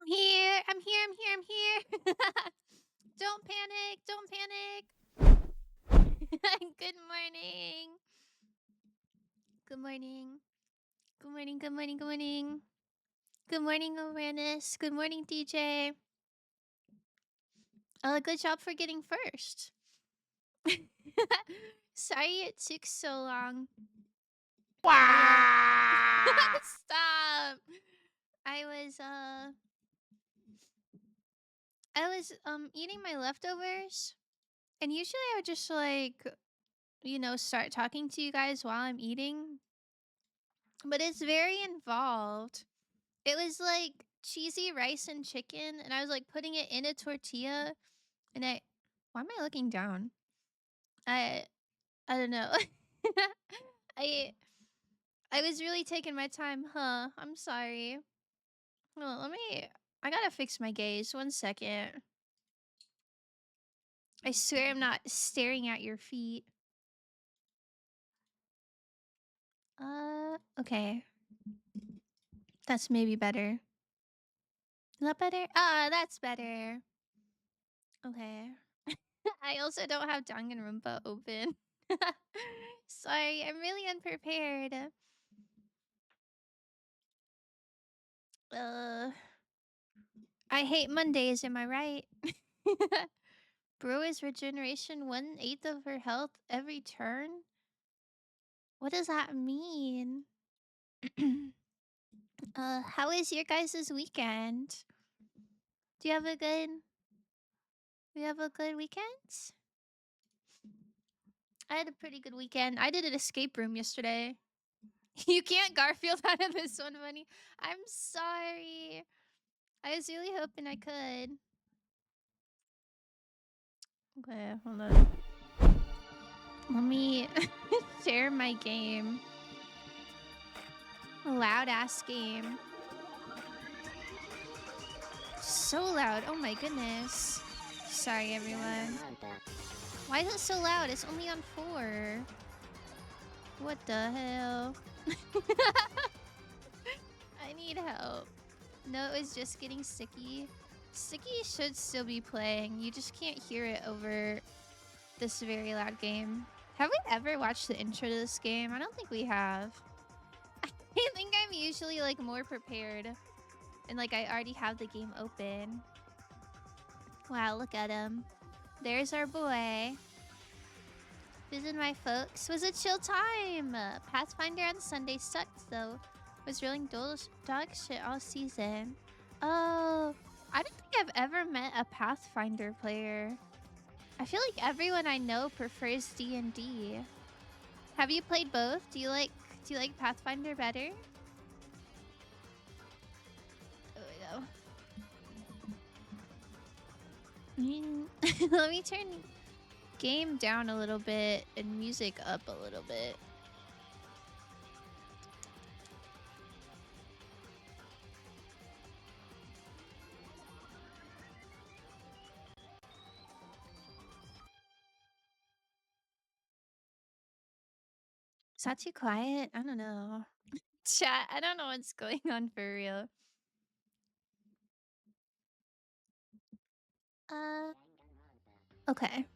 here. I'm here. I'm here. I'm here. Don't panic. Don't panic. Good morning. Good morning. Good morning. Good morning. Good morning. Good morning, awareness. Good morning, DJ. Good job for getting first. Sorry it took so long. Stop. I was eating my leftovers, and usually I would just start talking to you guys while I'm eating, but it's very involved. It was like cheesy rice and chicken, and I was like putting it in a tortilla, and why am I looking down? I I don't know. I I was really taking my time, huh? I'm sorry. Oh, I gotta fix my gaze. 1 second. I swear I'm not staring at your feet. Okay. That's maybe better. Is that better? Ah, that's better. Okay. I also don't have Danganronpa open. Sorry, I'm really unprepared. Uh, I hate Mondays, am I right? Bro is regeneration 1/8 of her health every turn? What does that mean? How is your guys' weekend? Do you have a good weekend? I had a pretty good weekend. I did an escape room yesterday. You can't Garfield out of this one, Bunny. I'm sorry. I was really hoping I could. Okay, hold on. Let me share my game. A loud ass game. So loud. Oh my goodness. Sorry, everyone. Why is it so loud? It's only on 4. What the hell? I need help. No, it's just getting sticky. Sticky should still be playing. You just can't hear it over this very loud game. Have we ever watched the intro to this game? I don't think we have. I think I'm usually like more prepared. And like I already have the game open. Wow, look at him. There's our boy. Visit my folks. Was a chill time. Pathfinder on Sunday sucked though. Was rolling dog shit all season. Oh, I don't think I've ever met a Pathfinder player. I feel like everyone I know prefers D&D. Have you played both? Do you like Pathfinder better? Oh, we go. Let me turn game down a little bit and music up a little bit. Is that too quiet? I don't know. Chat, I don't know what's going on for real. Okay.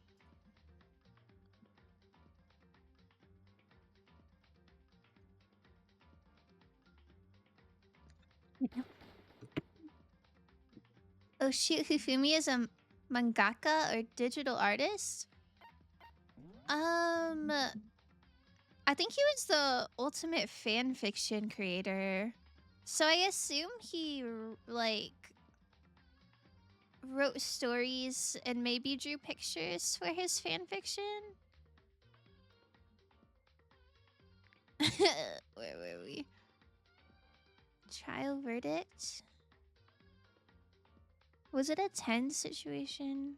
Oh shoot, Hifumi is a mangaka or digital artist? I think he was the ultimate fan fiction creator. So I assume he like wrote stories and maybe drew pictures for his fan fiction. Where were we? Trial verdict? Was it a tense situation?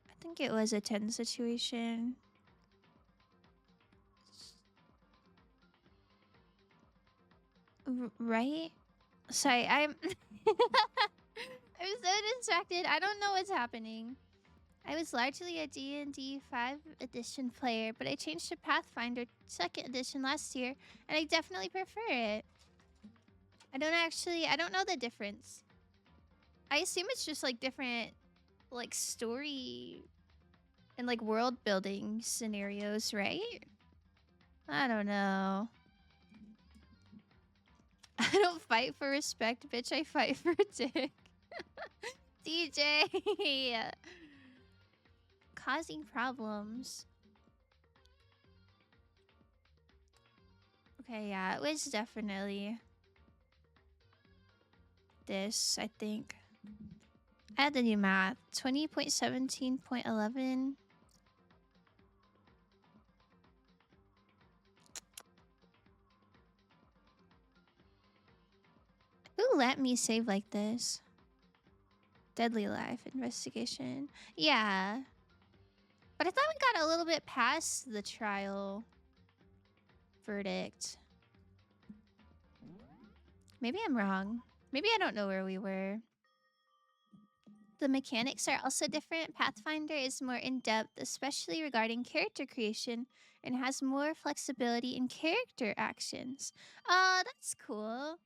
I think it was a tense situation. Right? Sorry, I'm I'm so distracted. I don't know what's happening. I was largely a D&D 5th edition player, but I changed to Pathfinder 2nd edition last year, and I definitely prefer it. I don't know the difference. I assume it's just like different like story and like world building scenarios, right? I don't know. I don't fight for respect, bitch. I fight for dick. DJ. Causing problems. Okay, yeah, it was definitely this, I think. I had to do math. 20.17.11. Who let me save like this? Deadly Life investigation. Yeah. But I thought we got a little bit past the trial verdict. Maybe I'm wrong. Maybe I don't know where we were. The mechanics are also different. Pathfinder is more in-depth, especially regarding character creation, and has more flexibility in character actions. Oh, that's cool.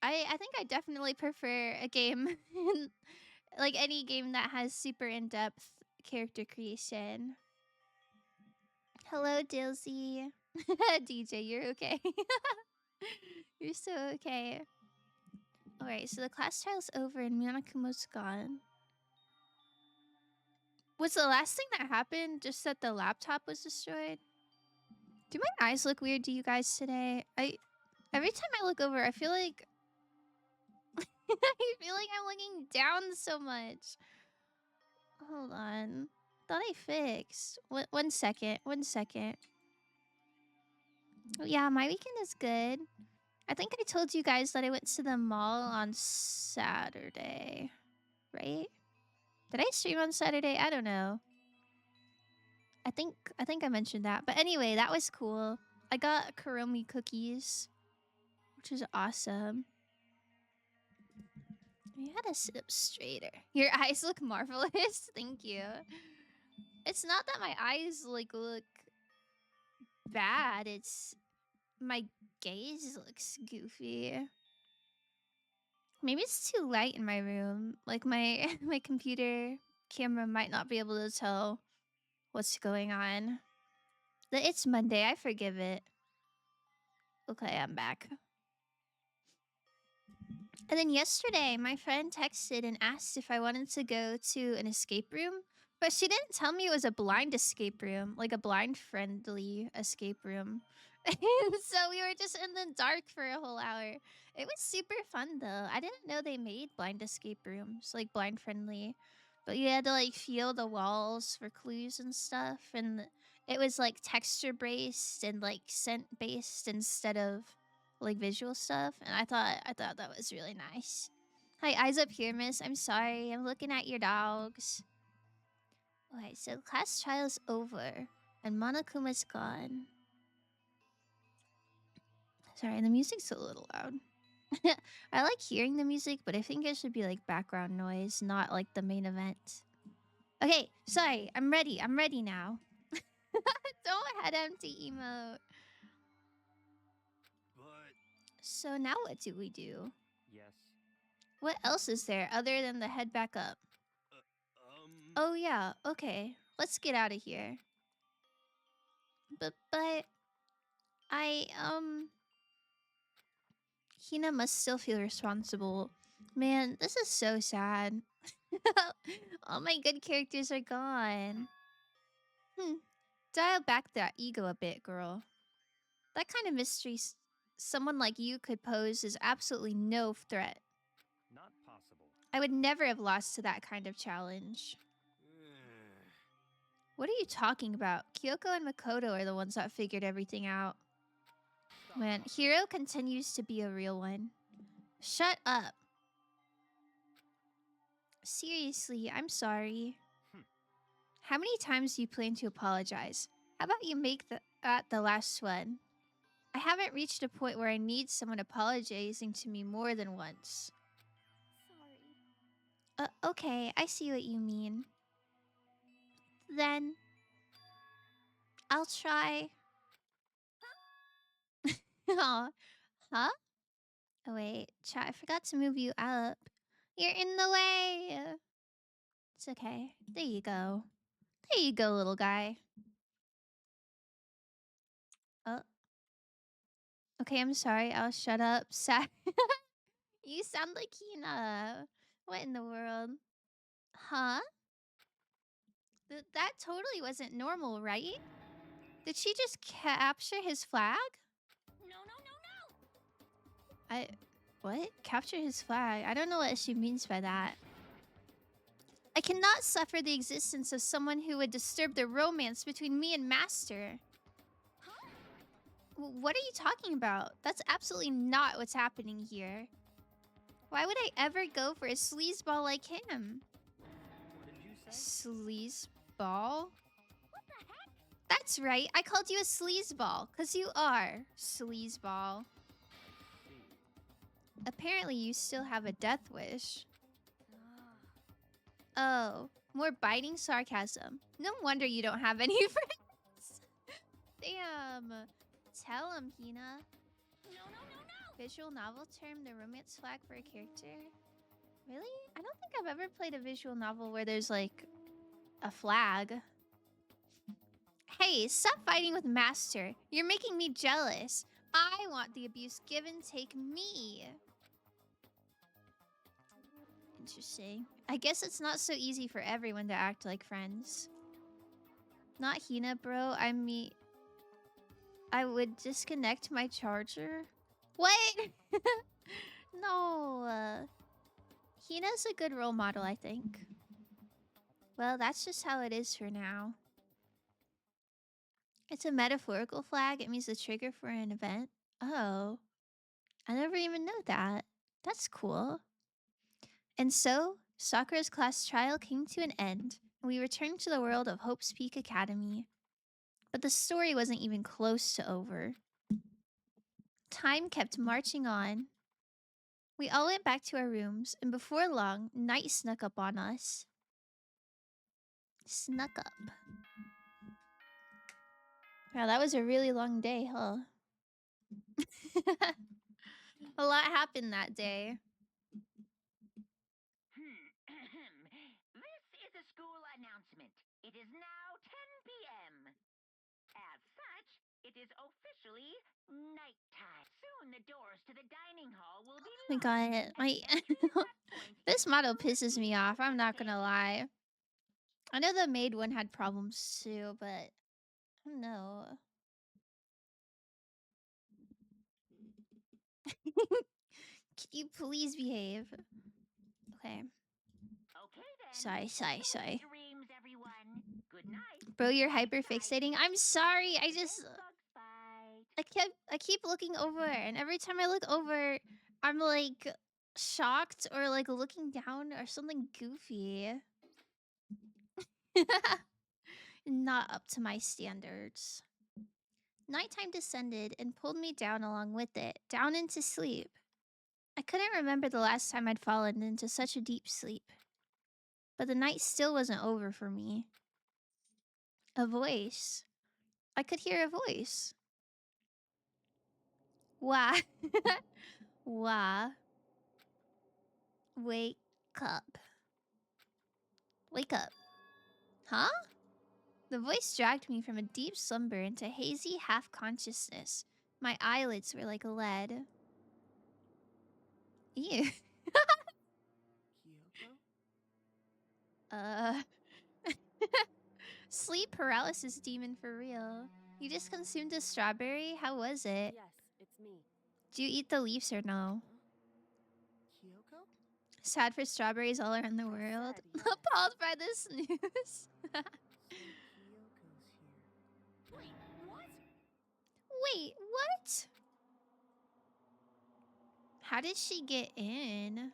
I think I definitely prefer a game, like any game that has super in-depth character creation. Hello, Dilsey. DJ, you're okay. You're so okay. Alright, so the class trial's over and Minakumo's gone. Was the last thing that happened just that the laptop was destroyed? Do my eyes look weird to you guys today? Every time I look over, I feel like I feel like I'm looking down so much. Hold on. Thought I fixed. One second. One second. Yeah, my weekend is good. I think I told you guys that I went to the mall on Saturday, right? Did I stream on Saturday? I don't know. I think I mentioned that. But anyway, that was cool. I got Kuromi cookies, which is awesome. You gotta sit up straighter. Your eyes look marvelous. Thank you. It's not that my eyes like look bad. It's my gaze looks goofy. Maybe it's too light in my room. Like my my computer camera might not be able to tell what's going on. It's Monday. I forgive it. Okay, I'm back. And then yesterday, my friend texted and asked if I wanted to go to an escape room, but she didn't tell me it was a blind escape room, like a blind-friendly escape room. And so we were just in the dark for a whole hour. It was super fun though. I didn't know they made blind escape rooms, like blind-friendly. But you had to like feel the walls for clues and stuff, and it was like texture-based and like scent-based instead of like visual stuff, and I thought that was really nice. Hi, eyes up here, miss. I'm sorry. I'm looking at your dogs. Okay, so class trial's over and Monokuma's gone. Sorry, the music's a little loud. I like hearing the music, but I think it should be like background noise, not like the main event. Okay, sorry. I'm ready. I'm ready now. Don't head empty emote. But So now what do we do? yes. What else is there other than the head back up? Oh yeah, okay. Let's get out of here. But I Hina must still feel responsible. Man, this is so sad. All my good characters are gone. Dial back that ego a bit, girl. That kind of mystery someone like you could pose is absolutely no threat. Not possible. I would never have lost to that kind of challenge. What are you talking about? Kyoko and Makoto are the ones that figured everything out. Man, Hiro continues to be a real one. Shut up. Seriously, I'm sorry. How many times do you plan to apologize? How about you make that the last one? I haven't reached a point where I need someone apologizing to me more than once. Sorry. Okay, I see what you mean. Then I'll try. Aw. Huh? Oh, wait. Chat, I forgot to move you up. You're in the way. It's okay. There you go. There you go, little guy. Oh. Okay, I'm sorry. I'll shut up. You sound like Hina. What in the world? Huh? That totally wasn't normal, right? Did she just capture his flag? No. What? Capture his flag? I don't know what she means by that. I cannot suffer the existence of someone who would disturb the romance between me and Master. Huh? What are you talking about? That's absolutely not what's happening here. Why would I ever go for a sleazeball like him? What did you say? Sleazeball? What the heck? That's right. I called you a sleazeball, because you are. Sleazeball. Apparently you still have a death wish. Oh, more biting sarcasm. No wonder you don't have any friends. Damn. Tell him, Hina. No. Visual novel term, the romance flag for a character. Really? I don't think I've ever played a visual novel where there's, like, a flag. Hey, stop fighting with Master. You're making me jealous. I want the abuse give and take me. Interesting. I guess it's not so easy for everyone to act like friends. Not Hina, bro. I mean, I would disconnect my charger. What? No. Hina's a good role model, I think. Well, that's just how it is for now. It's a metaphorical flag. It means the trigger for an event. Oh. I never even knew that. That's cool. And so, Sakura's class trial came to an end, and we returned to the world of Hope's Peak Academy. But the story wasn't even close to over. Time kept marching on. We all went back to our rooms, and before long, night snuck up on us. Snuck up. Wow, that was a really long day, huh? A lot happened that day. This is a school announcement. It is now 10 p.m. As such, it is officially nighttime. Soon the doors to the dining hall will be Oh my god, this model pisses me off, I'm not gonna lie. I know the maid one had problems too, but I don't know. Can you please behave? Okay. Sorry. Dreams, everyone. Good night. Bro, you're hyper fixating. I'm sorry. I keep looking over, and every time I look over, I'm like shocked or like looking down or something goofy. Not up to my standards. Nighttime descended and pulled me down along with it, down into sleep. I couldn't remember the last time I'd fallen into such a deep sleep. But the night still wasn't over for me. A voice. I could hear a voice. Wah. Wah. Wake up. Wake up. Huh? The voice dragged me from a deep slumber into hazy half-consciousness. My eyelids were like lead. Ew. Sleep paralysis demon for real. You just consumed a strawberry? How was it? Yes, it's me. Do you eat the leaves or no? Kyoko? Sad for strawberries all around the world. Sad, yes. Appalled by this news. Kyoko's here. Wait, what? How did she get in?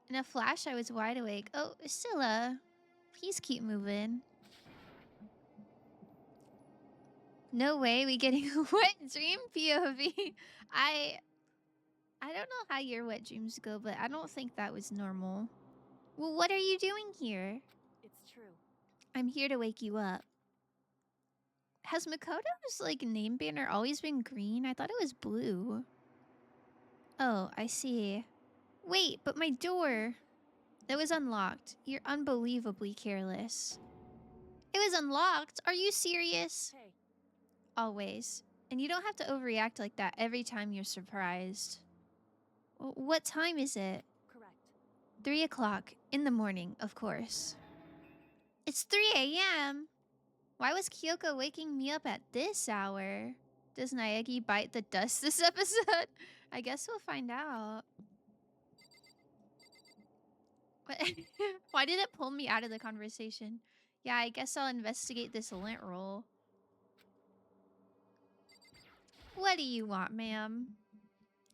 In a flash, I was wide awake. Oh, Scylla. Please keep moving. No way we getting a wet dream POV. I don't know how your wet dreams go, but I don't think that was normal. Well, what are you doing here? It's true. I'm here to wake you up. Has Makoto's, like, name banner always been green? I thought it was blue. Oh, I see. Wait, but my door. It was unlocked. You're unbelievably careless. It was unlocked. Are you serious? Hey, Always. And you don't have to overreact like that every time you're surprised. What time is it? correct. 3 o'clock in the morning, of course. It's 3 a.m. Why was Kyoko waking me up at this hour? Does Naegi bite the dust this episode? I guess we'll find out. What? Why did it pull me out of the conversation? Yeah, I guess I'll investigate this lint roll. What do you want, ma'am?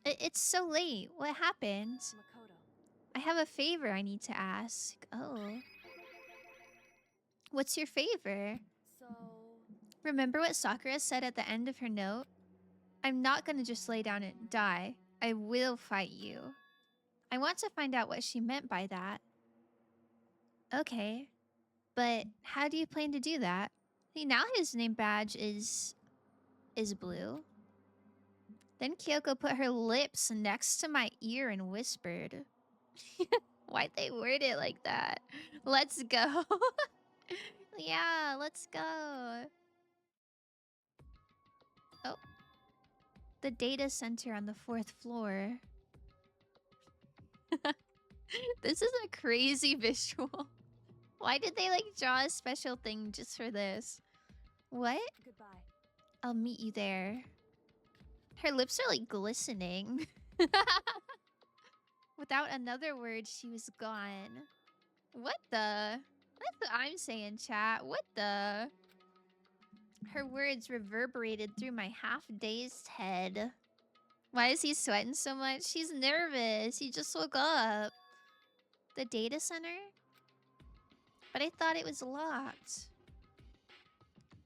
It's so late. What happened? Makoto. I have a favor I need to ask. Oh. What's your favor? So, Remember what Sakura said at the end of her note? I'm not gonna just lay down and die. I will fight you. I want to find out what she meant by that. Okay. But how do you plan to do that? See, now his name badge is blue. Then Kyoko put her lips next to my ear and whispered. Why'd they word it like that? Let's go. Yeah, let's go. Oh. The data center on the 4th floor. This is a crazy visual. Why did they like draw a special thing just for this? What? goodbye. I'll meet you there. Her lips are like glistening. Without another word, she was gone. What the? That's what I'm saying, chat. What the? Her words reverberated through my half-dazed head. Why is he sweating so much? He's nervous. He just woke up. The data center? But I thought it was locked.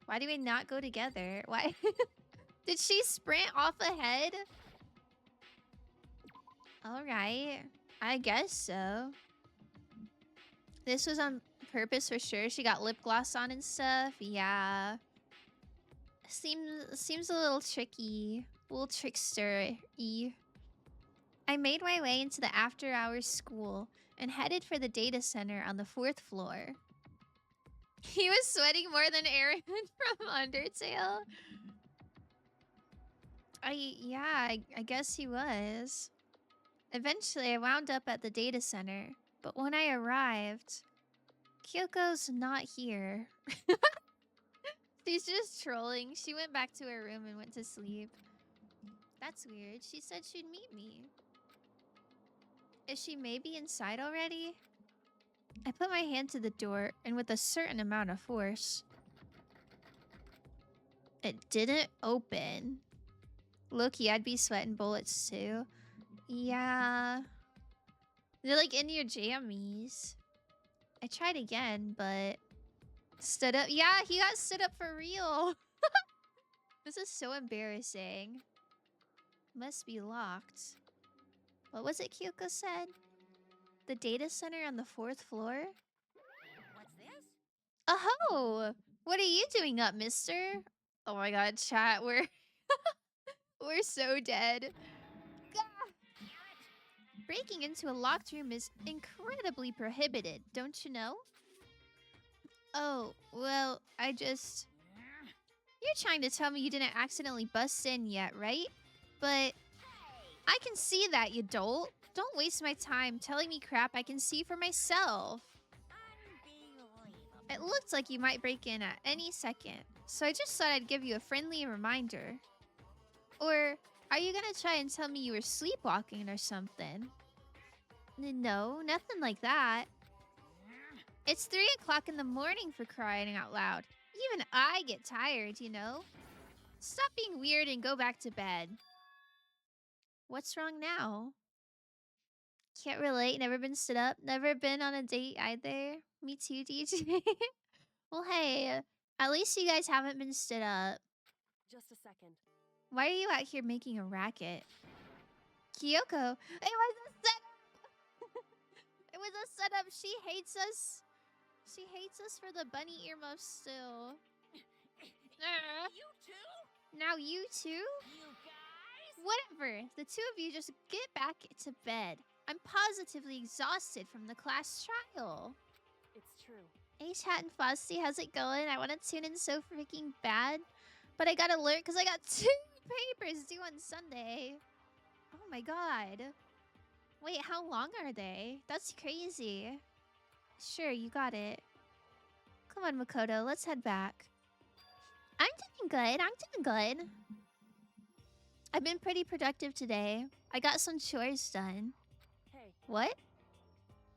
Why do we not go together? Why? Did she sprint off ahead? Alright. I guess so. This was on purpose for sure. She got lip gloss on and stuff. Yeah. Seems a little tricky. A little trickster-y. I made my way into the after-hours school and headed for the data center on the 4th floor. He was sweating more than Aaron from Undertale. I guess he was. Eventually, I wound up at the data center, but when I arrived, Kyoko's not here. She's just trolling. She went back to her room and went to sleep. That's weird. She said she'd meet me. Is she maybe inside already? I put my hand to the door, and with a certain amount of force, it didn't open. Loki, I'd be sweating bullets too. Yeah. They're like in your jammies. I tried again, but stood up. Yeah, he got stood up for real. This is so embarrassing. Must be locked. What was it Kyoko said? The data center on the 4th floor? What's this? Oh, what are you doing up, mister? Oh my god, chat, we're so dead. Gah! Breaking into a locked room is incredibly prohibited, don't you know? Oh, well, You're trying to tell me you didn't accidentally bust in yet, right? But I can see that, you dolt. Don't waste my time telling me crap I can see for myself. It looked like you might break in at any second, so I just thought I'd give you a friendly reminder. Or are you gonna try and tell me you were sleepwalking or something? No, nothing like that. It's 3 o'clock in the morning, for crying out loud. Even I get tired, you know? Stop being weird and go back to bed. What's wrong now? Can't relate, never been stood up, never been on a date either. Me too, DJ. Well, hey, at least you guys haven't been stood up. Just a second. Why are you out here making a racket? Kyoko, it was a setup! It was a setup. She hates us. She hates us for the bunny earmuffs still. You too? Now you too? You guys? Whatever. The two of you just get back to bed. I'm positively exhausted from the class trial. It's true. Hey, Chat and Frosty, how's it going? I want to tune in so freaking bad, but I got alert because I got 2 papers due on Sunday. Oh my god. Wait, how long are they? That's crazy. Sure, you got it. Come on, Makoto, let's head back. I'm doing good. I'm doing good. I've been pretty productive today. I got some chores done. Hey, What?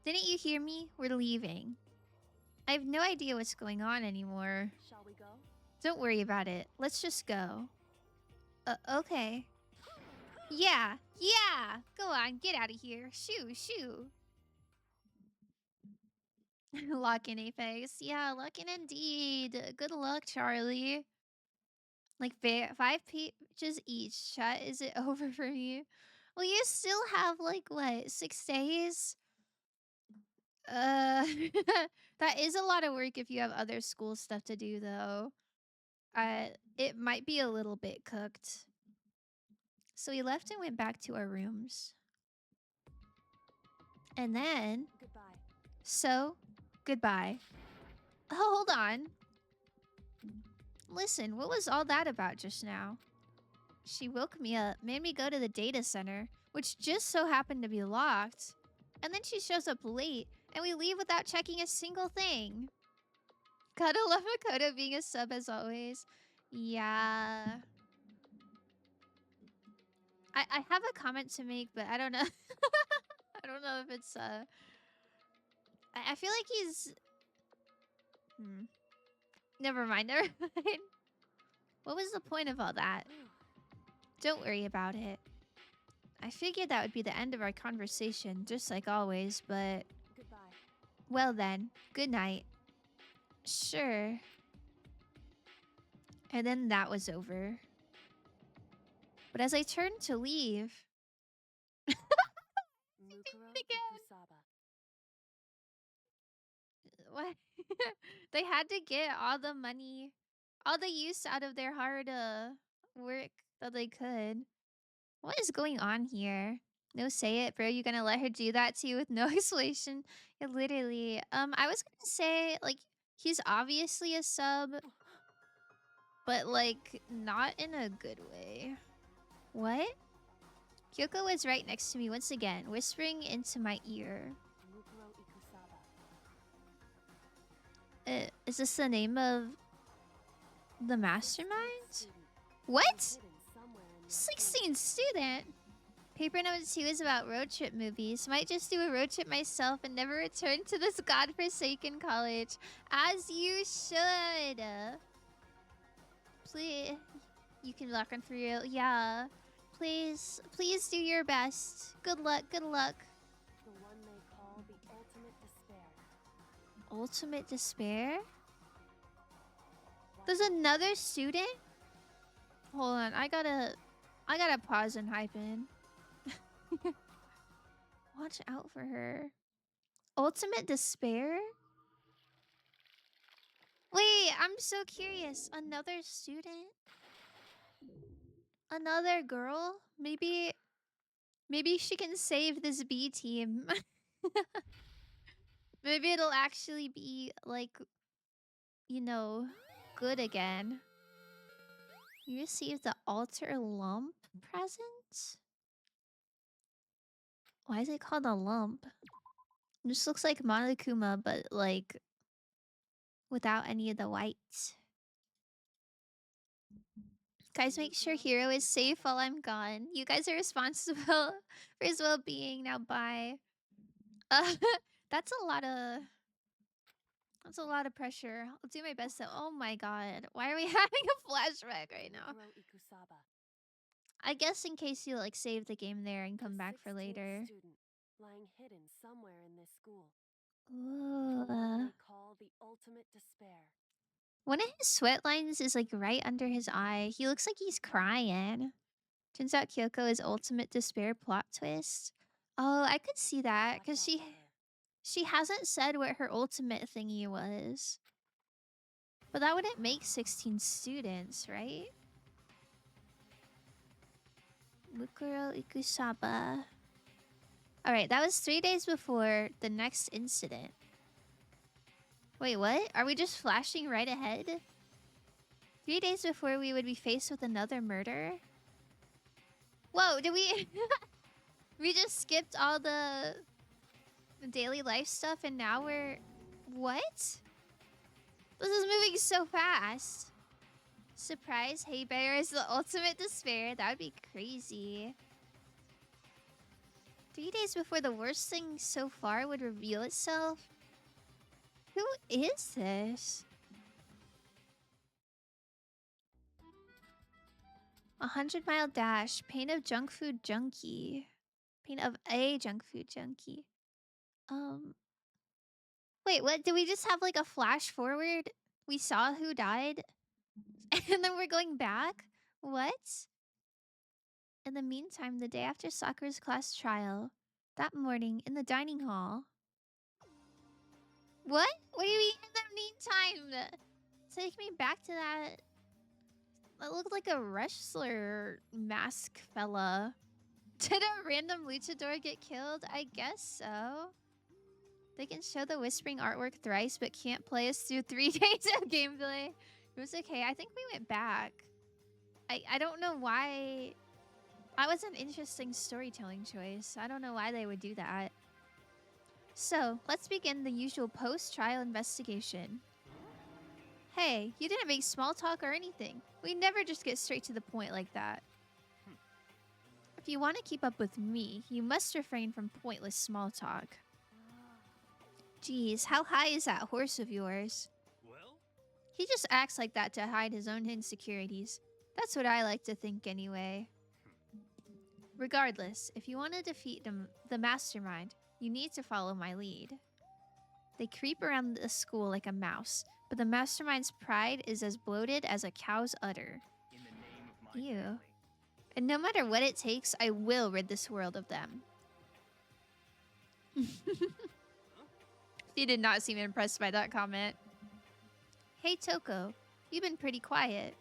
Didn't you hear me? We're leaving. I have no idea what's going on anymore. shall we go? Don't worry about it. Let's just go. Okay. Yeah. Go on, get out of here. Shoo. Lock in, Apex. Yeah, lock in indeed. Good luck, Charlie. Like 5 pages each. Chat, is it over for you? Well, you still have like what, 6 days? That is a lot of work if you have other school stuff to do, though. It might be a little bit cooked. So we left and went back to our rooms. And then, Goodbye. goodbye. Oh, hold on. Listen, what was all that about just now? She woke me up, made me go to the data center, which just so happened to be locked. And then she shows up late, and we leave without checking a single thing. Gotta love Makoto being a sub as always. Yeah. I have a comment to make, but I don't know. I don't know if it's I feel like he's Never mind. What was the point of all that? Don't worry about it. I figured that would be the end of our conversation, just like always, but... Goodbye. Well then, good night. Sure. And then that was over. But as I turned to leave... Mukuro again. Ikusaba. What? They had to get all the money, all the use out of their hard work that they could. What is going on here? No, say it, bro. You gonna let her do that to you with no explanation? Yeah, literally. I was gonna say, like, he's obviously a sub, but, like, not in a good way. What? Kyoko was right next to me once again, whispering into my ear. Mukuro Ikusaba. Is this the name of the mastermind? Student. What? Hidden somewhere in this 16th Student? Paper number 2 is about road trip movies. Might just do a road trip myself and never return to this godforsaken college. As you should. Please. You can lock on for real. Yeah. Please do your best. Good luck. The one they call the ultimate despair. Ultimate despair? There's another student? Hold on, I gotta pause and hype in. Watch out for her. Ultimate despair? Wait, I'm so curious. Another student? Another girl? Maybe she can save this B team. Maybe it'll actually be, like, you know, good again. You received the altar lump present? Why is it called a lump? It just looks like Monokuma, but, like, without any of the whites. Guys, make sure Hiro is safe while I'm gone. You guys are responsible for his well-being. Now, bye. That's a lot of pressure. I'll do my best though. Oh my god. Why are we having a flashback right now? Mukuro Ikusaba. I guess in case you, like, save the game there and come The back for 16th later. Student, lying hidden somewhere in this school. Ooh. The one they call the ultimate despair. One of his sweat lines is, like, right under his eye. He looks like he's crying. Turns out Kyoko is ultimate despair plot twist. Oh, I could see that, because Watch out for her. she hasn't said what her ultimate thingy was. But that wouldn't make 16 students, right? Mukuro Ikusaba. Alright, that was 3 days before the next incident. Wait, what? Are we just flashing right ahead? 3 days before we would be faced with another murder? Whoa, did we... we just skipped all the daily life stuff and now we're... What? This is moving so fast. Surprise, Hey Bear is the ultimate despair. That would be crazy. 3 days before the worst thing so far would reveal itself? Who is this? 100-mile dash. Pain of junk food junkie. Pain of a junk food junkie. Wait, what? Did we just have like a flash forward? We saw who died? And then we're going back? What? In the meantime, the day after Sakura's class trial, that morning in the dining hall. What? What do you mean in the meantime? Take me back to that. That looked like a wrestler mask fella. Did a random luchador get killed? I guess so. They can show the whispering artwork thrice, but can't play us through 3 days of gameplay. It was okay. I think we went back. I don't know why. That was an interesting storytelling choice. I don't know why they would do that. So, let's begin the usual post-trial investigation. Hey, you didn't make small talk or anything. We never just get straight to the point like that. If you want to keep up with me, you must refrain from pointless small talk. Geez, how high is that horse of yours? Well? He just acts like that to hide his own insecurities. That's what I like to think anyway. Regardless, if you want to defeat the mastermind, you need to follow my lead. They creep around the school like a mouse, but the mastermind's pride is as bloated as a cow's udder. In the name of my Ew. family. And no matter what it takes, I will rid this world of them. He did not seem impressed by that comment. Hey, Toko. You've been pretty quiet.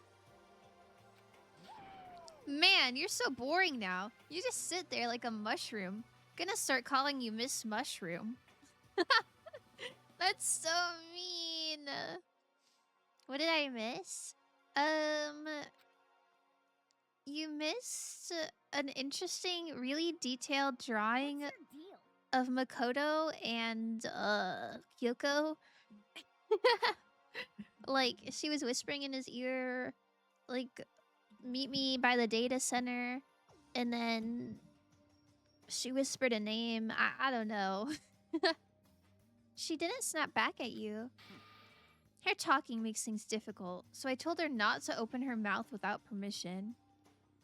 Man, you're so boring now. You just sit there like a mushroom. Gonna start calling you Miss Mushroom. That's so mean. What did I miss? You missed an interesting, really detailed drawing What's your deal? of Makoto and Kyoko. Like, she was whispering in his ear, like, meet me by the data center. And then she whispered a name. I don't know. She didn't snap back at you. Her talking makes things difficult, so I told her not to open her mouth without permission.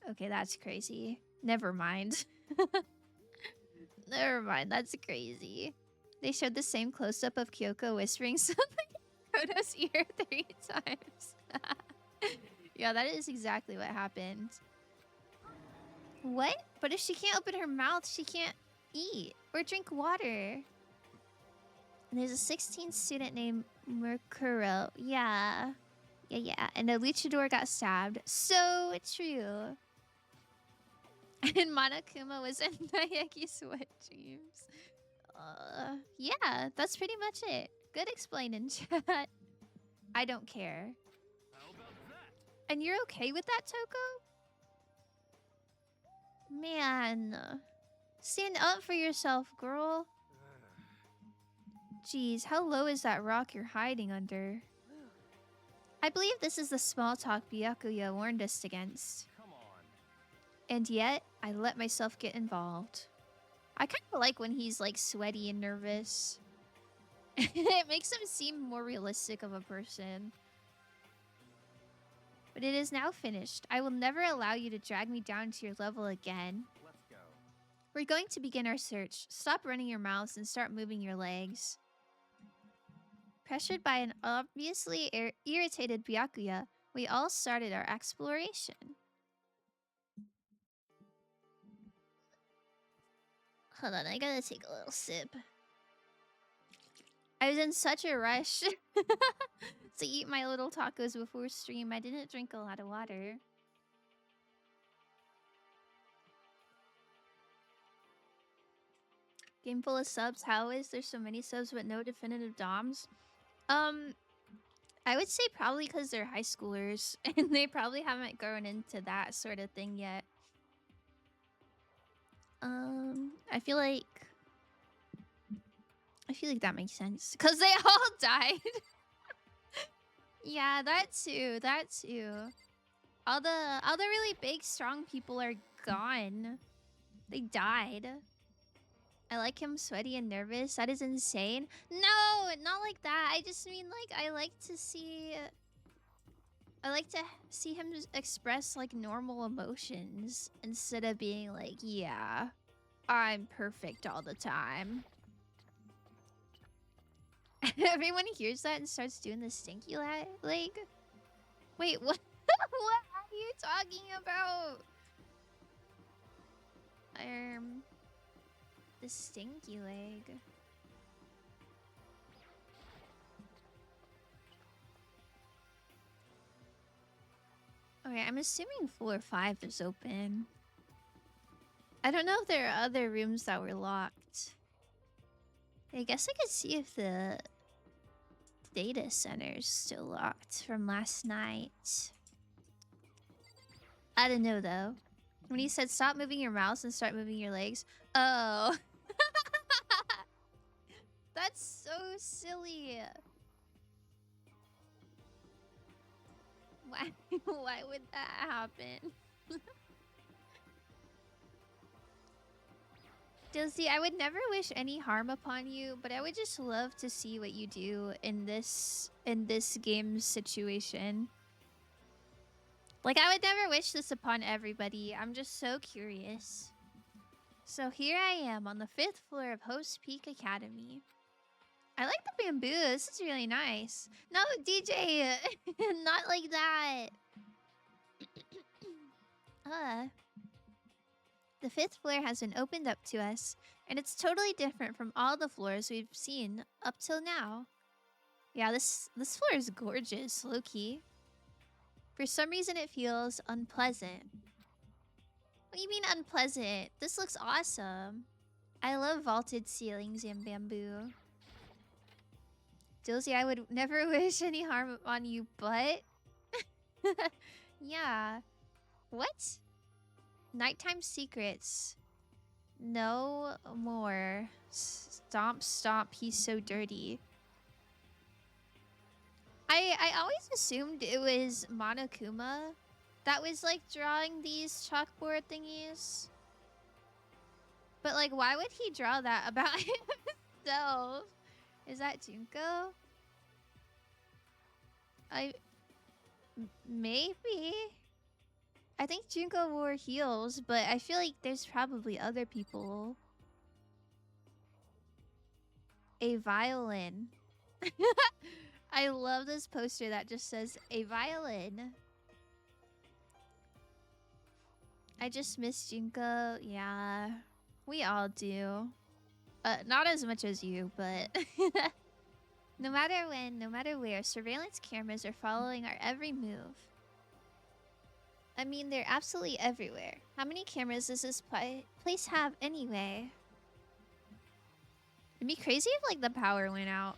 Okay, that's crazy. Never mind. Never mind, that's crazy. They showed the same close-up of Kyoko whispering something in Koto's ear 3 times. Yeah, that is exactly what happened. What? But if she can't open her mouth, she can't eat or drink water. And there's a 16th student named Mercuro. Yeah. Yeah. And a luchador got stabbed. So true. And Monokuma was in Naeki's wet dreams. Yeah, that's pretty much it. Good explaining, chat. I don't care. How about that? And you're okay with that, Toko? Man. Stand up for yourself, girl. Jeez, how low is that rock you're hiding under? I believe this is the small talk Byakuya warned us against. Come on. And yet, I let myself get involved. I kind of like when he's like sweaty and nervous. It makes him seem more realistic of a person. But it is now finished. I will never allow you to drag me down to your level again. Let's go. We're going to begin our search. Stop running your mouths and start moving your legs. Pressured by an obviously irritated Byakuya, we all started our exploration. Hold on, I gotta take a little sip. I was in such a rush to eat my little tacos before stream. I didn't drink a lot of water. Game full of subs. How is there so many subs but no definitive DOMs? I would say probably because they're high schoolers and they probably haven't grown into that sort of thing yet. I feel like that makes sense because they all died. Yeah, that too. That too. All the really big, strong people are gone. They died. I like him sweaty and nervous. That is insane. No, not like that. I just mean like I like to see him express like normal emotions instead of being like, yeah, I'm perfect all the time. Everyone hears that and starts doing the stinky leg. Wait, what? What are you talking about? The stinky leg. Okay, I'm assuming floor 5 is open. I don't know if there are other rooms that were locked. I guess I could see if the data center is still locked from last night. I don't know though. When he said stop moving your mouse and start moving your legs. Oh. That's so silly. Why would that happen? Dilsey, I would never wish any harm upon you, but I would just love to see what you do in this game situation. Like, I would never wish this upon everybody. I'm just so curious. So here I am on the 5th floor of Host Peak Academy. I like the bamboo. This is really nice. No, DJ! Not like that. The 5th floor has been opened up to us, and it's totally different from all the floors we've seen up till now. Yeah, this floor is gorgeous, low-key. For some reason, it feels unpleasant. What do you mean unpleasant? This looks awesome. I love vaulted ceilings and bamboo. Dilsey, I would never wish any harm on you, but... Yeah. What? Nighttime secrets. No more. Stomp, stomp, he's so dirty. I always assumed it was Monokuma that was like drawing these chalkboard thingies. But like, why would he draw that about himself? Is that Junko? Maybe. I think Junko wore heels, but I feel like there's probably other people. A violin. I love this poster that just says a violin. I just miss Junko. Yeah, we all do. Not as much as you, but no matter when, no matter where, surveillance cameras are following our every move. I mean, they're absolutely everywhere. How many cameras does this place have anyway? It'd be crazy if, like, the power went out.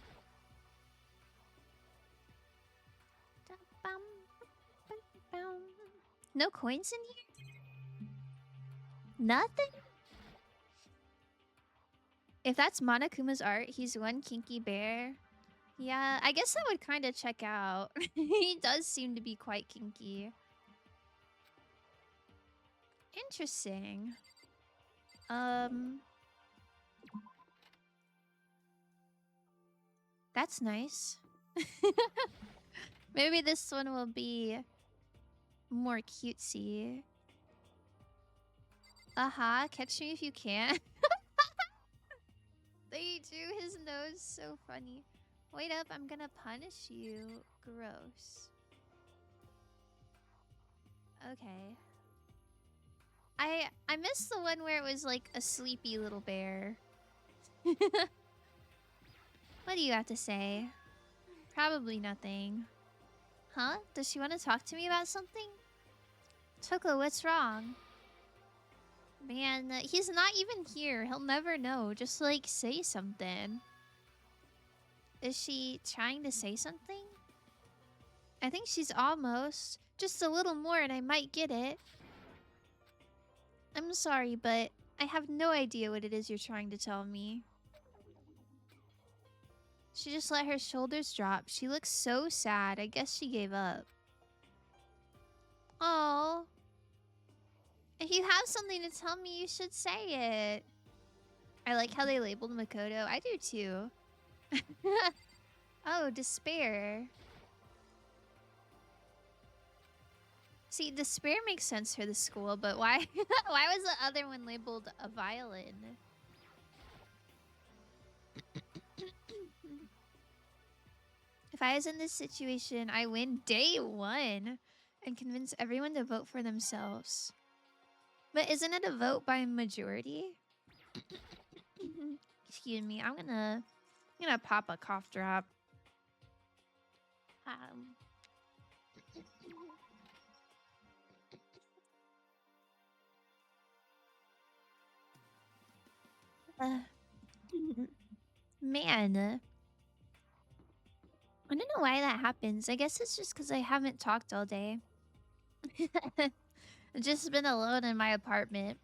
No coins in here? Nothing? If that's Monokuma's art, he's one kinky bear. Yeah, I guess that would kind of check out. He does seem to be quite kinky. Interesting. That's nice. Maybe this one will be more cutesy. Catch me if you can. They do his nose so funny. Wait up, I'm gonna punish you. Gross. Okay. I missed the one where it was like a sleepy little bear. What do you have to say? Probably nothing. Huh? Does she want to talk to me about something? Toko, what's wrong? Man, he's not even here. He'll never know. Just like say something. Is she trying to say something? I think she's almost. Just a little more and I might get it. I'm sorry, but I have no idea what it is you're trying to tell me. She just let her shoulders drop. She looks so sad. I guess she gave up. Oh. If you have something to tell me, you should say it. I like how they labeled Makoto. I do too. Oh, despair. See, despair makes sense for the school, but why why was the other one labeled a violin? If I was in this situation, I win day one and convince everyone to vote for themselves. But isn't it a vote by majority? Excuse me, I'm gonna pop a cough drop. Man. I don't know why that happens. I guess it's just because I haven't talked all day. I've just been alone in my apartment.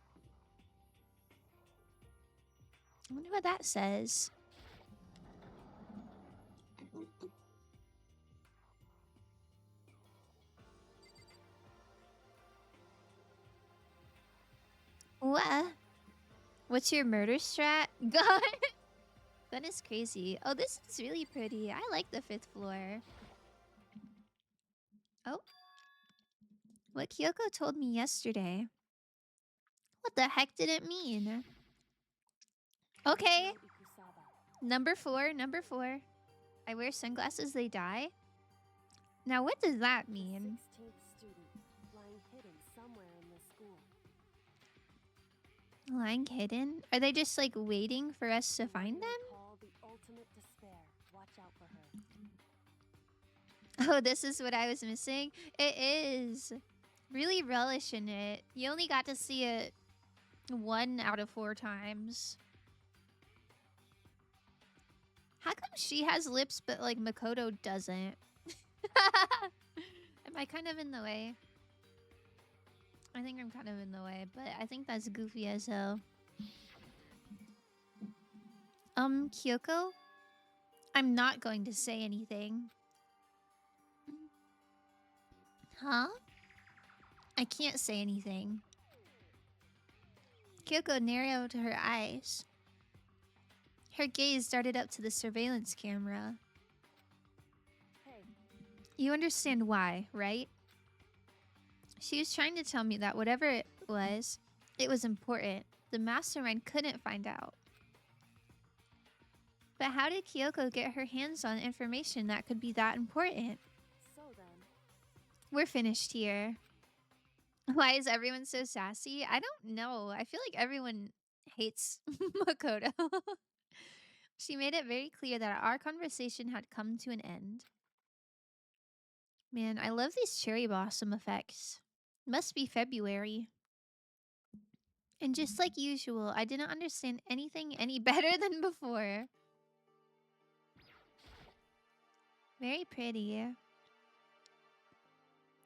I wonder what that says. What? What's your murder strat? God! That is crazy. Oh, this is really pretty. I like the 5th floor. Oh. What Kyoko told me yesterday. What the heck did it mean? Okay. Number 4, number 4. I wear sunglasses, they die? Now, what does that mean? 16th student, lying hidden somewhere in the school. Lying hidden? Are they just like waiting for us to find them? Call the ultimate despair. Watch out for her. Oh, this is what I was missing? It is. Really relish in it. You only got to see it 1 out of 4 times. How come she has lips but like Makoto doesn't? Am I kind of in the way? I think I'm kind of in the way, but I think that's goofy as hell. Kyoko? I'm not going to say anything. Huh? I can't say anything. Kyoko narrowed her eyes. Her gaze darted up to the surveillance camera. Hey, You understand why, right? She was trying to tell me that whatever it was important. The mastermind couldn't find out. But how did Kyoko get her hands on information that could be that important? so then, We're finished here. Why is everyone so sassy? I don't know. I feel like everyone hates Makoto. She made it very clear that our conversation had come to an end. Man, I love these cherry blossom effects. Must be February. And just like usual, I didn't understand anything any better than before. Very pretty.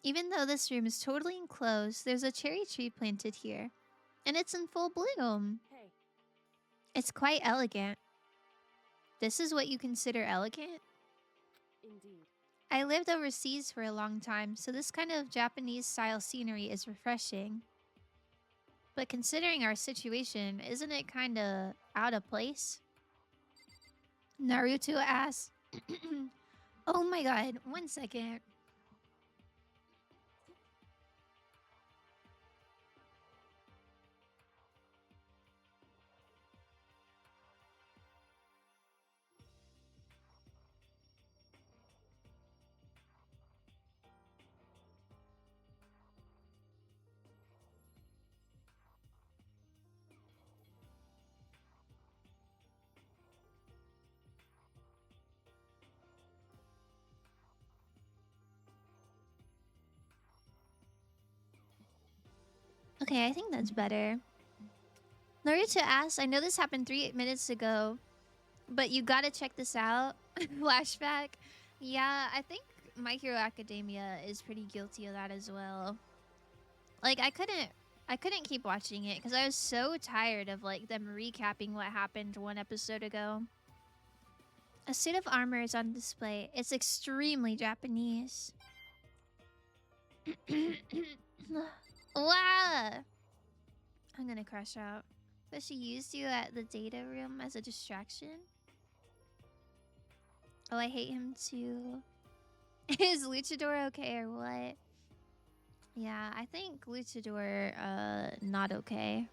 Even though this room is totally enclosed, there's a cherry tree planted here. And it's in full bloom. hey, It's quite elegant. This is what you consider elegant? indeed. I lived overseas for a long time, so this kind of Japanese-style scenery is refreshing. But considering our situation, isn't it kinda out of place? Naruto asks. Oh my god, 1 second. Okay, I think that's better. Naruto asks, I know this happened 3 minutes ago, but you gotta check this out. Flashback. Yeah, I think My Hero Academia is pretty guilty of that as well. Like, I couldn't keep watching it because I was so tired of like them recapping what happened 1 episode ago. A suit of armor is on display. It's extremely Japanese. Wow! I'm gonna crash out. But she used you at the data room as a distraction? Oh, I hate him too. Is Luchador okay or what? Yeah, I think Luchador, not okay.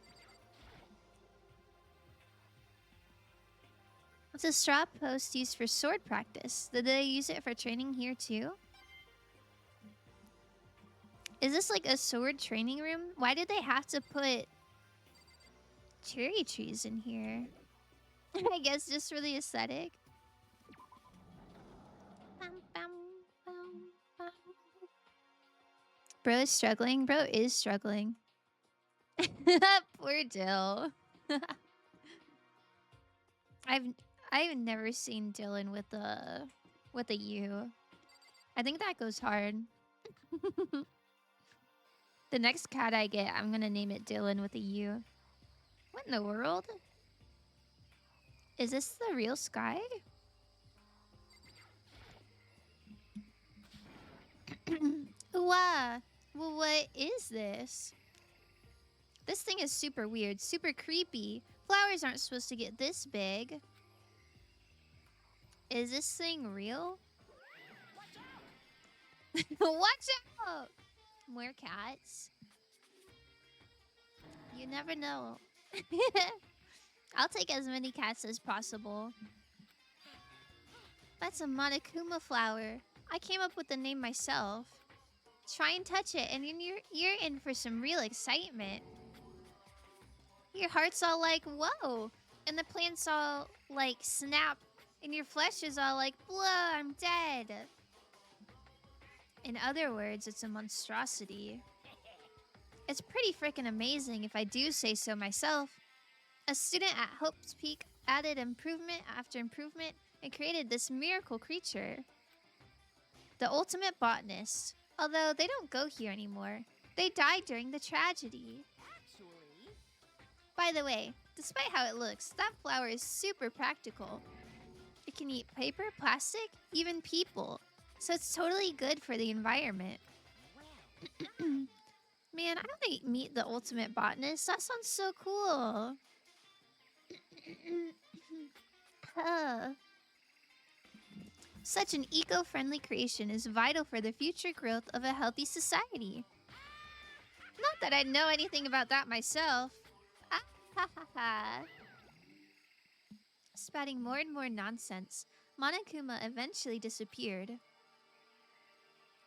It's a straw post used for sword practice. Did they use it for training here too? Is this like a sword training room? Why did they have to put cherry trees in here? I guess just for the aesthetic. Bro is struggling. Bro is struggling. Poor Dill. I've never seen Dylan with a U. I think that goes hard. The next cat I get, I'm gonna name it Dylan with a U. What in the world? Is this the real sky? Wow. Well, what is this? This thing is super weird, super creepy. Flowers aren't supposed to get this big. Is this thing real? Watch out! More cats. You never know. I'll take as many cats as possible. That's a Monokuma flower. I came up with the name myself. Try and touch it, and you're in for some real excitement. Your heart's all like, whoa! And the plant's all like, snap. And your flesh is all like, blah, I'm dead. In other words, it's a monstrosity. It's pretty freaking amazing if I do say so myself. A student at Hope's Peak added improvement after improvement and created this miracle creature. The ultimate botanist. Although they don't go here anymore. They died during the tragedy. Actually, By the way, despite how it looks, that flower is super practical. It can eat paper, plastic, even people. So it's totally good for the environment. Man, I want to meet the ultimate botanist. That sounds so cool. Such an eco-friendly creation is vital for the future growth of a healthy society. Not that I know anything about that myself. Ah, ha ha ha. Spouting more and more nonsense, Monokuma eventually disappeared.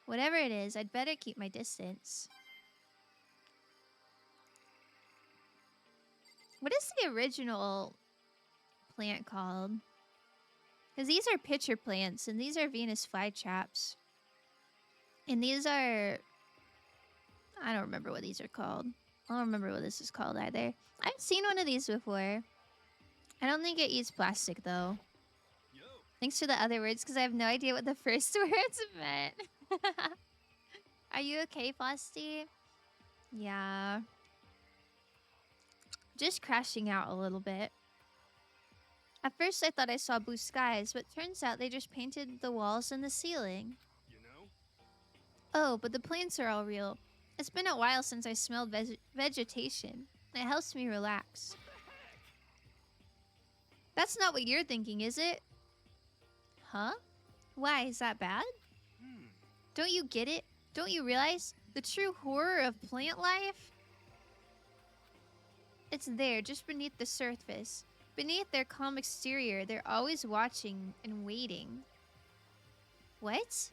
Whatever it is, I'd better keep my distance. What is the original plant called? Because these are pitcher plants, and these are Venus flytraps. And these are... I don't remember what these are called. I don't remember what this is called either. I've seen one of these before. I don't think it eats plastic, though. Yo. Thanks for the other words, because I have no idea what the first words meant. Are you okay, Frosty? Yeah. Just crashing out a little bit. At first I thought I saw blue skies, but turns out they just painted the walls and the ceiling. You know? Oh, but the plants are all real. It's been a while since I smelled vegetation. It helps me relax. That's not what you're thinking, is it? Huh? Why, is that bad? Don't you get it? Don't you realize the true horror of plant life? It's there, just beneath the surface. Beneath their calm exterior, they're always watching and waiting. What?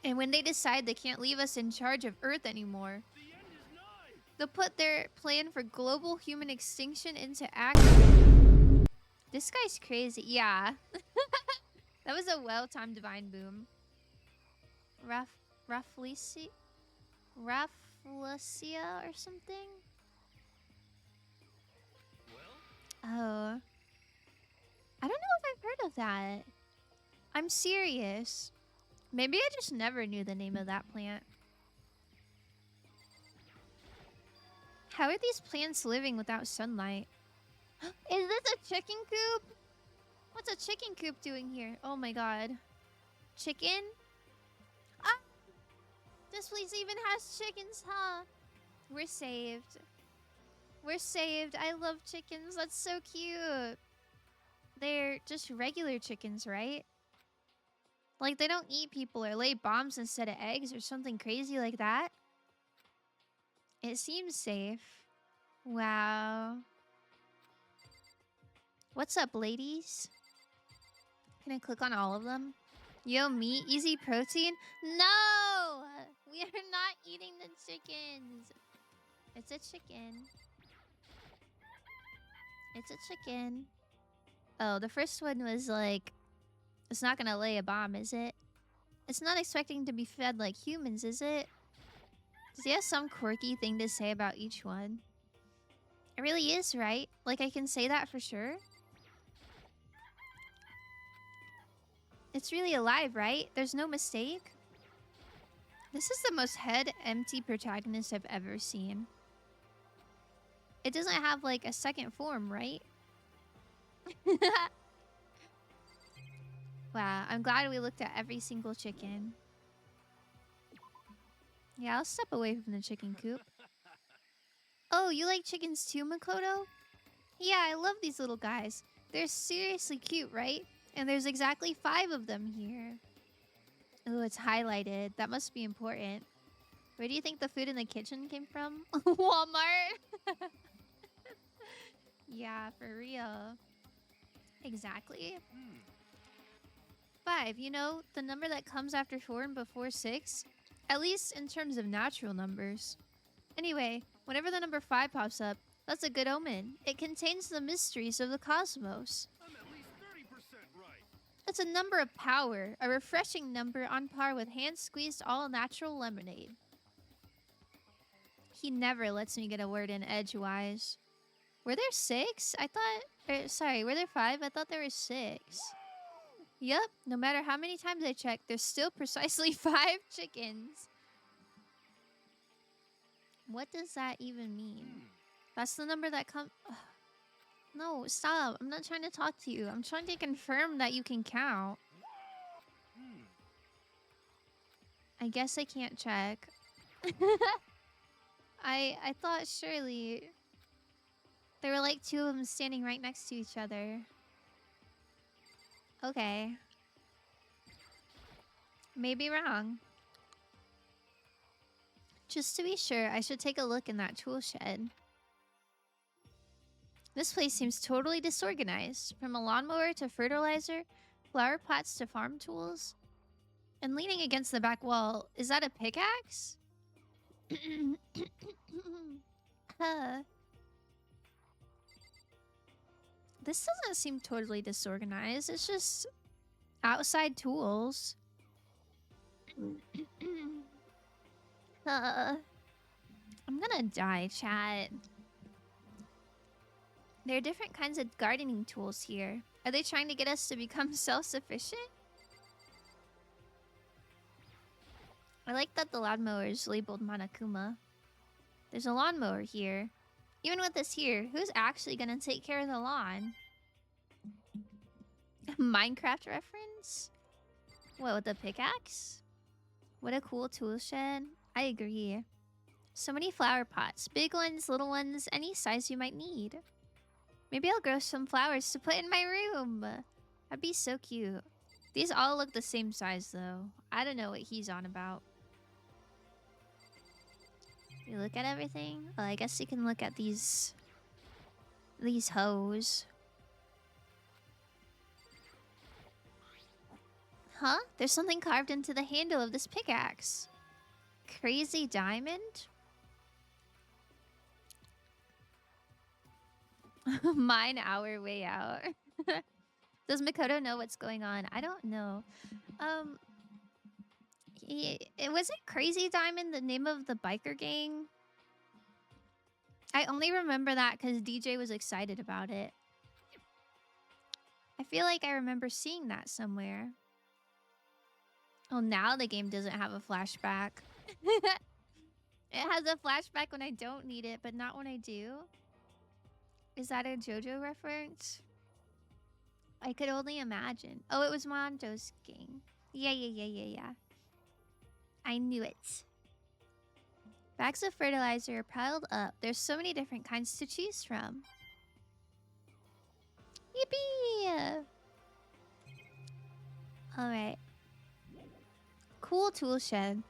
And when they decide they can't leave us in charge of Earth anymore, The end is nigh. they'll put their plan for global human extinction into action. This guy's crazy. Yeah. That was a well-timed divine boom. Rafflesia or something? Oh. I don't know if I've heard of that. I'm serious. Maybe I just never knew the name of that plant. How are these plants living without sunlight? Is this a chicken coop? What's a chicken coop doing here? Oh my god. Chicken? Ah! This place even has chickens, huh? We're saved. We're saved. I love chickens. That's so cute. They're just regular chickens, right? Like, they don't eat people or lay bombs instead of eggs or something crazy like that. It seems safe. Wow. What's up, ladies? Can I click on all of them? Yo, meat, easy protein? No! We are not eating the chickens. It's a chicken. It's a chicken. Oh, the first one was like, it's not gonna lay a bomb, is it? It's not expecting to be fed like humans, is it? Does he have some quirky thing to say about each one? It really is, right? Like, I can say that for sure. It's really alive, right? There's no mistake. This is the most head-empty protagonist I've ever seen. It doesn't have, like, a second form, right? Wow, I'm glad we looked at every single chicken. Yeah, I'll step away from the chicken coop. Oh, you like chickens too, Makoto? Yeah, I love these little guys. They're seriously cute, right? And there's exactly 5 of them here. Oh, it's highlighted. That must be important. Where do you think the food in the kitchen came from? Walmart? Yeah, for real. Exactly. 5, you know, the number that comes after 4 and before 6. At least in terms of natural numbers. Anyway, whenever the number 5 pops up, that's a good omen. It contains the mysteries of the cosmos. I'm at least 30% right. It's a number of power, a refreshing number on par with hand-squeezed all-natural lemonade. He never lets me get a word in edgewise. Were there 6? I thought... sorry, were there 5? I thought there were 6. Yup, no matter how many times I check, there's still precisely 5 chickens. What does that even mean? That's the number that comes... No, stop. I'm not trying to talk to you. I'm trying to confirm that you can count. I guess I can't check. I thought surely... There were like 2 of them standing right next to each other. Okay. Maybe wrong. Just to be sure, I should take a look in that tool shed. This place seems totally disorganized. From a lawnmower to fertilizer, flower pots to farm tools. And leaning against the back wall, is that a pickaxe? This doesn't seem totally disorganized. It's just outside tools. I'm gonna die, chat. There are different kinds of gardening tools here. Are they trying to get us to become self-sufficient? I like that the lawnmower is labeled Monokuma. There's a lawnmower here. Even with this here, who's actually gonna take care of the lawn? Minecraft reference? What, with the pickaxe? What a cool tool shed. I agree. So many flower pots. Big ones, little ones, any size you might need. Maybe I'll grow some flowers to put in my room. That'd be so cute. These all look the same size, though. I don't know what he's on about. You look at everything? Well, I guess you can look at these hoes. Huh? There's something carved into the handle of this pickaxe. Crazy diamond? Mine our way out. Does Makoto know what's going on? I don't know. Was it Crazy Diamond the name of the biker gang? I only remember that because DJ was excited about it. I feel like I remember seeing that somewhere. Oh, now the game doesn't have a flashback. It has a flashback when I don't need it, but not when I do. Is that a JoJo reference? I could only imagine. Oh, it was Mondo's game. Yeah. I knew it. Bags of fertilizer are piled up. There's so many different kinds to choose from. Yippee! Alright. Cool tool shed.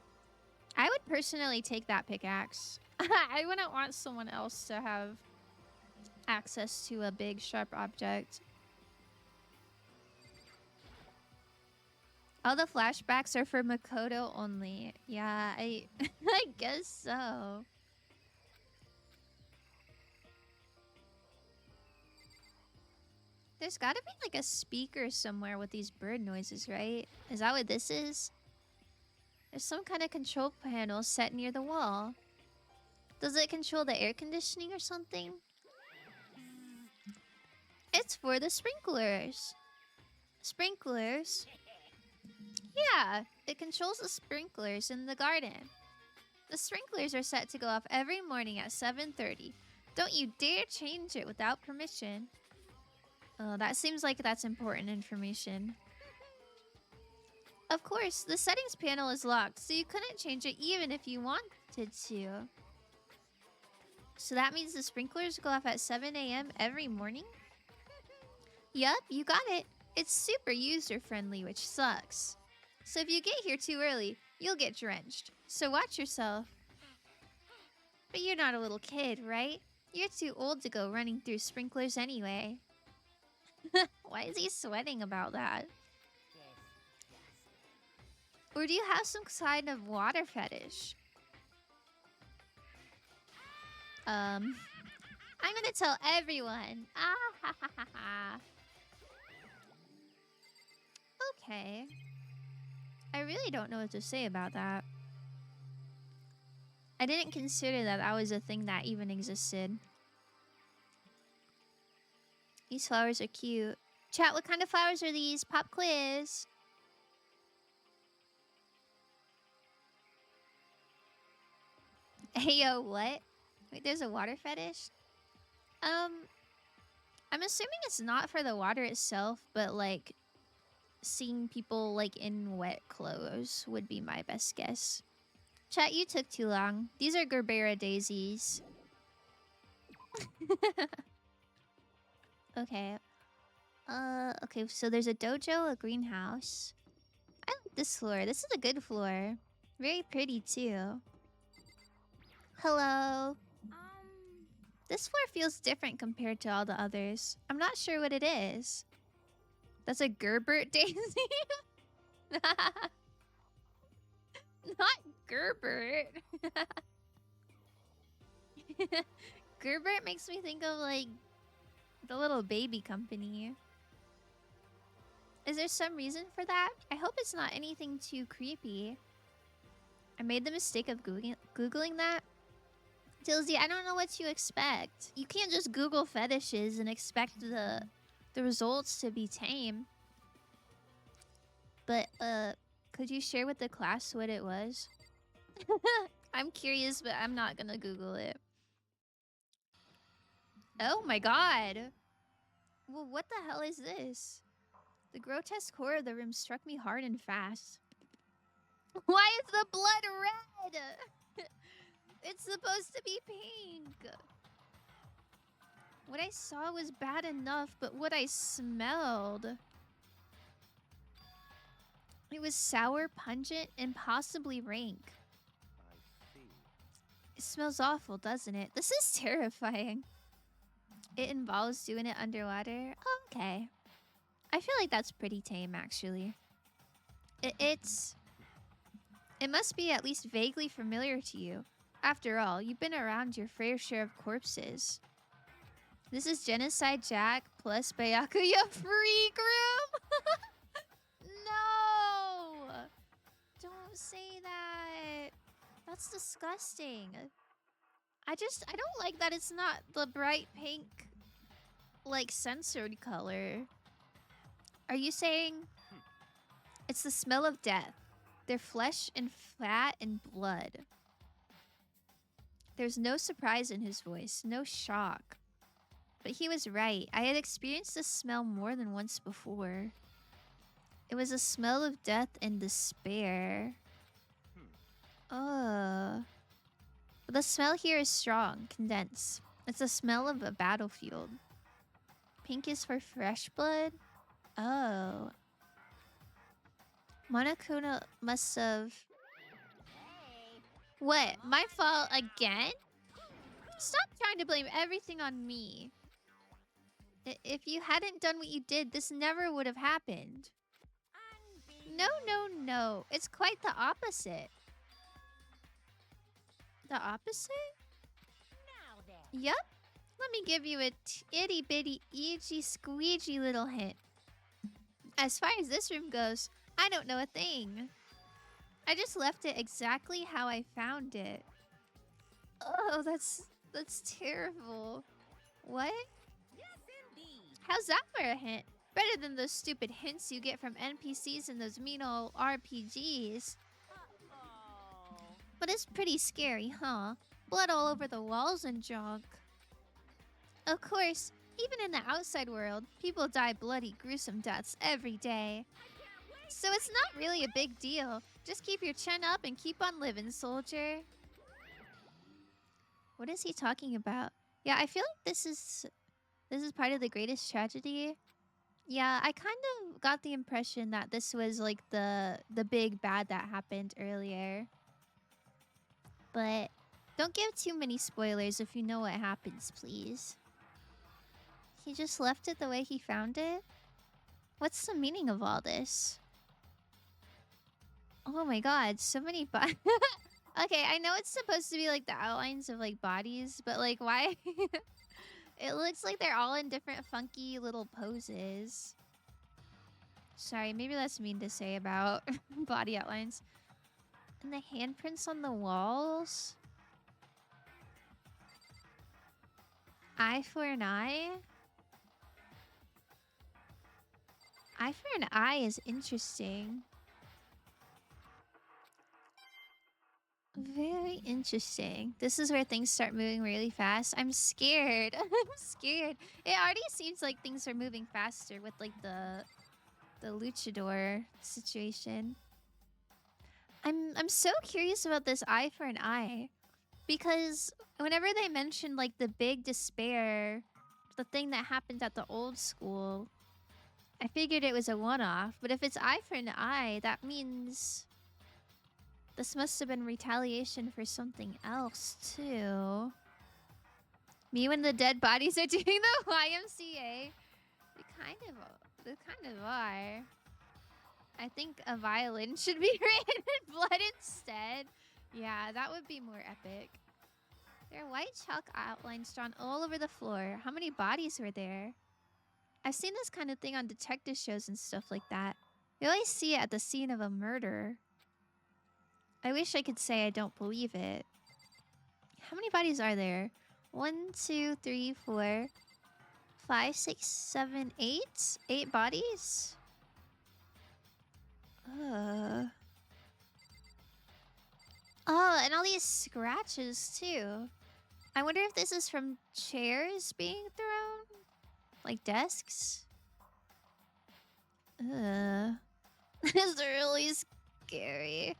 I would personally take that pickaxe. I wouldn't want someone else to have access to a big sharp object. All the flashbacks are for Makoto only. Yeah, I guess so. There's gotta be like a speaker somewhere with these bird noises, right? Is that what this is? There's some kind of control panel set near the wall. Does it control the air conditioning or something? It's for the sprinklers. Sprinklers? Yeah, it controls the sprinklers in the garden. The sprinklers are set to go off every morning at 7:30. Don't you dare change it without permission. Oh, that seems like that's important information. Of course, the settings panel is locked, so you couldn't change it even if you wanted to. So that means the sprinklers go off at 7 a.m. every morning? Yup, you got it. It's super user-friendly, which sucks. So if you get here too early, you'll get drenched. So watch yourself. But you're not a little kid, right? You're too old to go running through sprinklers anyway. Why is he sweating about that? Or do you have some kind of water fetish? I'm gonna tell everyone. Ah ha ha ha ha. Okay. I really don't know what to say about that. I didn't consider that that was a thing that even existed. These flowers are cute. Chat, what kind of flowers are these? Pop quiz. Heyo, what? Wait, there's a water fetish? I'm assuming it's not for the water itself, but like seeing people like in wet clothes would be my best guess. Chat, you took too long. These are Gerbera daisies. Okay. Okay, so there's a dojo, a greenhouse. I like this floor. This is a good floor. Very pretty too. Hello. This floor feels different compared to all the others. I'm not sure what it is. That's a Gerbert daisy? Not Gerbert. Gerbert makes me think of like the little baby company. Is there some reason for that? I hope it's not anything too creepy. I made the mistake of Googling that. Tilsy, I don't know what to expect. You can't just Google fetishes and expect the results to be tame. But, could you share with the class what it was? I'm curious, but I'm not gonna Google it. Oh my god! Well, what the hell is this? The grotesque horror of the room struck me hard and fast. Why is the blood red? It's supposed to be pink. What I saw was bad enough, but what I smelled... It was sour, pungent, and possibly rank. I see. It smells awful, doesn't it? This is terrifying. It involves doing it underwater? Okay. I feel like that's pretty tame, actually. It must be at least vaguely familiar to you. After all, you've been around your fair share of corpses. This is Genocide Jack plus Byakuya Freak Room? No! Don't say that. That's disgusting. I don't like that it's not the bright pink, like, censored color. Are you saying it's the smell of death? Their flesh and fat and blood. There's no surprise in his voice, no shock. But he was right. I had experienced this smell more than once before. It was a smell of death and despair. Ugh. But the smell here is strong, condensed. It's the smell of a battlefield. Pink is for fresh blood? Oh. Monokuna must have... What? My fault again? Stop trying to blame everything on me. If you hadn't done what you did, this never would have happened. No, no, no. It's quite the opposite. The opposite? Now then. Yup. Let me give you a itty bitty eegy squeegee little hint. As far as this room goes, I don't know a thing. I just left it exactly how I found it. Oh, that's terrible. What? Yes, indeed. How's that for a hint? Better than those stupid hints you get from NPCs in those mean old RPGs. Uh-oh. But it's pretty scary, huh? Blood all over the walls and junk. Of course, even in the outside world, people die bloody, gruesome deaths every day. So it's not really a big deal. Just keep your chin up and keep on living, soldier. What is he talking about? Yeah, I feel like this is part of the greatest tragedy. Yeah, I kind of got the impression that this was like the big bad that happened earlier. But don't give too many spoilers if you know what happens, please. He just left it the way he found it? What's the meaning of all this? Oh my god, so many Okay, I know it's supposed to be like the outlines of like bodies, but like why? It looks like they're all in different funky little poses. Sorry, maybe that's mean to say about body outlines. And the handprints on the walls? Eye for an eye? Eye for an eye is interesting. Very interesting. This is where things start moving really fast. I'm scared. I'm scared. It already seems like things are moving faster with like the luchador situation. I'm so curious about this eye for an eye, because whenever they mentioned like the big despair, the thing that happened at the old school, I figured it was a one-off. But if it's eye for an eye, that means this must have been retaliation for something else, too. Me when the dead bodies are doing the YMCA. They kind of are. I think a violin should be written in blood instead. Yeah, that would be more epic. There are white chalk outlines drawn all over the floor. How many bodies were there? I've seen this kind of thing on detective shows and stuff like that. You always see it at the scene of a murder. I wish I could say I don't believe it. How many bodies are there? 1, 2, 3, 4, 5, 6, 7, 8? 8 bodies? Oh, and all these scratches too. I wonder if this is from chairs being thrown? Like desks? This is really scary.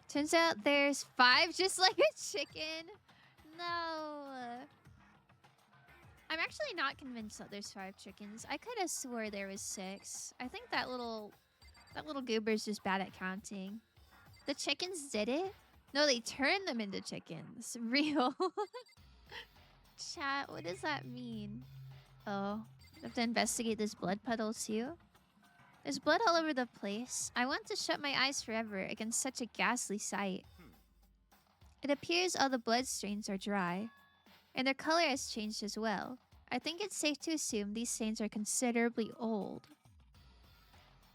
Turns out there's 5 just like a chicken. No. I'm actually not convinced that there's 5 chickens. I could have swore there was 6. I think that little goober's just bad at counting. The chickens did it? No, they turned them into chickens. Real. Chat, what does that mean? Oh, I have to investigate this blood puddle too? There's blood all over the place. I want to shut my eyes forever against such a ghastly sight. It appears all the blood stains are dry, and their color has changed as well. I think it's safe to assume these stains are considerably old.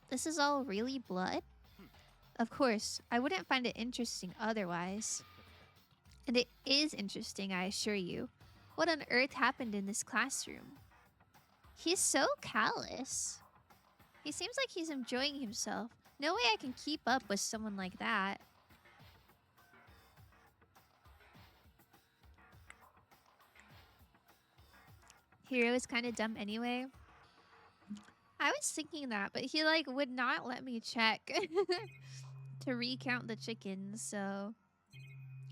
This is all really blood? Of course, I wouldn't find it interesting otherwise. And it is interesting, I assure you. What on earth happened in this classroom? He's so callous. He seems like he's enjoying himself. No way I can keep up with someone like that. Hero is kind of dumb anyway. I was thinking that, but he like would not let me check to recount the chickens, so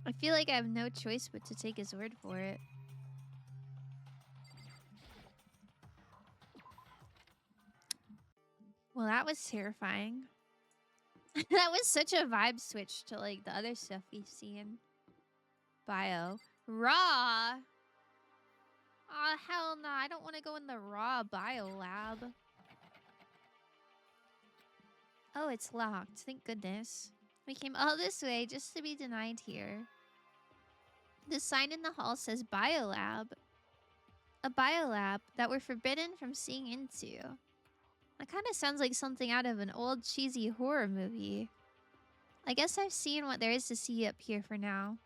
I feel like I have no choice but to take his word for it. Well, that was terrifying. That was such a vibe switch to like the other stuff we've seen. Bio. Raw! Aw, hell no. I don't want to go in the raw bio lab. Oh, it's locked. Thank goodness. We came all this way just to be denied here. The sign in the hall says biolab. A biolab that we're forbidden from seeing into. That kind of sounds like something out of an old cheesy horror movie. I guess I've seen what there is to see up here for now.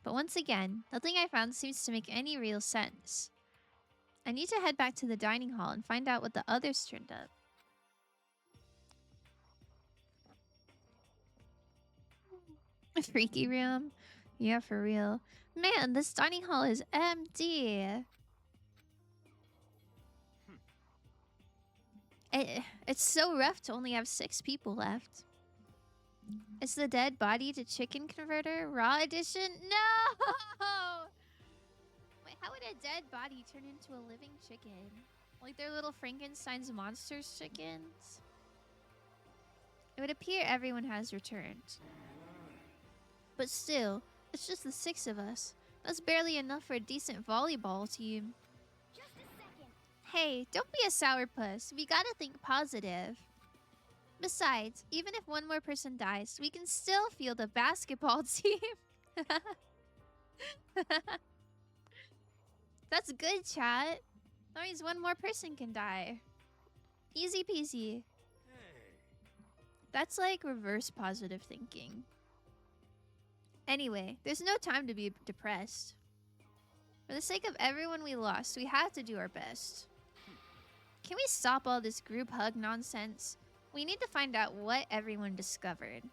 But once again, nothing I found seems to make any real sense. I need to head back to the dining hall and find out what the others turned up. A freaky room? Yeah, for real. Man, this dining hall is empty. It's so rough to only have 6 people left. It's the dead body to chicken converter raw edition? No! Wait, how would a dead body turn into a living chicken? Like their little Frankenstein's monsters chickens? It would appear everyone has returned. But still, it's just the 6 of us. That's barely enough for a decent volleyball team. Just a second. Hey, don't be a sourpuss. We gotta think positive. Besides, even if one more person dies, we can still field a basketball team. That's good, chat. That means one more person can die. Easy peasy. That's like reverse positive thinking. Anyway, there's no time to be depressed. For the sake of everyone we lost, we have to do our best. Can we stop all this group hug nonsense? We need to find out what everyone discovered.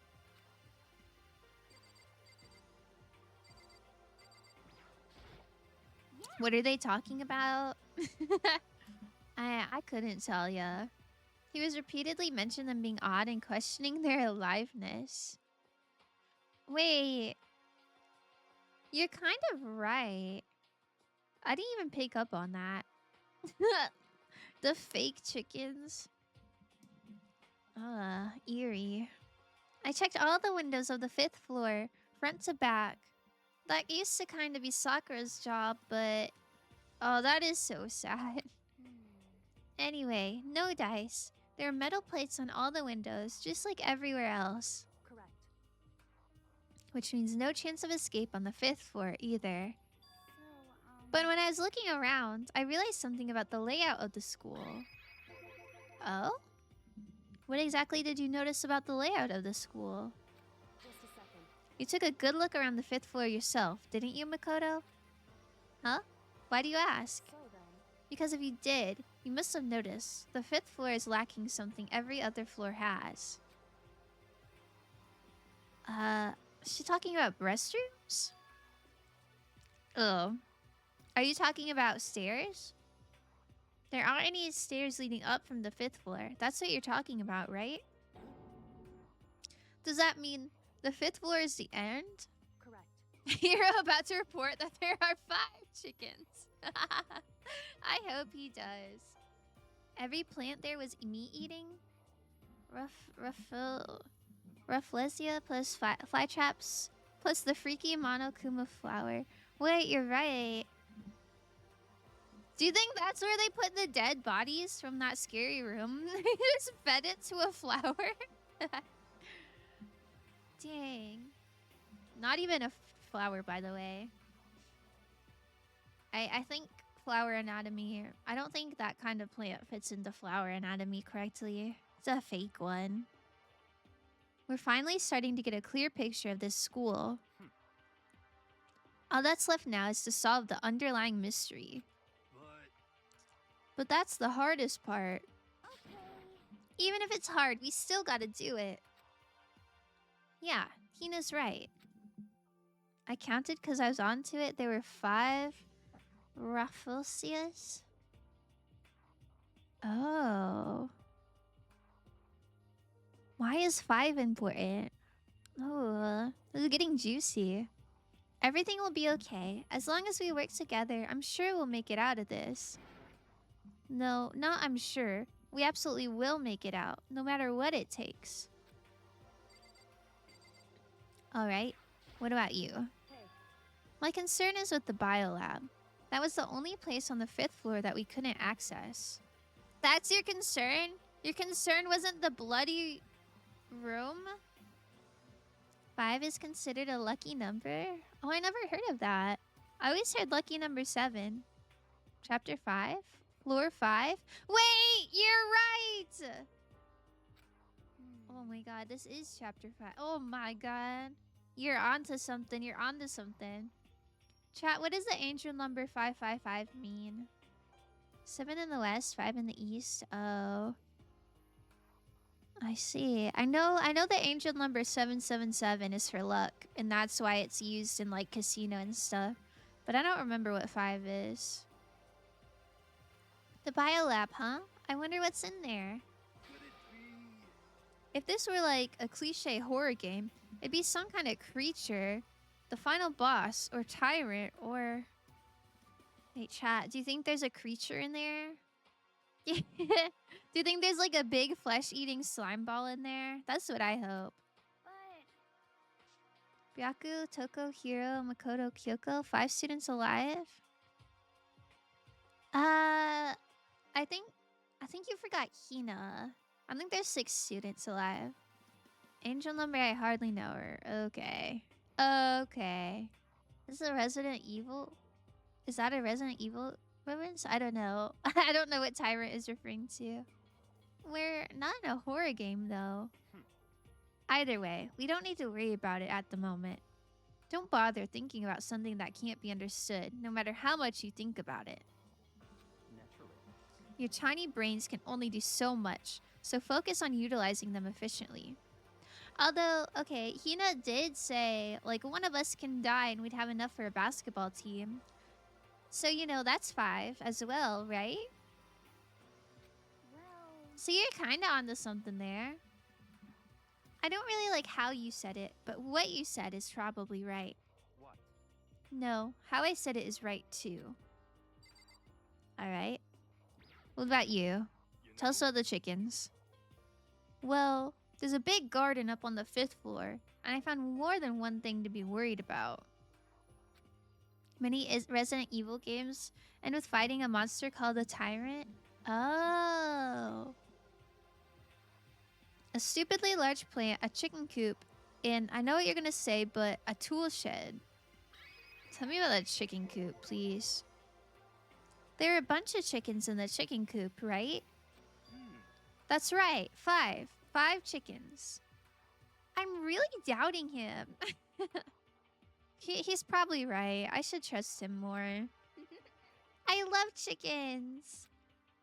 What are they talking about? I couldn't tell ya. He was repeatedly mentioned them being odd and questioning their aliveness. Wait. You're kind of right. I didn't even pick up on that. The fake chickens. Eerie. I checked all the windows of the 5th floor, front to back. That used to kind of be Sakura's job, but... Oh, that is so sad. Anyway, no dice. There are metal plates on all the windows, just like everywhere else. Correct. Which means no chance of escape on the 5th floor either. So, But when I was looking around, I realized something about the layout of the school. Oh? What exactly did you notice about the layout of the school? just a second. You took a good look around the 5th floor yourself, didn't you, Makoto? Huh? Why do you ask? So then, Because if you did, you must have noticed the 5th floor is lacking something every other floor has. Is she talking about restrooms? Oh. Are you talking about stairs? There aren't any stairs leading up from the 5th floor. That's what you're talking about, right? Does that mean the 5th floor is the end? correct. You're about to report that there are 5 chickens. I hope he does. Every plant there was meat eating. Rafflesia plus fly traps plus the freaky Monokuma flower. Wait, you're right. Do you think that's where they put the dead bodies from that scary room? They just fed it to a flower? Dang. Not even a flower, by the way. I think flower anatomy... I don't think that kind of plant fits into flower anatomy correctly. It's a fake one. We're finally starting to get a clear picture of this school. All that's left now is to solve the underlying mystery. But that's the hardest part. Okay. Even if it's hard, we still gotta do it. Yeah, Hina's right. I counted because I was onto it. There were 5 Rafflesias. Oh. Why is 5 important? Oh, this is getting juicy. Everything will be okay. As long as we work together, I'm sure we'll make it out of this. No, not I'm sure. We absolutely will make it out, no matter what it takes. Alright, what about you? Hey, My concern is with the biolab. That was the only place on the 5th floor that we couldn't access. That's your concern? Your concern wasn't the bloody room? 5 is considered a lucky number? Oh, I never heard of that. I always heard lucky number 7. Chapter 5? Floor 5? Wait! You're right! Oh my god, this is chapter 5. Oh my god. You're onto something. You're onto something. Chat, what does the angel number 555 mean? 7 in the west, 5 in the east. Oh. I see. I know the angel number 777 is for luck, and that's why it's used in like casino and stuff. But I don't remember what 5 is. The biolab, huh? I wonder what's in there. Could it be? If this were like a cliche horror game, it'd be some kind of creature, the final boss, or tyrant, or... Hey, chat, do you think there's a creature in there? Do you think there's like a big flesh-eating slime ball in there? That's what I hope. But Byaku, Toko, Hiro, Makoto, Kyoko, 5 students alive? I think you forgot Hina. I think there's 6 students alive. Angel number, I hardly know her. Okay. Okay. Is this a Resident Evil? Is that a Resident Evil reference? I don't know. I don't know what Tyrant is referring to. We're not in a horror game, though. Either way, we don't need to worry about it at the moment. Don't bother thinking about something that can't be understood, no matter how much you think about it. Naturally. Your tiny brains can only do so much, so focus on utilizing them efficiently. Although, okay, Hina did say, like, one of us can die and we'd have enough for a basketball team. So, you know, that's 5 as well, right? well, So you're kind of onto something there. I don't really like how you said it, but what you said is probably right. What? No, how I said it is right too. Alright. What about you? You Tell us about the chickens. Well, there's a big garden up on the 5th floor, and I found more than one thing to be worried about. Many Resident Evil games end with fighting a monster called a tyrant. Oh. A stupidly large plant, a chicken coop, and I know what you're gonna say, but a tool shed. Tell me about that chicken coop, please. There are a bunch of chickens in the chicken coop, right? That's right, 5. 5 chickens. I'm really doubting him. He's probably right. I should trust him more. I love chickens.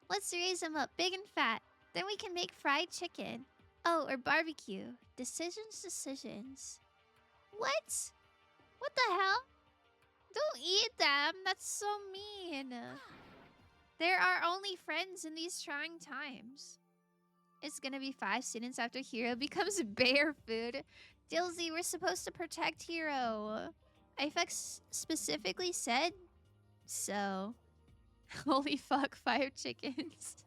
Let's raise them up big and fat. Then we can make fried chicken. Oh, or barbecue. Decisions. What? What the hell? Don't eat them. That's so mean. There are only friends in these trying times. It's gonna be 5 students after Hiro becomes bear food. Dilsey, we're supposed to protect Hiro. Ifex specifically said so. Holy fuck, 5 chickens.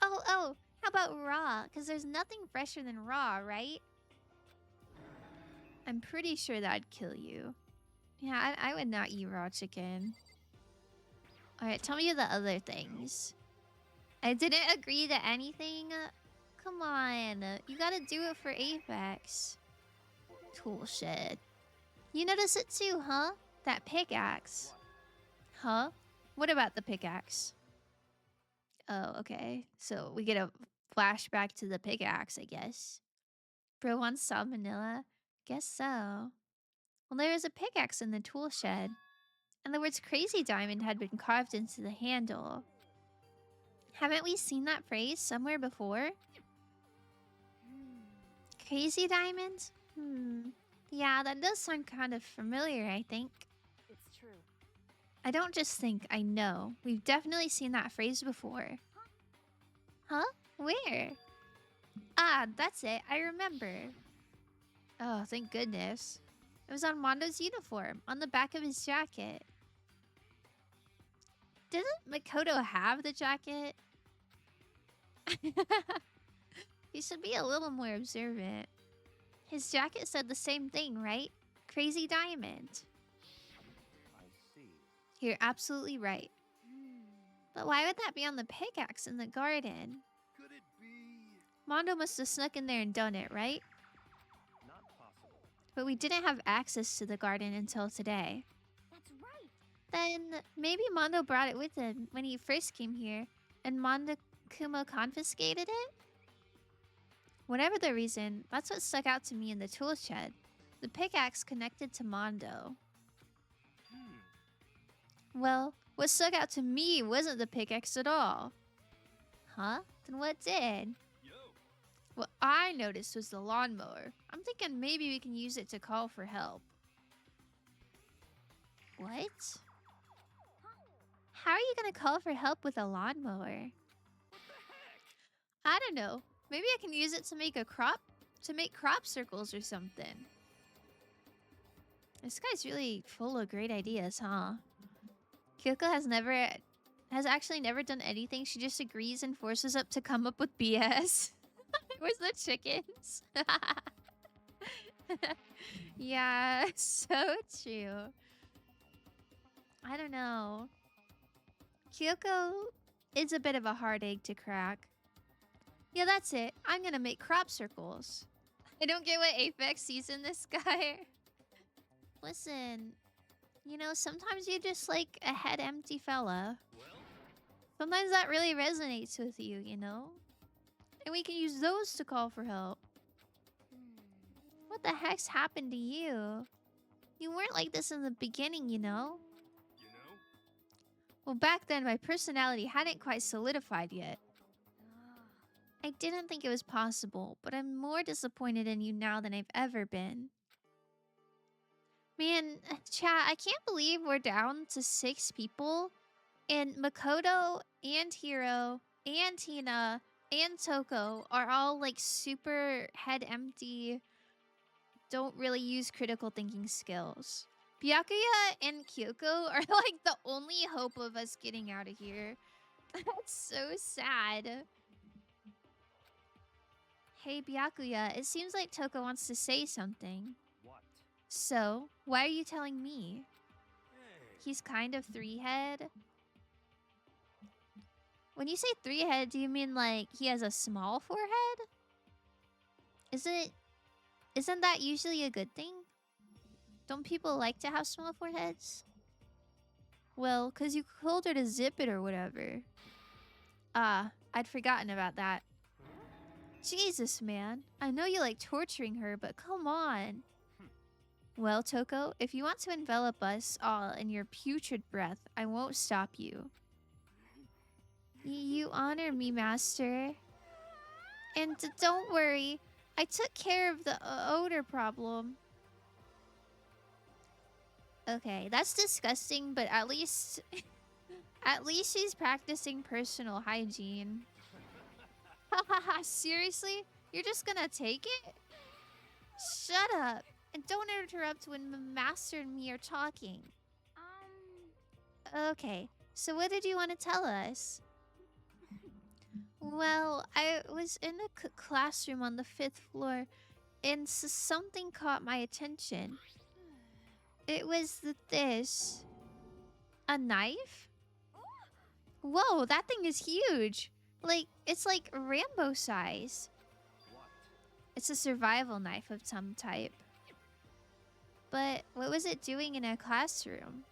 Oh, how about raw? Because there's nothing fresher than raw, right? I'm pretty sure that'd kill you. Yeah, I would not eat raw chicken. Alright, tell me the other things. I didn't agree to anything. Come on. You gotta do it for Apex. Tool shed. You notice it too, huh? That pickaxe. Huh? What about the pickaxe? Oh, okay. So we get a flashback to the pickaxe, I guess. Bro wants salmonella? Guess so. Well, there was a pickaxe in the tool shed, and the words Crazy Diamond had been carved into the handle. Haven't we seen that phrase somewhere before? Crazy diamond? Yeah, that does sound kind of familiar, I think. It's true. I don't just think, I know. We've definitely seen that phrase before. Huh? Where? Ah, that's it. I remember. Oh, thank goodness. It was on Mondo's uniform, on the back of his jacket. Didn't Makoto have the jacket? He should be a little more observant. His jacket said the same thing, right? Crazy diamond. I see. You're absolutely right. But why would that be on the pickaxe in the garden? Could it be? Mondo must have snuck in there and done it, right? Not possible. But we didn't have access to the garden until today. That's right. Then maybe Mondo brought it with him when he first came here, and Mondo Kumo confiscated it? Whatever the reason, that's what stuck out to me in the tool shed. The pickaxe connected to Mondo. Well, what stuck out to me wasn't the pickaxe at all. Huh? Then what did? Yo. What I noticed was the lawnmower. I'm thinking maybe we can use it to call for help. What? How are you gonna call for help with a lawnmower? I don't know. Maybe I can use it to make crop circles or something. This guy's really full of great ideas, huh? Kyoko has actually never done anything. She just agrees and forces up to come up with BS. Where's the chickens? Yeah, so true. I don't know. Kyoko is a bit of a hard egg to crack. Yeah, that's it. I'm gonna make crop circles. I don't get what Apex sees in this guy. Listen, you know, sometimes you're just like a head empty fella. Well, Sometimes that really resonates with you, you know? And we can use those to call for help. What the heck's happened to you? You weren't like this in the beginning, you know? you know? Well, back then, my personality hadn't quite solidified yet. I didn't think it was possible, but I'm more disappointed in you now than I've ever been. Man, chat, I can't believe we're down to 6 people. And Makoto and Hiro and Tina and Toko are all like super head empty, don't really use critical thinking skills. Byakuya and Kyoko are like the only hope of us getting out of here. That's so sad. Hey Byakuya, it seems like Toko wants to say something. What? So, why are you telling me? Hey. He's kind of 3-head. When you say 3-head, do you mean like he has a small forehead? Isn't that usually a good thing? Don't people like to have small foreheads? Well, 'cause you told her to zip it or whatever. Ah, I'd forgotten about that. Jesus, man. I know you like torturing her, but come on. Well, Toko, if you want to envelop us all in your putrid breath, I won't stop you. You honor me, Master. And don't worry, I took care of the odor problem. Okay, that's disgusting, but at least she's practicing personal hygiene. Hahaha, seriously? You're just gonna take it? Shut up! And don't interrupt when Master and me are talking. Okay, so what did you want to tell us? Well, I was in a classroom on the 5th floor, and something caught my attention. It was this. A knife? Whoa, that thing is huge! Like, it's like Rambo size. What? It's a survival knife of some type. But what was it doing in a classroom?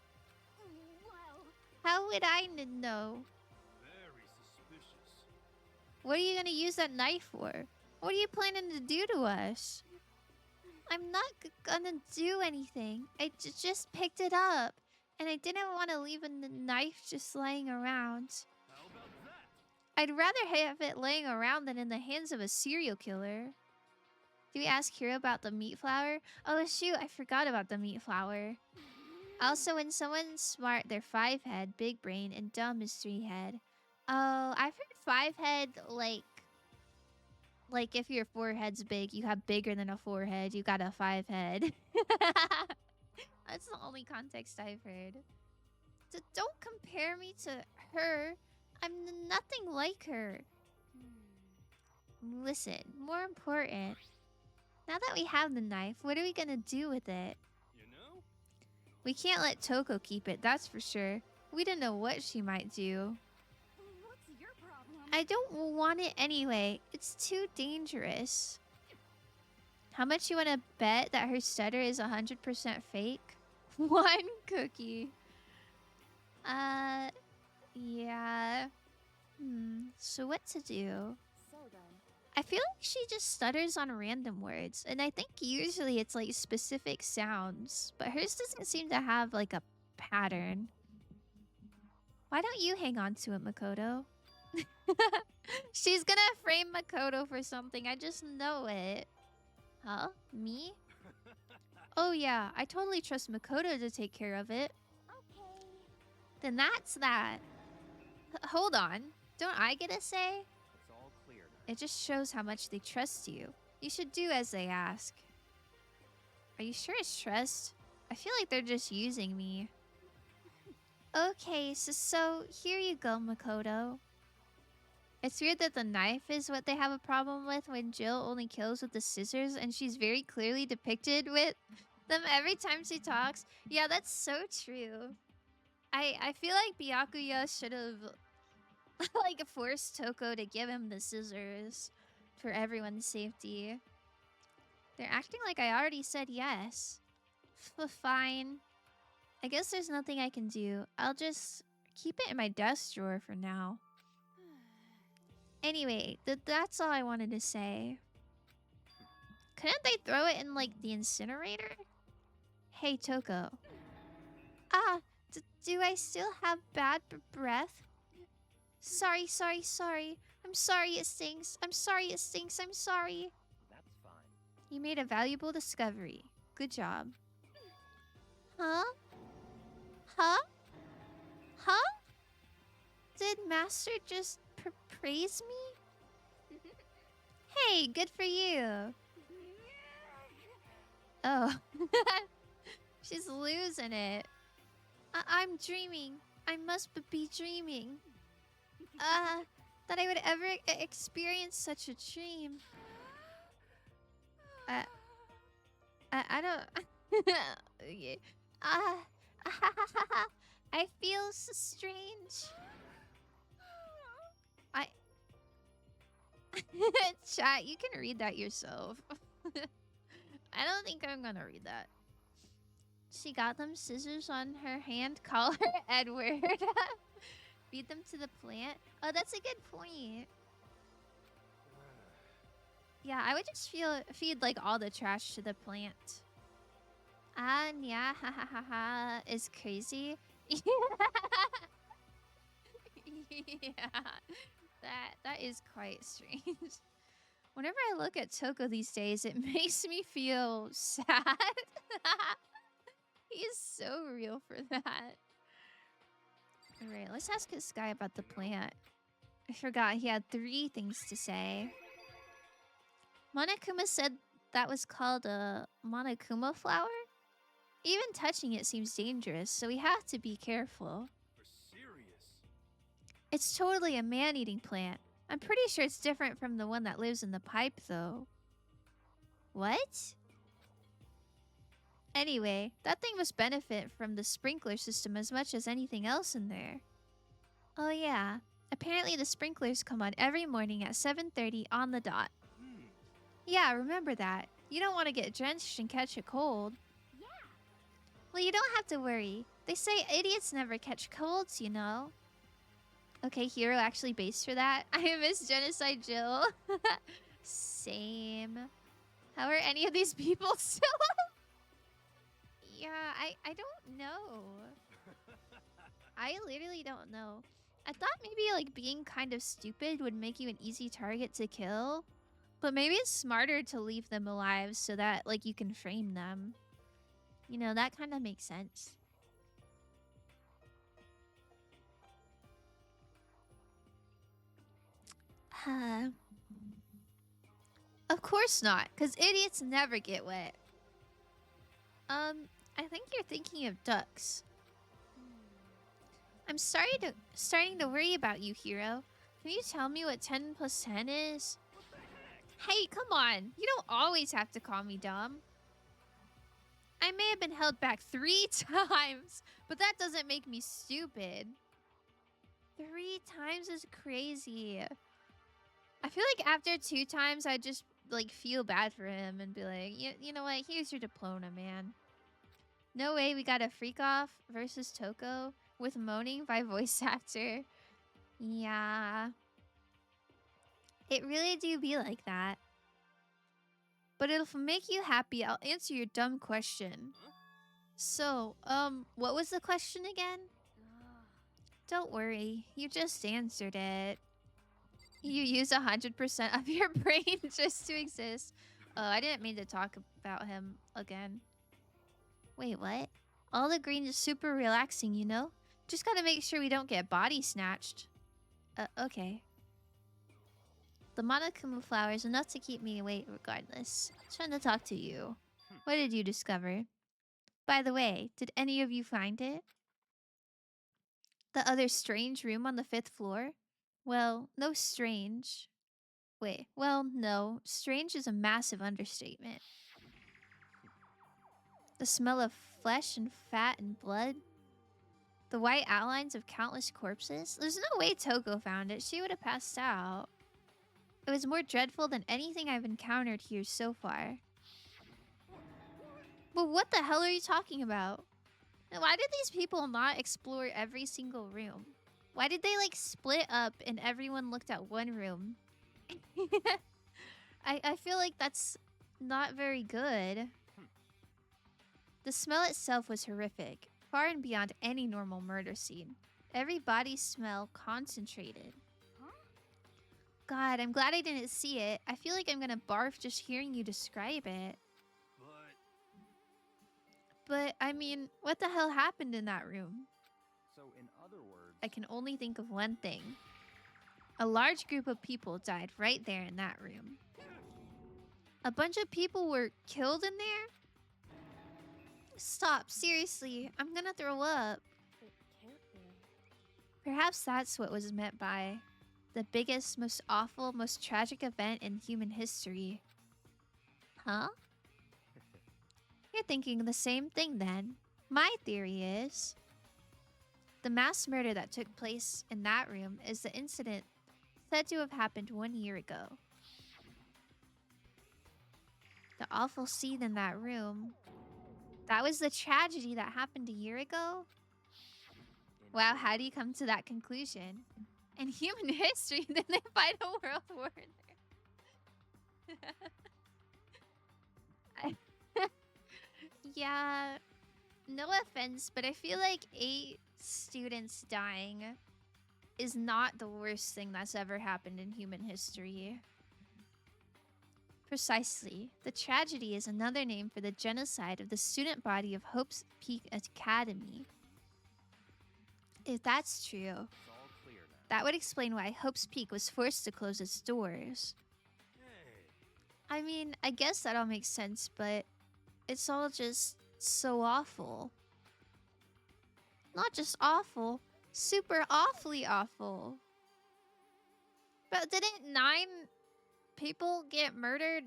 How would I know? Very suspicious. What are you gonna use that knife for? What are you planning to do to us? I'm not gonna do anything. I just picked it up. And I didn't want to leave the knife just laying around. How about that? I'd rather have it laying around than in the hands of a serial killer. Do we ask Hiro about the meat flower? Oh shoot, I forgot about the meat flower. Also, when someone's smart, they're 5-head, big brain, and dumb is 3-head. Oh, I've heard 5-head, like if your forehead's big, you have bigger than a forehead, you got a 5-head. That's the only context I've heard. So don't compare me to her. I'm nothing like her. Listen, more important. Now that we have the knife, what are we gonna do with it? You know? We can't let Toko keep it, that's for sure. We don't know what she might do. What's your problem? I don't want it anyway. It's too dangerous. How much you want to bet that her stutter is 100% fake? 1 cookie. Yeah. So what to do? So then, I feel like she just stutters on random words, and I think usually it's like specific sounds, but hers doesn't seem to have like a pattern. Why don't you hang on to it, Makoto? She's gonna frame Makoto for something, I just know it. Huh? Me? Oh yeah, I totally trust Makoto to take care of it. okay. Then that's that. Hold on. Don't I get a say? It's all clear now. It just shows how much they trust you. You should do as they ask. Are you sure it's trust? I feel like they're just using me. Okay, so here you go, Makoto. It's weird that the knife is what they have a problem with when Jill only kills with the scissors and she's very clearly depicted with them every time she talks. Yeah, that's so true. I feel like Byakuya should have like forced Toko to give him the scissors for everyone's safety. They're acting like I already said yes. Fine. I guess there's nothing I can do. I'll just keep it in my desk drawer for now. Anyway, that's all I wanted to say. Couldn't they throw it in, like, the incinerator? Hey, Toko. Ah, do I still have bad breath? Sorry. I'm sorry it stinks. I'm sorry it stinks. I'm sorry. That's fine. You made a valuable discovery. Good job. Huh? Huh? Huh? Did Master just praise me? Hey, good for you. Oh. She's losing it. I'm dreaming. I must be dreaming. That I would ever experience such a dream. I don't... Yeah. I feel so strange. Chat, you can read that yourself. I don't think I'm gonna read that. She got them scissors on her hand. Call her Edward. Feed them to the plant. Oh, that's a good point. Yeah, I would just feed like all the trash to the plant. Yeah, is crazy. Yeah, that is quite strange. Whenever I look at Toko these days, it makes me feel sad. He is so real for that. Alright, let's ask this guy about the plant. I forgot he had 3 things to say. Monokuma said that was called a Monokuma flower? Even touching it seems dangerous, so we have to be careful. For serious. It's totally a man-eating plant. I'm pretty sure it's different from the one that lives in the pipe, though. What? Anyway, that thing must benefit from the sprinkler system as much as anything else in there. Oh yeah, apparently the sprinklers come on every morning at 7:30 on the dot. Yeah, remember that. You don't want to get drenched and catch a cold. Yeah. Well, you don't have to worry. They say idiots never catch colds, you know. Okay, Hero actually based for that. I miss Genocide Jill. Same. How are any of these people still up? Yeah, I don't know. I literally don't know. I thought maybe like being kind of stupid would make you an easy target to kill. But maybe it's smarter to leave them alive so that like you can frame them. You know, that kind of makes sense. Of course not, because idiots never get wet. I think you're thinking of ducks. I'm starting to worry about you, Hero. Can you tell me what 10 plus 10 is? Hey, come on. You don't always have to call me dumb. I may have been held back 3 times, but that doesn't make me stupid. 3 times is crazy. I feel like after 2 times, I just like feel bad for him and be like, you know what? Here's your diploma, man. No way we got a freak off versus Toko with moaning by voice actor. Yeah. It really do be like that. But it'll make you happy. I'll answer your dumb question. So, what was the question again? Don't worry. You just answered it. You use 100% of your brain just to exist. Oh, I didn't mean to talk about him again. Wait, what? All the green is super relaxing, you know? Just gotta make sure we don't get body snatched. Okay. The Monokuma flower is enough to keep me awake regardless. Trying to talk to you. What did you discover? By the way, did any of you find it? The other strange room on the 5th floor? Well, no strange. Wait, well, no. Strange is a massive understatement. The smell of flesh and fat and blood? The white outlines of countless corpses? There's no way Toko found it. She would have passed out. It was more dreadful than anything I've encountered here so far. But what the hell are you talking about? And why did these people not explore every single room? Why did they like split up and everyone looked at one room? I feel like that's not very good. The smell itself was horrific, far and beyond any normal murder scene. Every body smell concentrated. God, I'm glad I didn't see it. I feel like I'm gonna barf just hearing you describe it. But, I mean, what the hell happened in that room? So, in other words, I can only think of one thing. A large group of people died right there in that room. A bunch of people were killed in there? Stop, seriously. I'm gonna throw up. It can't be. Perhaps that's what was meant by the biggest, most awful, most tragic event in human history. Huh? You're thinking the same thing then. My theory is the mass murder that took place in that room is the incident said to have happened 1 year ago. The awful scene in that room, that was the tragedy that happened a year ago? Wow, how do you come to that conclusion? In human history, then they fight a world war in there. Yeah, no offense, but I feel like 8 students dying is not the worst thing that's ever happened in human history. Precisely. The tragedy is another name for the genocide of the student body of Hope's Peak Academy. If that's true, it's all clear now. that would explain why Hope's Peak was forced to close its doors. Hey. I mean, I guess that all makes sense, but it's all just so awful. Not just awful, super awfully awful. But didn't 9 people get murdered,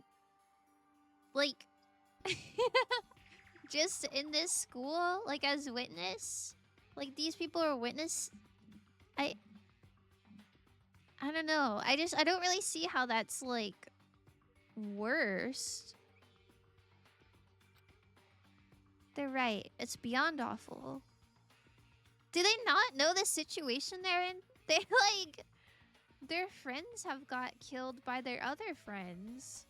like, just in this school, like, as witness? Like, these people are witness? I don't know. I don't really see how that's, like, worst. They're right. It's beyond awful. Do they not know the situation they're in? They, like, their friends have got killed by their other friends.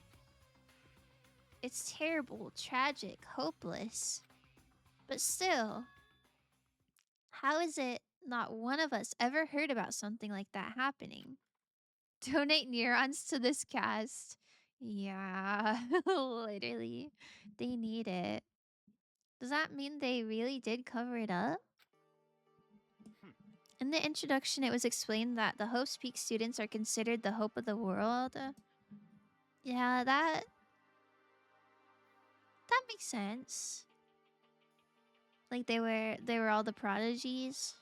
It's terrible, tragic, hopeless. But still, how is it Not one of us ever heard about something like that happening. Donate neurons to this cast. Yeah, literally. They need it. Does that mean they really did cover it up? In the introduction, it was explained that the Hope's Peak students are considered the hope of the world. Yeah, that makes sense. Like they were all the prodigies.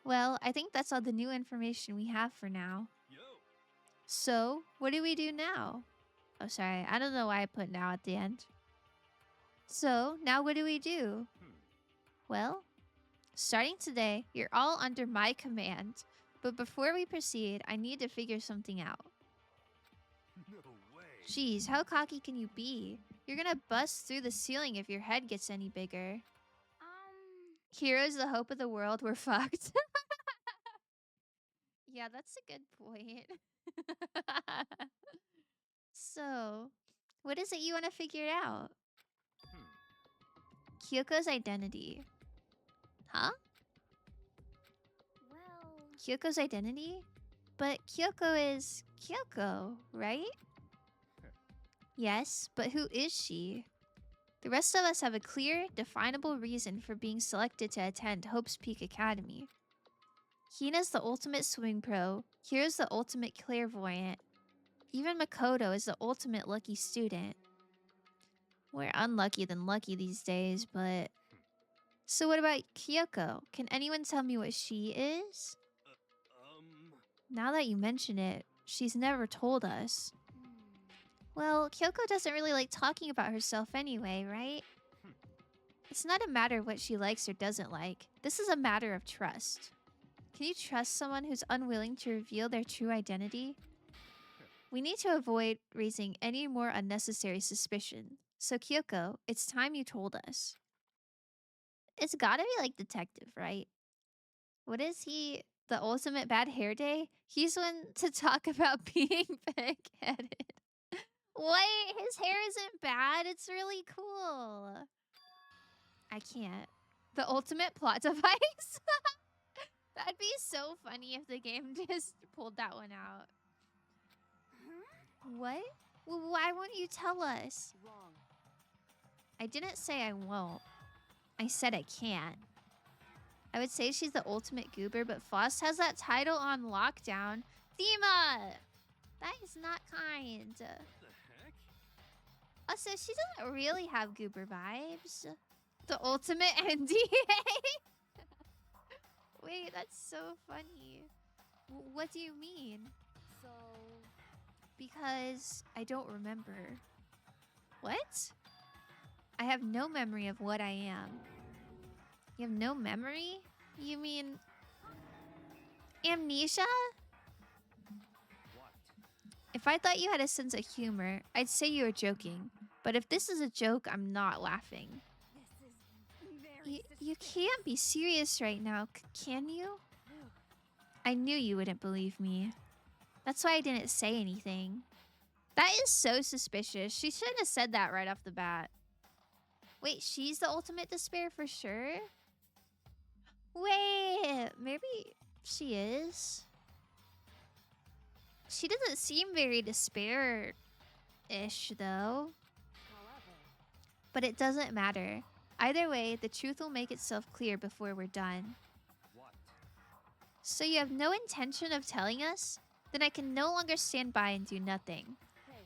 Well, I think that's all the new information we have for now. Yo. So, what do we do now? Oh, sorry. I don't know why I put now at the end. So, now what do we do? Well, starting today, you're all under my command. But before we proceed, I need to figure something out. No way. Jeez, how cocky can you be? You're gonna bust through the ceiling if your head gets any bigger. Heroes, the hope of the world, we're fucked. Yeah, that's a good point. So, what is it you want to figure out? Kyoko's identity. Huh? Well, Kyoko's identity? But Kyoko is Kyoko, right? Yes, but who is she? The rest of us have a clear, definable reason for being selected to attend Hope's Peak Academy. Hina's the ultimate swimming pro, Kira's the ultimate clairvoyant. Even Makoto is the ultimate lucky student. We're unlucky than lucky these days, but... So what about Kyoko? Can anyone tell me what she is? Now that you mention it, she's never told us. Well, Kyoko doesn't really like talking about herself anyway, right? It's not a matter of what she likes or doesn't like. This is a matter of trust. Can you trust someone who's unwilling to reveal their true identity? We need to avoid raising any more unnecessary suspicion. So Kyoko, it's time you told us. It's gotta be like Detective, right? What is he? The ultimate bad hair day? He's one to talk about being big-headed. Wait, his hair isn't bad. It's really cool. I can't. The ultimate plot device? That'd be so funny if the game just pulled that one out. What? Well, why won't you tell us? wrong. I didn't say I won't. I said I can't. I would say she's the ultimate goober, but Faust has that title on lockdown. Thema! That is not kind. The heck? Also, she doesn't really have goober vibes. The ultimate NDA? Wait, that's so funny. What do you mean? So, Because I don't remember. What? I have no memory of what I am. You have no memory? You mean... amnesia? What? If I thought you had a sense of humor, I'd say you were joking. But if this is a joke, I'm not laughing. this is very You can't be serious right now, can you? I knew you wouldn't believe me. That's why I didn't say anything. That is so suspicious. She should have said that right off the bat. Wait, she's the ultimate despair for sure? Wait, maybe she is? She doesn't seem very despair-ish, though. However, But it doesn't matter. Either way, the truth will make itself clear before we're done. What? So you have no intention of telling us? Then I can no longer stand by and do nothing. hey,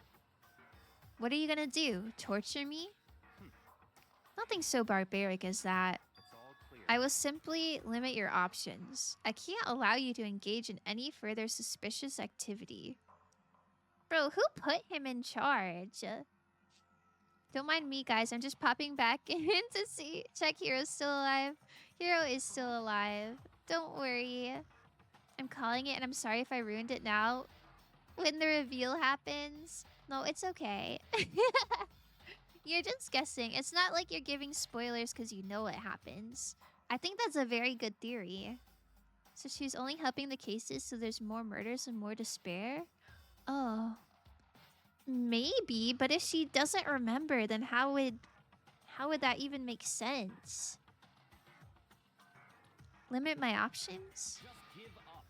What are you gonna do? Torture me? Nothing so barbaric as that. It's all clear. I will simply limit your options. I can't allow you to engage in any further suspicious activity. Bro, who put him in charge? Don't mind me, guys. I'm just popping back in to check Hero's still alive. Hero is still alive. Don't worry. I'm calling it, and I'm sorry if I ruined it now. When the reveal happens. No, it's okay. You're just guessing. It's not like you're giving spoilers because you know what happens. I think that's a very good theory. So she's only helping the cases so there's more murders and more despair? Oh. Maybe, but if she doesn't remember, then how would that even make sense? Limit my options? Just give up.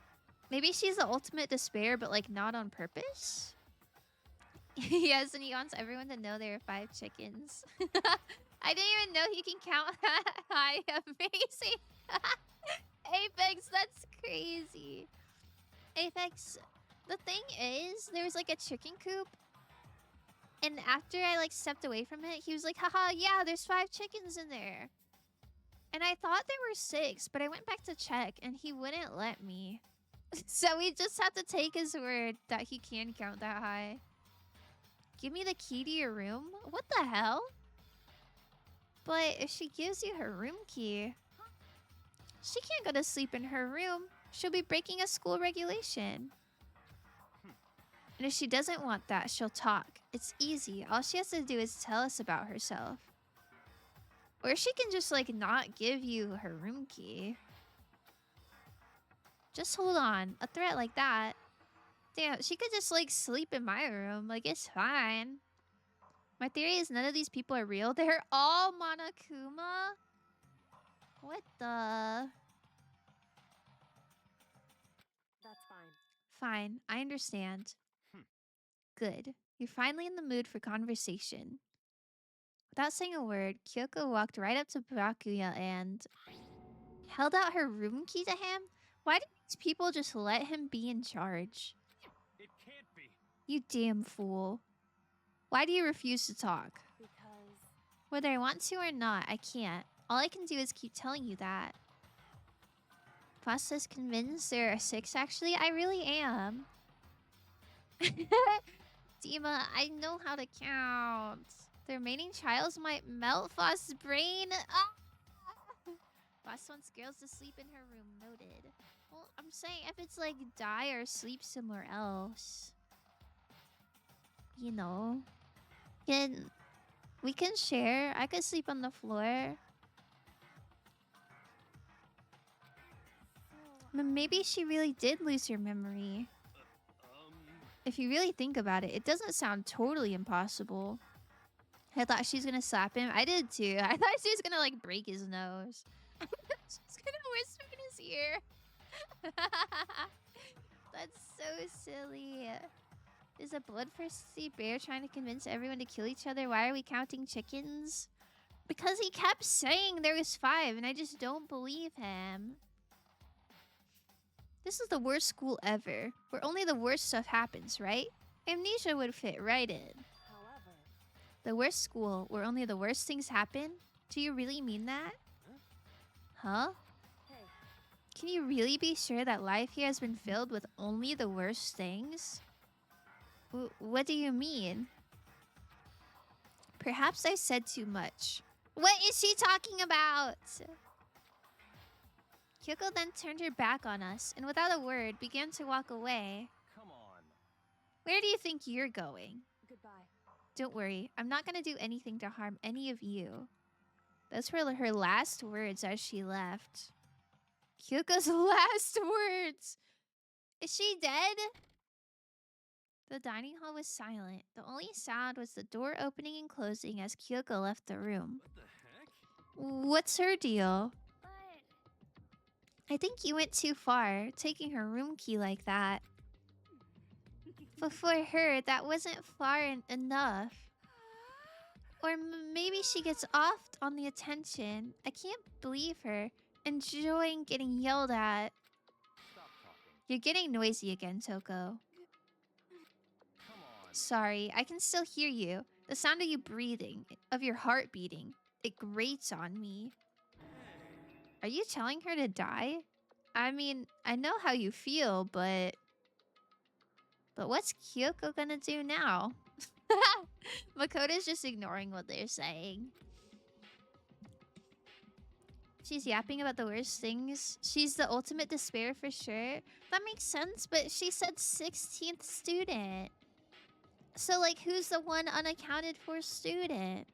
Maybe she's the ultimate despair, but like not on purpose? Yes, and he wants everyone to know there are 5 chickens. I didn't even know he can count that high. Amazing. Apex, that's crazy. Apex, the thing is, there was like a chicken coop. And after I like stepped away from it, he was like, haha, yeah, there's 5 chickens in there. And I thought there were 6, but I went back to check and he wouldn't let me. So we just have to take his word that he can count that high. Give me the key to your room? What the hell? But if she gives you her room key, she can't go to sleep in her room. She'll be breaking a school regulation. And if she doesn't want that, she'll talk. It's easy. All she has to do is tell us about herself. Or she can just, like, not give you her room key. Just hold on. A threat like that. Damn, she could just, like, sleep in my room. Like, it's fine. My theory is none of these people are real. They're all Monokuma? What the... That's fine. Fine, I understand. Good. You're finally in the mood for conversation. Without saying a word, Kyoko walked right up to Byakuya and held out her room key to him. Why did these people just let him be in charge? It can't be. You damn fool. Why do you refuse to talk? Because Whether I want to or not, I can't. All I can do is keep telling you that. Pasta's convinced there are 6 actually? I really am. Dima, I know how to count. The remaining trials might melt Foss's brain. Ah! Foss wants girls to sleep in her room. Noted. Well, I'm saying if it's like die or sleep somewhere else. You know. We can share. I could sleep on the floor. But maybe she really did lose her memory. If you really think about it, it doesn't sound totally impossible. I thought she was gonna slap him. I did too. I thought she was gonna like break his nose. She's gonna whisper in his ear. That's so silly. Is a bloodthirsty bear trying to convince everyone to kill each other? Why are we counting chickens? Because he kept saying there was 5 and I just don't believe him. This is the worst school ever, where only the worst stuff happens, right? Amnesia would fit right in. however, The worst school, where only the worst things happen? Do you really mean that? Huh? hey, Can you really be sure that life here has been filled with only the worst things? What do you mean? Perhaps I said too much. What is she talking about? Kyoko then turned her back on us and without a word began to walk away. Come on. Where do you think you're going? goodbye. Don't worry, I'm not gonna do anything to harm any of you. Those were her last words as she left. Kyoko's last words! Is she dead? The dining hall was silent. The only sound was the door opening and closing as Kyoko left the room. What the heck? What's her deal? But I think you went too far, taking her room key like that. But for her, that wasn't far enough. Or maybe she gets off on the attention. I can't believe her. Enjoying getting yelled at. Stop talking. You're getting noisy again, Toko. Come on. Sorry, I can still hear you. The sound of you breathing, of your heart beating. It grates on me. Are you telling her to die? I mean, I know how you feel, but what's Kyoko gonna do now? Makoto's just ignoring what they're saying. She's yapping about the worst things. She's the ultimate despair for sure. That makes sense, but she said 16th student. So, like, who's the one unaccounted for student?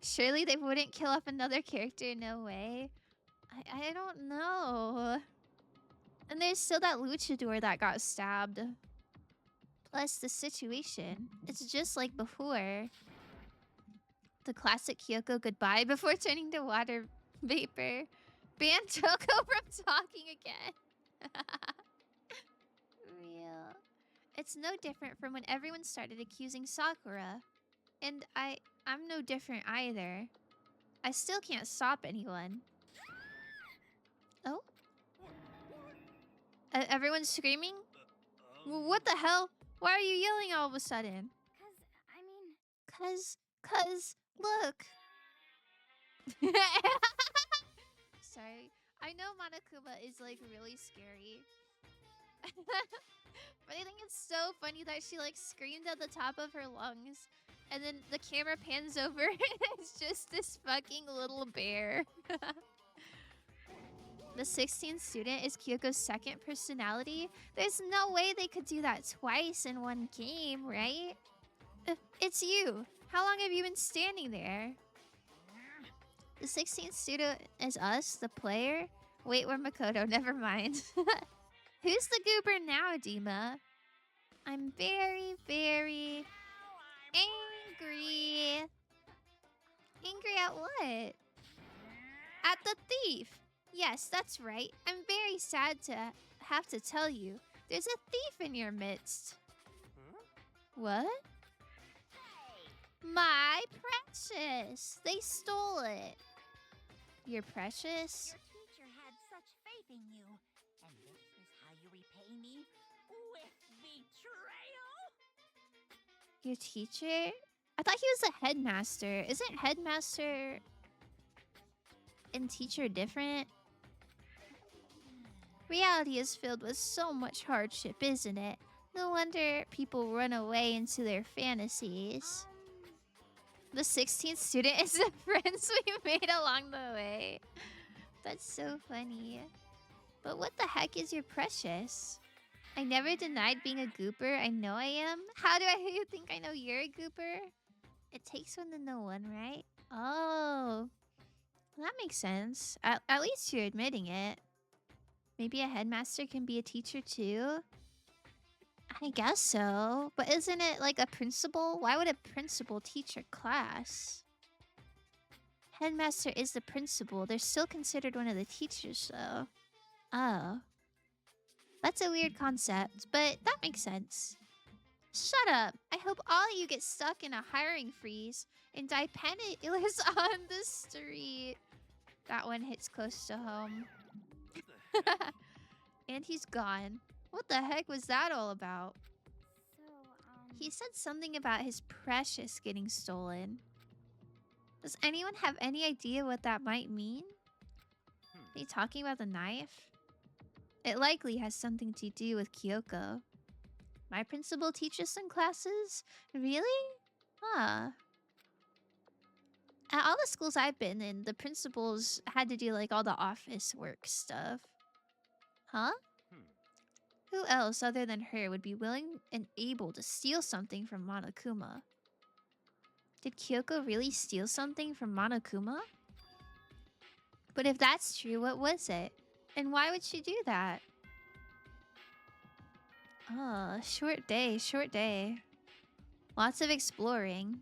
Surely they wouldn't kill off another character, no way. I don't know. And there's still that luchador that got stabbed. Plus the situation. It's just like before. The classic Kyoko goodbye before turning to water vapor. ban Toko from talking again. Real. It's no different from when everyone started accusing Sakura. And I'm no different either. I still can't stop anyone. Oh? Everyone's screaming? What the hell? Why are you yelling all of a sudden? Cause, look. Sorry. I know Monokuma is like really scary. But I think it's so funny that she like screamed at the top of her lungs. And then the camera pans over and it's just this fucking little bear. The 16th student is Kyoko's second personality. There's no way they could do that twice in one game, right? It's you. How long have you been standing there? The 16th student is us, the player? Wait, we're Makoto. Never mind. Who's the goober now, Dima? I'm very, very angry. Angry at what? At the thief. Yes, that's right. I'm very sad to have to tell you. There's a thief in your midst. What? My precious. They stole it. Your precious? Your teacher had such faith in you. And this is how you repay me? With betrayal? Your teacher? I thought he was a headmaster. Isn't headmaster and teacher different? Reality is filled with so much hardship, isn't it? No wonder people run away into their fantasies. The 16th student is the friends we made along the way. That's so funny. But what the heck is your precious? I never denied being a gooper. I know I am. How do you think I know you're a gooper? It takes one to know one, right? Oh. That makes sense. At least you're admitting it. Maybe a headmaster can be a teacher too? I guess so. But isn't it like a principal? Why would a principal teach a class? Headmaster is the principal. They're still considered one of the teachers though. Oh. That's a weird concept, but that makes sense. Shut up. I hope all of you get stuck in a hiring freeze and die penniless on the street. That one hits close to home. And he's gone. What the heck was that all about? He said something about his precious getting stolen. Does anyone have any idea what that might mean? Are they talking about the knife? It likely has something to do with Kyoko. My principal teaches some classes? Really? Huh. At all the schools I've been in, the principals had to do like all the office work stuff. Huh? Who else other than her would be willing and able to steal something from Monokuma? Did Kyoko really steal something from Monokuma? But if that's true, what was it? And why would she do that? Oh, short day, short day. Lots of exploring.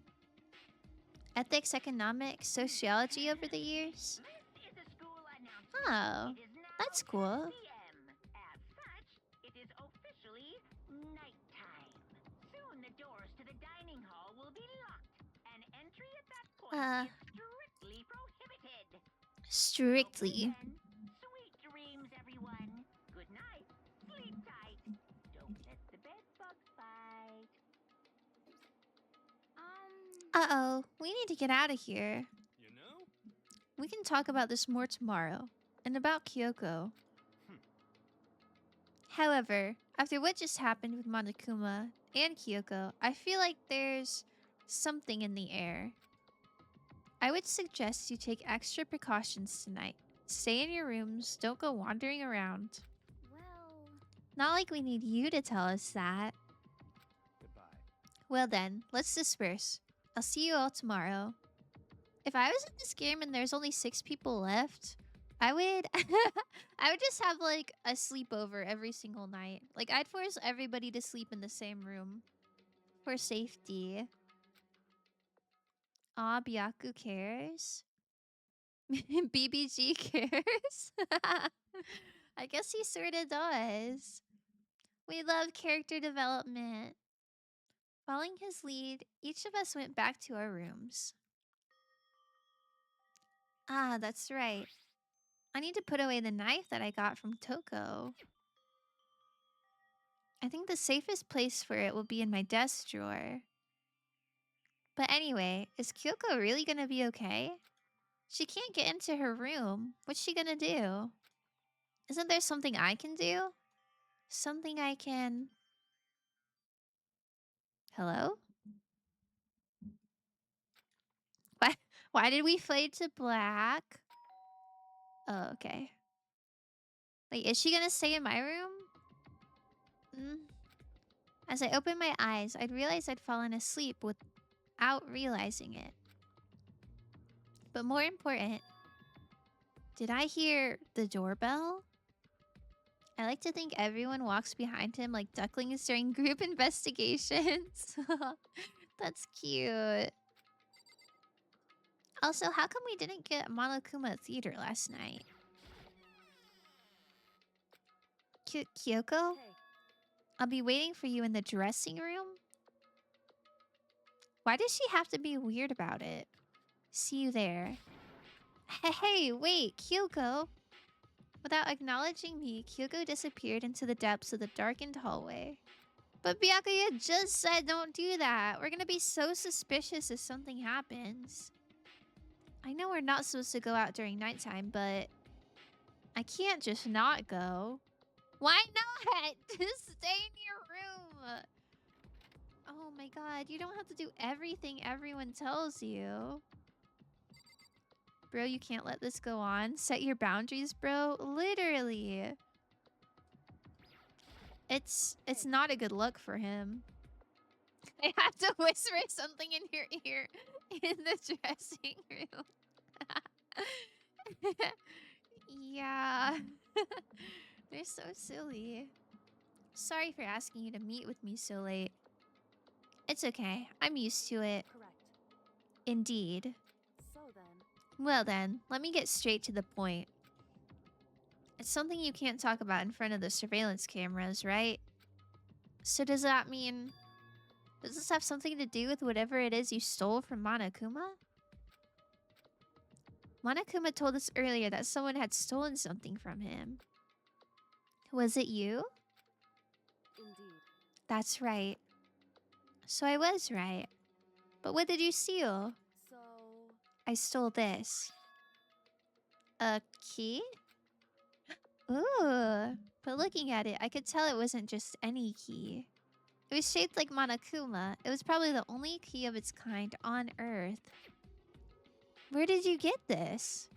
Ethics, economics, sociology over the years? This is a school announcement. Oh, It is now that's cool. 10 p.m. As such, it is officially nighttime. Soon the doors to the dining hall will be locked, and entry at that point is strictly prohibited. Strictly. Okay, then. Sweet dreams, everyone. Good night. Sleep tight. Don't let the bed bugs bite. Uh-oh, we need to get out of here. You know? We can talk about this more tomorrow. And about Kyoko. However, after what just happened with Monokuma and Kyoko, I feel like there's something in the air. I would suggest you take extra precautions tonight. Stay in your rooms, don't go wandering around. Not like we need you to tell us that. Goodbye. Well then, let's disperse. I'll see you all tomorrow. If I was in this game and there's only 6 people left, I would I would just have like a sleepover every single night. Like I'd force everybody to sleep in the same room for safety. Aw, Byaku cares. BBG cares. I guess he sort of does. We love character development. Following his lead, each of us went back to our rooms. Ah, that's right. I need to put away the knife that I got from Toko. I think the safest place for it will be in my desk drawer. But anyway, is Kyoko really gonna be okay? She can't get into her room. What's she gonna do? Isn't there something I can do? Something I can... Hello? Why did we fade to black? Oh, okay. Wait, is she gonna stay in my room? As I opened my eyes, I'd realized I'd fallen asleep without realizing it. But more important, did I hear the doorbell? I like to think everyone walks behind him like ducklings during group investigations. That's cute. Also, how come we didn't get Monokuma Theater last night? Kyoko? Hey, I'll be waiting for you in the dressing room? Why does she have to be weird about it? See you there. Hey, wait, Kyoko! Without acknowledging me, Kyoko disappeared into the depths of the darkened hallway. But Byakuya just said don't do that. We're gonna be so suspicious if something happens. I know we're not supposed to go out during nighttime, but I can't just not go. Why not? Just stay in your room. Oh my god, you don't have to do everything everyone tells you. Bro, you can't let this go on. Set your boundaries, bro. Literally. It's not a good look for him. I have to whisper something in your ear in the dressing room. Yeah. They're so silly. Sorry for asking you to meet with me so late. It's okay. I'm used to it. correct. Indeed. So then, Well then, let me get straight to the point. It's something you can't talk about in front of the surveillance cameras, right? So does that mean... Does this have something to do with whatever it is you stole from Monokuma? Monokuma told us earlier that someone had stolen something from him. Was it you? indeed. That's right. So I was right. But what did you steal? So, I stole this. A key? Ooh. But looking at it, I could tell it wasn't just any key. It was shaped like Monokuma. It was probably the only key of its kind on Earth. Where did you get this?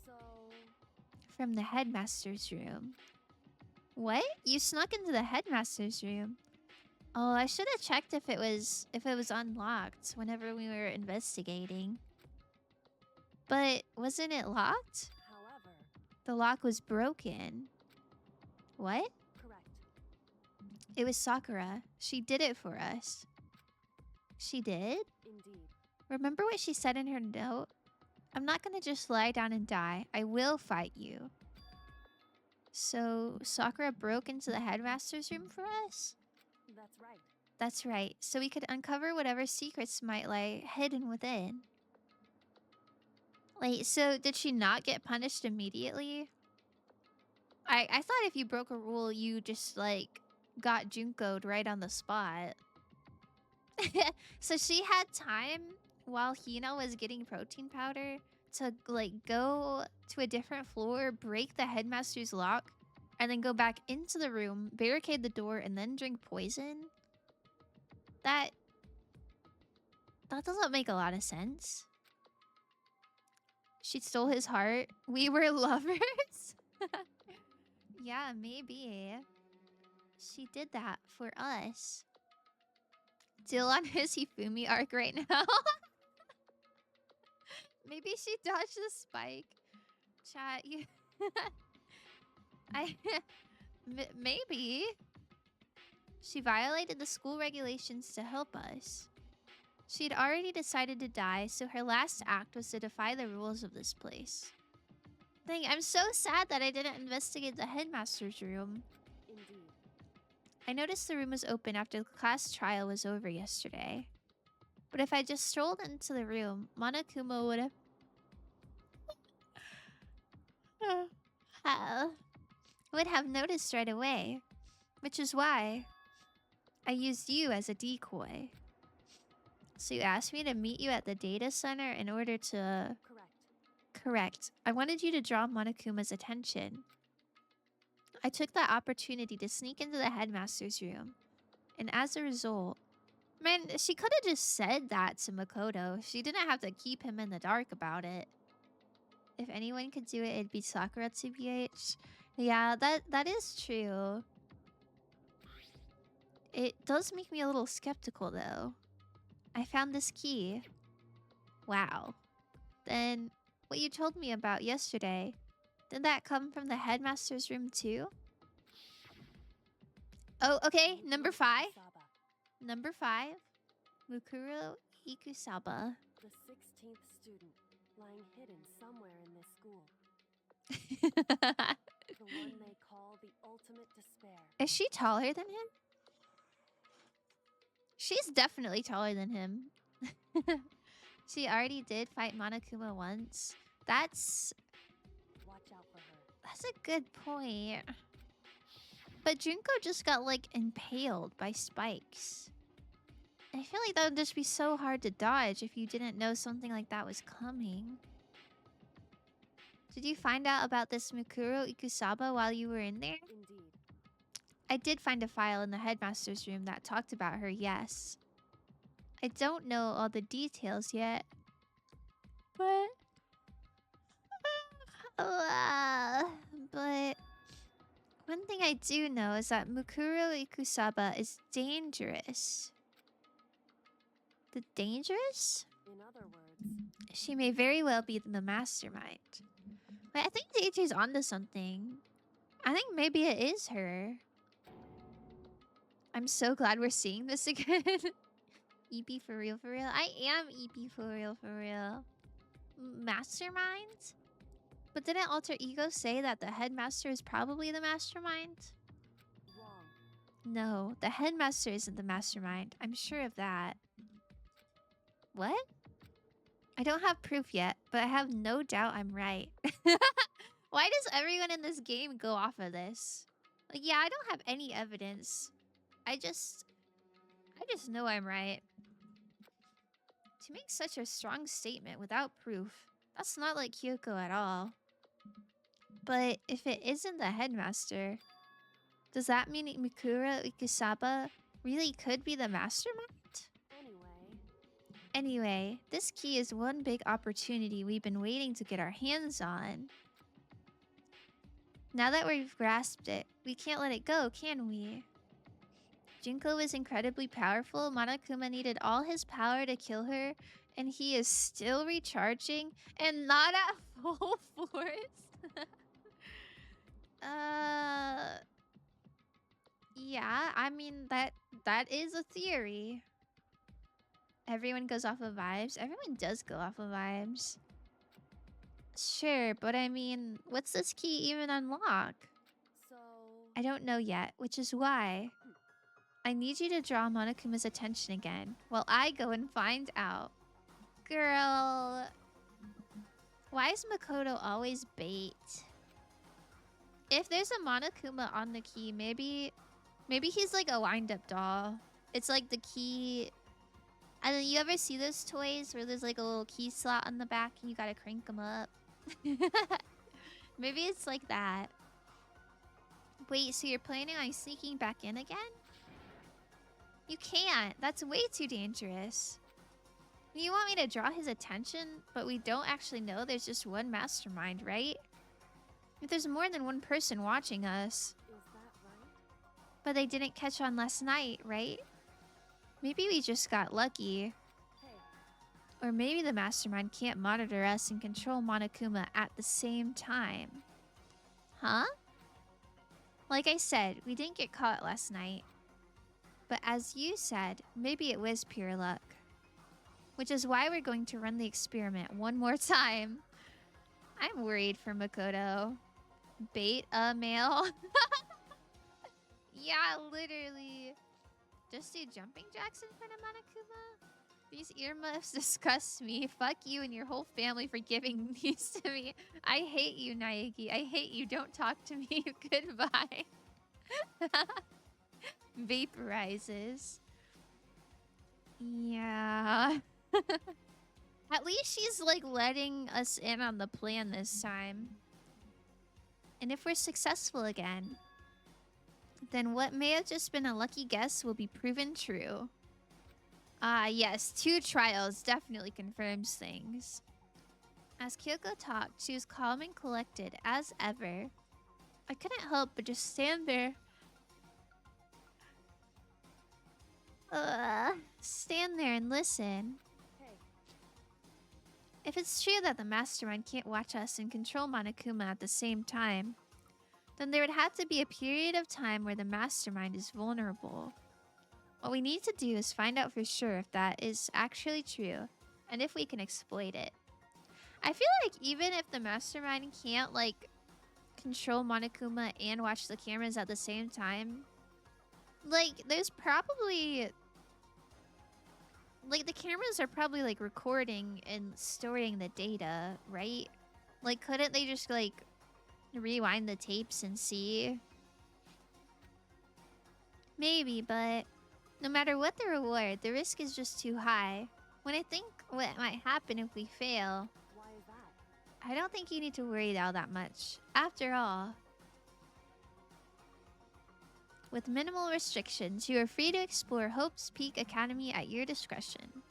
so, From the headmaster's room. What? You snuck into the headmaster's room? Oh, I should have checked if it was unlocked whenever we were investigating. But wasn't it locked? however, The lock was broken. What? correct. It was Sakura. She did it for us. She did? Indeed. Remember what she said in her note? I'm not gonna just lie down and die. I will fight you. So, Sakura broke into the headmaster's room for us? That's right. That's right. So we could uncover whatever secrets might lie hidden within. Wait, so did she not get punished immediately? I thought if you broke a rule, you just, like, got Junko'd right on the spot. So she had time while Hina was getting protein powder to, like, go to a different floor, break the headmaster's lock, and then go back into the room, barricade the door, and then drink poison? That doesn't make a lot of sense. She stole his heart. We were lovers? Yeah, maybe. She did that for us. Still on his Hifumi arc right now. Maybe she dodged the spike. Chat, you... maybe. She violated the school regulations to help us. She'd already decided to die, so her last act was to defy the rules of this place. Dang, I'm so sad that I didn't investigate the headmaster's room. Indeed. I noticed the room was open after the class trial was over yesterday. But if I just strolled into the room, Monokuma would have... would have noticed right away. Which is why I used you as a decoy. So you asked me to meet you at the data center in order to... Correct. Correct. I wanted you to draw Monokuma's attention. I took that opportunity to sneak into the headmaster's room. And as a result... Man, she could have just said that to Makoto. She didn't have to keep him in the dark about it. If anyone could do it, it'd be Sakura TBH. Yeah, that is true. It does make me a little skeptical, though. I found this key. Wow. Then, what you told me about yesterday, did that come from the headmaster's room, too? Oh, okay. Number 5. Saba, Number 5. Mukuro Ikusaba. the 16th student, lying hidden somewhere in this school. The one they call the ultimate despair. Is she taller than him? She's definitely taller than him. She already did fight Monokuma once. That's Watch out for her. a good point. But Junko just got, like, impaled by spikes. I feel like that would just be so hard to dodge if you didn't know something like that was coming. Did you find out about this Mukuro Ikusaba while you were in there? Indeed. I did find a file in the headmaster's room that talked about her, yes. I don't know all the details yet. But... but... One thing I do know is that Mukuro Ikusaba is dangerous. The dangerous? In other words, She may very well be the mastermind. Wait, I think DJ's onto something. I think maybe it is her. I'm so glad we're seeing this again. EP for real, for real. I am EP for real, for real. Mastermind? But didn't Alter Ego say that the headmaster is probably the mastermind? wrong. No, the headmaster isn't the mastermind. I'm sure of that. What? I don't have proof yet, but I have no doubt I'm right. Why does everyone in this game go off of this? Like, yeah, I don't have any evidence. I just know I'm right. To make such a strong statement without proof, that's not like Kyoko at all. But if it isn't the headmaster, does that mean Mikura Ikusaba really could be the mastermind? Anyway, this key is one big opportunity we've been waiting to get our hands on. Now that we've grasped it, we can't let it go, can we? Junko was incredibly powerful. Monokuma needed all his power to kill her, and he is still recharging and not at full force. Yeah, I mean, that is a theory. Everyone goes off of vibes. Everyone does go off of vibes. Sure, but I mean, what's this key even unlock? So, I don't know yet, which is why I need you to draw Monokuma's attention again while I go and find out. Girl, why is Makoto always bait? If there's a Monokuma on the key, maybe he's like a wind-up doll. It's like the key. And then you ever see those toys where there's like a little key slot on the back and you gotta crank them up? Maybe it's like that. Wait, so you're planning on sneaking back in again? You can't. That's way too dangerous. You want me to draw his attention, but we don't actually know there's just one mastermind, right? If there's more than one person watching us. is that right? But they didn't catch on last night, right? Maybe we just got lucky. Hey, Or maybe the mastermind can't monitor us and control Monokuma at the same time. Huh? Like I said, we didn't get caught last night. But as you said, maybe it was pure luck. Which is why we're going to run the experiment one more time. I'm worried for Makoto. Bait a male? Yeah, literally. Just do jumping jacks in front of Monokuma? These earmuffs disgust me. Fuck you and your whole family for giving these to me. I hate you, Naegi. I hate you. Don't talk to me. Goodbye. Vaporizes. Yeah. At least she's like letting us in on the plan this time. And if we're successful again, then what may have just been a lucky guess will be proven true. Ah, yes, 2 trials definitely confirms things. As Kyoko talked, she was calm and collected, as ever. I couldn't help but just stand there. Stand there and listen. Hey, If it's true that the mastermind can't watch us and control Monokuma at the same time, then there would have to be a period of time where the mastermind is vulnerable. What we need to do is find out for sure if that is actually true, and if we can exploit it. I feel like even if the mastermind can't, like, control Monokuma and watch the cameras at the same time, like, there's probably... Like, the cameras are probably, like, recording and storing the data, right? Like, couldn't they just, like, rewind the tapes and see? Maybe, but no matter what the reward, the risk is just too high. When I think what might happen if we fail, why is that? I don't think you need to worry all that much. After all, with minimal restrictions, you are free to explore Hope's Peak Academy at your discretion.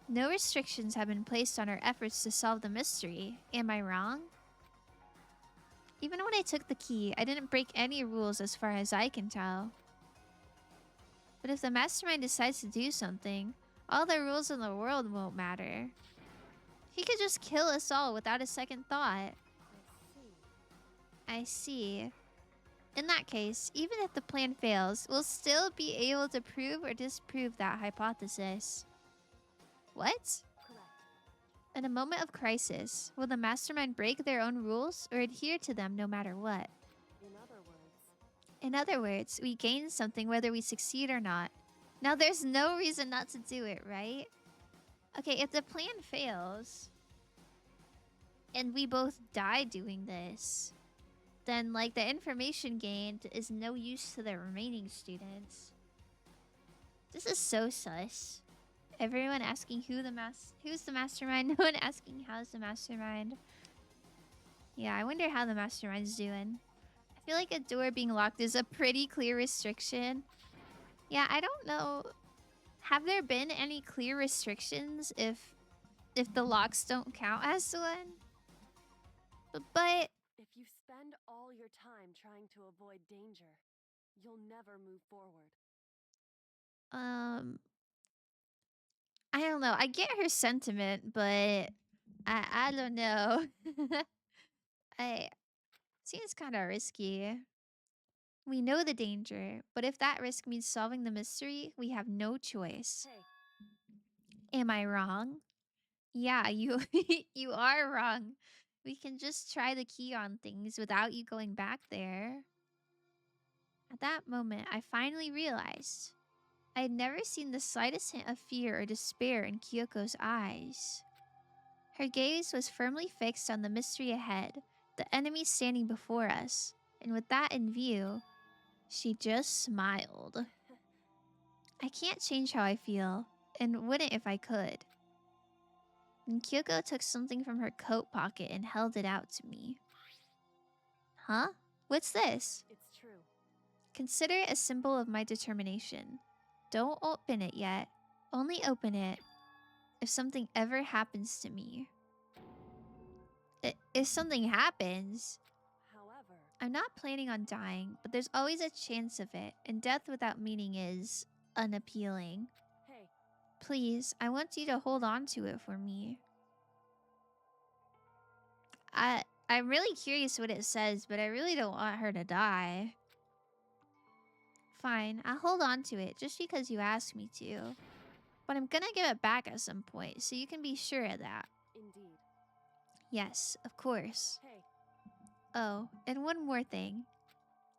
No restrictions have been placed on our efforts to solve the mystery. Am I wrong? Even when I took the key, I didn't break any rules as far as I can tell. But if the mastermind decides to do something, all the rules in the world won't matter. He could just kill us all without a second thought. I see. In that case, even if the plan fails, we'll still be able to prove or disprove that hypothesis. What? Correct. In a moment of crisis, will the mastermind break their own rules or adhere to them no matter what? In other words, we gain something whether we succeed or not. Now there's no reason not to do it, right? Okay, if the plan fails, and we both die doing this, then, like, the information gained is no use to the remaining students. This is so sus. Everyone asking who's the mastermind, no one asking how's the mastermind. Yeah, I wonder how the mastermind's doing. I feel like a door being locked is a pretty clear restriction. Yeah, I don't know. Have there been any clear restrictions if the locks don't count as one? But If you spend all your time trying to avoid danger, you'll never move forward. I don't know. I get her sentiment, but I don't know. I seems kind of risky. We know the danger, but if that risk means solving the mystery, we have no choice. Hey, Am I wrong? Yeah, you you are wrong. We can just try the key on things without you going back there. At that moment, I finally realized I had never seen the slightest hint of fear or despair in Kyoko's eyes. Her gaze was firmly fixed on the mystery ahead, the enemy standing before us, and with that in view, she just smiled. I can't change how I feel, and wouldn't if I could. And Kyoko took something from her coat pocket and held it out to me. Huh? What's this? it's true. Consider it a symbol of my determination. Don't open it yet. Only open it if something ever happens to me. If something happens? However, I'm not planning on dying, but there's always a chance of it, and death without meaning is unappealing. hey, Please, I want you to hold on to it for me. I'm really curious what it says, but I really don't want her to die. Fine, I'll hold on to it just because you asked me to. But I'm gonna give it back at some point, so you can be sure of that. Indeed. Yes, of course. Hey, Oh, and one more thing.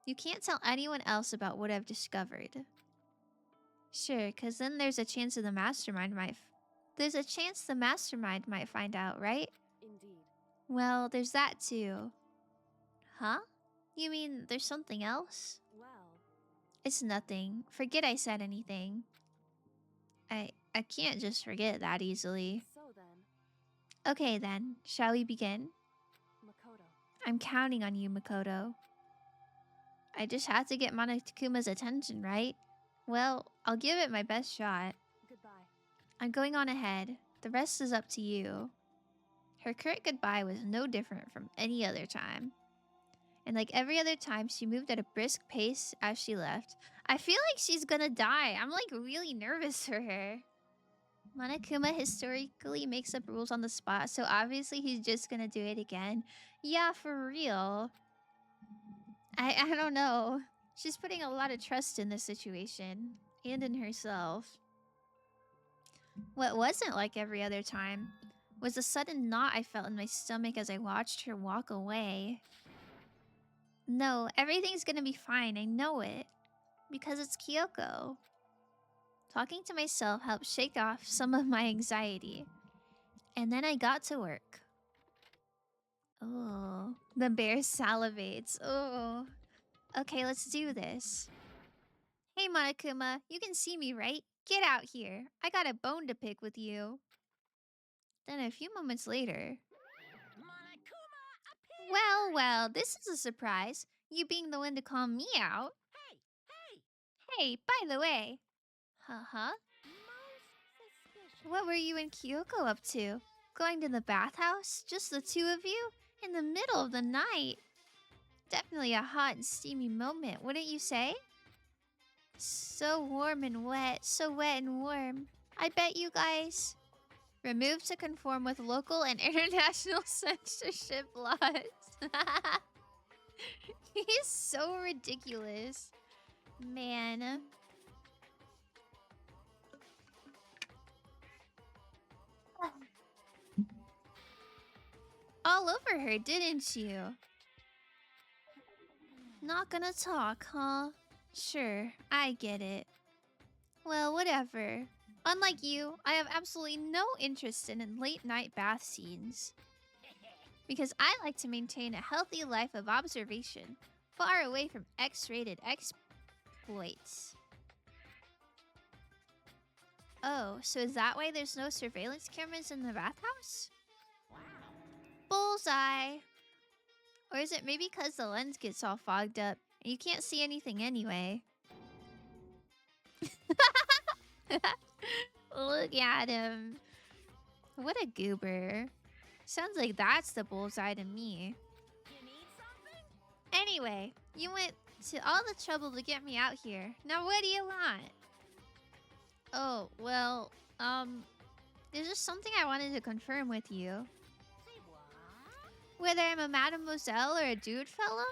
You can't tell anyone else about what I've discovered. Sure, because then there's a chance of the mastermind might... There's a chance the mastermind might find out, right? indeed. Well, there's that too. Huh? You mean there's something else? Well, It's nothing. Forget I said anything. I can't just forget that easily. so then, Okay then, shall we begin? Makoto. I'm counting on you, Makoto. I just have to get Monokuma's attention, right? Well, I'll give it my best shot. Goodbye. I'm going on ahead. The rest is up to you. Her curt goodbye was no different from any other time. And like every other time, she moved at a brisk pace as she left. I feel like she's gonna die. I'm like really nervous for her. Monokuma historically makes up rules on the spot, so obviously he's just gonna do it again. Yeah, for real. I don't know. She's putting a lot of trust in this situation. And in herself. What wasn't like every other time was the sudden knot I felt in my stomach as I watched her walk away. No, everything's gonna be fine, I know it. Because it's Kyoko. Talking to myself helped shake off some of my anxiety. And then I got to work. Oh, the bear salivates. Oh. Okay, let's do this. Hey, Monokuma, you can see me, right? Get out here. I got a bone to pick with you. Then a few moments later... Monokuma appeared! Well, this is a surprise. You being the one to call me out. Hey, by the way. Uh-huh. Most suspicious. What were you and Kyoko up to? Going to the bathhouse? Just the two of you? In the middle of the night? Definitely a hot and steamy moment, wouldn't you say? So warm and wet. So wet and warm. I bet you guys... Removed to conform with local and international censorship laws. He's so ridiculous. Man. All over her, didn't you? Not gonna talk, huh? Sure, I get it. Well, whatever. Unlike you, I have absolutely no interest in late-night bath scenes. Because I like to maintain a healthy life of observation, far away from X-rated exploits. Oh, so is that why there's no surveillance cameras in the bathhouse? Wow. Bullseye! Or is it maybe because the lens gets all fogged up and you can't see anything anyway? Look at him. What a goober. Sounds like that's the bullseye to me. You need something? Anyway, you went to all the trouble to get me out here. Now what do you want? Oh, well, there's just something I wanted to confirm with you. Say what? Whether I'm a mademoiselle or a dude fella?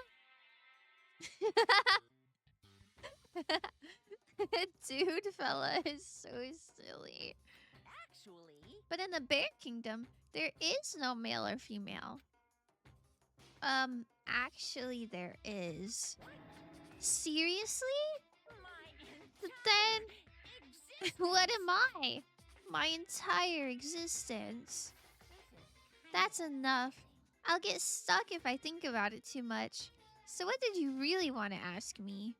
Dude fella is so silly. Actually, But in the bear kingdom, there is no male or female. Actually there is. Seriously? my Then existence. what am I? My entire existence. That's enough. I'll get stuck if I think about it too much. So what did you really want to ask me?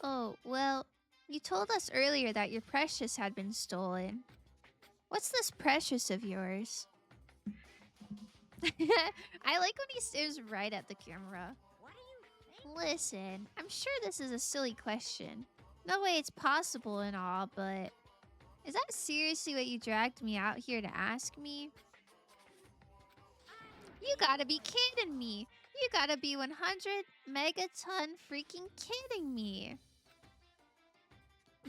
Oh, well, you told us earlier that your precious had been stolen. What's this precious of yours? I like when he stares right at the camera. What do you think? Listen, I'm sure this is a silly question. No way it's possible and all, but... Is that seriously what you dragged me out here to ask me? You gotta be kidding me! You gotta be 100 megaton freaking kidding me!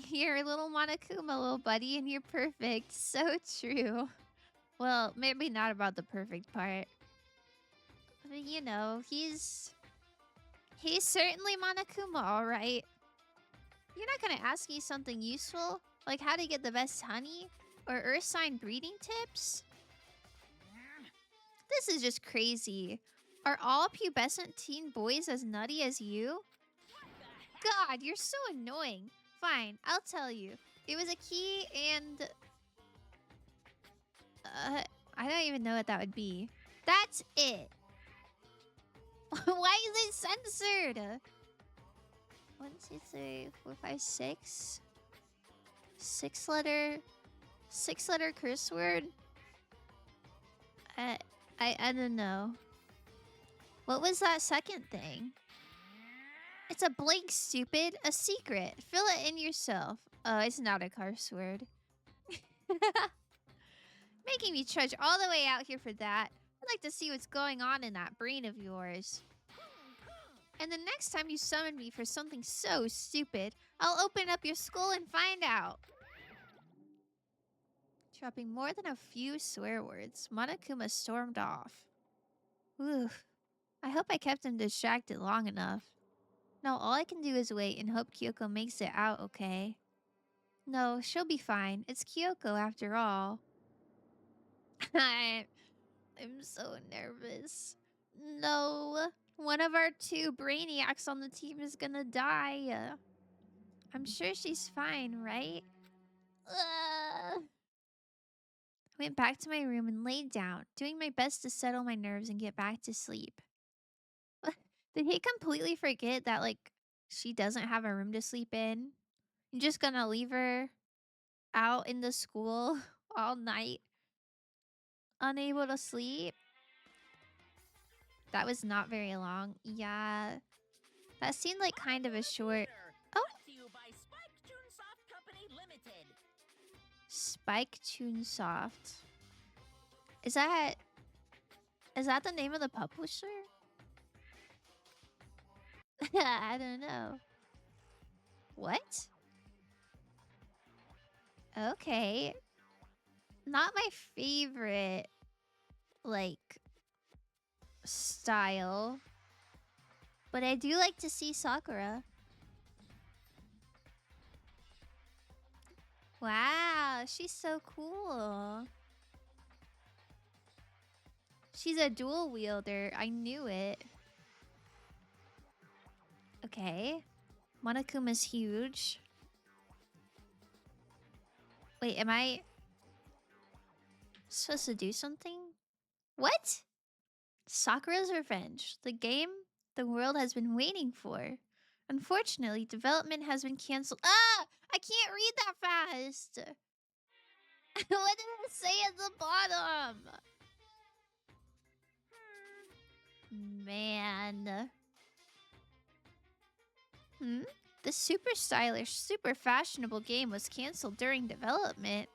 You're a little Monokuma, little buddy, and you're perfect. So true. Well, maybe not about the perfect part. But you know, he's certainly Monokuma, alright. You're not gonna ask me something useful? Like how to get the best honey? Or earth sign breeding tips? This is just crazy. Are all pubescent teen boys as nutty as you? God, you're so annoying. Fine, I'll tell you. It was a key and... I don't even know what that would be. That's it. Why is it censored? 1, 2, 3, 4, 5, 6. 6-letter curse word? I don't know. What was that second thing? It's a blank, stupid. A secret. Fill it in yourself. Oh, it's not a curse word. Making me trudge all the way out here for that. I'd like to see what's going on in that brain of yours. And the next time you summon me for something so stupid, I'll open up your skull and find out. Dropping more than a few swear words, Monokuma stormed off. Oof. I hope I kept him distracted long enough. Now all I can do is wait and hope Kyoko makes it out okay. No, she'll be fine. It's Kyoko after all. I'm so nervous. No. One of our 2 brainiacs on the team is gonna die. I'm sure she's fine, right? I went back to my room and laid down, doing my best to settle my nerves and get back to sleep. Did he completely forget that, like, she doesn't have a room to sleep in? You're just gonna leave her out in the school all night, unable to sleep? That was not very long. Yeah. That seemed like kind of a short... Oh! Brought to you by Spike Chunsoft Company Limited. Spike Chunsoft. Is that the name of the publisher? I don't know. What? Okay. Not my favorite, like, style. But I do like to see Sakura. Wow, she's so cool. She's a dual wielder. I knew it. Okay. Monokuma's huge. Wait, am I supposed to do something? What? Sakura's Revenge. The game the world has been waiting for. Unfortunately, development has been canceled. Ah! I can't read that fast! What did it say at the bottom? Man. The super stylish, super fashionable game was canceled during development.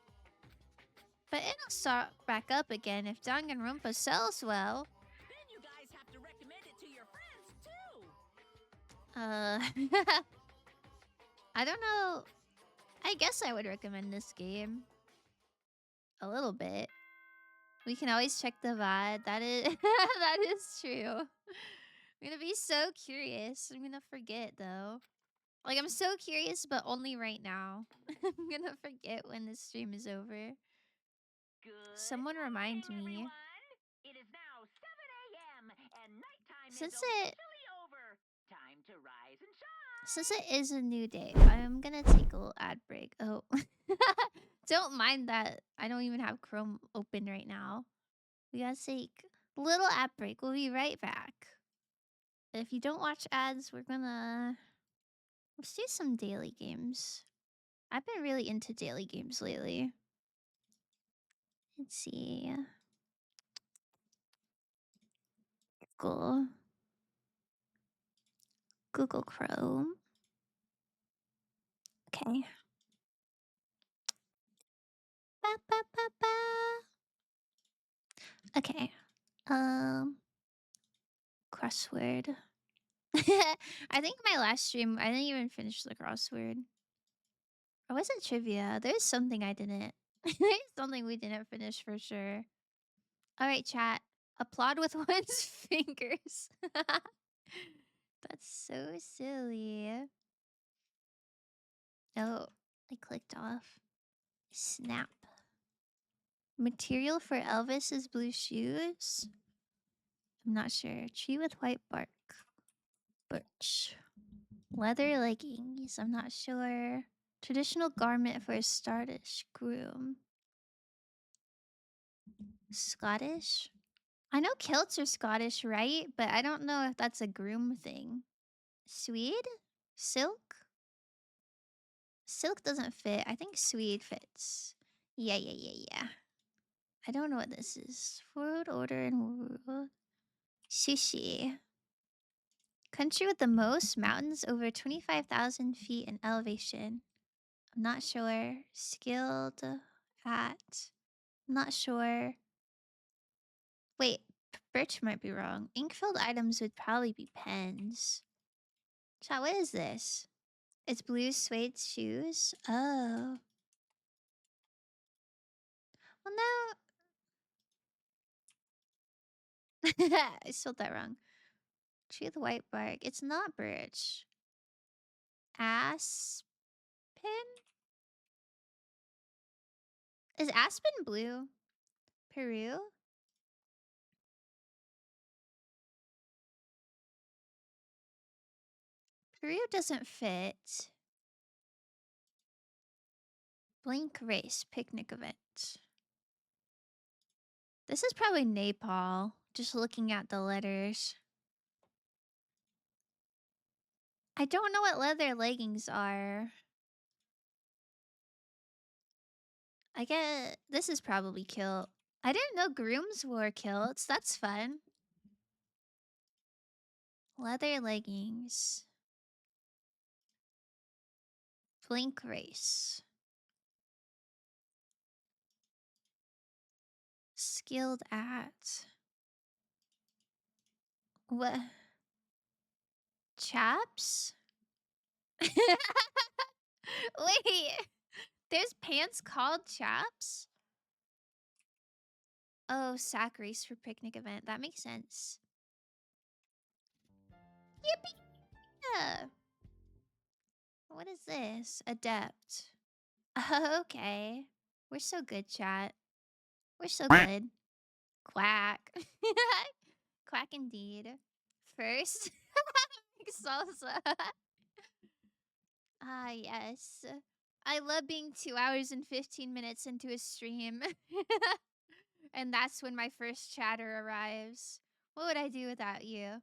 But it'll start back up again if Danganronpa sells well. Then you guys have to recommend it to your friends, too. I don't know. I guess I would recommend this game. A little bit. We can always check the VOD. That is that is true. I'm gonna be so curious. I'm gonna forget though. Like, I'm so curious, but only right now. I'm gonna forget when this stream is over. Good Someone remind morning, me. everyone. It is now 7 a.m. and nighttime Since is it officially over. Time to rise and shine. Since it is a new day, I'm gonna take a little ad break. Oh. Don't mind that. I don't even have Chrome open right now. We gotta take a little ad break. We'll be right back. If you don't watch ads, let's do some daily games. I've been really into daily games lately. Let's see. Google Chrome. Okay. Ba, ba, ba, ba. Okay. Crossword. I think my last stream, I didn't even finish the crossword. Or was it trivia? There's something I didn't. There's something we didn't finish for sure. Alright, chat. Applaud with one's fingers. That's so silly. Oh, I clicked off. Snap. Material for Elvis's blue shoes? I'm not sure. Tree with white bark. Birch. Leather leggings. I'm not sure. Traditional garment for a Scottish groom. Scottish? I know kilts are Scottish, right? But I don't know if that's a groom thing. Swede? Silk? Silk doesn't fit. I think Swede fits. Yeah. I don't know what this is. World order and world. Sushi. Country with the most mountains over 25,000 feet in elevation. I'm not sure. Skilled at. I'm not sure. Wait, birch might be wrong. Ink-filled items would probably be pens. Chat, what is this? It's blue suede shoes? Oh. Well, no. I spelled that wrong. Tree with white bark. It's not birch. Aspen? Is aspen blue? Peru? Peru doesn't fit. Blink race picnic event. This is probably Nepal. Just looking at the letters. I don't know what leather leggings are. I get this is probably kilt. I didn't know grooms wore kilts. That's fun. Leather leggings. Blink race. Skilled at. What? Chaps? Wait. There's pants called chaps? Oh, sack race for picnic event. That makes sense. Yippee! Yeah. What is this? Adept. Okay. We're so good, chat. We're so good. Quack. Quack indeed. First. Salsa. Ah, yes. I love being 2 hours and 15 minutes into a stream. And that's when my first chatter arrives. What would I do without you?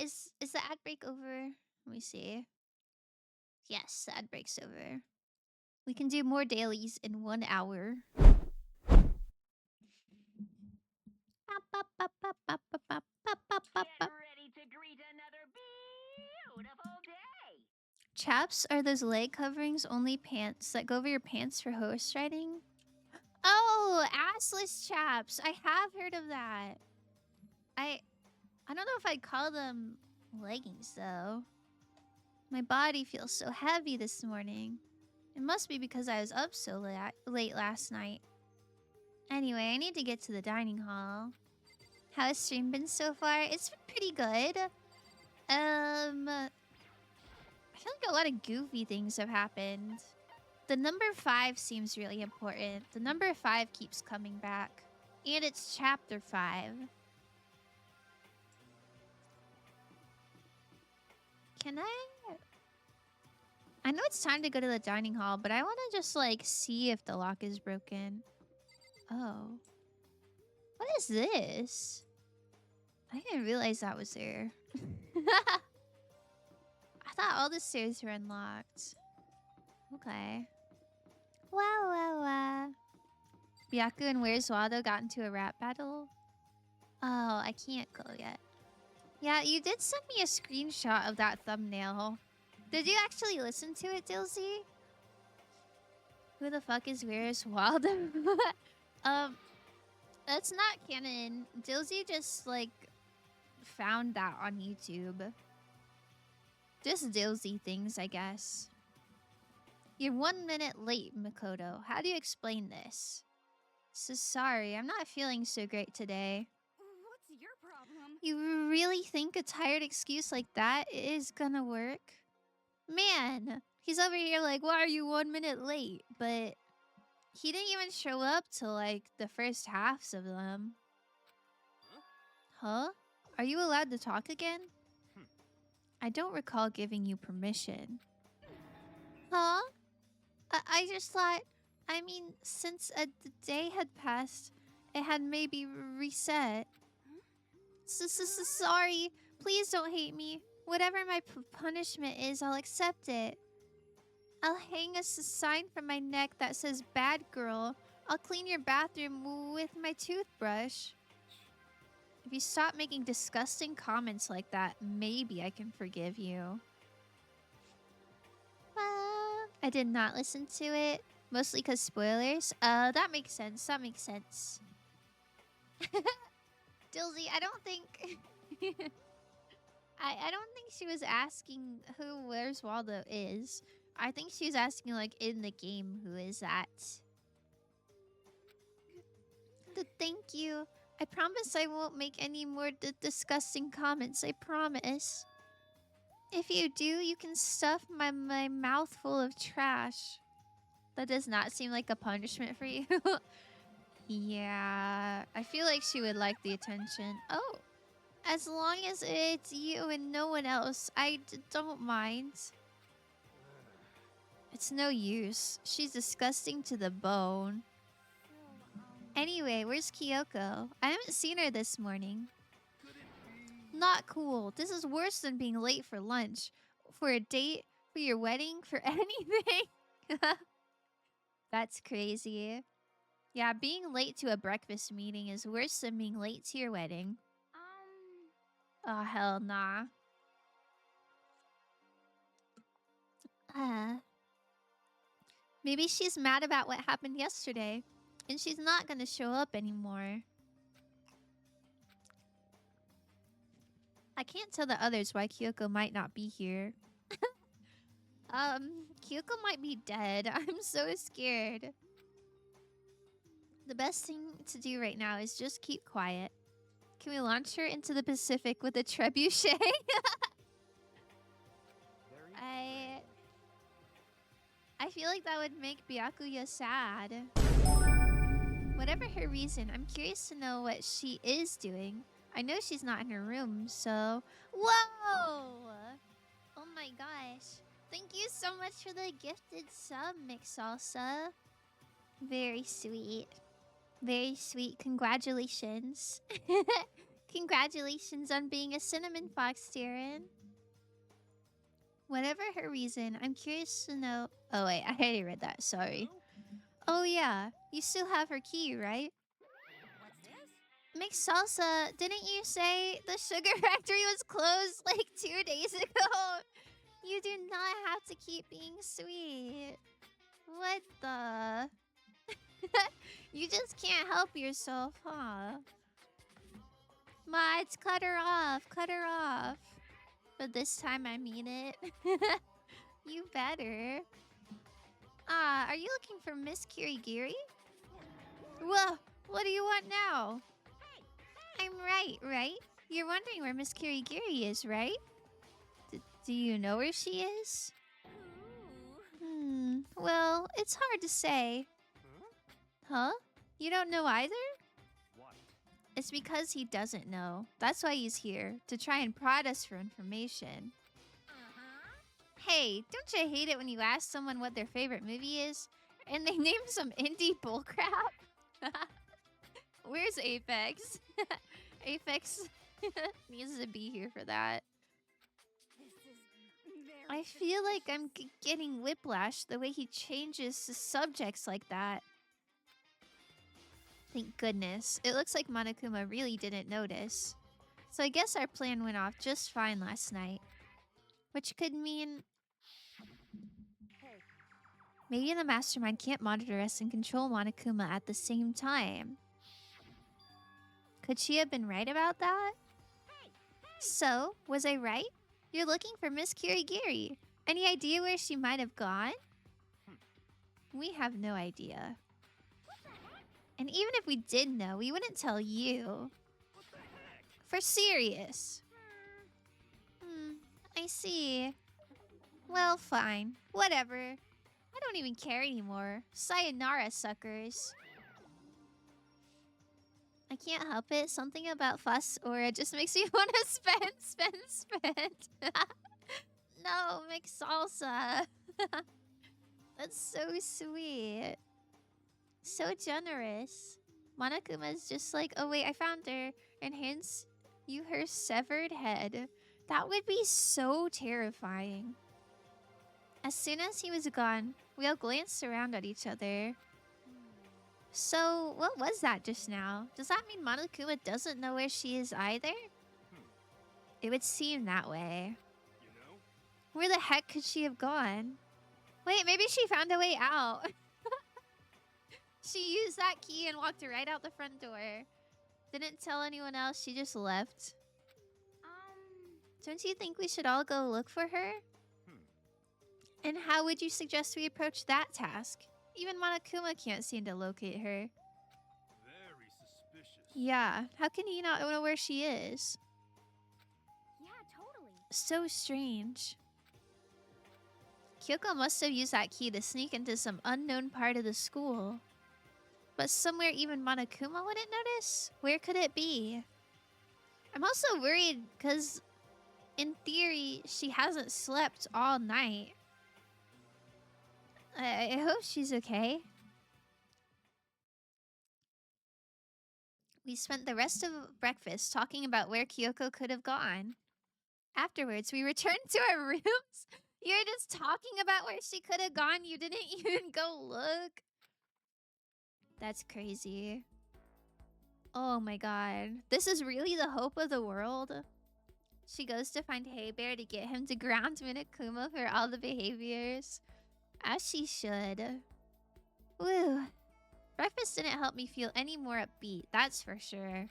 Is the ad break over? Let me see. Yes, the ad break's over. We can do more dailies in 1 hour. Get ready to greet another beautiful day. Chaps are those leg coverings only pants that go over your pants for horse riding? Oh, assless chaps. I have heard of that. I don't know if I'd call them leggings though. My body feels so heavy this morning. It must be because I was up so late last night. Anyway, I need to get to the dining hall. How has stream been so far? It's been pretty good. I feel like a lot of goofy things have happened. The number 5 seems really important. The number 5 keeps coming back. And it's chapter 5. Can I know it's time to go to the dining hall, but I want to just, like, see if the lock is broken. Oh. What is this? I didn't realize that was there. I thought all the stairs were unlocked. Okay. Wow. Byaku and Where's Waldo got into a rap battle? Oh, I can't go yet. Yeah, you did send me a screenshot of that thumbnail. Did you actually listen to it, Dilsey? Who the fuck is Where's Waldo? That's not canon. Dilsey just, like, found that on YouTube. Just Dilsey things, I guess. You're 1 minute late, Makoto. How do you explain this? So sorry, I'm not feeling so great today. What's your problem? You really think a tired excuse like that is gonna work? Man, he's over here like, why are you 1 minute late? But he didn't even show up till like the first halves of them. Huh? Are you allowed to talk again? Hmm. I don't recall giving you permission. Huh? I just thought... I mean, since the day had passed, it had maybe reset. Sorry. Please don't hate me. Whatever my punishment is, I'll accept it. I'll hang a sign from my neck that says bad girl. I'll clean your bathroom with my toothbrush. If you stop making disgusting comments like that, maybe I can forgive you. I did not listen to it. Mostly because spoilers. That makes sense. That makes sense. Dilsey, I don't think... I don't think she was asking who Where's Waldo is. I think she was asking, like, in the game, who is that? Thank you. I promise I won't make any more disgusting comments. I promise. If you do, you can stuff my mouth full of trash. That does not seem like a punishment for you. Yeah, I feel like she would like the attention. Oh, as long as it's you and no one else, I don't mind. It's no use. She's disgusting to the bone. Anyway, where's Kyoko? I haven't seen her this morning. Not cool. This is worse than being late for lunch, for a date, for your wedding, for anything. That's crazy. Yeah, being late to a breakfast meeting is worse than being late to your wedding. Oh, hell nah. Maybe she's mad about what happened yesterday, and she's not gonna show up anymore. I can't tell the others why Kyoko might not be here. Kyoko might be dead. I'm so scared. The best thing to do right now is just keep quiet. Can we launch her into the Pacific with a trebuchet? I feel like that would make Byakuya sad. Whatever her reason, I'm curious to know what she is doing. I know she's not in her room, so... Whoa! Oh my gosh. Thank you so much for the gifted sub, Mix Salsa. Very sweet. Very sweet. Congratulations. Congratulations on being a cinnamon fox, Darren. Whatever her reason, I'm curious to know... Oh wait, I already read that. Sorry. Oh yeah, you still have her key, right? What's this? Mix Salsa, didn't you say the sugar factory was closed like 2 days ago? You do not have to keep being sweet. What the... You just can't help yourself, huh? Mods, cut her off. Cut her off. But this time I mean it. You better. Are you looking for Miss Kirigiri? Whoa, what do you want now? I'm right? You're wondering where Miss Kirigiri is, right? Do you know where she is? Well, it's hard to say. Huh? You don't know either? What? It's because he doesn't know. That's why he's here, to try and prod us for information. Hey, don't you hate it when you ask someone what their favorite movie is, and they name some indie bullcrap? Where's Apex? Apex needs to be here for that. I feel like I'm getting whiplash the way he changes the subjects like that. Thank goodness. It looks like Monokuma really didn't notice. So I guess our plan went off just fine last night. Which could mean... Maybe the mastermind can't monitor us and control Monokuma at the same time. Could she have been right about that? So, was I right? You're looking for Miss Kirigiri. Any idea where she might have gone? We have no idea. And even if we did know, we wouldn't tell you. For serious. I see. Well, fine. Whatever. I don't even care anymore. Sayonara, suckers. I can't help it. Something about fuss aura just makes me want to spend. No, make salsa. That's so sweet. So generous. Monokuma's just like, oh wait, I found her. And hands you her severed head. That would be so terrifying. As soon as he was gone, we all glanced around at each other. So, what was that just now? Does that mean Monokuma doesn't know where she is either? It would seem that way. You know? Where the heck could she have gone? Wait, maybe she found a way out. She used that key and walked right out the front door. Didn't tell anyone else, she just left. Don't you think we should all go look for her? And how would you suggest we approach that task? Even Monokuma can't seem to locate her. Very suspicious. Yeah, how can he not know where she is? Yeah, totally. So strange. Kyoko must have used that key to sneak into some unknown part of the school. But somewhere even Monokuma wouldn't notice? Where could it be? I'm also worried because, in theory, she hasn't slept all night. I hope she's okay. We spent the rest of breakfast talking about where Kyoko could have gone. Afterwards, we returned to our rooms. You're just talking about where she could have gone. You didn't even go look. That's crazy. Oh my god. This is really the hope of the world. She goes to find Hey Bear to get him to ground Monokuma for all the behaviors. As she should. Woo. Breakfast didn't help me feel any more upbeat, that's for sure.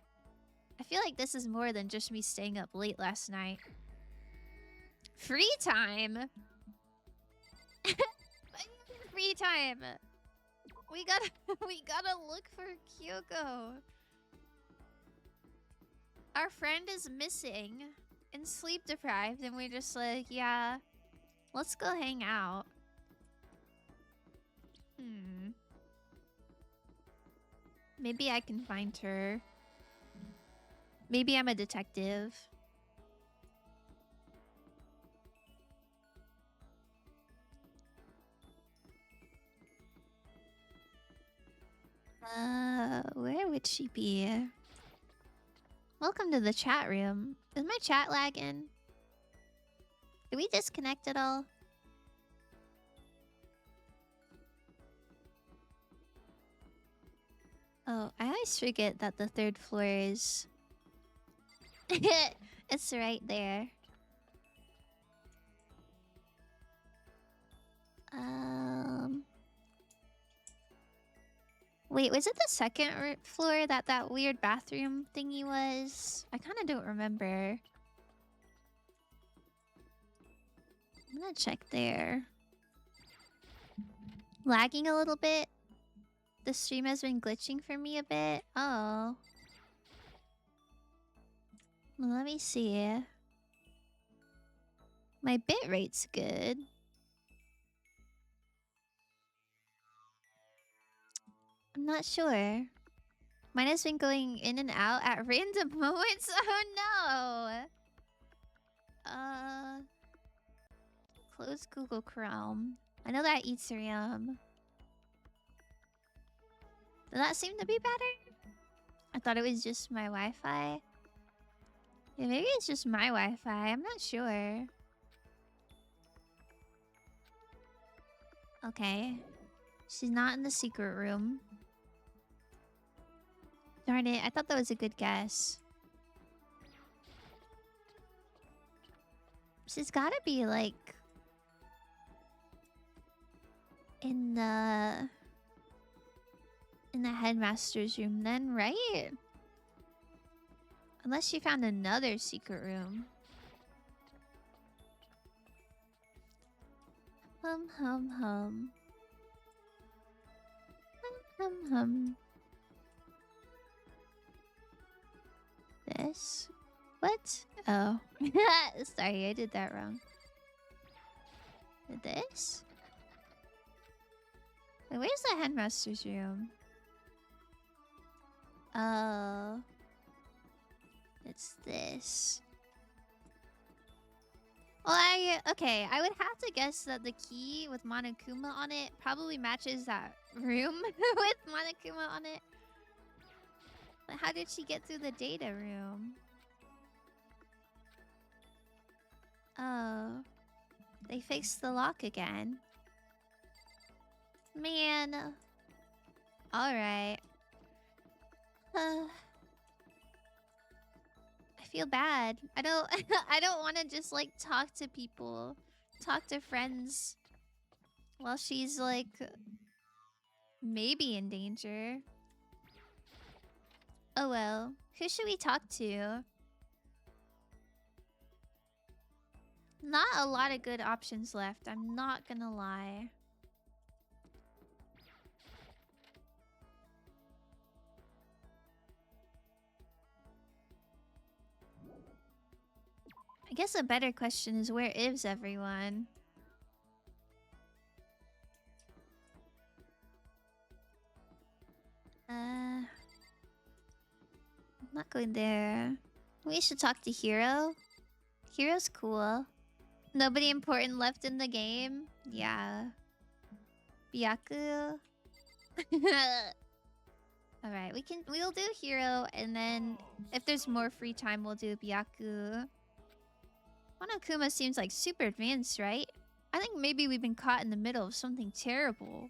I feel like this is more than just me staying up late last night. Free time? Free time! We gotta look for Kyoko. Our friend is missing and sleep deprived, and we're just like, yeah, let's go hang out. Maybe I can find her. Maybe I'm a detective. Where would she be? Welcome to the chat room. Is my chat lagging? Did we disconnect at all? Oh, I always forget that the third floor is... It's right there. Wait, was it the second floor that that weird bathroom thingy was? I kind of don't remember. I'm gonna check there. Lagging a little bit. The stream has been glitching for me a bit. Oh. Well, let me see. My bitrate's good. I'm not sure. Mine has been going in and out at random moments. Oh no! Close Google Chrome. I know that eats RAM. Does that seem to be better? I thought it was just my Wi-Fi. Yeah, maybe it's just my Wi-Fi. I'm not sure. Okay. She's not in the secret room. Darn it, I thought that was a good guess. She's gotta be, like... in the headmaster's room then, right? Unless she found another secret room. Hum hum hum. Hum hum hum. This? What? Oh. Sorry, I did that wrong. This? Wait, where's the headmaster's room? Oh. It's this. Well, okay, I would have to guess that the key with Monokuma on it probably matches that room with Monokuma on it. But how did she get through the data room? Oh. They fixed the lock again. Man. Alright. I feel bad. I don't I don't want to just like talk to people, talk to friends while she's like maybe in danger. Oh well, who should we talk to? Not a lot of good options left, I'm not gonna lie. I guess a better question is, where is everyone? I'm not going there. We should talk to Hiro. Hiro's cool. Nobody important left in the game? Yeah. Byaku. Alright, we'll do Hiro, and then if there's more free time, we'll do Byaku. Monokuma seems like super advanced, right? I think maybe we've been caught in the middle of something terrible.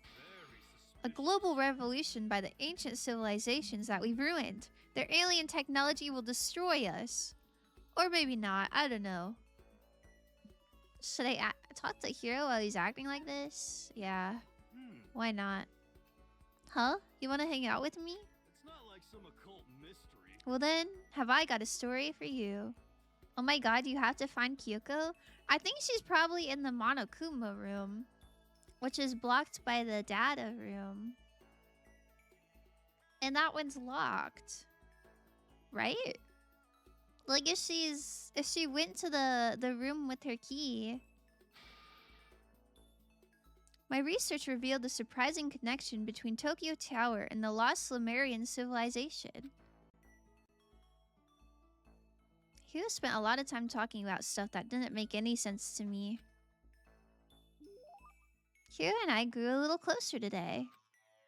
A global revolution by the ancient civilizations that we've ruined. Their alien technology will destroy us. Or maybe not, I don't know. Should I talk to Hiro while he's acting like this? Yeah. Why not? Huh? You want to hang out with me? It's not like some occult mystery. Well then, have I got a story for you. Oh my god, you have to find Kyoko? I think she's probably in the Monokuma room, which is blocked by the data room. And that one's locked. Right? Like if she went to the room with her key. My research revealed a surprising connection between Tokyo Tower and the lost Lemurian civilization. Hugh spent a lot of time talking about stuff that didn't make any sense to me. Hiro and I grew a little closer today.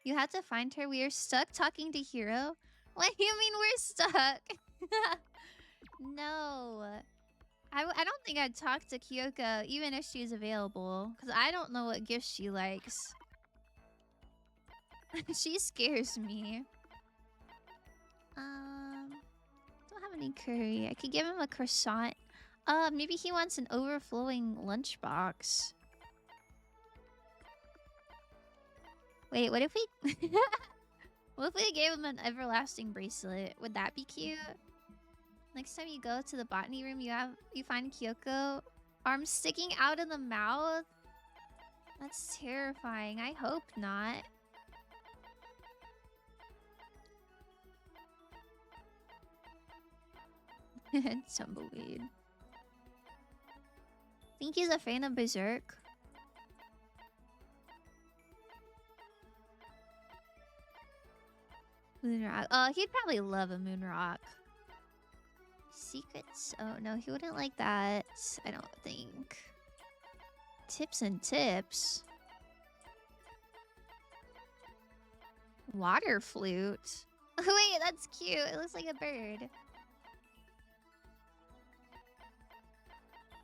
You had to find her. We are stuck talking to Hiro. What do you mean we're stuck? No. I don't think I'd talk to Kyoko even if she's available. Because I don't know what gifts she likes. She scares me. Don't have any curry. I could give him a croissant. Maybe he wants an overflowing lunchbox. Wait, what if we... what if we gave him an everlasting bracelet? Would that be cute? Next time you go to the botany room, you find Kyoko arms sticking out of the mouth? That's terrifying. I hope not. Tumbleweed. Think he's a fan of Berserk? Moonrock. Oh, he'd probably love a Moonrock. Secrets? Oh, no, he wouldn't like that. I don't think. Tips and tips? Water flute? Wait, that's cute. It looks like a bird.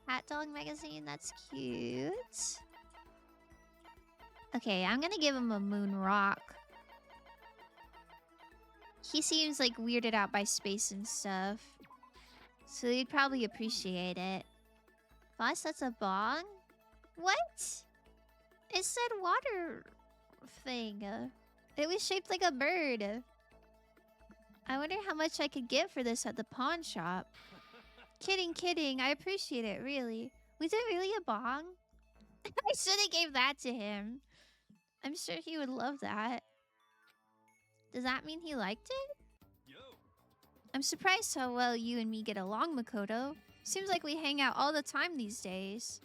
Hat Dog magazine? That's cute. Okay, I'm gonna give him a moon rock. He seems like weirded out by space and stuff. So he'd probably appreciate it. Boss, that's a bong? What? It said water thing. It was shaped like a bird. I wonder how much I could get for this at the pawn shop. Kidding, kidding. I appreciate it, really. Was it really a bong? I should have gave that to him. I'm sure he would love that. Does that mean he liked it? Yo. I'm surprised how well you and me get along, Makoto. Seems like we hang out all the time these days.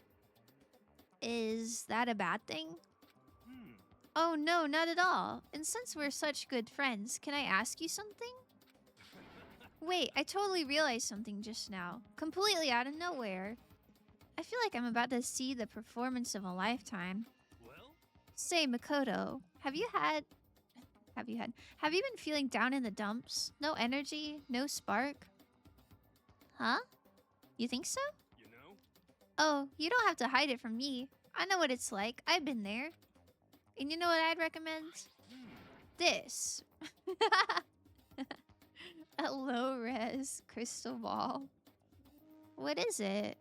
Is that a bad thing? Oh no, not at all. And since we're such good friends, can I ask you something? Wait, I totally realized something just now. Completely out of nowhere. I feel like I'm about to see the performance of a lifetime. Well, Say, Makoto, have you been feeling down in the dumps? No energy? No spark? Huh? You think so? you know, Oh, you don't have to hide it from me. I know what it's like. I've been there. And you know what I'd recommend? This. A low-res crystal ball. What is it?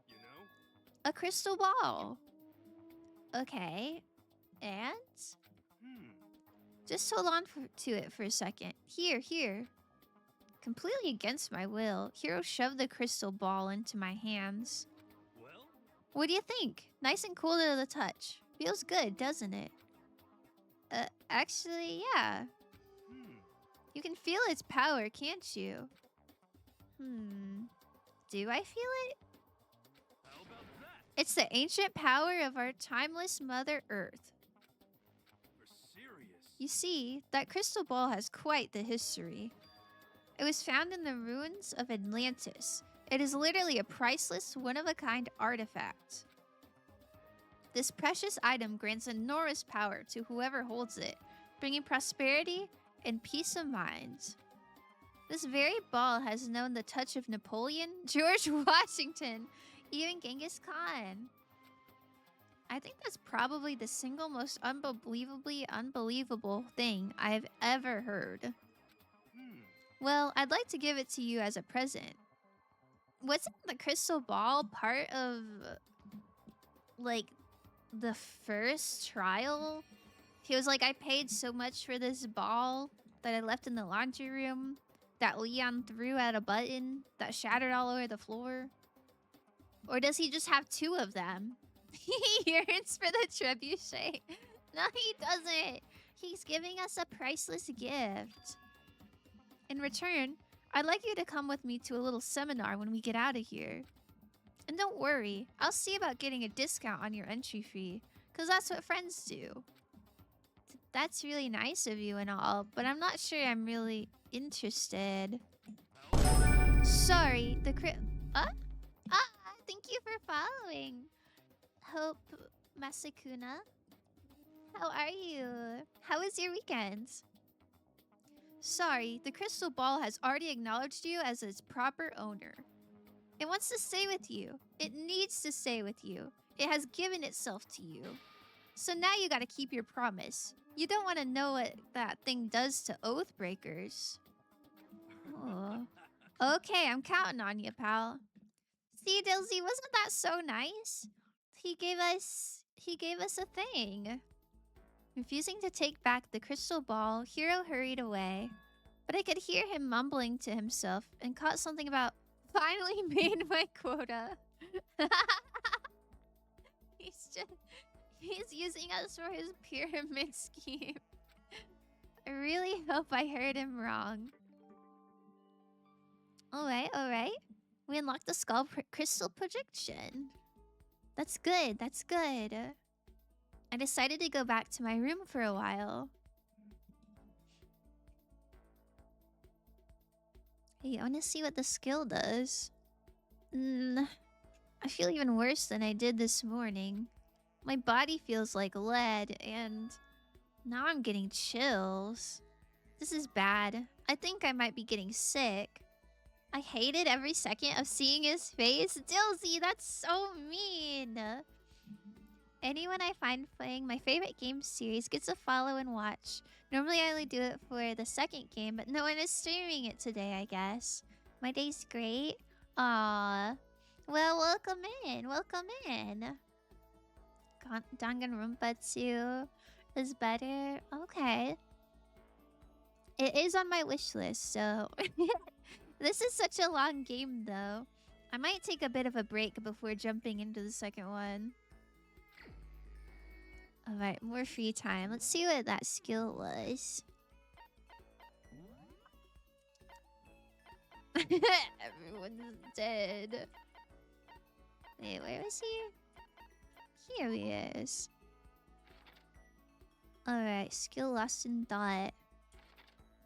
you know. A crystal ball. Okay. And? Just hold on to it for a second. Here. Completely against my will, Hiro shoved the crystal ball into my hands. Well, What do you think? Nice and cool to the touch. Feels good, doesn't it? Actually, yeah. You can feel its power, can't you? Do I feel it? how about that? It's the ancient power of our timeless Mother Earth. You're serious. You see, that crystal ball has quite the history. It was found in the ruins of Atlantis. It is literally a priceless, one-of-a-kind artifact. This precious item grants enormous power to whoever holds it, bringing prosperity and peace of mind. This very ball has known the touch of Napoleon, George Washington, even Genghis Khan. I think that's probably the single most unbelievably unbelievable thing I've ever heard. Well, I'd like to give it to you as a present. Wasn't the crystal ball part of, like, the first trial? He was like, I paid so much for this ball that I left in the laundry room that Leon threw at a button that shattered all over the floor. Or does he just have two of them? He yearns for the trebuchet. No, he doesn't. He's giving us a priceless gift. In return, I'd like you to come with me to a little seminar when we get out of here. And don't worry, I'll see about getting a discount on your entry fee, because that's what friends do. That's really nice of you and all, but I'm not sure I'm really interested. Sorry, thank you for following. Hope Masakuna. How are you? How was your weekend? Sorry, the crystal ball has already acknowledged you as its proper owner. It wants to stay with you. It needs to stay with you. It has given itself to you. So now you gotta keep your promise. You don't want to know what that thing does to oath breakers. Oh. Okay, I'm counting on you, pal. See, Dilsey, wasn't that so nice? He gave us a thing. Refusing to take back the crystal ball, Hiro hurried away. But I could hear him mumbling to himself and caught something about finally made my quota. He's using us for his pyramid scheme. I really hope I heard him wrong. Alright. We unlocked the skull crystal projection. That's good. I decided to go back to my room for a while. Hey, I want to see what the skill does. I feel even worse than I did this morning. My body feels like lead, and now I'm getting chills. This is bad. I think I might be getting sick. I hated every second of seeing his face. Dilsey, that's so mean. Anyone I find playing my favorite game series gets a follow and watch. Normally I only do it for the second game, but no one is streaming it today, I guess. My day's great. Aww. Well, welcome in. Danganronpa 2 is better. Okay. It is on my wish list, so... This is such a long game, though. I might take a bit of a break before jumping into the second one. Alright, more free time. Let's see what that skill was. Everyone's dead. Wait, where is he? Here he is. Alright, skill lost in thought.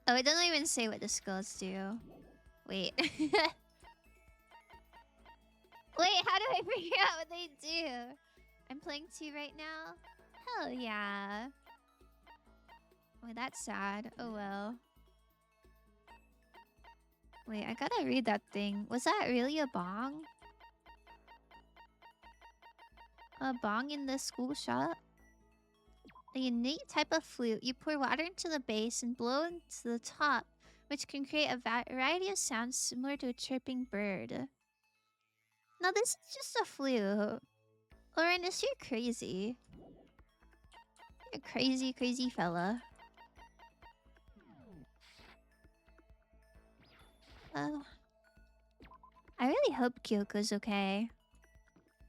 Oh, it doesn't even say what the skills do. Wait. Wait, how do I figure out what they do? I'm playing 2 right now? Hell yeah. Wait, that's sad. Oh well. Wait, I gotta read that thing. Was that really a bong? A bong in the school shop? A unique type of flute. You pour water into the base and blow into the top, which can create a variety of sounds similar to a chirping bird. No, this is just a flute. Laurenus, you're crazy. You're a crazy, crazy fella. Oh. I really hope Kyoko's okay.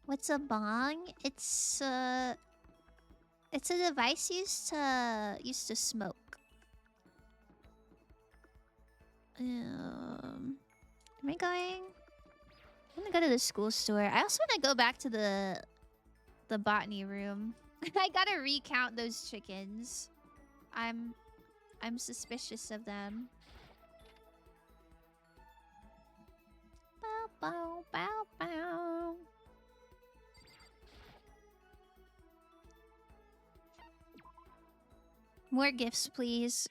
What's a bong? It's a device used to smoke. Am I going? I'm gonna go to the school store. I also want to go back to the botany room. I gotta recount those chickens. I'm suspicious of them. Bow bow bow bow. More gifts, please.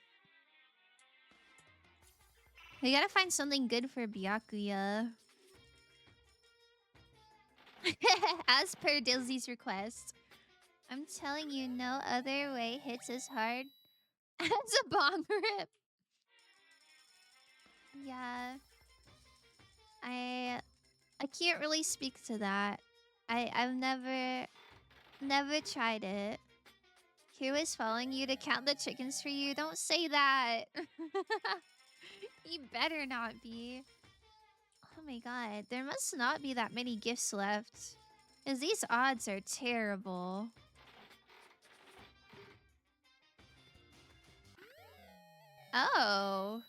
We gotta find something good for Byakuya. As per Dizzy's request. I'm telling you, no other way hits as hard as a bong rip. Yeah. I can't really speak to that. I've never tried it. He was following you to count the chickens for you. Don't say that. He better not be. Oh my god, there must not be that many gifts left. Because these odds are terrible. Oh.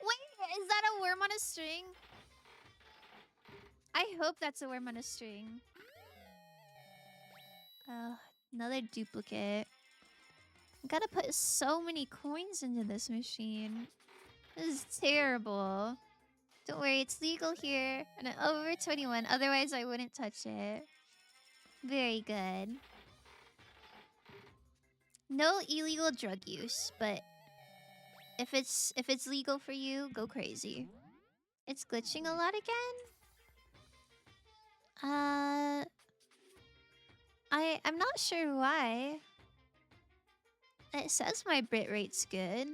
Wait, is that a worm on a string? I hope that's a worm on a string. Another duplicate. I gotta put so many coins into this machine. This is terrible. Don't worry, it's legal here. And I'm over 21, otherwise I wouldn't touch it. Very good. No illegal drug use, but if it's legal for you, go crazy. It's glitching a lot again? I'm not sure why. It says my bitrate's good.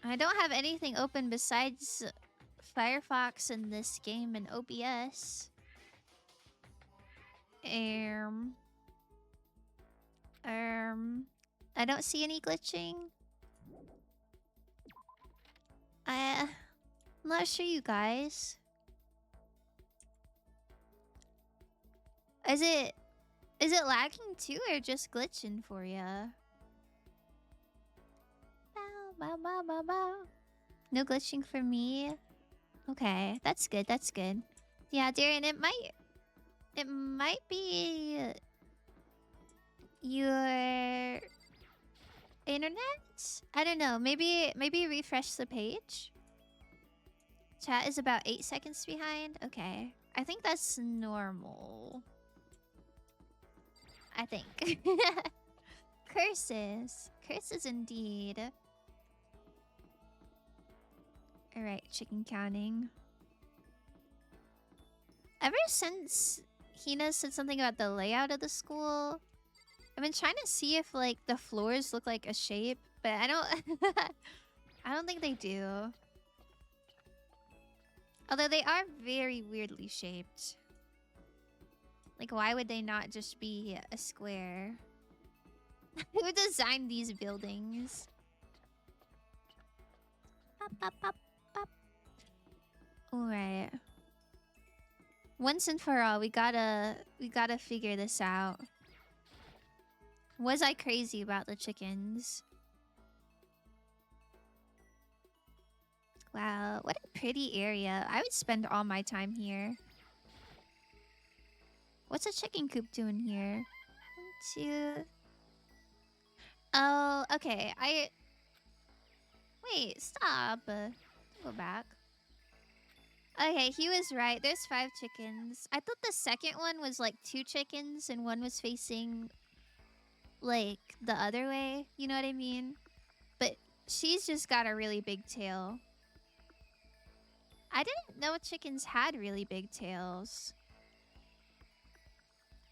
I don't have anything open besides Firefox in this game and OBS. I don't see any glitching. I'm not sure, you guys. Is it lagging too, or just glitching for ya? Bow, bow, bow, bow, bow. No glitching for me. Okay, that's good. That's good. Yeah, Darren, it might be your internet. I don't know. Maybe refresh the page. Chat is about 8 seconds behind. Okay, I think that's normal. I think. Curses indeed. Alright, chicken counting. Ever since Hina said something about the layout of the school, I've been trying to see if like the floors look like a shape, but I don't I don't think they do. Although they are very weirdly shaped. Like, why would they not just be a square? Who designed these buildings? Pop, pop, pop, pop. Alright. Once and for all, we gotta figure this out. Was I crazy about the chickens? Wow, what a pretty area. I would spend all my time here. What's a chicken coop doing here? 1, 2... Oh, okay. Wait, stop. Go back. Okay, he was right. There's 5 chickens. I thought the second one was like 2 chickens and one was facing like the other way. You know what I mean? But she's just got a really big tail. I didn't know chickens had really big tails.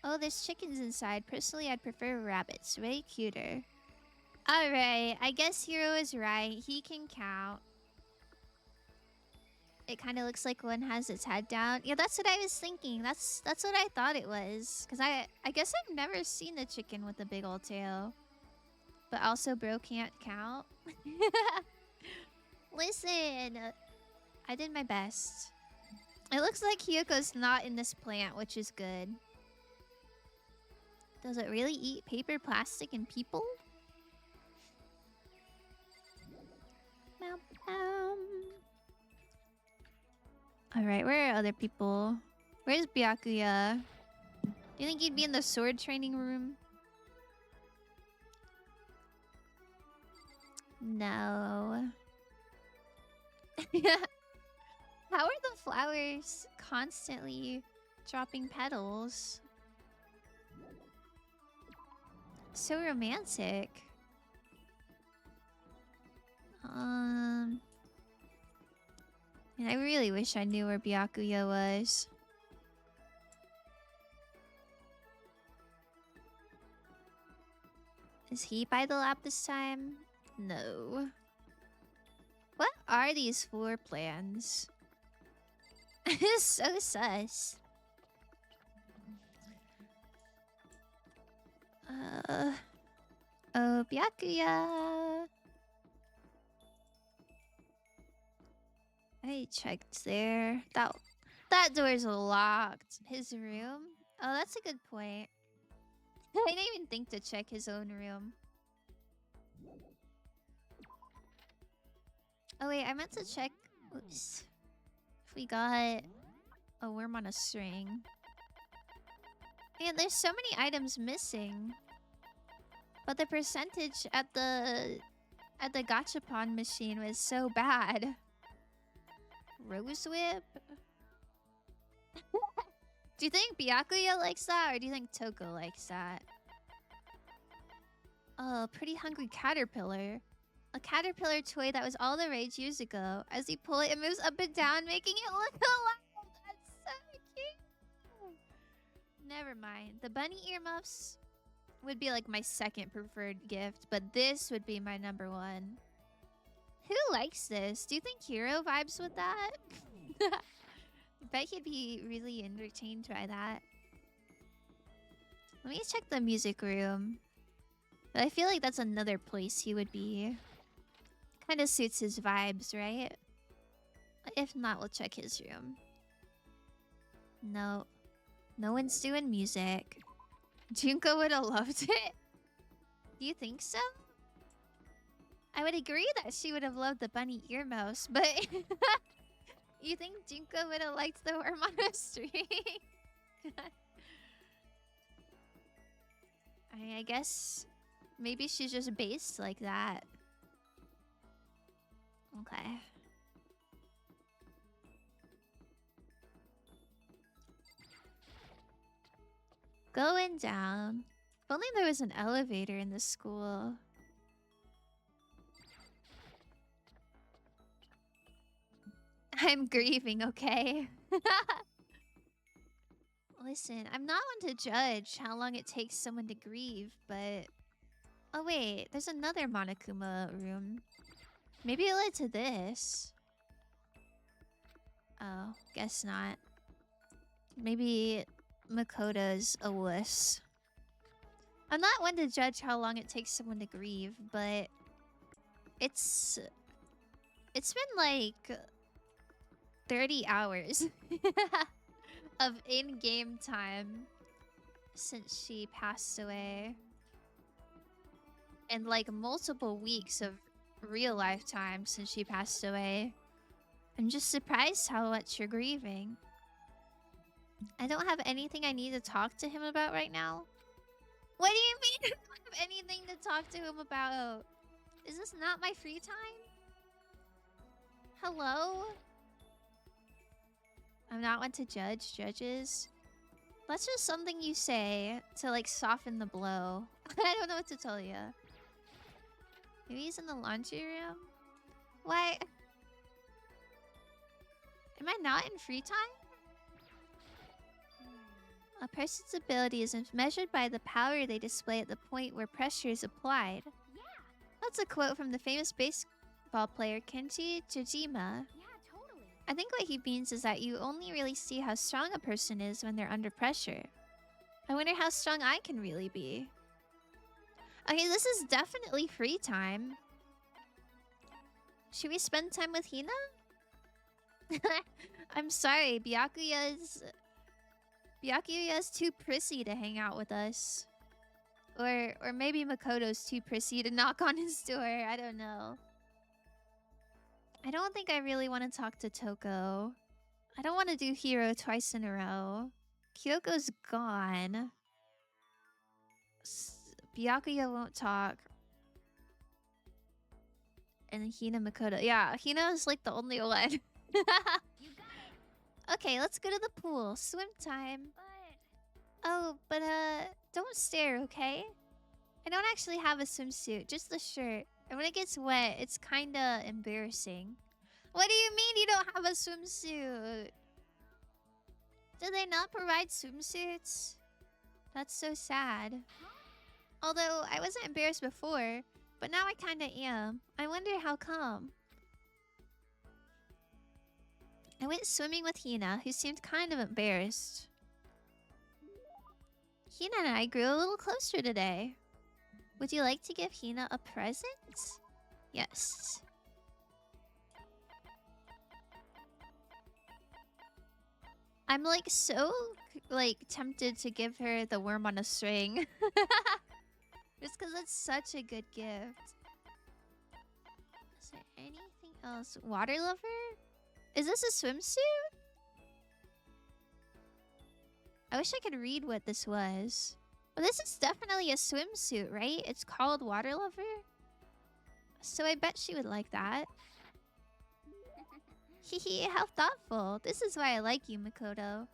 Oh, there's chickens inside. Personally, I'd prefer rabbits. Way cuter. Alright, I guess Hero is right. He can count. It kind of looks like one has its head down. Yeah, that's what I was thinking. That's what I thought it was. Because I guess I've never seen a chicken with a big old tail. But also, bro can't count. Listen, I did my best. It looks like Hyoko's not in this plant, which is good. Does it really eat paper, plastic, and people? Alright, where are other people? Where's Byakuya? Do you think he'd be in the sword training room? No. How are the flowers constantly dropping petals? So romantic. And I really wish I knew where Byakuya was. Is he by the lab this time? No. What are these floor plans? It's so sus. Oh, Byakuya. I checked there. That door's locked. His room? Oh, that's a good point. I didn't even think to check his own room. Oh wait, I meant to check. Oops. If we got a worm on a string. Man, there's so many items missing. But the percentage at the gachapon machine was so bad. Rose whip? Do you think Byakuya likes that, or do you think Toko likes that? Oh, pretty hungry caterpillar. A caterpillar toy that was all the rage years ago. As you pull it, it moves up and down, making it look alive. That's so cute. Never mind. The bunny earmuffs would be like my second preferred gift, but this would be my number 1. Who likes this? Do you think Hero vibes with that? I bet he'd be really entertained by that. Let me check the music room. But I feel like that's another place he would be. Kind of suits his vibes, right? If not, we'll check his room. No. No one's doing music. Junko would have loved it. Do you think so? I would agree that she would have loved the bunny earmuffs, but you think Junko would have liked the worm on a string? I guess maybe she's just based like that. Okay. Going down. If only there was an elevator in this school. I'm grieving, okay? Listen, I'm not one to judge how long it takes someone to grieve, but... Oh wait, there's another Monokuma room. Maybe it led to this. Oh, guess not. Maybe Makoto's a wuss. I'm not one to judge how long it takes someone to grieve, but... It's been like... 30 hours of in-game time since she passed away. And like multiple weeks of real-life time since she passed away. I'm just surprised how much you're grieving. I don't have anything I need to talk to him about right now. What do you mean I don't have anything to talk to him about? Is this not my free time? Hello? I'm not one to judge judges. That's just something you say to like soften the blow. I don't know what to tell you. Maybe he's in the laundry room? Why? Am I not in free time? A person's ability is measured by the power they display at the point where pressure is applied. Yeah. That's a quote from the famous baseball player Kenji Jojima. Yeah, totally. I think what he means is that you only really see how strong a person is when they're under pressure. I wonder how strong I can really be. Okay, this is definitely free time. Should we spend time with Hina? I'm sorry, Byakuya's too prissy to hang out with us. Or maybe Makoto's too prissy to knock on his door. I don't know. I don't think I really want to talk to Toko. I don't want to do Hiro twice in a row. Kyoko's gone. Byakuya won't talk. And Hina Makoto. Yeah, Hina's like the only one. You got it. Okay, let's go to the pool. Swim time. But Oh, but don't stare, okay? I don't actually have a swimsuit, just the shirt. And when it gets wet, it's kinda embarrassing. What do you mean you don't have a swimsuit? Do they not provide swimsuits? That's so sad. Although, I wasn't embarrassed before, but now I kinda am. I wonder how come. I went swimming with Hina, who seemed kind of embarrassed. Hina and I grew a little closer today. Would you like to give Hina a present? Yes. I'm like so tempted to give her the worm on a string. Just because it's such a good gift. Is there anything else? Water lover? Is this a swimsuit? I wish I could read what this was. Well, this is definitely a swimsuit, right? It's called Water Lover. So I bet she would like that. Hehe, how thoughtful. This is why I like you, Makoto.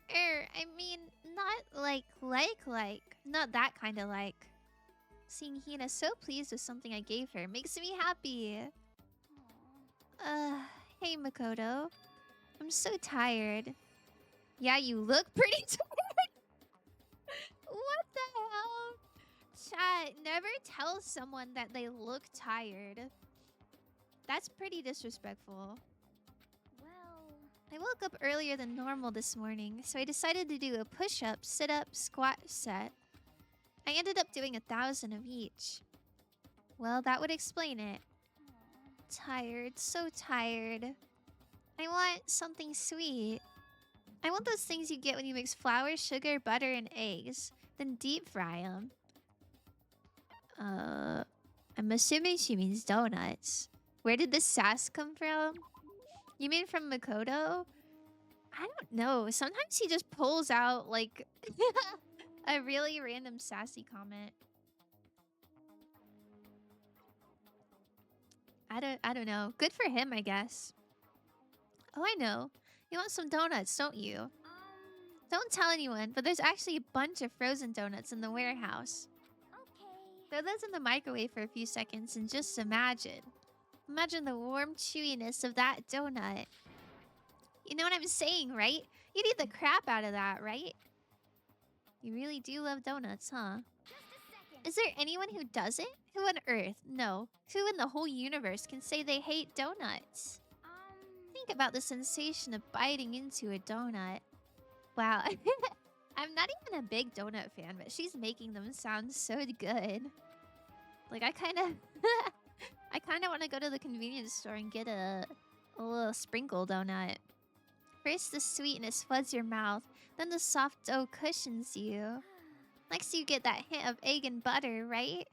I mean, not like. Not that kind of like. Seeing Hina so pleased with something I gave her makes me happy. Hey, Makoto. I'm so tired. Yeah, you look pretty tired. What the hell? Chat, never tell someone that they look tired. That's pretty disrespectful. well, I woke up earlier than normal this morning, so I decided to do a push-up, sit-up, squat set. I ended up doing 1,000 of each. Well, that would explain it. Tired, so tired. I want something sweet. I want those things you get when you mix flour, sugar, butter, and eggs, then deep fry them. I'm assuming she means donuts. Where did the sass come from? You mean from Makoto? I don't know. Sometimes he just pulls out, like, a really random sassy comment. I don't know. Good for him, I guess. Oh, I know. You want some donuts, don't you? Don't tell anyone, but there's actually a bunch of frozen donuts in the warehouse. okay. Throw those in the microwave for a few seconds and just imagine. Imagine the warm chewiness of that donut. You know what I'm saying, right? You'd eat the crap out of that, right? You really do love donuts, huh? Just a second. Is there anyone who doesn't? Who on Earth? No. Who in the whole universe can say they hate donuts? Think about the sensation of biting into a donut. Wow. I'm not even a big donut fan, but she's making them sound so good. Like, I kind of want to go to the convenience store and get a little sprinkle donut. First, the sweetness floods your mouth. Then the soft dough cushions you. Next, you get that hint of egg and butter, right?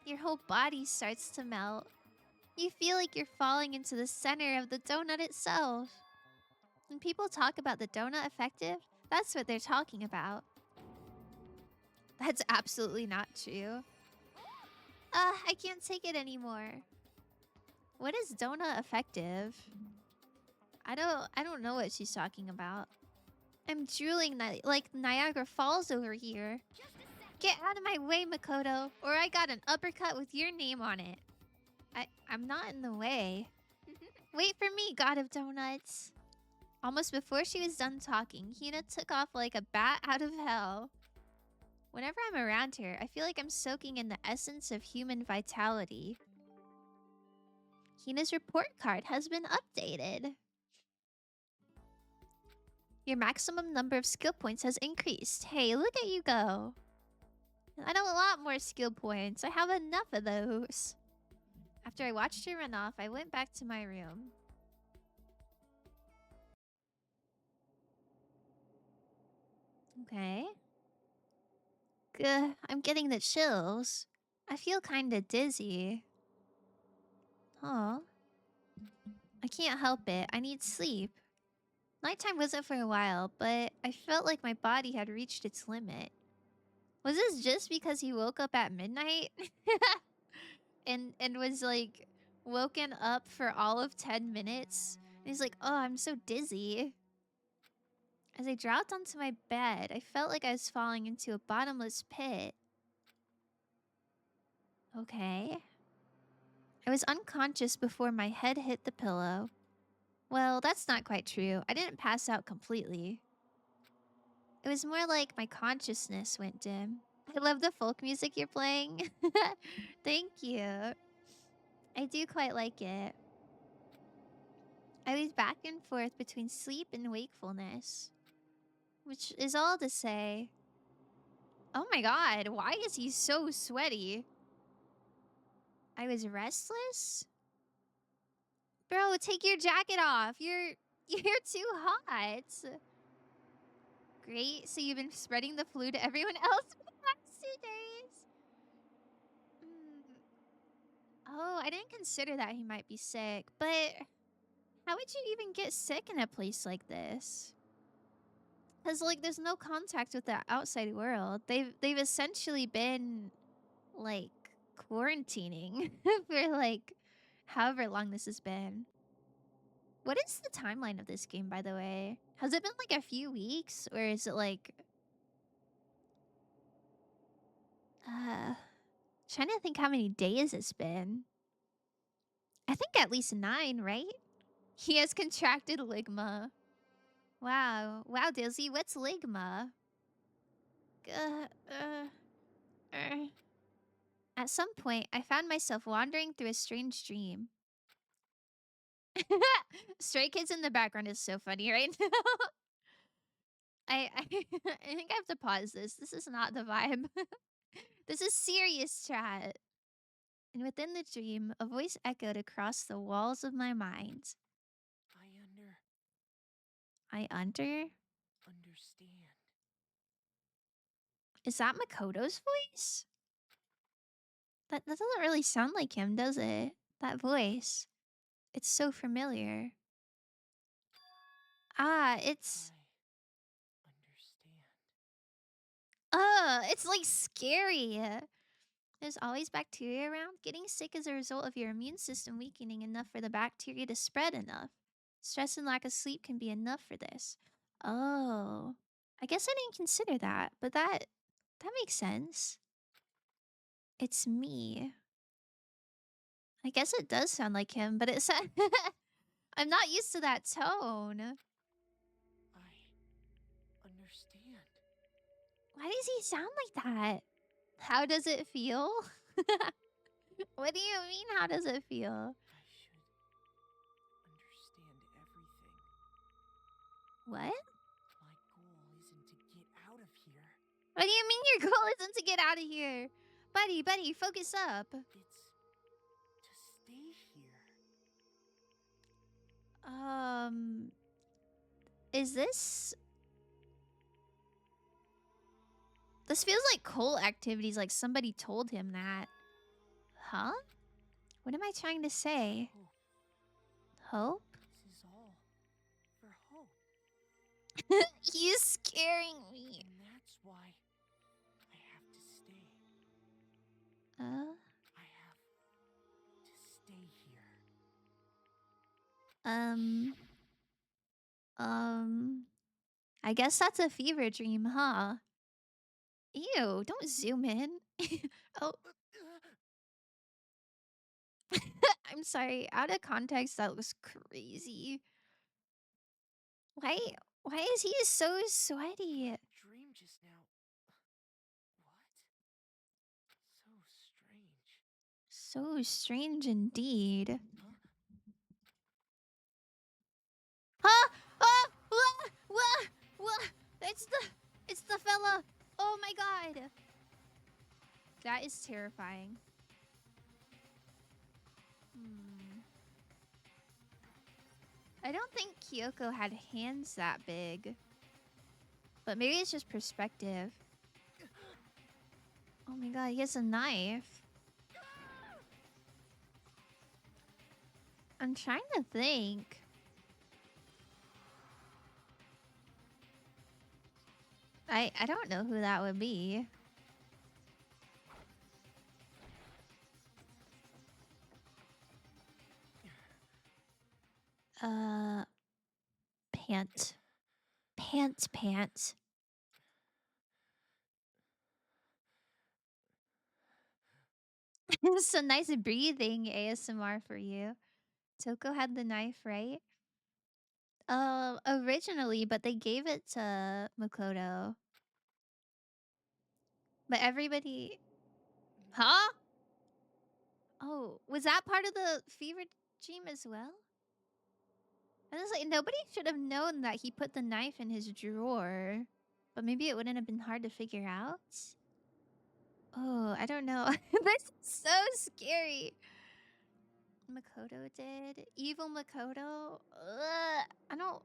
Your whole body starts to melt. You feel like you're falling into the center of the donut itself. When people talk about the donut effective, that's what they're talking about. That's absolutely not true. I can't take it anymore. What is donut effective? I don't know what she's talking about. I'm drooling like Niagara Falls over here. Get out of my way, Makoto, or I got an uppercut with your name on it. I'm not in the way. Wait for me, God of Donuts. Almost before she was done talking, Hina took off like a bat out of hell. Whenever I'm around her, I feel like I'm soaking in the essence of human vitality. Hina's report card has been updated. Your maximum number of skill points has increased. Hey, look at you go. I don't want more skill points. I have enough of those. After I watched her run off, I went back to my room. Okay. Gah, I'm getting the chills. I feel kinda dizzy. Oh. I can't help it. I need sleep. Nighttime wasn't for a while, but I felt like my body had reached its limit. Was this just because he woke up at midnight? and was like woken up for all of 10 minutes? And he's like, oh, I'm so dizzy. As I dropped onto my bed, I felt like I was falling into a bottomless pit. Okay. I was unconscious before my head hit the pillow. Well, that's not quite true. I didn't pass out completely. It was more like my consciousness went dim. I love the folk music you're playing. Thank you. I do quite like it. I was back and forth between sleep and wakefulness. Which is all to say... Oh my god, why is he so sweaty? I was restless? Bro, take your jacket off. You're too hot. Great, so you've been spreading the flu to everyone else for the past 2 days? Oh, I didn't consider that he might be sick, but how would you even get sick in a place like this? Because, like, there's no contact with the outside world. They've essentially been, like, quarantining for, like, however long this has been. What is the timeline of this game, by the way? Has it been, like, a few weeks? Or is it, like... Trying to think how many days it's been. I think at least 9, right? He has contracted ligma. Wow. Wow, Dizzy, what's ligma? At some point, I found myself wandering through a strange dream. Stray Kids in the background is so funny right now. I think I have to pause this. This is not the vibe. This is serious chat. And within the dream, a voice echoed across the walls of my mind. I understand. Is that Makoto's voice? That doesn't really sound like him, does it? That voice. It's so familiar. Ah, it's... it's like scary. There's always bacteria around. Getting sick is a result of your immune system weakening enough for the bacteria to spread enough. Stress and lack of sleep can be enough for this. Oh. I guess I didn't consider that, but that makes sense. It's me. I guess it does sound like him, but it's... I'm not used to that tone. Why does he sound like that? How does it feel? What do you mean, how does it feel? What? What do you mean your goal isn't to get out of here? Buddy, focus up. Is this... This feels like cult activities, like somebody told him that. Huh? What am I trying to say? Hope? He's scaring me. Um, I guess that's a fever dream, huh? Ew, don't zoom in. Oh, I'm sorry. Out of context, that was crazy. Why why is he so sweaty? Dream just now. What? So strange. So strange indeed. Huh? Huh? Oh, wah, wah, wah. It's the fella. Oh my god. That is terrifying. I don't think Kyoko had hands that big. But maybe it's just perspective. Oh my god, he has a knife. I'm trying to think. I don't know who that would be. Pant. Pants. Some nice breathing ASMR for you. Toko had the knife, right? Originally, but they gave it to Makoto. But everybody... Huh? Oh, was that part of the fever dream as well? I was like, nobody should have known that he put the knife in his drawer. But maybe it wouldn't have been hard to figure out. Oh, I don't know. This is so scary. Makoto did. Evil Makoto? Ugh, I don't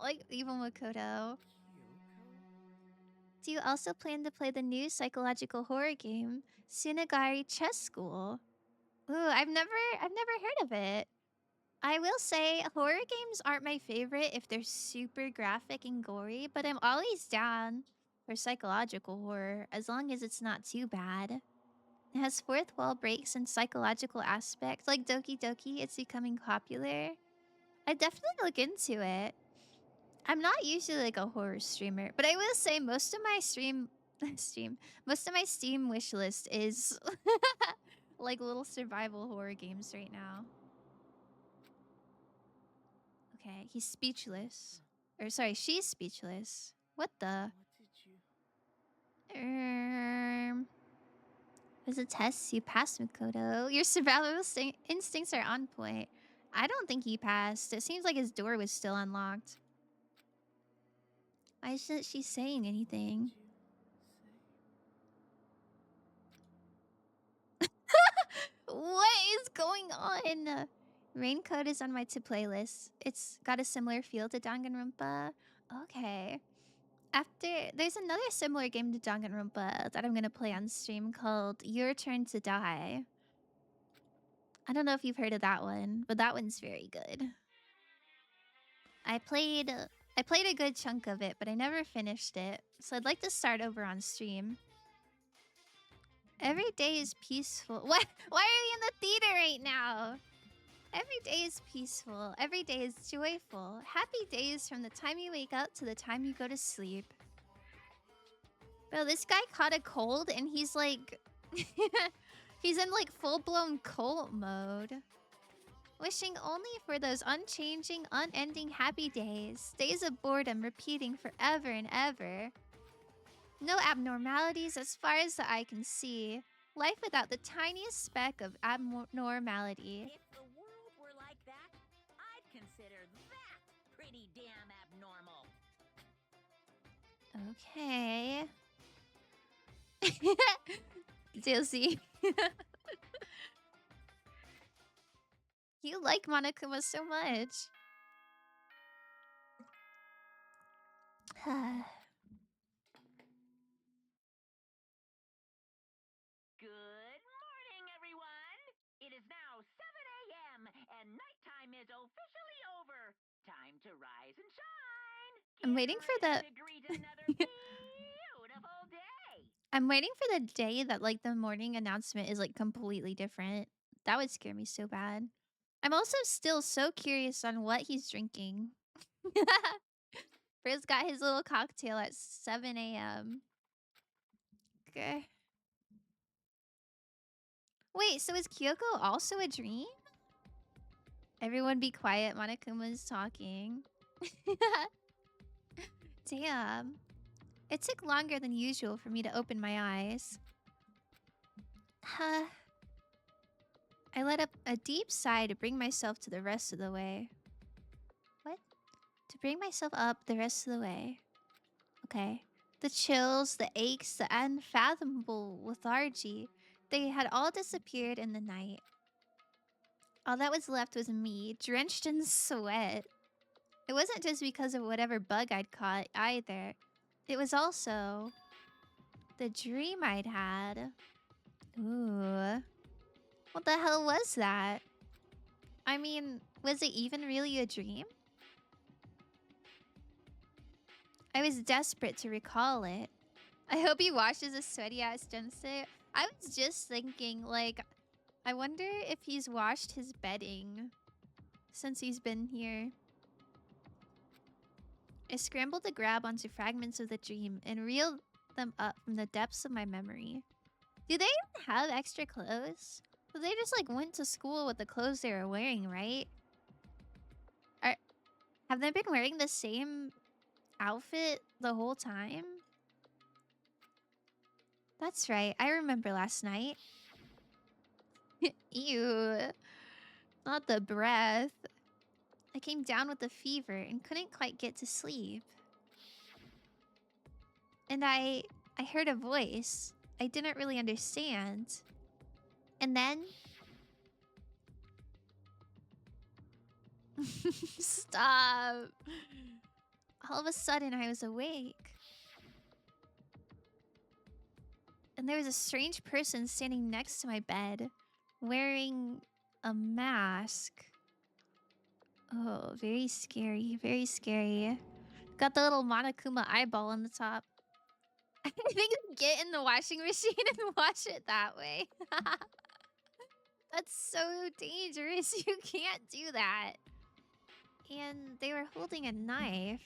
like Evil Makoto. Kyoko? Do you also plan to play the new psychological horror game, Tsunagari Chess School? Ooh, I've never heard of it. I will say horror games aren't my favorite if they're super graphic and gory, but I'm always down for psychological horror as long as it's not too bad. It has fourth wall breaks and psychological aspects like Doki Doki. It's becoming popular. I definitely look into it. I'm not usually like a horror streamer, but I will say most of my most of my Steam wish list is like little survival horror games right now. Okay, he's speechless. Or sorry, she's speechless. What the? What did you... Was a test you passed, Makoto. Your survival instincts are on point. I don't think he passed. It seems like his door was still unlocked. Why isn't she saying anything? What is going on? Raincoat is on my to playlist. It's got a similar feel to Danganronpa. Okay. There's another similar game to Danganronpa that I'm gonna play on stream called Your Turn to Die. I don't know if you've heard of that one, but that one's very good. I played a good chunk of it, but I never finished it. So I'd like to start over on stream. Every day is peaceful. What? Why are we in the theater right now? Every day is peaceful. Every day is joyful. Happy days from the time you wake up to the time you go to sleep. Bro, this guy caught a cold and he's like... he's in like full-blown cult mode. Wishing only for those unchanging, unending happy days. Days of boredom repeating forever and ever. No abnormalities as far as the eye can see. Life without the tiniest speck of abnormality. If the world were like that, I'd consider that pretty damn abnormal. Okay. DLC. You like Monokuma so much. Good morning, everyone. It is now 7 a.m. and nighttime is officially over. Time to rise and shine. I'm waiting for the... To greet another beautiful day. I'm waiting for the day that like the morning announcement is like completely different. That would scare me so bad. I'm also still so curious on what he's drinking. Frizz got his little cocktail at 7 a.m. Okay. Wait, so is Kyoko also a dream? Everyone be quiet. Monokuma's talking. Damn. It took longer than usual for me to open my eyes. I let up a deep sigh to bring myself to the rest of the way. What? To bring myself up the rest of the way. Okay. The chills, the aches, the unfathomable lethargy, they had all disappeared in the night. All that was left was me, drenched in sweat. It wasn't just because of whatever bug I'd caught either. It was also the dream I'd had. Ooh. What the hell was that? I mean, was it even really a dream? I was desperate to recall it. I hope he washes his sweaty-ass jumpsuit. I was just thinking, like, I wonder if he's washed his bedding since he's been here. I scrambled to grab onto fragments of the dream and reeled them up from the depths of my memory. Do they even have extra clothes? Well, they just, like, went to school with the clothes they were wearing, right? Have they been wearing the same outfit the whole time? That's right. I remember last night. Ew. Not the breath. I came down with a fever and couldn't quite get to sleep. And I heard a voice I didn't really understand. And then... Stop. All of a sudden, I was awake. And there was a strange person standing next to my bed, wearing a mask. Oh, very scary, very scary. Got the little Monokuma eyeball on the top. I think get in the washing machine and wash it that way. That's so dangerous. You can't do that. And they were holding a knife.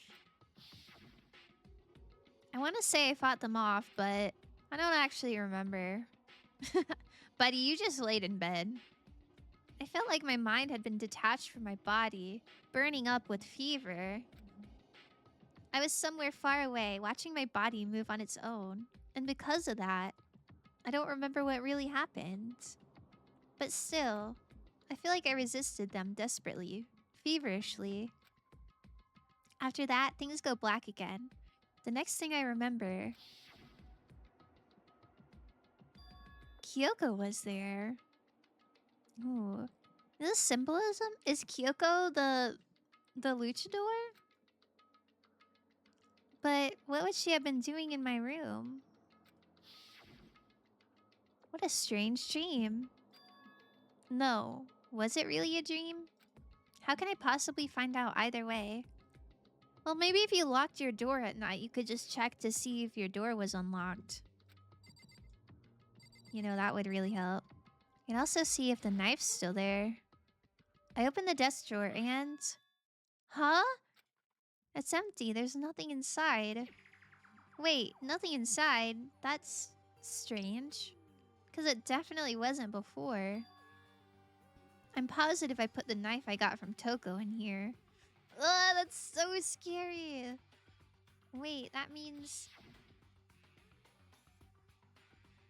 I want to say I fought them off, but I don't actually remember. Buddy, you just laid in bed. I felt like my mind had been detached from my body, burning up with fever. I was somewhere far away, watching my body move on its own. And because of that, I don't remember what really happened. But still, I feel like I resisted them desperately, feverishly. After that, things go black again. The next thing I remember... Kyoko was there. Ooh. Is this symbolism? Is Kyoko the luchador? But what would she have been doing in my room? What a strange dream. No. Was it really a dream? How can I possibly find out either way? Well, maybe if you locked your door at night, you could just check to see if your door was unlocked. You know, that would really help. You can also see if the knife's still there. I opened the desk drawer and... Huh? It's empty. There's nothing inside. Wait, nothing inside? That's strange. Because it definitely wasn't before. I'm positive I put the knife I got from Toko in here. Ugh, that's so scary. Wait, that means...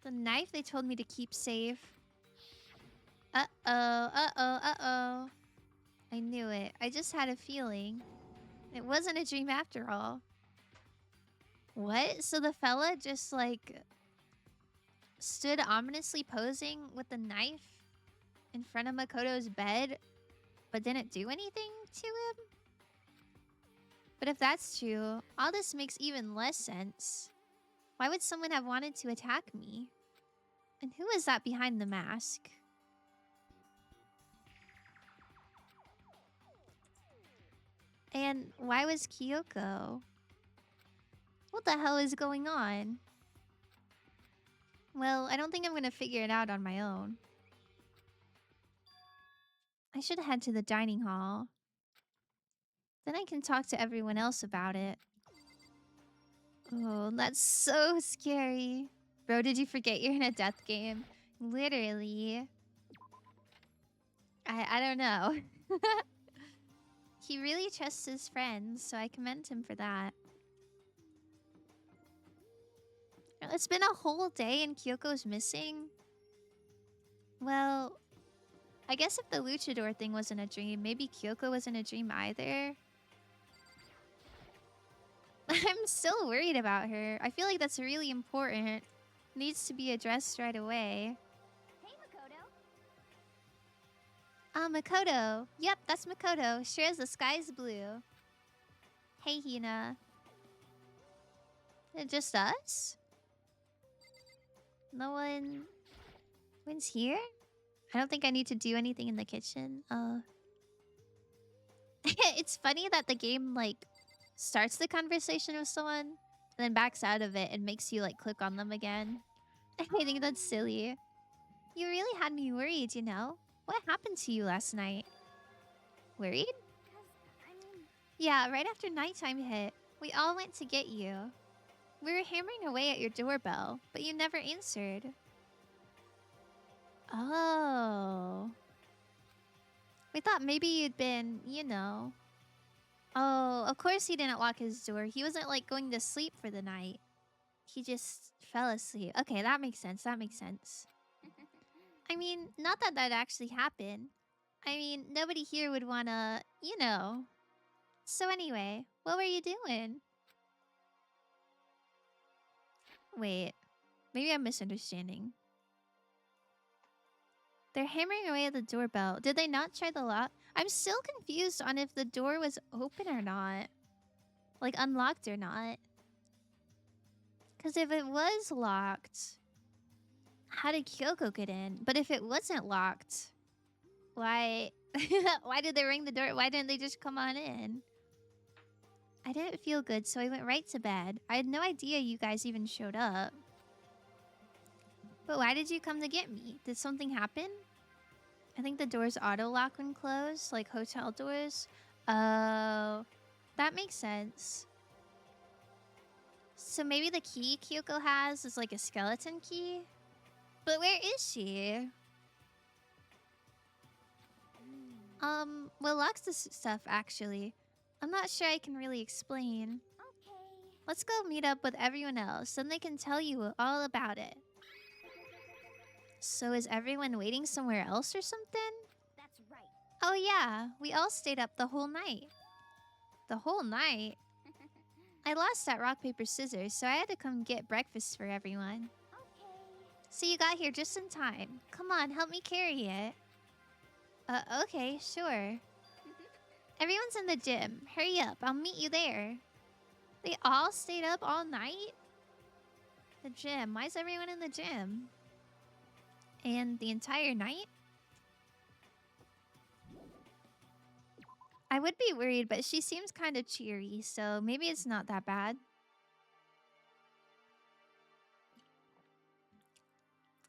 The knife they told me to keep safe. Uh-oh, uh-oh, uh-oh. I knew it. I just had a feeling. It wasn't a dream after all. What? So the fella just, like, stood ominously posing with the knife in front of Makoto's bed, but didn't do anything to him? But if that's true, all this makes even less sense. Why would someone have wanted to attack me? And who is that behind the mask? And why was Kyoko? What the hell is going on? Well, I don't think I'm gonna figure it out on my own. I should head to the dining hall. Then I can talk to everyone else about it. Oh, that's so scary. Bro, did you forget you're in a death game? Literally. I don't know. He really trusts his friends, so I commend him for that. It's been a whole day and Kyoko's missing. Well, I guess if the luchador thing wasn't a dream, maybe Kyoko wasn't a dream either. I'm still worried about her. I feel like that's really important. Needs to be addressed right away. Hey, Makoto. Makoto. Yep, that's Makoto. Sure as the sky's blue. Hey, Hina. Just us? No one's here? I don't think I need to do anything in the kitchen. It's funny that the game, like, starts the conversation with someone and then backs out of it and makes you, like, click on them again. I think that's silly. You really had me worried, you know? What happened to you last night? Worried? Yeah, right after nighttime hit, we all went to get you. We were hammering away at your doorbell, but you never answered. Oh. We thought maybe you'd been, you know. Oh, of course he didn't lock his door. He wasn't, like, going to sleep for the night. He just fell asleep. Okay, that makes sense. That makes sense. I mean, not that that actually happened. I mean, nobody here would wanna, you know. So anyway, what were you doing? Wait, maybe I'm misunderstanding. They're hammering away at the doorbell. Did they not try the lock? I'm still confused on if the door was open or not. Like, unlocked or not. Because if it was locked, how did Kyoko get in? But if it wasn't locked, why... why did they ring the door? Why didn't they just come on in? I didn't feel good, so I went right to bed. I had no idea you guys even showed up. But why did you come to get me? Did something happen? I think the doors auto-lock when closed, like hotel doors. Oh, that makes sense. So maybe the key Kyoko has is like a skeleton key? But where is she? What locks this stuff, actually? I'm not sure I can really explain. Okay. Let's go meet up with everyone else, then they can tell you all about it. So is everyone waiting somewhere else or something? That's right. Oh yeah, we all stayed up the whole night. The whole night? I lost at rock, paper, scissors, so I had to come get breakfast for everyone. Okay. So you got here just in time. Come on, help me carry it. Okay, sure. Everyone's in the gym. Hurry up, I'll meet you there. They all stayed up all night? The gym. Why is everyone in the gym? And the entire night? I would be worried, but she seems kind of cheery, so maybe it's not that bad.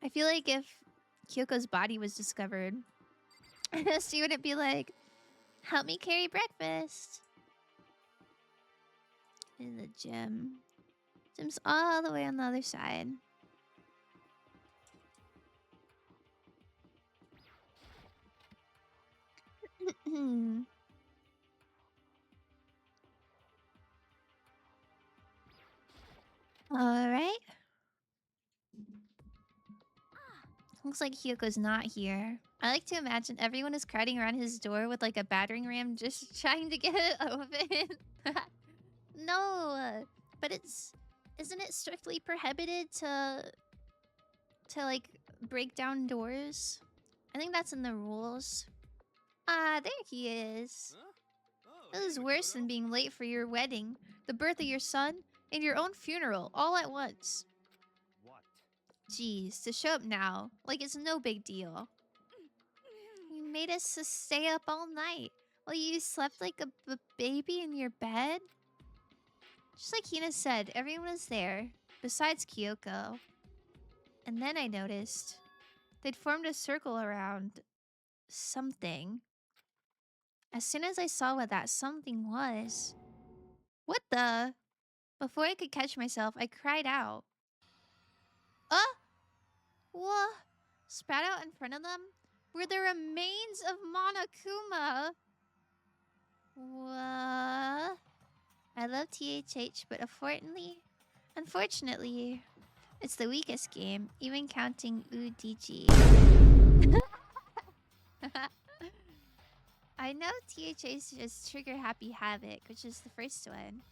I feel like if Kyoko's body was discovered, she wouldn't be like, help me carry breakfast. In the gym. Gym's all the way on the other side. Alright. Looks like Hyoko's not here. I like to imagine everyone is crowding around his door with like a battering ram just trying to get it open. No, but isn't it strictly prohibited to like break down doors? I think that's in the rules. Ah, there he is. Huh? Oh, This hey, is worse Makoto. than being late for your wedding, the birth of your son, and your own funeral all at once. What? Jeez, to show up now, like it's no big deal. You made us to stay up all night while you slept like a baby in your bed. Just like Hina said, everyone was there, besides Kyoko. And then I noticed they'd formed a circle around something. As soon as I saw what that something was. What the? Before I could catch myself, I cried out. What? Spread out in front of them were the remains of Monokuma. What? I love THH, but unfortunately, it's the weakest game, even counting UDG. I know THH is Trigger Happy Havoc, which is the first one.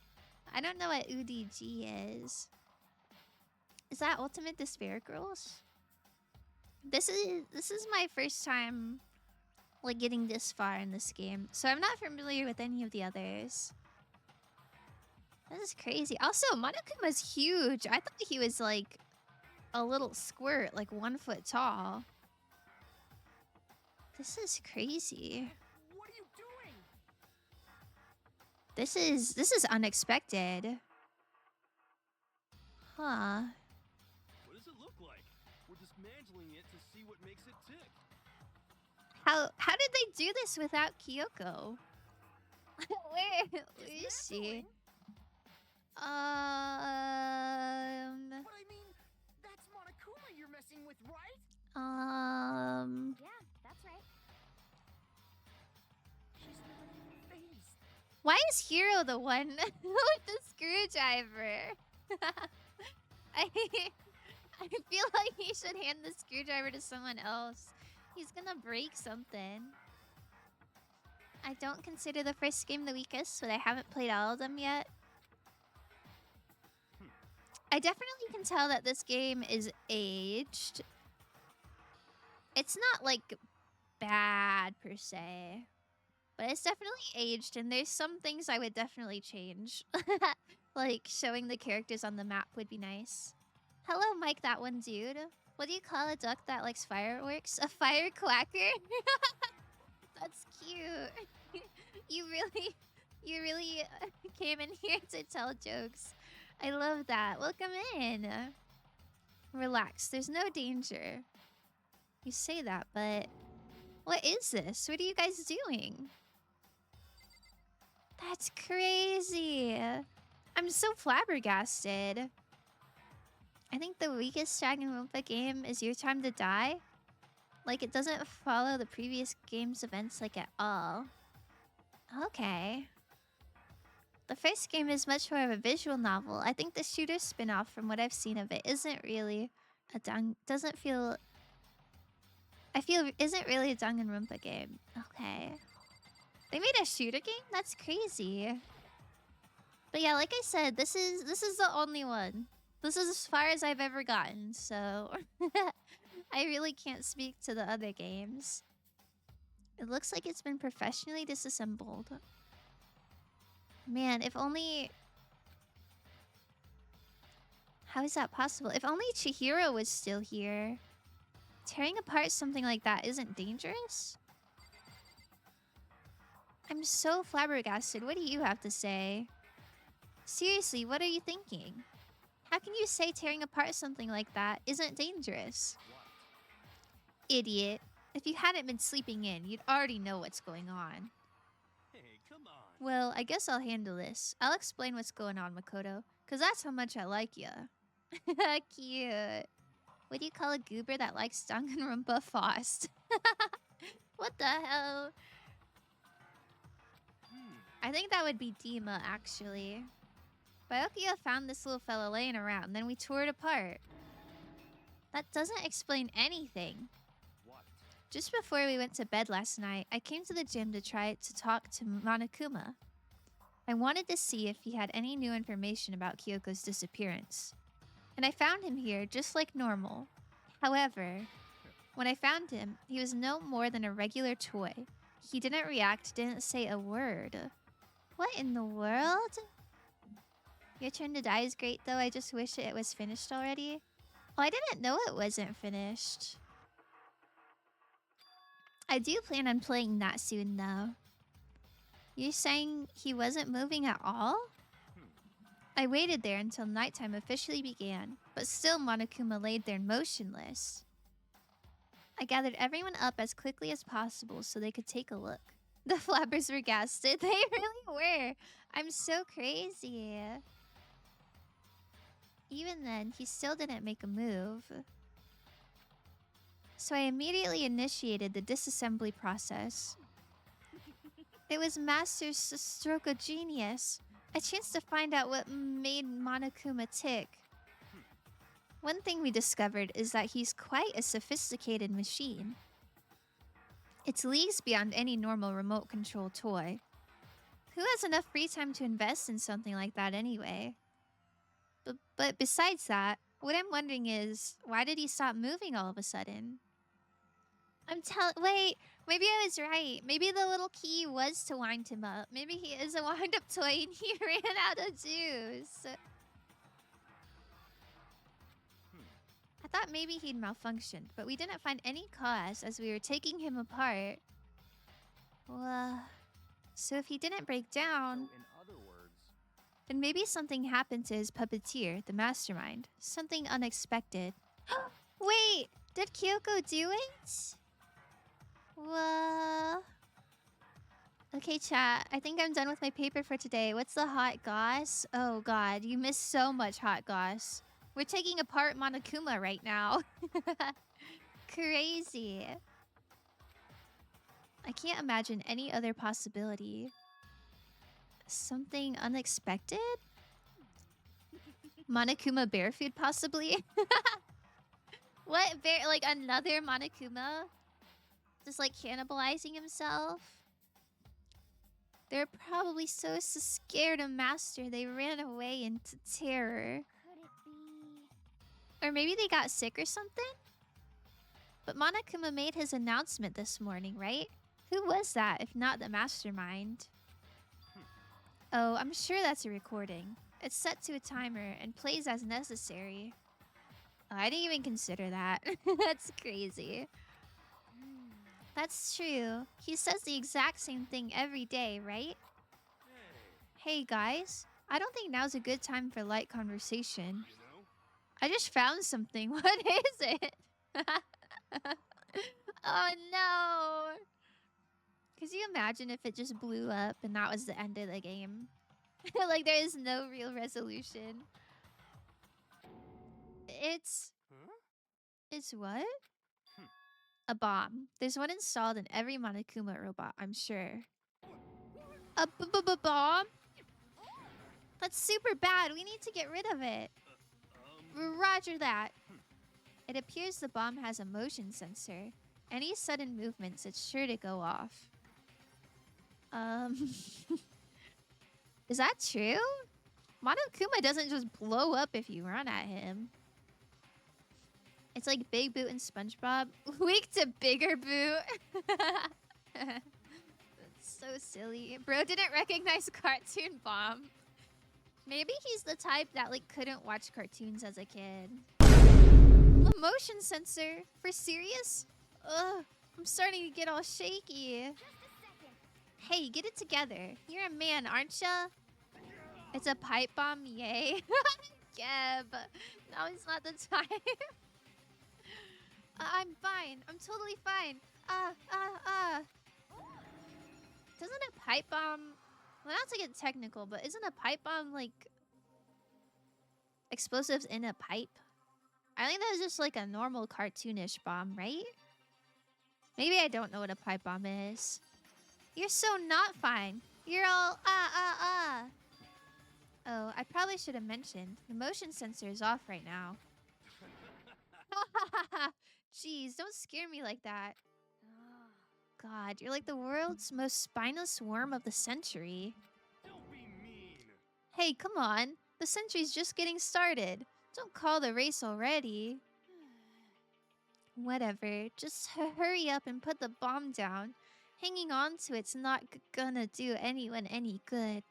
I don't know what UDG is. Is that Ultimate Despair Girls? This is my first time like getting this far in this game, so I'm not familiar with any of the others. This is crazy. Also, Monokuma's huge. I thought he was like a little squirt, like 1 foot tall. This is crazy. What are you doing? This is unexpected. Huh. What does it look like? We're dismantling it to see what makes it tick. How did they do this without Kyoko? Where is she? But I mean, that's Monokuma you're messing with, right? Yeah, that's right. She's phased. Why is Hiro the one with the screwdriver? I feel like he should hand the screwdriver to someone else. He's gonna break something. I don't consider the first game the weakest, but I haven't played all of them yet. I definitely can tell that this game is aged. It's not like bad per se, but it's definitely aged, and there's some things I would definitely change. Like showing the characters on the map would be nice. Hello, Mike, that one dude. What do you call a duck that likes fireworks? A firecracker? That's cute. You really came in here to tell jokes. I love that. Welcome in. Relax. There's no danger. You say that, but what is this? What are you guys doing? That's crazy. I'm so flabbergasted. I think the weakest Danganronpa game is Your Time to Die. Like, it doesn't follow the previous game's events, like, at all. Okay. The first game is much more of a visual novel. I think the shooter spin-off, from what I've seen of it, isn't really a isn't really a Danganronpa game. Okay. They made a shooter game? That's crazy. But yeah, like I said, this is the only one. This is as far as I've ever gotten, so I really can't speak to the other games. It looks like it's been professionally disassembled. Man, if only... How is that possible? If only Chihiro was still here. Tearing apart something like that isn't dangerous? I'm so flabbergasted. What do you have to say? Seriously, what are you thinking? How can you say tearing apart something like that isn't dangerous? Idiot. If you hadn't been sleeping in, you'd already know what's going on. Hey, come on. Well, I guess I'll handle this. I'll explain what's going on, Makoto. Cause that's how much I like ya. Cute. What do you call a goober that likes Danganronpa Faust? What the hell? I think that would be Dima, actually. Byakuya found this little fella laying around, then we tore it apart. That doesn't explain anything. What? Just before we went to bed last night, I came to the gym to try to talk to Monokuma. I wanted to see if he had any new information about Kyoko's disappearance. And I found him here, just like normal. However, when I found him, he was no more than a regular toy. He didn't react, didn't say a word. What in the world? Your Turn to Die is great, though. I just wish it was finished already. Oh, I didn't know it wasn't finished. I do plan on playing that soon, though. You're saying he wasn't moving at all? I waited there until nighttime officially began, but still Monokuma laid there motionless. I gathered everyone up as quickly as possible so they could take a look. The flappers were gasted. They really were. I'm so crazy. Even then, he still didn't make a move. So I immediately initiated the disassembly process. It was Master's stroke of genius. A chance to find out what made Monokuma tick. One thing we discovered is that he's quite a sophisticated machine. It's leagues beyond any normal remote control toy. Who has enough free time to invest in something like that anyway? But besides that, what I'm wondering is, why did he stop moving all of a sudden? Wait, maybe I was right. Maybe the little key was to wind him up. Maybe he is a wind-up toy and he ran out of juice. I thought maybe he'd malfunctioned, but we didn't find any cause as we were taking him apart. Well, so if he didn't break down, So, in other words, then maybe something happened to his puppeteer, the mastermind. Something unexpected. Wait, did Kyoko do it? Well... Okay, chat. I think I'm done with my paper for today. What's the hot goss? Oh god, you missed so much hot goss. We're taking apart Monokuma right now. Crazy. I can't imagine any other possibility. Something unexpected? Monokuma bear food, possibly? What bear? Like another Monokuma? Just like cannibalizing himself? They're probably so scared of Master they ran away into terror. Could it be? Or maybe they got sick or something? But Monokuma made his announcement this morning, right? Who was that if not the mastermind? Oh, I'm sure that's a recording. It's set to a timer and plays as necessary. Oh, I didn't even consider that. That's crazy. That's true. He says the exact same thing every day, right? Hey guys, I don't think now's a good time for light conversation. you know? I just found something. What is it? Oh no! Could you imagine if it just blew up and that was the end of the game? Like there is no real resolution. It's what? A bomb. There's one installed in every Monokuma robot, I'm sure. A bomb? That's super bad. We need to get rid of it. Roger that. It appears the bomb has a motion sensor. Any sudden movements, it's sure to go off. Is that true? Monokuma doesn't just blow up if you run at him. It's like Big Boot and SpongeBob. Weak to Bigger Boot. That's so silly. Bro didn't recognize Cartoon Bomb. Maybe he's the type that like couldn't watch cartoons as a kid. A motion sensor? For serious? Ugh, I'm starting to get all shaky. Hey, get it together. You're a man, aren't ya? It's a pipe bomb, yay. Geb. Now is not the time. I'm fine. I'm totally fine. Doesn't a pipe bomb... Well, not to get technical, but isn't a pipe bomb, like... explosives in a pipe? I think that's just like a normal cartoonish bomb, right? Maybe I don't know what a pipe bomb is. You're so not fine. You're all Oh, I probably should have mentioned. The motion sensor is off right now. Jeez, don't scare me like that. God, you're like the world's most spineless worm of the century. Don't be mean. Hey, come on. The century's just getting started. Don't call the race already. Whatever. Just hurry up and put the bomb down. Hanging on to it's not gonna do anyone any good.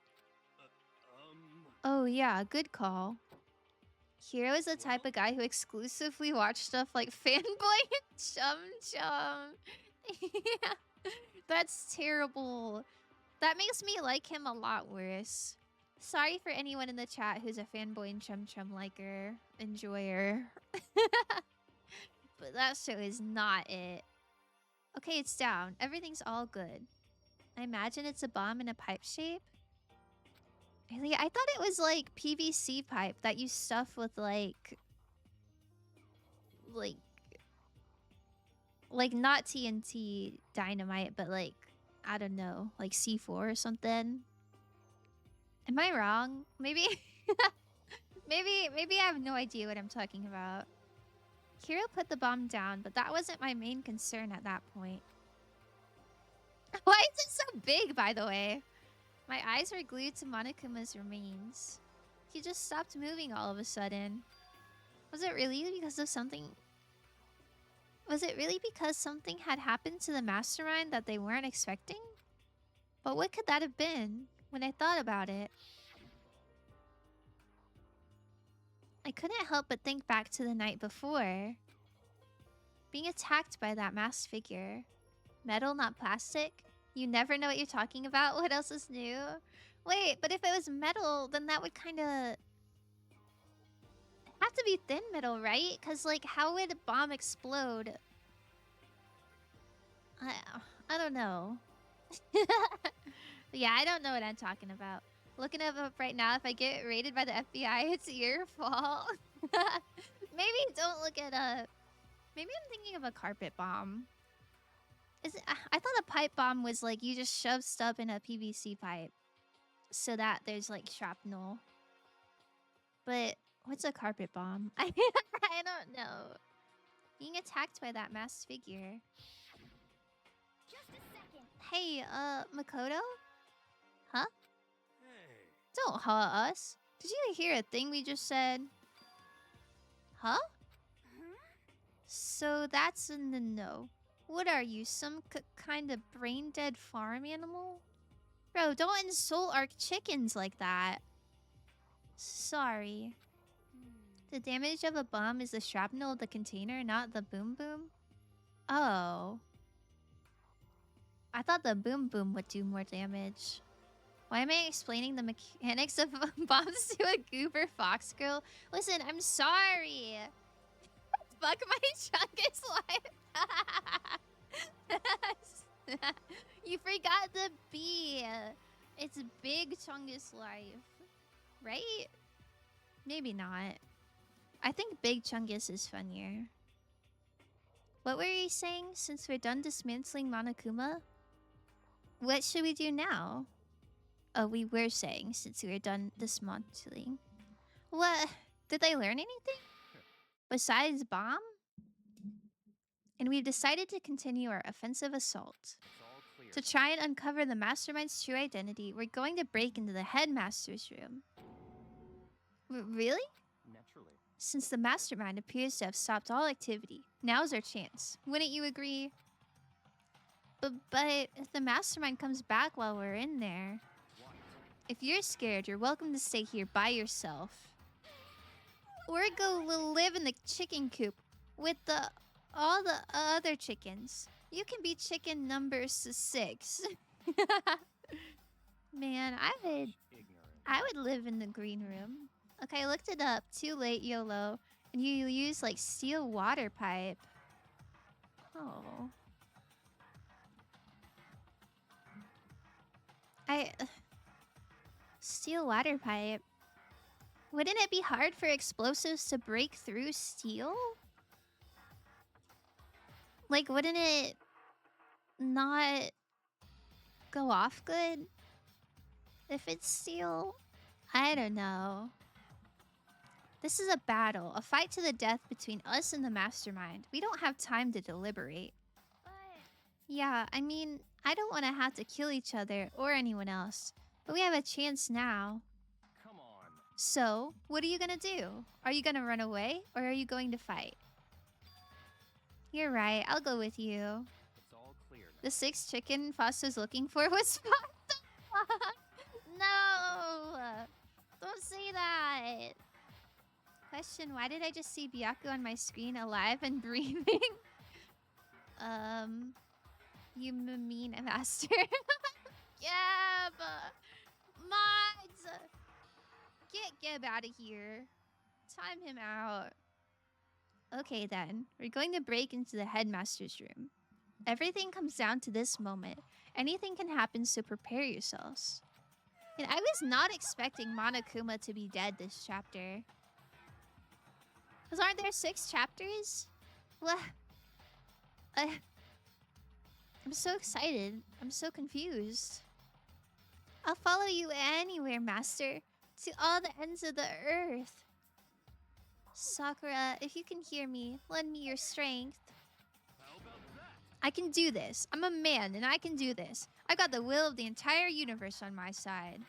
Oh yeah, good call. Hiro is the type of guy who exclusively watched stuff like Fanboy and Chum Chum. Yeah, that's terrible. That makes me like him a lot worse. Sorry for anyone in the chat who's a Fanboy and Chum Chum liker, enjoyer. But that show is not it. Okay, it's down. Everything's all good. I imagine it's a bomb in a pipe shape. Really? I thought it was like PVC pipe that you stuff with like not TNT dynamite, but like I don't know, like C4 or something. Am I wrong? Maybe maybe I have no idea what I'm talking about. Kira put the bomb down, but that wasn't my main concern at that point. Why is it so big, by the way? My eyes were glued to Monokuma's remains. He just stopped moving all of a sudden. Was it really because of something... Was it really because something had happened to the mastermind that they weren't expecting? But what could that have been, when I thought about it? I couldn't help but think back to the night before. Being attacked by that masked figure. Metal, not plastic? You never know what you're talking about? What else is new? Wait, but if it was metal, then that would kind of... have to be thin metal, right? Because, like, how would a bomb explode? I don't know. Yeah, I don't know what I'm talking about. Looking it up right now, if I get raided by the FBI, it's your fault. Maybe don't look it up. Maybe I'm thinking of a carpet bomb. I thought a pipe bomb was like you just shove stuff in a PVC pipe so that there's like shrapnel. But what's a carpet bomb? I don't know. Being attacked by that masked figure. Just a second. Hey, Makoto? Huh? Hey. Don't us. Did you hear a thing we just said? Huh? So that's in the no. What are you, some kind of brain-dead farm animal? Bro, don't insult our chickens like that. Sorry. The damage of a bomb is the shrapnel of the container, not the boom boom? Oh. I thought the boom boom would do more damage. Why am I explaining the mechanics of bombs to a goober fox girl? Listen, I'm sorry. Fuck my chungus life. You forgot the B. It's big chungus life. Right? Maybe not. I think big chungus is funnier. What were you saying? Since we're done dismantling Monokuma? What should we do now? Oh, we were saying since we were done dismantling. What? Did I learn anything? Besides bomb? And we've decided to continue our offensive assault. It's all clear. To try and uncover the mastermind's true identity, we're going to break into the headmaster's room. Really? Naturally. Since the mastermind appears to have stopped all activity, now's our chance. Wouldn't you agree? But if the mastermind comes back while we're in there... What? If you're scared, you're welcome to stay here by yourself. Or go live in the chicken coop with all the other chickens. You can be chicken number 6. Man, Ignorant. I would live in the green room. Okay, I looked it up. Too late, YOLO. And you use like steel water pipe. Oh. Steel water pipe. Wouldn't it be hard for explosives to break through steel? Like, wouldn't it not go off good if it's steel? I don't know. This is a battle, a fight to the death between us and the mastermind. We don't have time to deliberate. But Yeah, I mean, I don't want to have to kill each other or anyone else. But we have a chance now. Come on. So, what are you gonna do? Are you gonna run away or are you going to fight? You're right, I'll go with you. It's all clear now. The 6th chicken Foster's looking for was what the fuck? No! Don't say that! Question, why did I just see Byaku on my screen alive and breathing? You mean a master? Yeah, but... Mods! Get Geb out of here. Time him out. Okay then, we're going to break into the headmaster's room. Everything comes down to this moment. Anything can happen, so prepare yourselves. And I was not expecting Monokuma to be dead this chapter. Because aren't there 6 chapters? Well, I'm so excited. I'm so confused. I'll follow you anywhere, Master. To all the ends of the earth. Sakura, if you can hear me, lend me your strength. How about that? I can do this. I'm a man and I can do this. I got the will of the entire universe on my side.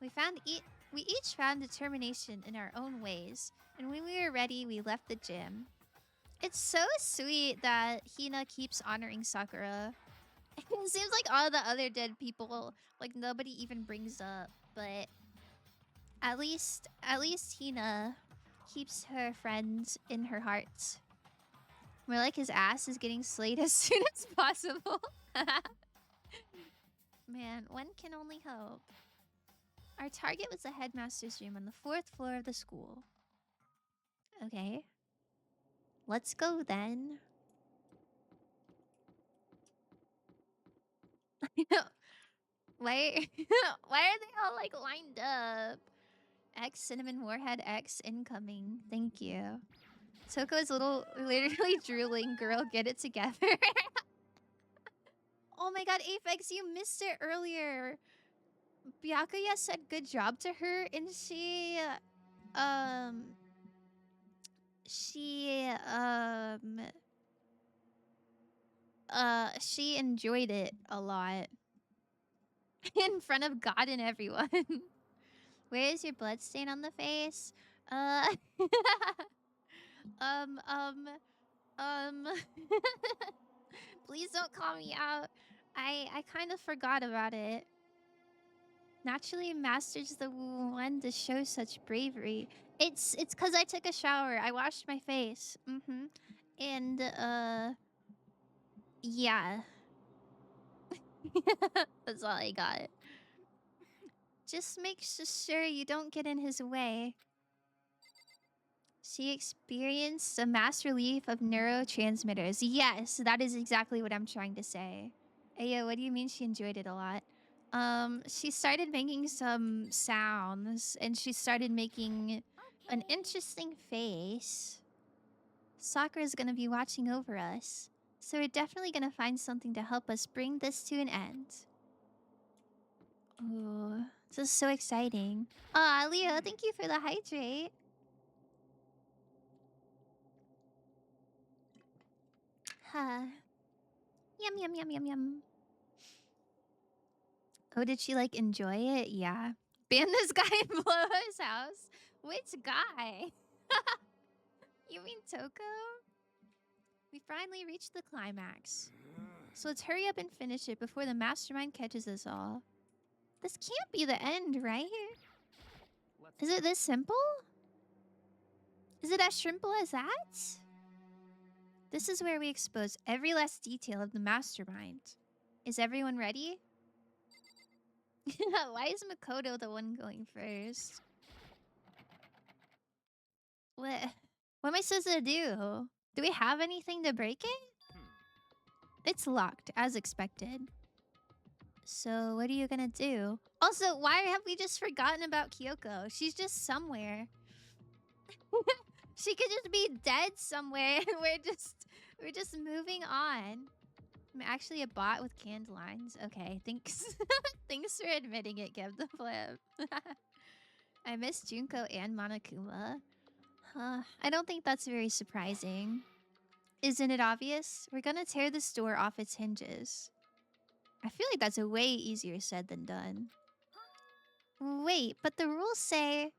We each found determination in our own ways, and when we were ready, we left the gym. It's so sweet that Hina keeps honoring Sakura. It seems like all the other dead people, like, nobody even brings up, but at least Hina keeps her friends in her heart. More like his ass is getting slayed as soon as possible. Man, one can only hope. Our target was the headmaster's room on the 4th floor of the school. Okay. Let's go then. Why are they all like lined up? X Cinnamon Warhead X incoming. Thank you. Toko is literally drooling. Girl, get it together. Oh my god, Aphex, you missed it earlier. Byakuya said good job to her, and she enjoyed it a lot. In front of God and everyone. Where is your blood stain on the face? Um, please don't call me out. I kind of forgot about it. Naturally, Master's the one to show such bravery. It's because I took a shower. I washed my face. And, yeah. That's all I got. Just make sure you don't get in his way. She experienced a mass relief of neurotransmitters. Yes, that is exactly what I'm trying to say. Ayo, what do you mean she enjoyed it a lot? She started making some sounds, and she started making an interesting face. Sakura's gonna be watching over us, so we're definitely gonna find something to help us bring this to an end. Ooh, this is so exciting. Aw, Leo, thank you for the hydrate. Huh. Yum, yum, yum, yum, yum. Oh, did she, like, enjoy it? Yeah. Ban this guy and blow his house? Which guy? You mean Toko? We finally reached the climax. So let's hurry up and finish it before the mastermind catches us all. This can't be the end, right? Is it this simple? Is it as simple as that? This is where we expose every last detail of the mastermind. Is everyone ready? Why is Makoto the one going first? What am I supposed to do? Do we have anything to break it? It's locked, as expected. So what are you gonna do? Also, why have we just forgotten about Kyoko? She's just somewhere. She could just be dead somewhere, and we're just moving on. I'm actually a bot with canned lines. Okay, thanks. Thanks for admitting it, Give the Flip. I miss Junko and Monokuma. I don't think that's very surprising. Isn't it obvious? We're gonna tear this door off its hinges. I feel like that's a way easier said than done. Wait, but the rules say...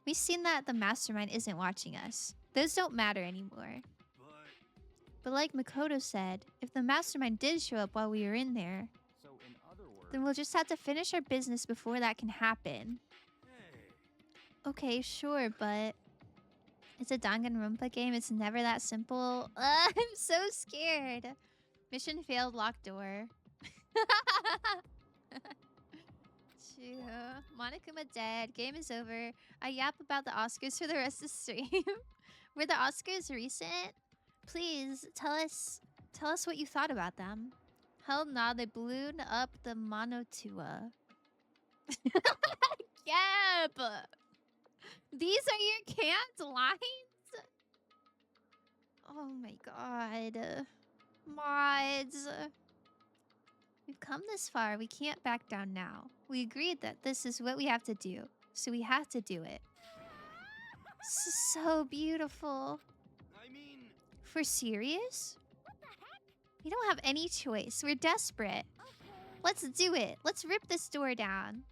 We've seen that the mastermind isn't watching us. Those don't matter anymore. But like Makoto said, if the mastermind did show up while we were in there, So in other words, then we'll just have to finish our business before that can happen. hey, Okay, sure, but... It's a Danganronpa game. It's never that simple. I'm so scared. Mission failed, locked door. True. Monokuma dead. Game is over. I yap about the Oscars for the rest of the stream. Were the Oscars recent? Please tell us what you thought about them. Hell nah, they ballooned up the Monotua. Yep. These are your canned lines? Oh my god. Mods. We've come this far. We can't back down now. We agreed that this is what we have to do. So we have to do it. So beautiful. I mean, For serious? We don't have any choice. We're desperate. Let's do it. Let's rip this door down.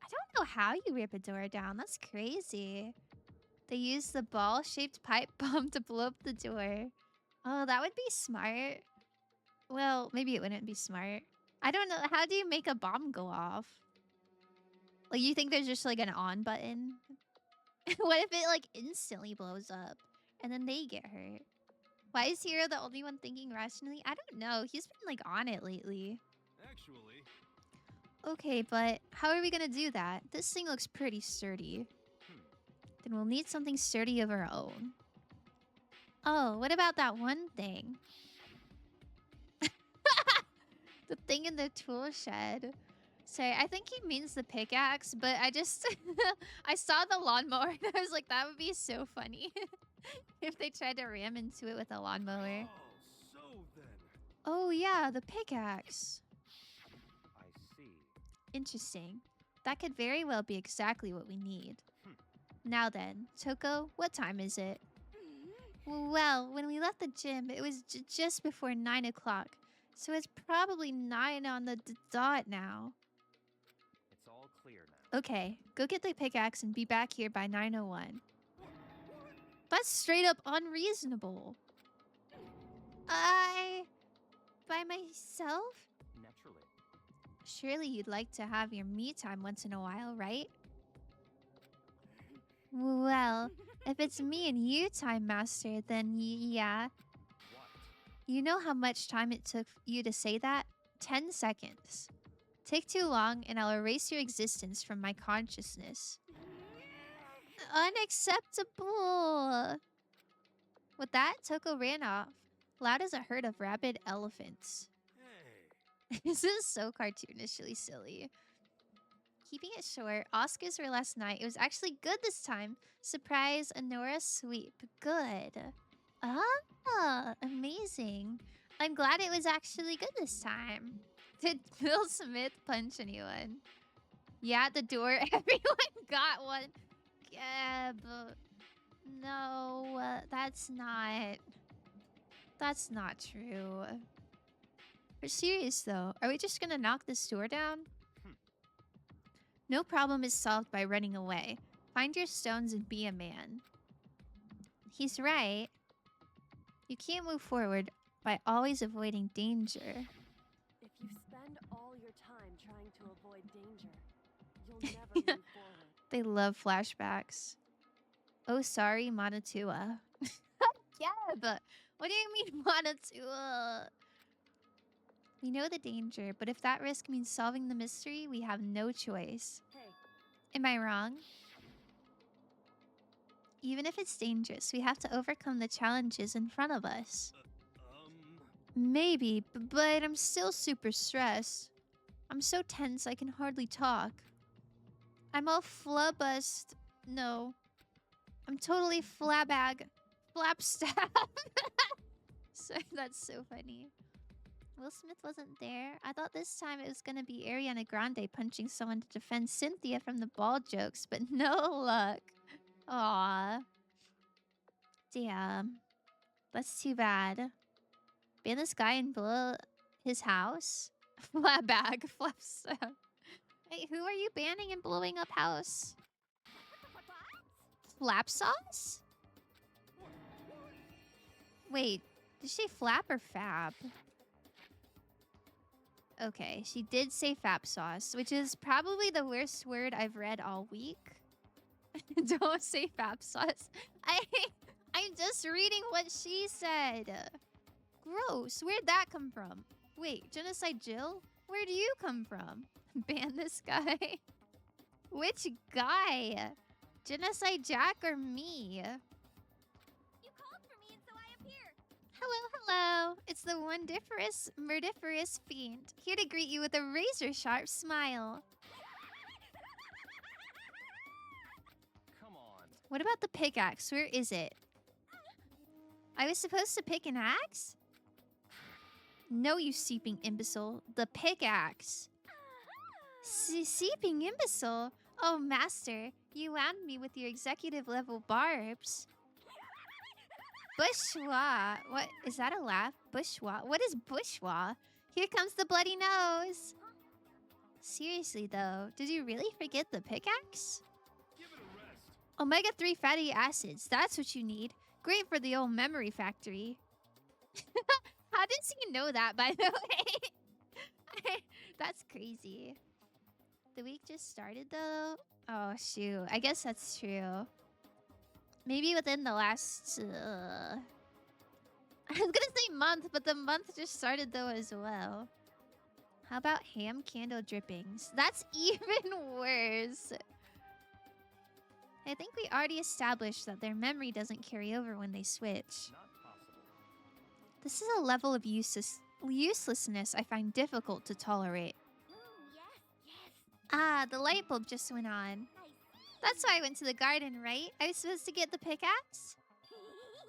I don't know how you rip a door down. That's crazy. They use the ball-shaped pipe bomb to blow up the door. Oh, that would be smart. Well, maybe it wouldn't be smart. I don't know. How do you make a bomb go off? Like, you think there's just like an on button? What if it like instantly blows up and then they get hurt? Why is Hero the only one thinking rationally? I don't know. He's been like on it lately. actually, Okay, but how are we gonna do that? This thing looks pretty sturdy. Then we'll need something sturdy of our own. Oh, what about that one thing? The thing in the tool shed. Sorry, I think he means the pickaxe, but I just... I saw the lawnmower and I was like, that would be so funny. If they tried to ram into it with a lawnmower. oh, so then. Oh yeah, the pickaxe. I see. Interesting. That could very well be exactly what we need. Now then, Toko, what time is it? Well, when we left the gym, it was just before 9 o'clock. So it's probably 9 on the dot now. It's all clear now. Okay, go get the pickaxe and be back here by 9:01. That's straight up unreasonable. By myself? Naturally. Surely you'd like to have your me time once in a while, right? Well, if it's me and you, Time Master, then yeah. What? You know how much time it took you to say that? 10 seconds. Take too long and I'll erase your existence from my consciousness. Unacceptable! With that, Toko ran off, loud as a herd of rabid elephants. Hey. This is so cartoonishly silly. Keeping it short, Oscars were last night. It was actually good this time. Surprise, Honora sweep. Good. Ah, amazing. I'm glad it was actually good this time. Did Will Smith punch anyone? Yeah, at the door, everyone got one. Yeah, but no, that's not true. For serious though, are we just gonna knock this door down? No problem is solved by running away. Find your stones and be a man. He's right. You can't move forward by always avoiding danger. If you spend all your time trying to avoid danger, you'll never move forward. They love flashbacks. Oh, sorry, Monotua. Yeah, but what do you mean, Monotua? We know the danger, but if that risk means solving the mystery, we have no choice. Hey, Am I wrong? Even if it's dangerous, we have to overcome the challenges in front of us. Maybe, but I'm still super stressed. I'm so tense I can hardly talk. I'm all flabust. No. I'm totally flapstaff. Sorry, that's so funny. Will Smith wasn't there. I thought this time it was gonna be Ariana Grande punching someone to defend Cynthia from the ball jokes, but no luck. Aww. Damn. That's too bad. Ban this guy and blow his house? Flat bag, flap stuff. Wait, who are you banning and blowing up house? Flap sauce? Wait, did she say flap or fab? Okay, she did say fap sauce, which is probably the worst word I've read all week. Don't say fap sauce. I'm just reading what she said. Gross. Where'd that come from? Wait, Genocide Jill? Where do you come from? Ban this guy. Which guy? Genocide Jack or me? You called for me and so I appeared. it's the wondiferous, murdiferous fiend, here to greet you with a razor-sharp smile. Come on. What about the pickaxe? Where is it? I was supposed to pick an axe? No, you seeping imbecile. The pickaxe. Seeping imbecile? Oh, master, you wound me with your executive-level barbs. Bourgeois. What? Is that a laugh? Bourgeois. What is bourgeois? Here comes the bloody nose. Seriously, though, did you really forget the pickaxe? Give it a rest. Omega-3 fatty acids. That's what you need. Great for the old memory factory. How does he know that, by the way? That's crazy. The week just started, though? Oh, shoot. I guess that's true. Maybe within the last... I was gonna say month, but the month just started, though, as well. How about ham candle drippings? That's even worse. I think we already established that their memory doesn't carry over when they switch. Not possible. This is a level of uselessness I find difficult to tolerate. Ah, the light bulb just went on. That's why I went to the garden, right? I was supposed to get the pickaxe?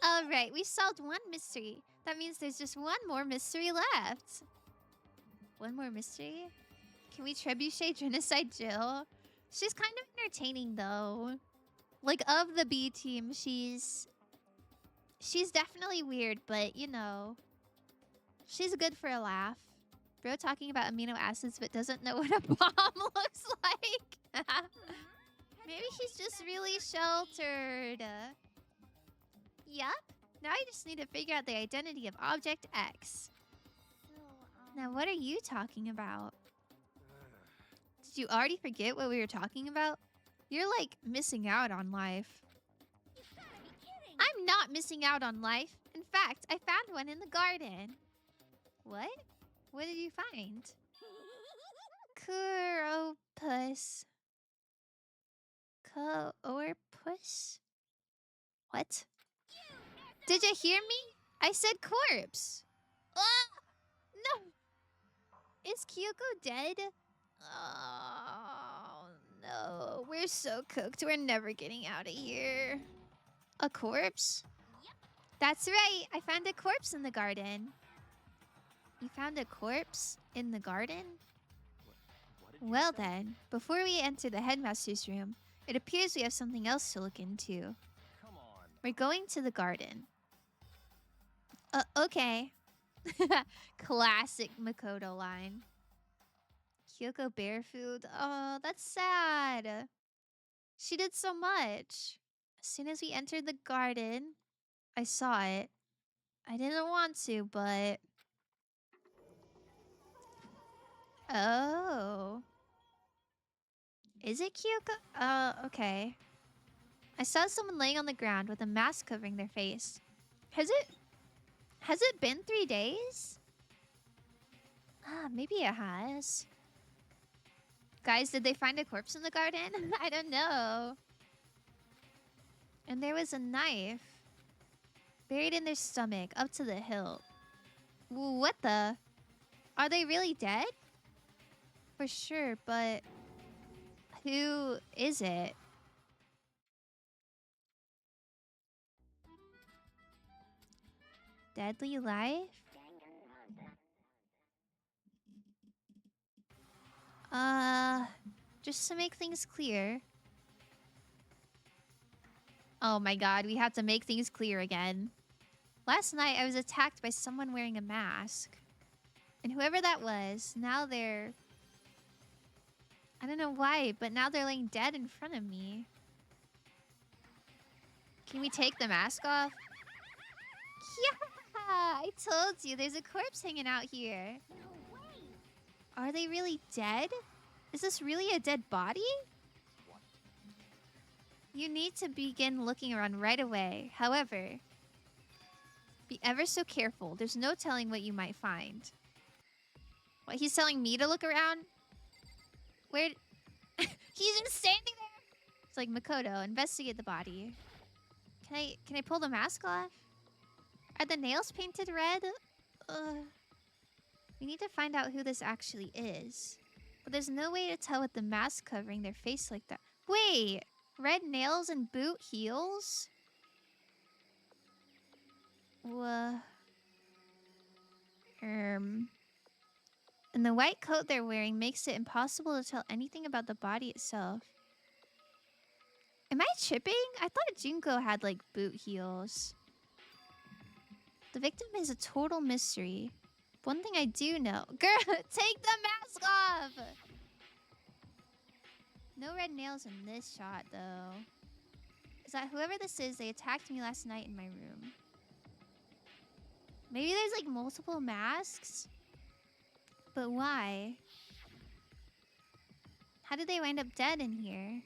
Alright, we solved one mystery. That means there's just one more mystery left. One more mystery? Can we trebuchet Genocide Jill? She's kind of entertaining, though. Like, of the B team, she's definitely weird, but, you know, she's good for a laugh. Bro talking about amino acids but doesn't know what a bomb looks like. Maybe he's just really sheltered. Yup. Now I just need to figure out the identity of Object X. Now, what are you talking about? Did you already forget what we were talking about? You're, like, missing out on life. I'm not missing out on life. In fact, I found one in the garden. What? What did you find? Coropus. Coorpus? What? Did you hear me? I said corpse. Ah! No! Is Kyoko dead? Oh, no. We're so cooked. We're never getting out of here. A corpse? That's right. I found a corpse in the garden. You found a corpse in the garden? Well then, before we enter the headmaster's room, it appears we have something else to look into. Come on. We're going to the garden. Okay. Classic Makoto line. Kyoko bear food. Oh, that's sad. She did so much. As soon as we entered the garden, I saw it. I didn't want to, but... Oh. Is it Kyoko? Okay. I saw someone laying on the ground with a mask covering their face. Has it been 3 days? Ah, maybe it has. Guys, did they find a corpse in the garden? I don't know. And there was a knife buried in their stomach up to the hilt. What the? Are they really dead? For sure, but who is it? Deadly Life? Just to make things clear. Oh my god, we have to make things clear again. Last night, I was attacked by someone wearing a mask. And whoever that was, now they're... I don't know why, but now they're laying dead in front of me. Can we take the mask off? Yeah! I told you, there's a corpse hanging out here. Are they really dead? Is this really a dead body? You need to begin looking around right away. However, be ever so careful. There's no telling what you might find. What, he's telling me to look around? Where? He's just standing there? It's like, Makoto, investigate the body. Can I pull the mask off? Are the nails painted red? We need to find out who this actually is. But there's no way to tell with the mask covering their face like that. Wait! Red nails and boot heels? And the white coat they're wearing makes it impossible to tell anything about the body itself. Am I tripping? I thought Junko had, like, boot heels. The victim is a total mystery. One thing I do know... Girl, take the mask off! No red nails in this shot, though. Is that whoever this is, they attacked me last night in my room. Maybe there's, like, multiple masks? But why? How did they wind up dead in here?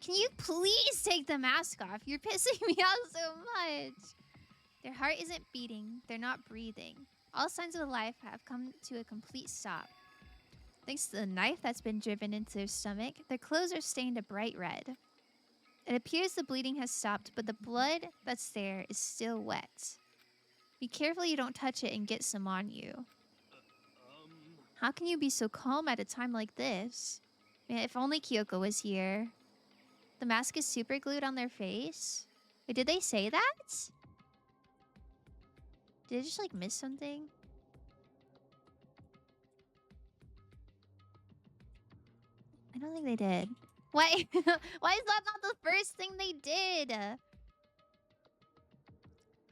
Can you please take the mask off? You're pissing me off so much. Their heart isn't beating. They're not breathing. All signs of life have come to a complete stop. Thanks to the knife that's been driven into their stomach, their clothes are stained a bright red. It appears the bleeding has stopped, but the blood that's there is still wet. Be careful you don't touch it and get some on you. How can you be so calm at a time like this? Man, if only Kyoko was here. The mask is super glued on their face? Wait, did they say that? Did I just, like, miss something? I don't think they did. Why? Why is that not the first thing they did?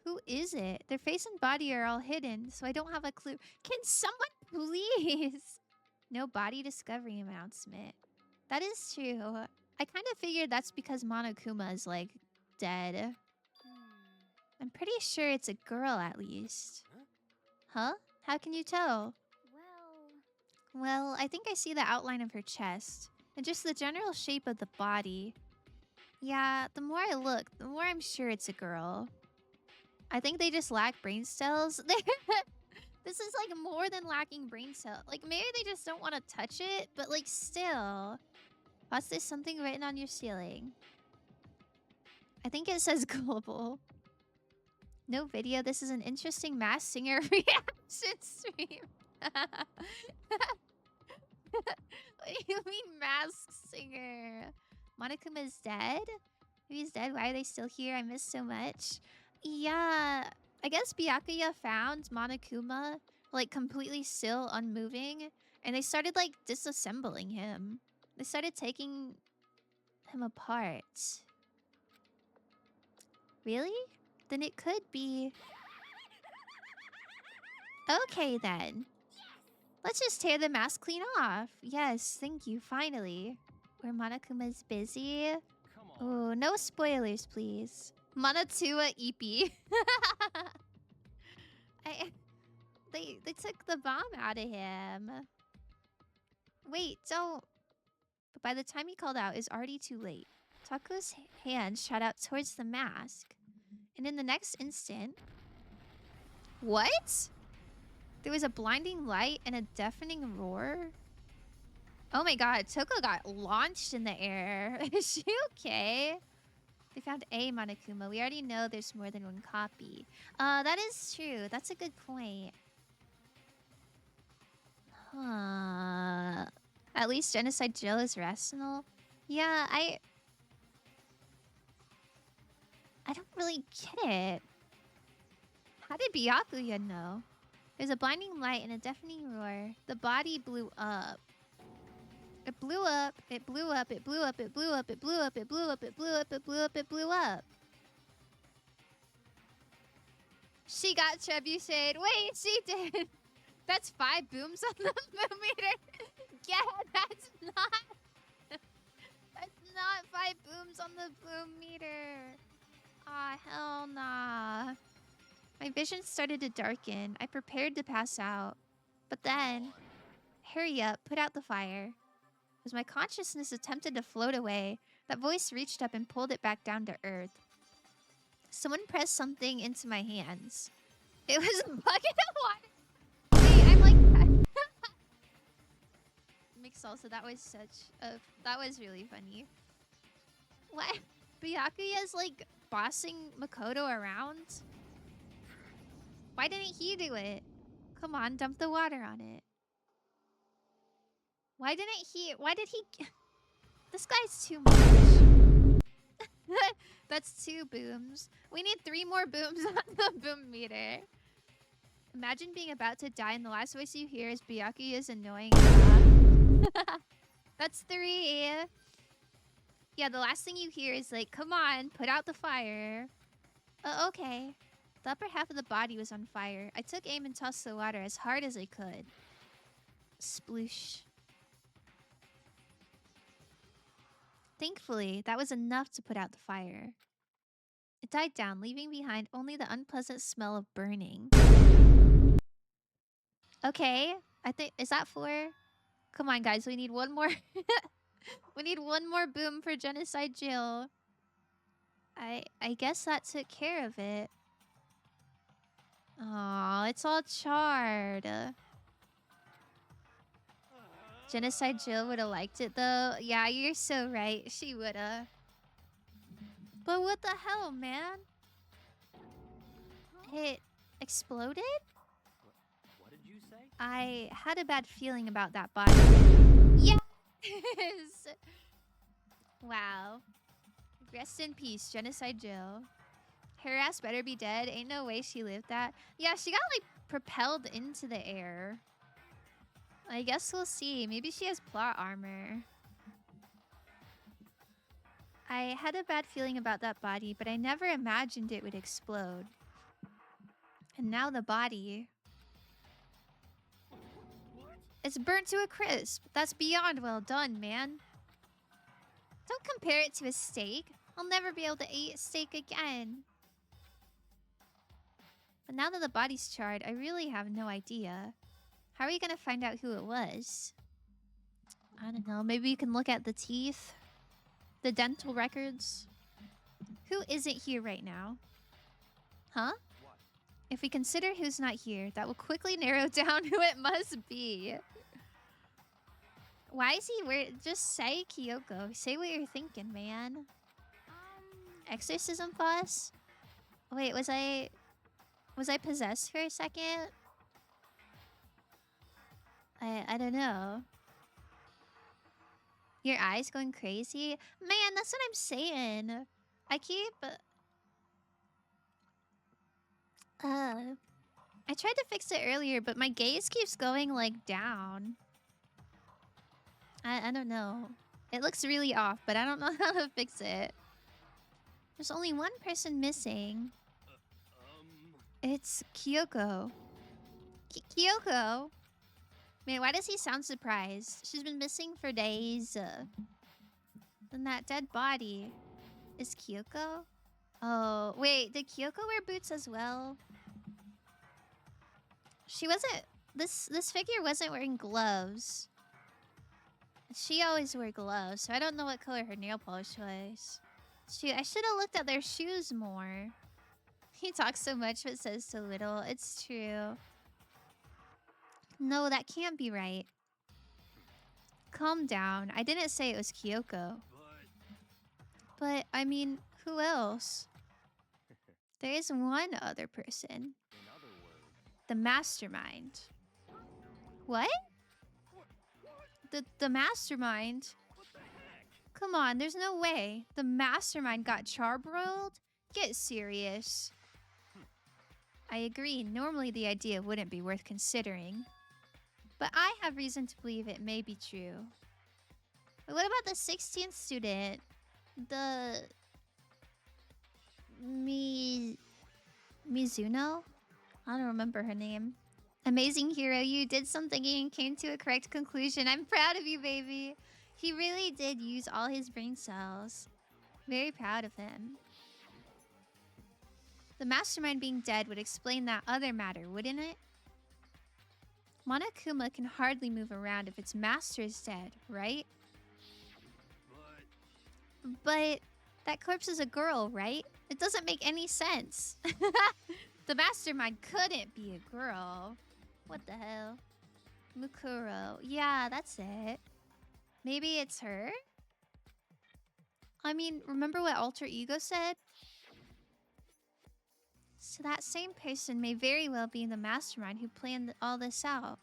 Who is it? Their face and body are all hidden, so I don't have a clue. Can someone please? No body discovery announcement. That is true. I kind of figured that's because Monokuma is, like, dead. I'm pretty sure it's a girl, at least. Huh? How can you tell? Well, I think I see the outline of her chest. And just the general shape of the body. Yeah, the more I look, the more I'm sure it's a girl. I think they just lack brain cells. This is, like, more than lacking brain cells. Like, maybe they just don't want to touch it, but, like, still. What's this? Something written on your ceiling? I think it says global. No video. This is an interesting mass singer reaction stream. What do you mean, mask singer? Monokuma is dead? If he's dead, why are they still here? I missed so much. Yeah, I guess Byakuya found Monokuma, like, completely still, unmoving, and they started, like, disassembling him. They started taking him apart. Really? Then it could be... Okay, then. Let's just tear the mask clean off. Yes, thank you, finally. Where Monokuma's busy. Oh, no spoilers, please. Monotua Ippy. They took the bomb out of him. Wait, don't... But by the time he called out, it's already too late. Taku's hand shot out towards the mask. And in the next instant... What? There was a blinding light and a deafening roar. Oh my god, Toko got launched in the air. Is she okay? They found a Monokuma. We already know there's more than one copy. That is true. That's a good point. Huh. At least Genocide Jill is rational. Yeah, I don't really get it. How did Byakuya know? There's a blinding light and a deafening roar. The body blew up. It blew up, it blew up, it blew up, it blew up, it blew up, it blew up, it blew up, it blew up, it blew up. She got trebucheted. Wait, she did. That's 5 booms on the boom meter. Yeah, that's not 5 booms on the boom meter. Ah, hell nah. My vision started to darken. I prepared to pass out. But then, hurry up, put out the fire. As my consciousness attempted to float away, that voice reached up and pulled it back down to earth. Someone pressed something into my hands. It was a bucket of water. Wait, I'm like... Mixed salsa, that was such a... That was really funny. What? Byakuya's like bossing Makoto around? Why didn't he do it? Come on, dump the water on it. Why did he... This guy's too much. That's 2 booms. We need 3 more booms on the boom meter. Imagine being about to die and the last voice you hear is Byakuya is annoying. That's 3. Yeah, the last thing you hear is like, come on, put out the fire. Okay. The upper half of the body was on fire. I took aim and tossed the water as hard as I could. Sploosh. Thankfully, that was enough to put out the fire. It died down, leaving behind only the unpleasant smell of burning. Okay, I think... Is that 4? Come on, guys, we need one more... We need one more boom for Genocide Jill. I guess that took care of it. Aw, it's all charred. Genocide Jill would have liked it, though. Yeah, you're so right. She would have. But what the hell, man? It exploded? What did you say? I had a bad feeling about that body. Yes! Wow. Rest in peace, Genocide Jill. Her ass better be dead. Ain't no way she lived that. Yeah, she got, like, propelled into the air. I guess we'll see. Maybe she has plot armor. I had a bad feeling about that body, but I never imagined it would explode. And now the body... It's burnt to a crisp. That's beyond well done, man. Don't compare it to a steak. I'll never be able to eat steak again. But now that the body's charred, I really have no idea. How are you gonna find out who it was? I don't know. Maybe you can look at the teeth. The dental records. Who isn't here right now? Huh? What? If we consider who's not here, that will quickly narrow down who it must be. Why is he weird? Just say Kyoko. Say what you're thinking, man. Exorcism boss? Wait, was I possessed for a second? I don't know. Your eyes going crazy? Man, that's what I'm saying. I keep... I tried to fix it earlier, but my gaze keeps going, like, down. I don't know. It looks really off, but I don't know how to fix it. There's only one person missing. It's Kyoko. Kyoko? Man, why does he sound surprised? She's been missing for days. And that dead body is Kyoko? Oh, wait. Did Kyoko wear boots as well? She wasn't... This figure wasn't wearing gloves. She always wore gloves, so I don't know what color her nail polish was. I should have looked at their shoes more. He talks so much but says so little. It's true. No, that can't be right. Calm down. I didn't say it was Kyoko. But, I mean, who else? There is one other person. In other words, The mastermind. What? The mastermind? what the heck? Come on, there's no way. The mastermind got charbroiled? Get serious. I agree. Normally the idea wouldn't be worth considering. But I have reason to believe it may be true. But what about the 16th student? The... Mizuno? I don't remember her name. Amazing hero, you did something and came to a correct conclusion. I'm proud of you, baby. He really did use all his brain cells. Very proud of him. The mastermind being dead would explain that other matter, wouldn't it? Monokuma can hardly move around if its master is dead, right? But that corpse is a girl, right? It doesn't make any sense. The mastermind couldn't be a girl. What the hell? Mukuro. Yeah, that's it. Maybe it's her? I mean, remember what Alter Ego said? So that same person may very well be the mastermind who planned all this out.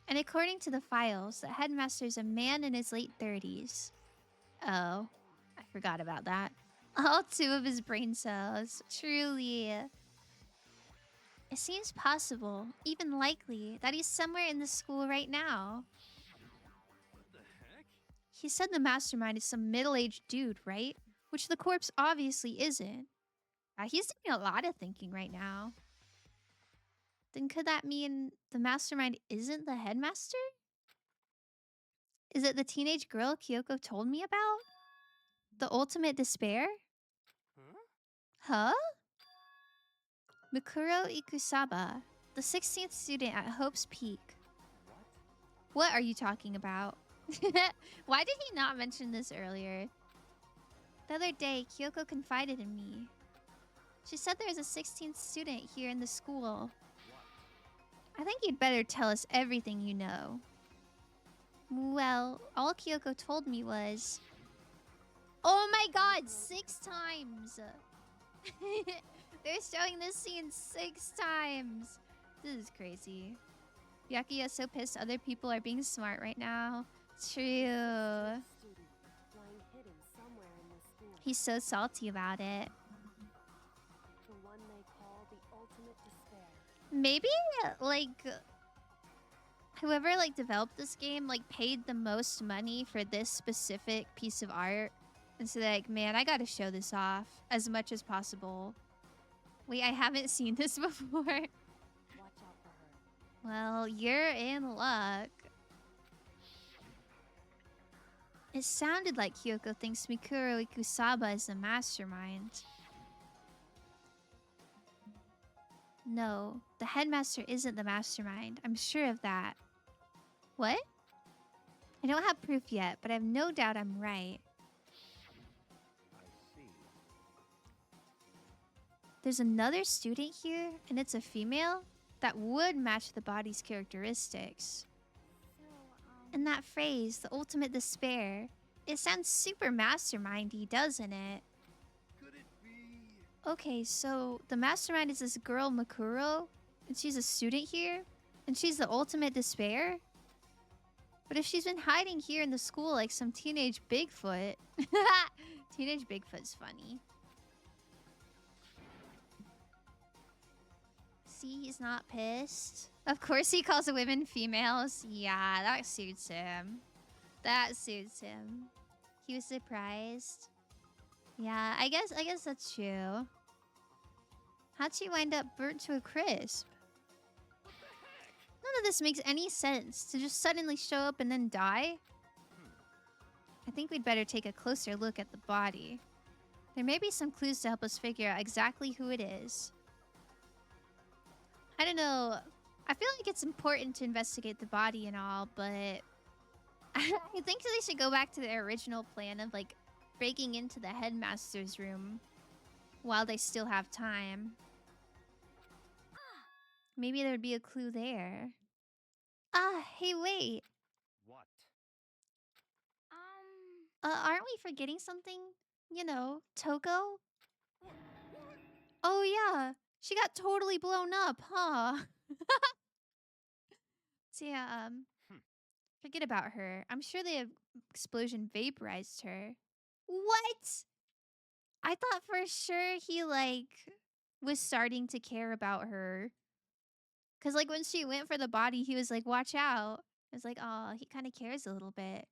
And according to the files, the headmaster is a man in his late 30s. Oh, I forgot about that. All 2 of his brain cells. Truly. It seems possible, even likely, that he's somewhere in the school right now. What the heck? He said the mastermind is some middle-aged dude, right? Which the corpse obviously isn't. He's doing a lot of thinking right now. Then could that mean the mastermind isn't the headmaster? Is it the teenage girl Kyoko told me about? The ultimate despair? Huh? Huh? Mikuro Ikusaba, the 16th student at Hope's Peak. What are you talking about? Why did he not mention this earlier? The other day, Kyoko confided in me. She said there's a 16th student here in the school. I think you'd better tell us everything you know. Well, all Kyoko told me was... Oh my god, 6 times! They're showing this scene 6 times! This is crazy. Yakiya's so pissed other people are being smart right now. True. Student lying hidden somewhere in this school. He's so salty about it. The one they call the ultimate despair. Maybe, like... whoever, like, developed this game, like, paid the most money for this specific piece of art. And so they're like, man, I gotta show this off as much as possible. Wait, I haven't seen this before. Watch out for her. Well, you're in luck. It sounded like Kyoko thinks Mikuro Ikusaba is the mastermind. No, the headmaster isn't the mastermind. I'm sure of that. What? I don't have proof yet, but I have no doubt I'm right. I see. There's another student here, and it's a female? That would match the body's characteristics. And that phrase, the ultimate despair, it sounds super mastermindy, doesn't it? Could it be? Okay, so the mastermind is this girl Makuro, and she's a student here, and she's the ultimate despair? But if she's been hiding here in the school like some teenage Bigfoot... Teenage Bigfoot's funny. See, he's not pissed. Of course he calls the women females. Yeah, that suits him. That suits him. He was surprised. Yeah, I guess that's true. How'd she wind up burnt to a crisp? None of this makes any sense. To just suddenly show up and then die? I think we'd better take a closer look at the body. There may be some clues to help us figure out exactly who it is. I don't know. I feel like it's important to investigate the body and all, but... I think they should go back to their original plan of, like, breaking into the headmaster's room while they still have time. Maybe there'd be a clue there. Ah, hey, wait. What? Aren't we forgetting something? You know, Toko? Oh, yeah. She got totally blown up, huh? So, yeah, forget about her. I'm sure the explosion vaporized her. What? I thought for sure he, like, was starting to care about her. Because, like, when she went for the body, he was like, watch out. I was like, oh, he kind of cares a little bit.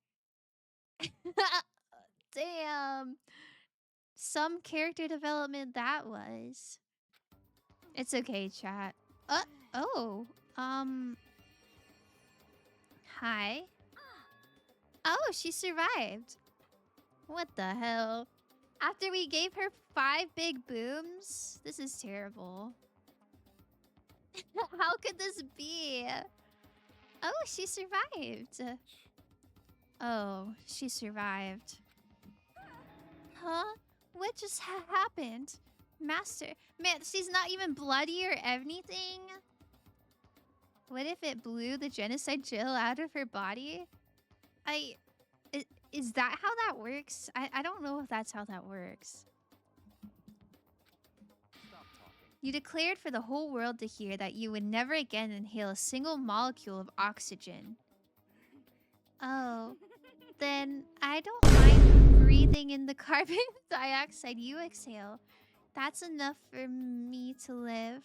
Damn. Some character development that was. It's okay, chat. Oh. Hi. Oh, she survived. What the hell? After we gave her 5 big booms? This is terrible. How could this be? Oh, she survived. Oh, she survived. Huh? What just happened? Master. Man, she's not even bloody or anything? What if it blew the genocide Jill out of her body? Is that how that works? I don't know if that's how that works. Stop talking. You declared for the whole world to hear that you would never again inhale a single molecule of oxygen. Oh, then I don't mind breathing in the carbon dioxide you exhale. That's enough for me to live.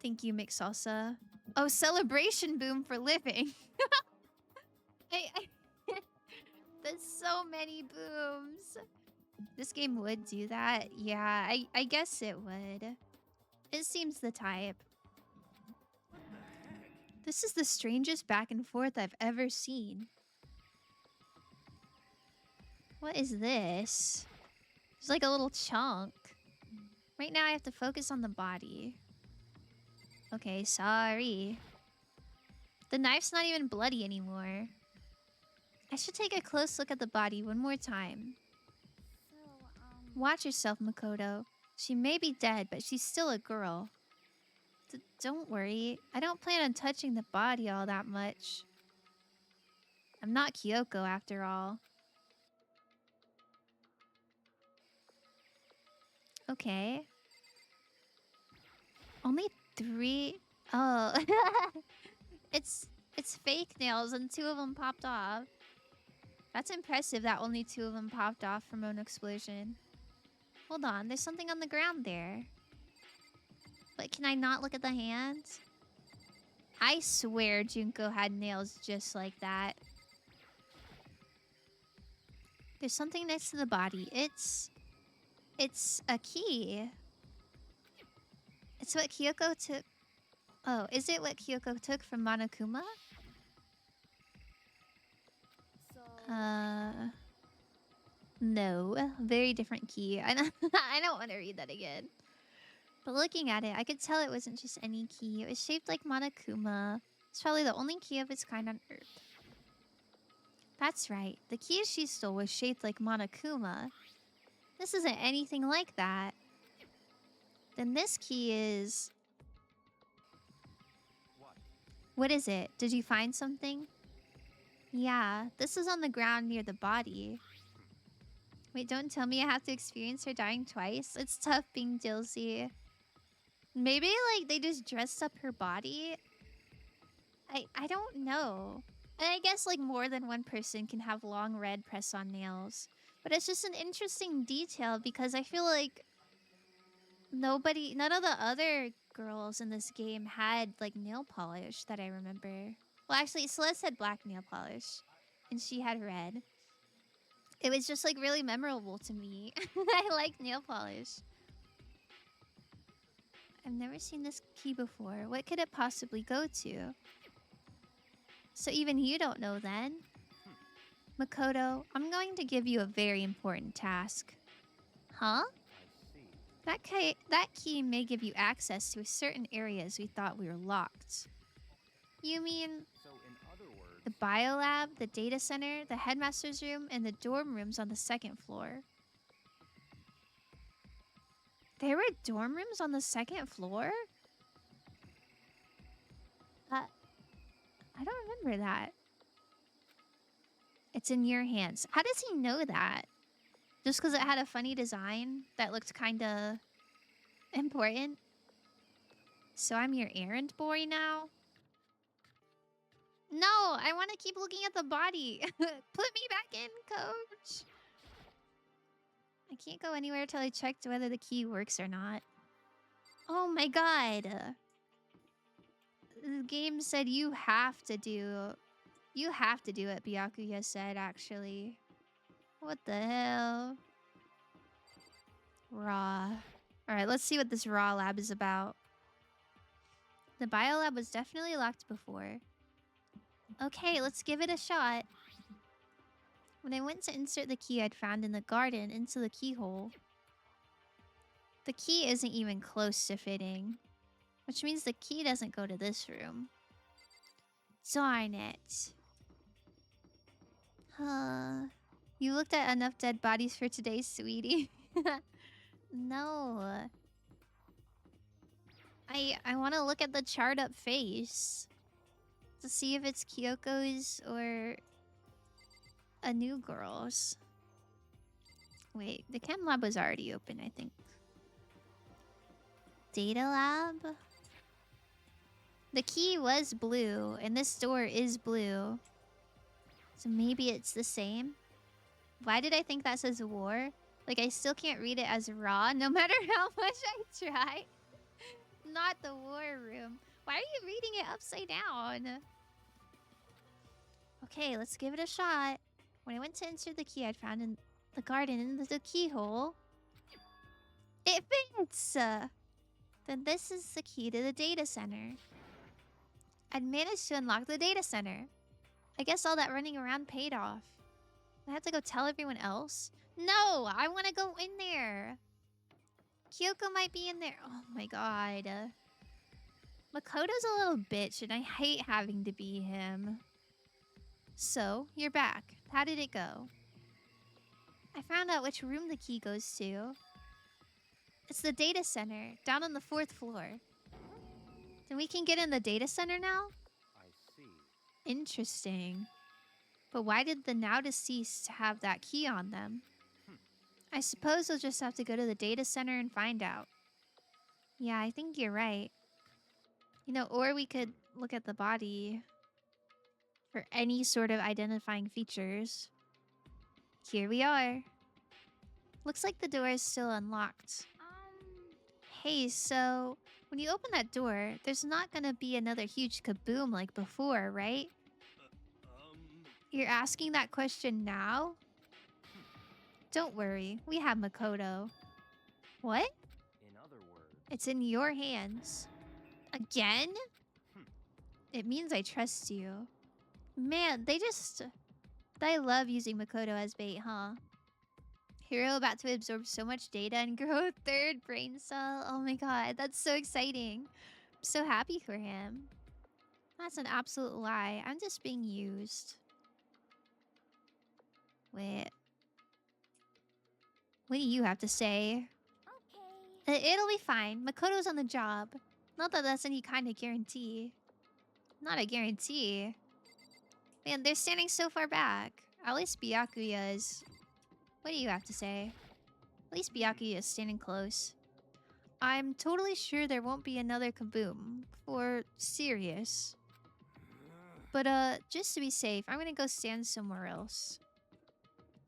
Thank you, Mix Salsa. Oh, celebration boom for living. There's so many booms. This game would do that. Yeah, I guess it would. It seems the type. This is the strangest back and forth I've ever seen. What is this? It's like a little chunk. Right now I have to focus on the body. Okay, sorry. The knife's not even bloody anymore. I should take a close look at the body one more time. Watch yourself, Makoto. She may be dead, but she's still a girl. Don't worry. I don't plan on touching the body all that much. I'm not Kyoko after all. Okay. Only 3... Oh. It's fake nails and 2 of them popped off. That's impressive that only 2 of them popped off from an explosion. Hold on, there's something on the ground there. But can I not look at the hands? I swear Junko had nails just like that. There's something next to the body. It's a key. It's what Kyoko took. Oh, is it what Kyoko took from Monokuma? So, No. Very different key. I don't want to read that again. But looking at it, I could tell it wasn't just any key. It was shaped like Monokuma. It's probably the only key of its kind on Earth. That's right. The key she stole was shaped like Monokuma. This isn't anything like that. Then this key is... What is it? Did you find something? Yeah, this is on the ground near the body. Wait, don't tell me I have to experience her dying twice. It's tough being Dilsey. Maybe, like, they just dressed up her body? I don't know. And I guess, like, more than one person can have long red press-on nails. But it's just an interesting detail because I feel like none of the other girls in this game had, like, nail polish that I remember. Well, actually, Celeste had black nail polish. And she had red. It was just, like, really memorable to me. I like nail polish. I've never seen this key before. What could it possibly go to? So even you don't know then? Makoto, I'm going to give you a very important task. Huh? That key may give you access to certain areas we thought we were locked. You mean So in other words, the biolab, the data center, the headmaster's room, and the dorm rooms on the 2nd floor? There were dorm rooms on the 2nd floor? I don't remember that. It's in your hands. How does he know that? Just because it had a funny design that looked kind of important? So I'm your errand boy now? No, I want to keep looking at the body. Put me back in, coach. I can't go anywhere till I checked whether the key works or not. Oh my god. The game said you have to do it, Byakuya said, actually. What the hell? Raw. Alright, let's see what this raw lab is about. The biolab was definitely locked before. Okay, let's give it a shot. When I went to insert the key I'd found in the garden into the keyhole, the key isn't even close to fitting. Which means the key doesn't go to this room. Darn it. You looked at enough dead bodies for today, sweetie. No. I want to look at the charred up face. To see if it's Kyoko's or a new girl's. Wait, the chem lab was already open, I think. Data lab? The key was blue, and this door is blue. So maybe it's the same? Why did I think that says war? Like, I still can't read it as raw, no matter how much I try. Not the war room. Why are you reading it upside down? Okay, let's give it a shot. When I went to insert the key I'd found in the garden in the keyhole, it fits! Then this is the key to the data center. I'd managed to unlock the data center. I guess all that running around paid off. I have to go tell everyone else? No! I want to go in there! Kyoko might be in there. Oh my god. Makoto's a little bitch, and I hate having to be him. So, you're back. How did it go? I found out which room the key goes to. It's the data center, down on the 4th floor. Then we can get in the data center now? I see. Interesting. But why did the now deceased have that key on them? I suppose we'll just have to go to the data center and find out. Yeah, I think you're right. You know, or we could look at the body for any sort of identifying features. Here we are. Looks like the door is still unlocked. Hey, so when you open that door, there's not gonna be another huge kaboom like before, right? You're asking that question now? Don't worry, we have Makoto. What? In other words, It's in your hands. Again? It means I trust you. Man, they love using Makoto as bait, huh? Hero about to absorb so much data and grow a 3rd brain cell. Oh my god, that's so exciting. I'm so happy for him. That's an absolute lie. I'm just being used. Wait. What do you have to say? Okay. It'll be fine. Makoto's on the job. Not that that's any kind of guarantee. Not a guarantee. Man, they're standing so far back. At least Byakuya is... What do you have to say? At least Byakuya is standing close. I'm totally sure there won't be another kaboom. For serious. But, just to be safe, I'm gonna go stand somewhere else.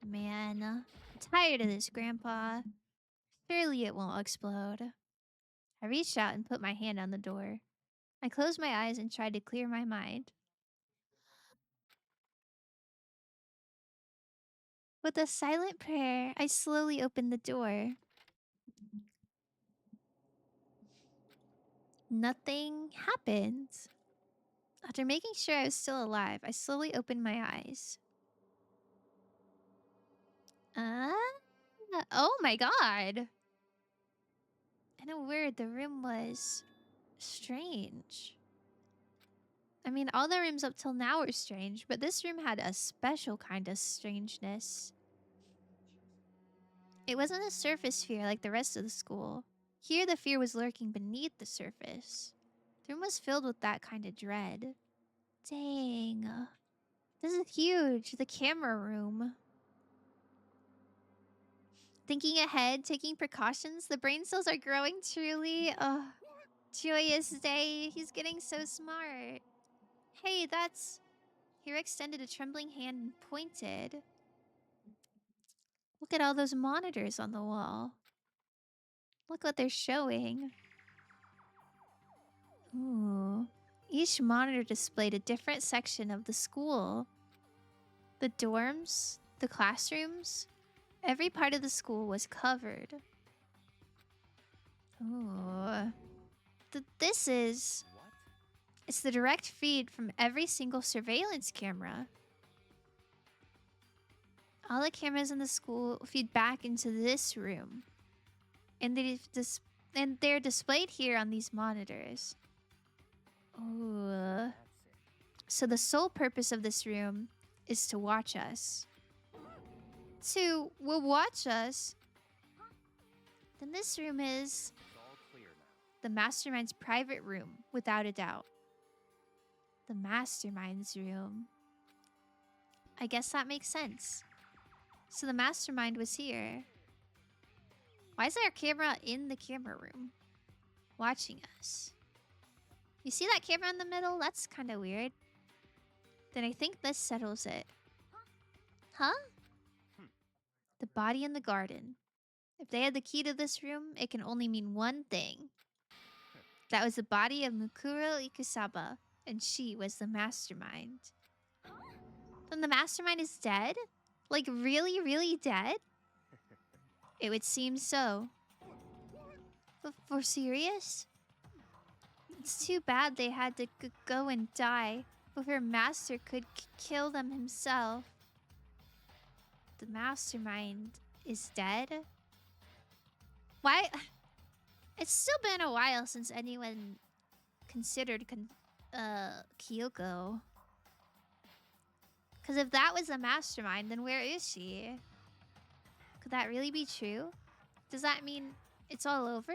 Man, I'm tired of this, Grandpa. Surely it won't explode. I reached out and put my hand on the door. I closed my eyes and tried to clear my mind. With a silent prayer, I slowly opened the door. Nothing happened. After making sure I was still alive, I slowly opened my eyes. Oh my god! In a word, the room was... strange. I mean, all the rooms up till now were strange, but this room had a special kind of strangeness. It wasn't a surface fear like the rest of the school. Here, the fear was lurking beneath the surface. The room was filled with that kind of dread. Dang. This is huge. The camera room. Thinking ahead, taking precautions, the brain cells are growing truly. Oh, joyous day. He's getting so smart. Hey, that's... Hiro extended a trembling hand and pointed. Look at all those monitors on the wall. Look what they're showing. Ooh. Each monitor displayed a different section of the school. The dorms, the classrooms, every part of the school was covered. Ooh. This is... what? It's the direct feed from every single surveillance camera. All the cameras in the school feed back into this room. And they're displayed here on these monitors. Ooh. That's it. So the sole purpose of this room is to watch us. Watch us? Then this room is It's all clear now. the mastermind's private room, without a doubt. The mastermind's room. I guess that makes sense. So the mastermind was here. Why is there a camera in the camera room? watching us. You see that camera in the middle? That's kind of weird. Then I think this settles it. Huh? The body in the garden. If they had the key to this room, it can only mean one thing. That was the body of Mukuro Ikusaba, and she was the mastermind. Then the mastermind is dead? Like, really, really dead? It would seem so. But for serious? It's too bad they had to go and die before Master could kill them himself. The mastermind is dead? Why? It's still been a while since anyone considered Kyoko. Because if that was a mastermind, then where is she? Could that really be true? Does that mean it's all over?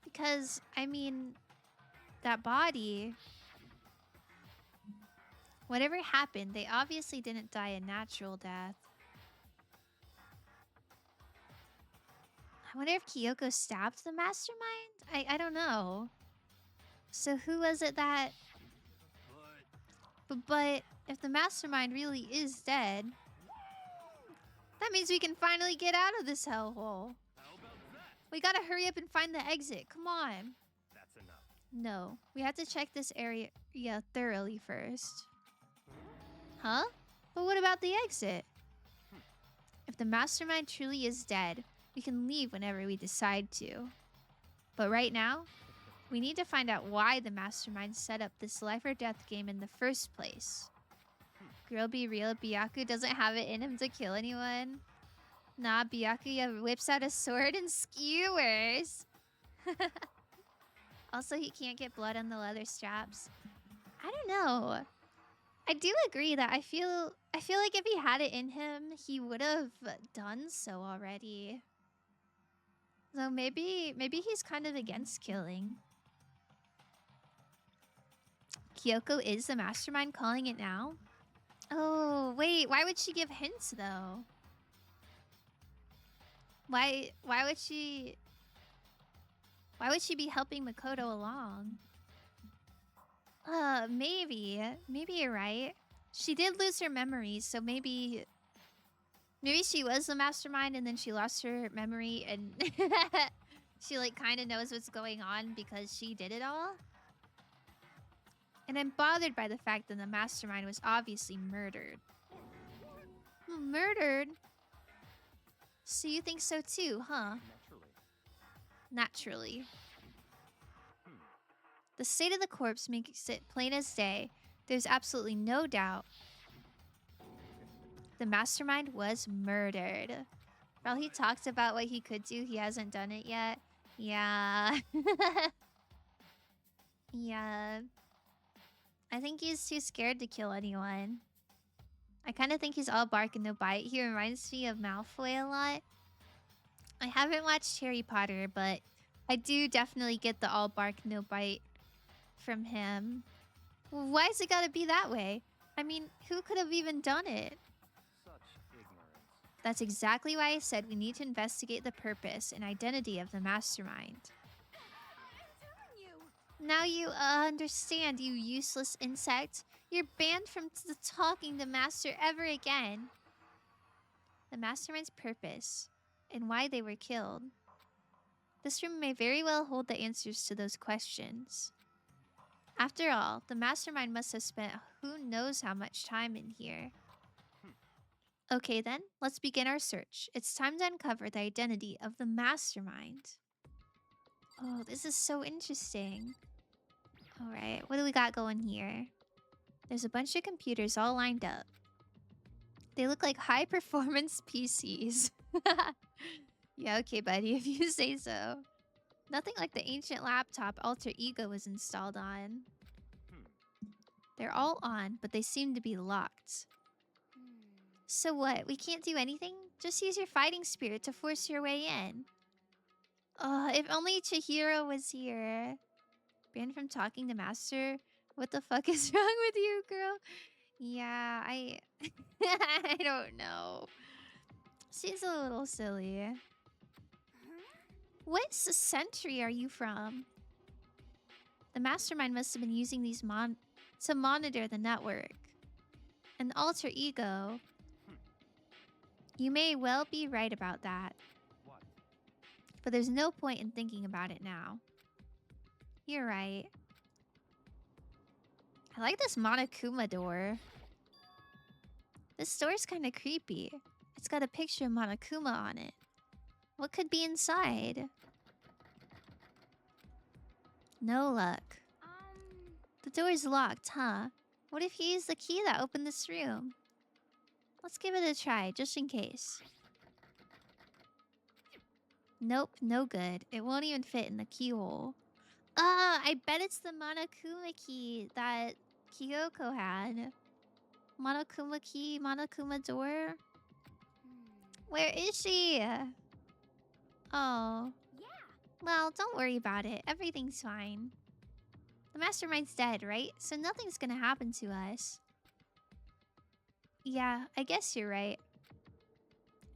Because, I mean, that body... Whatever happened, they obviously didn't die a natural death. I wonder if Kyoko stabbed the mastermind? I don't know. So who was it that... But if the mastermind really is dead, that means we can finally get out of this hellhole. How about that? We gotta hurry up and find the exit. Come on. That's enough. No, we have to check this area thoroughly first. Huh? But what about the exit? If the mastermind truly is dead, we can leave whenever we decide to. But right now, we need to find out why the mastermind set up this life or death game in the first place. Girl, be real, Byaku doesn't have it in him to kill anyone. Nah, Byakuya whips out a sword and skewers. Also, he can't get blood on the leather straps. I don't know. I do agree that I feel like if he had it in him, he would have done so already. So maybe he's kind of against killing. Kyoko is the mastermind calling it now? Oh, wait, why would she give hints though? Why would she be helping Makoto along? Maybe you're right. She did lose her memories, so maybe she was the mastermind and then she lost her memory and she like kind of knows what's going on because she did it all. And I'm bothered by the fact that the mastermind was obviously murdered. Murdered? So you think so too, huh? Naturally. The state of the corpse makes it plain as day. There's absolutely no doubt. The mastermind was murdered. While he talked about what he could do, he hasn't done it yet. Yeah. Yeah. I think he's too scared to kill anyone. I kind of think he's all bark and no bite. He reminds me of Malfoy a lot. I haven't watched Harry Potter, but I do definitely get the all bark, no bite from him. Why's it gotta be that way? I mean, who could have even done it? Such ignorance. That's exactly why I said we need to investigate the purpose and identity of the mastermind. Now you understand, you useless insect. You're banned from talking to Master ever again. The mastermind's purpose and why they were killed. This room may very well hold the answers to those questions. After all, the mastermind must have spent who knows how much time in here. Okay then, let's begin our search. It's time to uncover the identity of the mastermind. Oh, this is so interesting. Alright, what do we got going here? There's a bunch of computers all lined up. They look like high-performance PCs. Yeah, okay, buddy, if you say so. Nothing like the ancient laptop Alter Ego was installed on. They're all on, but they seem to be locked. So what? We can't do anything? Just use your fighting spirit to force your way in. If only Chihiro was here. Banned from talking to Master? What the fuck is wrong with you, girl? Yeah, I don't know. She's a little silly. What century are you from? The mastermind must have been using these to monitor the network. An alter ego. You may well be right about that. What? But there's no point in thinking about it now. You're right. I like this Monokuma door. This door's kind of creepy. It's got a picture of Monokuma on it. What could be inside? No luck. The door's locked, huh? What if he used the key that opened this room? Let's give it a try, just in case. Nope, no good. It won't even fit in the keyhole. I bet it's the Monokuma key that Kyoko had. Monokuma key, Monokuma door. Where is she? Oh. Yeah. Well, don't worry about it. Everything's fine. The mastermind's dead, right? So nothing's gonna happen to us. Yeah, I guess you're right.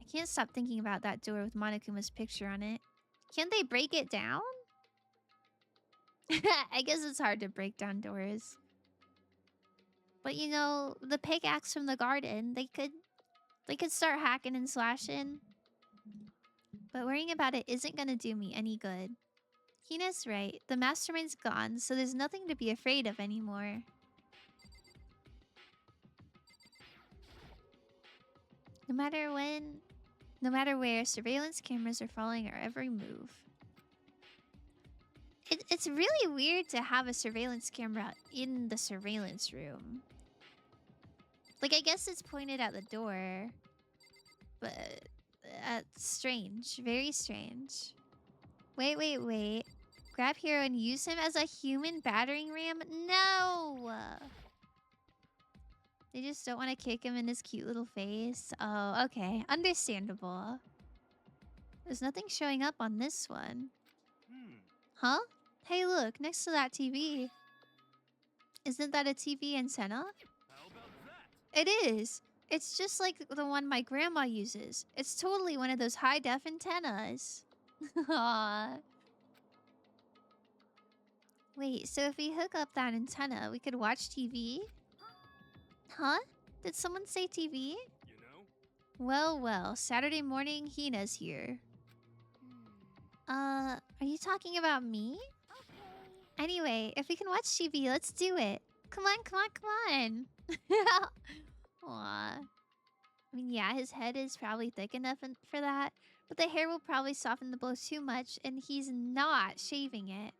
I can't stop thinking about that door with Monokuma's picture on it. Can't they break it down? I guess it's hard to break down doors. But you know, the pickaxe from the garden, they could start hacking and slashing. But worrying about it isn't gonna do me any good. Hina's right. The mastermind's gone, so there's nothing to be afraid of anymore. No matter where, surveillance cameras are following our every move. It's really weird to have a surveillance camera in the surveillance room. Like, I guess it's pointed at the door. But that's strange. Very strange. Wait. Grab Hero and use him as a human battering ram? No! They just don't want to kick him in his cute little face. Oh, okay. Understandable. There's nothing showing up on this one. Huh? Hey, look, next to that TV. Isn't that a TV antenna? How about that? It is. It's just like the one my grandma uses. It's totally one of those high-def antennas. Aww. Wait, so if we hook up that antenna, we could watch TV? Huh? Did someone say TV? You know? Well, Saturday morning, Hina's here. Are you talking about me? Okay. Anyway, if we can watch TV, let's do it. Come on. Aww. I mean, yeah, his head is probably thick enough for that, but the hair will probably soften the blow too much, and he's not shaving it.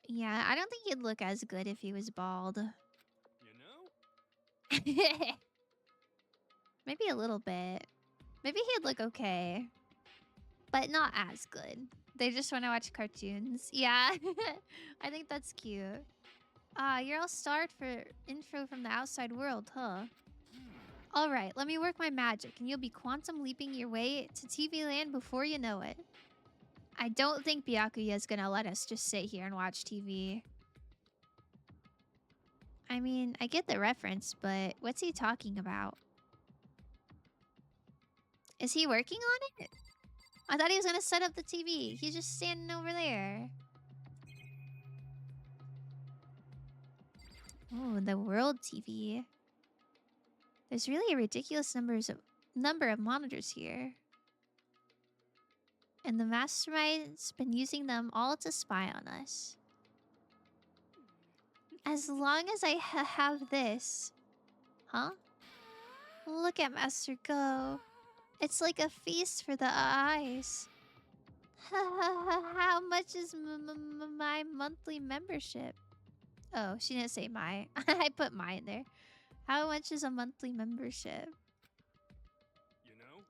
Yeah, I don't think he'd look as good if he was bald. You know? Maybe a little bit. Maybe he'd look okay. But not as good. They just want to watch cartoons. Yeah. I think that's cute. You're all starved for info from the outside world, huh? Alright, let me work my magic, and you'll be quantum leaping your way to TV land before you know it. I don't think Byakuya's gonna let us just sit here and watch TV. I mean, I get the reference, but what's he talking about? Is he working on it? I thought he was gonna set up the TV. He's just standing over there. Oh, the world TV. There's really a ridiculous number of monitors here. And the mastermind's been using them all to spy on us. As long as I have this... Huh? Look at Master go. It's like a feast for the eyes. How much is my monthly membership? Oh, she didn't say my. I put my in there. How much is a monthly membership? You know?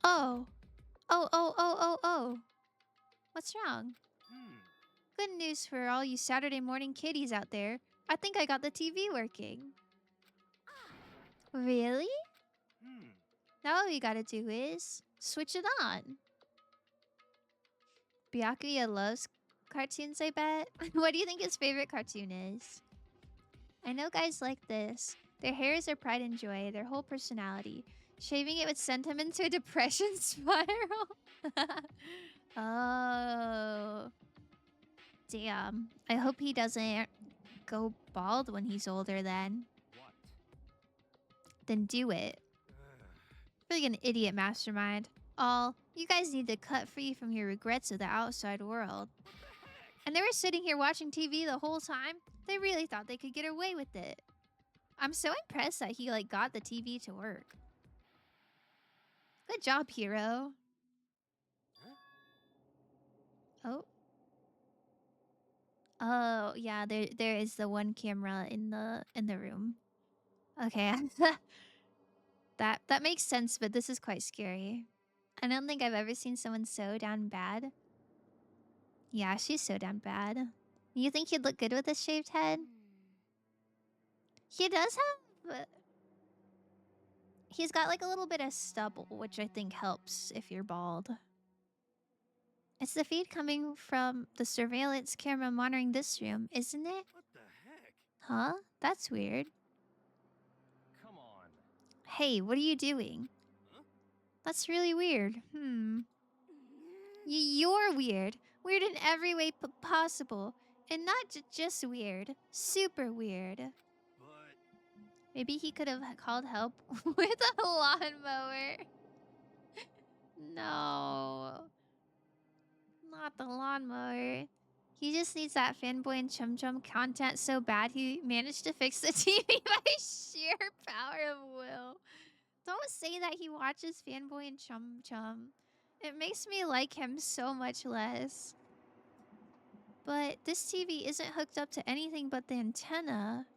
Oh. What's wrong? Good news for all you Saturday morning kiddies out there. I think I got the TV working. Really? Now all we gotta do is switch it on. Byakuya loves cartoons, I bet. What do you think his favorite cartoon is? I know guys like this. Their hair is their pride and joy, their whole personality. Shaving it would send him into a depression spiral. Oh. Damn. I hope he doesn't go bald when he's older then. What? Then do it. Really an idiot mastermind. All, you guys need to cut free from your regrets of the outside world. And they were sitting here watching TV the whole time. They really thought they could get away with it. I'm so impressed that he, like, got the TV to work. Good job, hero. Oh. Oh, yeah, there is the one camera in the room. Okay. That makes sense, but this is quite scary. I don't think I've ever seen someone so down bad. Yeah, she's so down bad. You think he'd look good with a shaved head? He does have... he's got like a little bit of stubble, which I think helps if you're bald. It's the feed coming from the surveillance camera monitoring this room, isn't it? What the heck? Huh? That's weird. Come on. Hey, what are you doing? Huh? That's really weird. You're weird. Weird in every way possible. And not just weird. Super weird. But Maybe he could have called help with a lawnmower. No. Not the lawnmower. He just needs that fanboy and chum chum content so bad he managed to fix the TV by sheer power of will. Don't say that he watches fanboy and chum chum. It makes me like him so much less. But this TV isn't hooked up to anything but the antenna.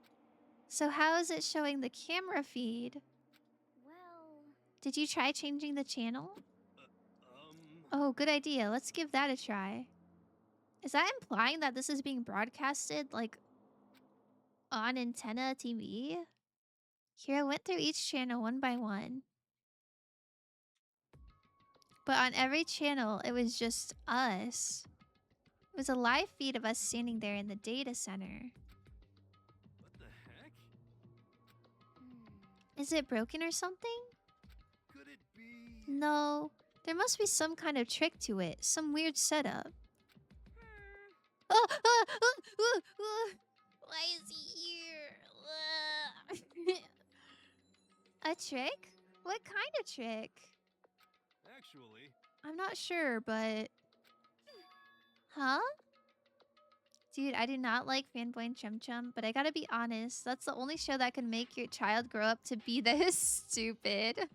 So how is it showing the camera feed? Well, Did you try changing the channel? Oh, good idea. Let's give that a try. Is that implying that this is being broadcasted, like, on antenna TV? Here, I went through each channel one by one. But on every channel, it was just us. It was a live feed of us standing there in the data center. what the heck? Is it broken or something? Could it be? No. There must be some kind of trick to it. Some weird setup. Why is he here? A trick? What kind of trick? Actually, I'm not sure, but... Huh? Dude, I do not like Fanboy and Chum Chum, but I gotta be honest, that's the only show that can make your child grow up to be this stupid.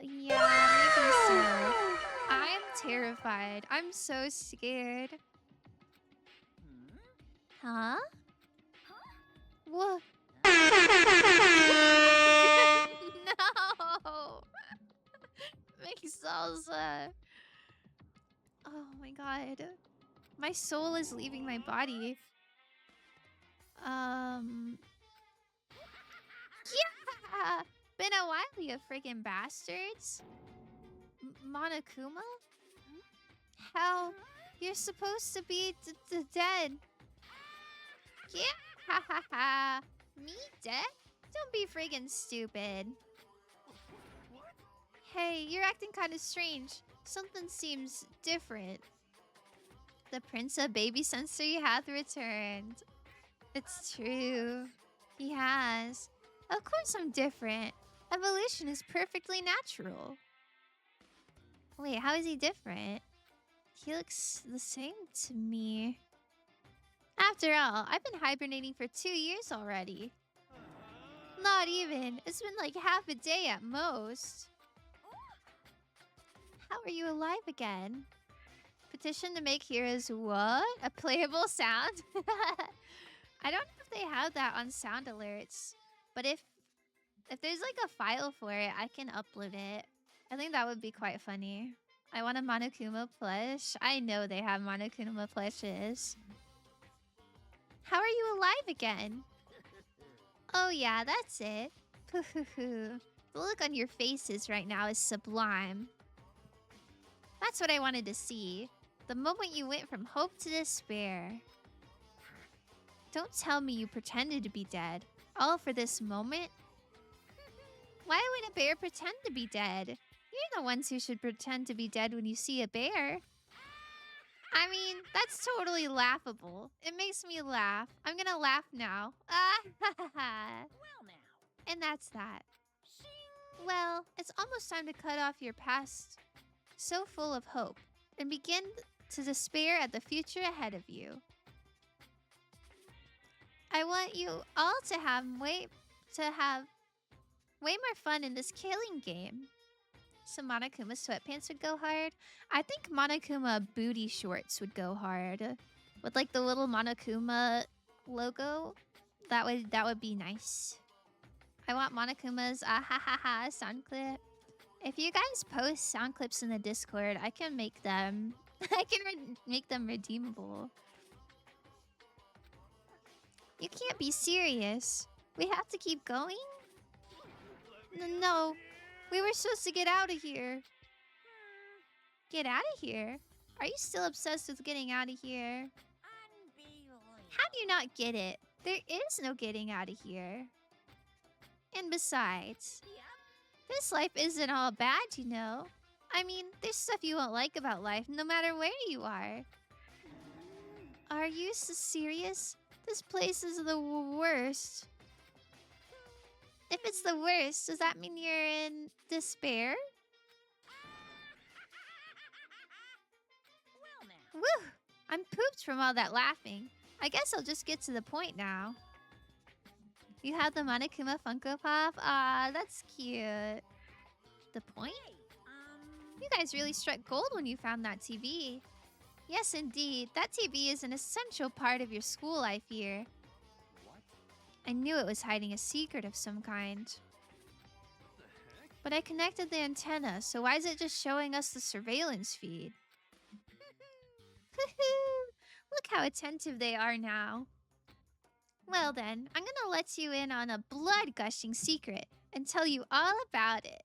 Yeah, maybe so. I'm terrified. I'm so scared. Huh? What? No! Makes salsa. Oh my god. My soul is leaving my body. Yeah! Been a while, you friggin' bastards. Monokuma? Hell, you're supposed to be dead. Yeah, ha ha ha. Me dead? Don't be friggin' stupid. Hey, you're acting kind of strange. Something seems different. The Prince of Baby Sensory hath returned. It's true. He has. Of course I'm different. Evolution is perfectly natural. Wait, how is he different? He looks the same to me. After all, I've been hibernating for 2 years already. Not even. It's been like half a day at most. How are you alive again? Petition to make heroes what? A playable sound? I don't know if they have that on sound alerts. But if there's like a file for it, I can upload it. I think that would be quite funny. I want a Monokuma plush. I know they have Monokuma plushes. How are you alive again? Oh yeah, that's it. The look on your faces right now is sublime. That's what I wanted to see. The moment you went from hope to despair. Don't tell me you pretended to be dead. All for this moment? Why would a bear pretend to be dead? You're the ones who should pretend to be dead when you see a bear. I mean, that's totally laughable. It makes me laugh. I'm gonna laugh now. Well now. And that's that. Shing. Well, it's almost time to cut off your past so full of hope and begin to despair at the future ahead of you. I want you all to have way more fun in this killing game. So Monokuma sweatpants would go hard. I think Monokuma booty shorts would go hard. With like the little Monokuma logo. That would be nice. I want Monokuma's ha ha ha sound clip. If you guys post sound clips in the Discord, I can make them make them redeemable. You can't be serious. We have to keep going? No. We were supposed to get out of here. Get out of here? Are you still obsessed with getting out of here? Unbelievable. How do you not get it? There is no getting out of here. And besides, Yep. this life isn't all bad, you know. I mean, there's stuff you won't like about life no matter where you are. Are you so serious? This place is the worst. If it's the worst, does that mean you're in despair? Well now. Woo! I'm pooped from all that laughing. I guess I'll just get to the point now. You have the Monokuma Funko Pop? Ah, that's cute. The point? Hey, You guys really struck gold when you found that TV. Yes, indeed. That TV is an essential part of your school life here. What? I knew it was hiding a secret of some kind. The heck? But I connected the antenna, so why is it just showing us the surveillance feed? Look how attentive they are now. Well then, I'm gonna let you in on a blood-gushing secret and tell you all about it.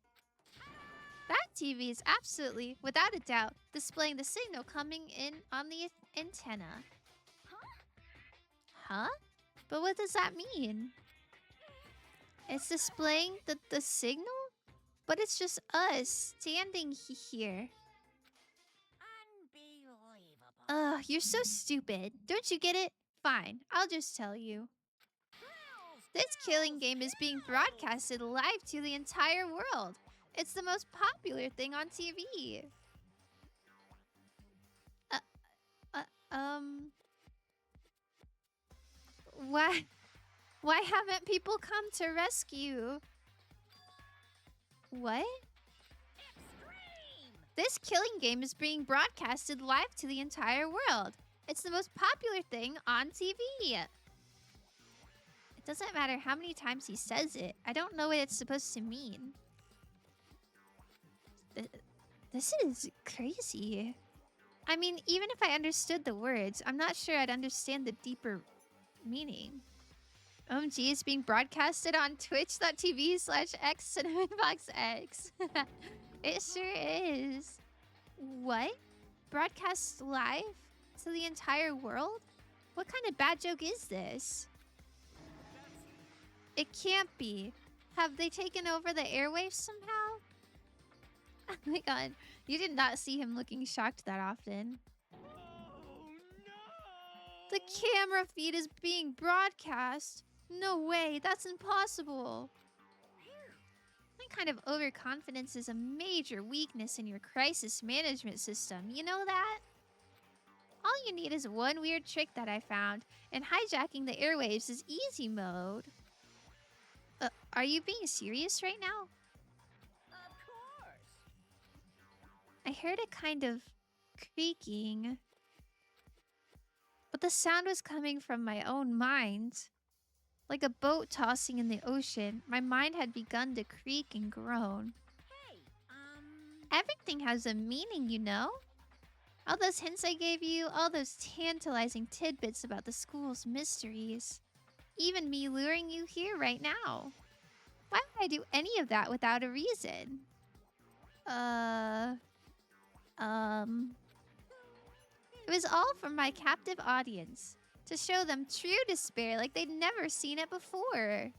That TV is absolutely, without a doubt, displaying the signal coming in on the antenna. Huh? But what does that mean? It's displaying the signal? But it's just us standing here. unbelievable. Ugh, you're so stupid. Don't you get it? Fine, I'll just tell you. This killing game is being broadcasted live to the entire world. It's the most popular thing on TV. Why haven't people come to rescue? What? Extreme. This killing game is being broadcasted live to the entire world. It's the most popular thing on TV. It doesn't matter how many times he says it. I don't know what it's supposed to mean. This is crazy. I mean, even if I understood the words, I'm not sure I'd understand the deeper meaning. OMG, it's being broadcasted on twitch.tv/x CinemaBoxX. It sure is. What? Broadcast live to the entire world? What kind of bad joke is this? It can't be. Have they taken over the airwaves somehow? Oh my god. You did not see him looking shocked that often. Oh no! The camera feed is being broadcast. No way, that's impossible. That kind of overconfidence is a major weakness in your crisis management system. You know that? All you need is one weird trick that I found, and hijacking the airwaves is easy mode. Are you being serious right now? Of course. I heard a kind of creaking. But the sound was coming from my own mind. Like a boat tossing in the ocean, my mind had begun to creak and groan. Hey, Everything has a meaning, you know? All those hints I gave you, all those tantalizing tidbits about the school's mysteries. Even me luring you here right now. Why would I do any of that without a reason? It was all for my captive audience. To show them true despair like they'd never seen it before.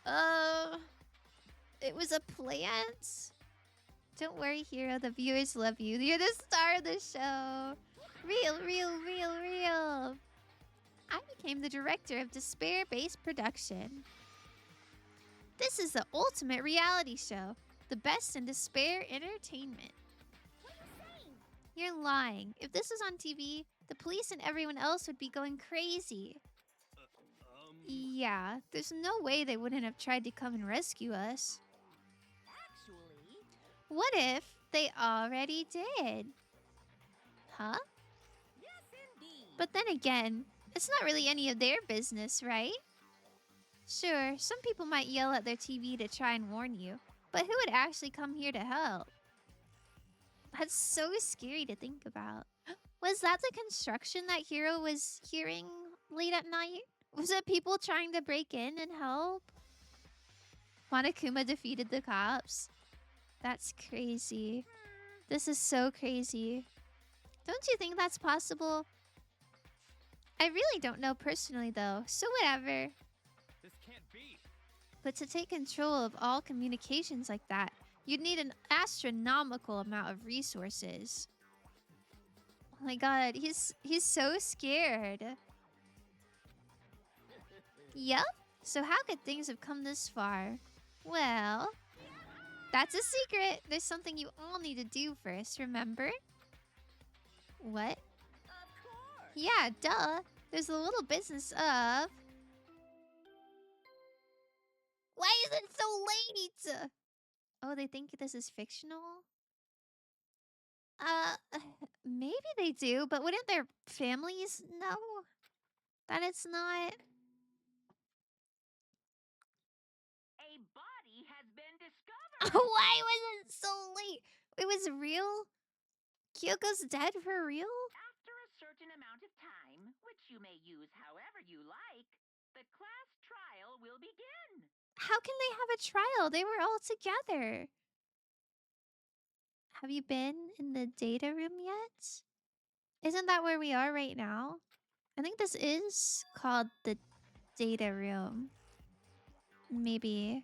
It was a plant. Don't worry, hero. The viewers love you. You're the star of the show. Real, real, real, real. I became the director of Despair-based production. This is the ultimate reality show. The best in despair entertainment. What are you saying? You're lying. If this was on TV, the police and everyone else would be going crazy. Yeah, there's no way they wouldn't have tried to come and rescue us. Actually, What if they already did? Huh? yes indeed. But then again, it's not really any of their business, right? Sure, some people might yell at their TV to try and warn you, but who would actually come here to help? That's so scary to think about. Was that the construction that Hero was hearing late at night? Was it people trying to break in and help? Monokuma defeated the cops. That's crazy. This is so crazy. Don't you think that's possible? I really don't know personally though, so whatever. This can't be. But to take control of all communications like that, you'd need an astronomical amount of resources. Oh my god, he's so scared. Yup. So how could things have come this far? Well, that's a secret. There's something you all need to do first, remember? What? Of course. Yeah, duh. There's a little business of... Why is it so late? Oh, they think this is fictional? Maybe they do, but wouldn't their families know that it's not? A body has been discovered. Why was it so late? It was real? Kyoko's dead for real? After a certain amount of time, which you may use however you like, the class trial will begin. How can they have a trial? They were all together. Have you been in the data room yet? Isn't that where we are right now? I think this is called the data room. Maybe.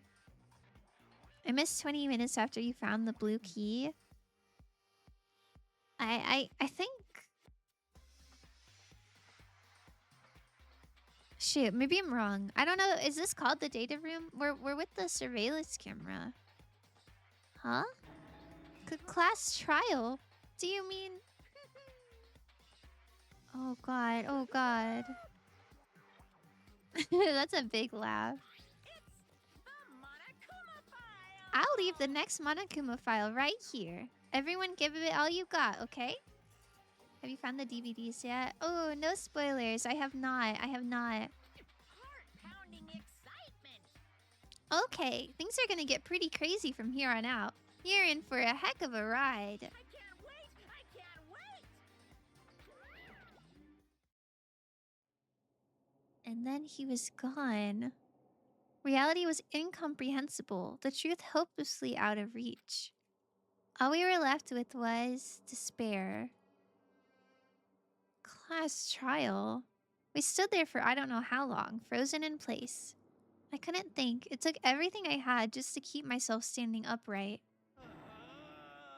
I missed 20 minutes after you found the blue key. I think... Shoot, maybe I'm wrong. I don't know. Is this called the data room? We're with the surveillance camera. Huh? Class trial? Do you mean... Oh god, oh god. That's a big laugh. The Monokuma file. I'll leave the next Monokuma file right here. Everyone give it all you got, okay? Have you found the DVDs yet? Oh, no spoilers. I have not. I have not. Heart-pounding excitement. Okay, things are gonna get pretty crazy from here on out. You're in for a heck of a ride. I can't wait. I can't wait. And then he was gone. Reality was incomprehensible, the truth hopelessly out of reach. All we were left with was despair. Class trial? We stood there for I don't know how long, frozen in place. I couldn't think. It took everything I had just to keep myself standing upright.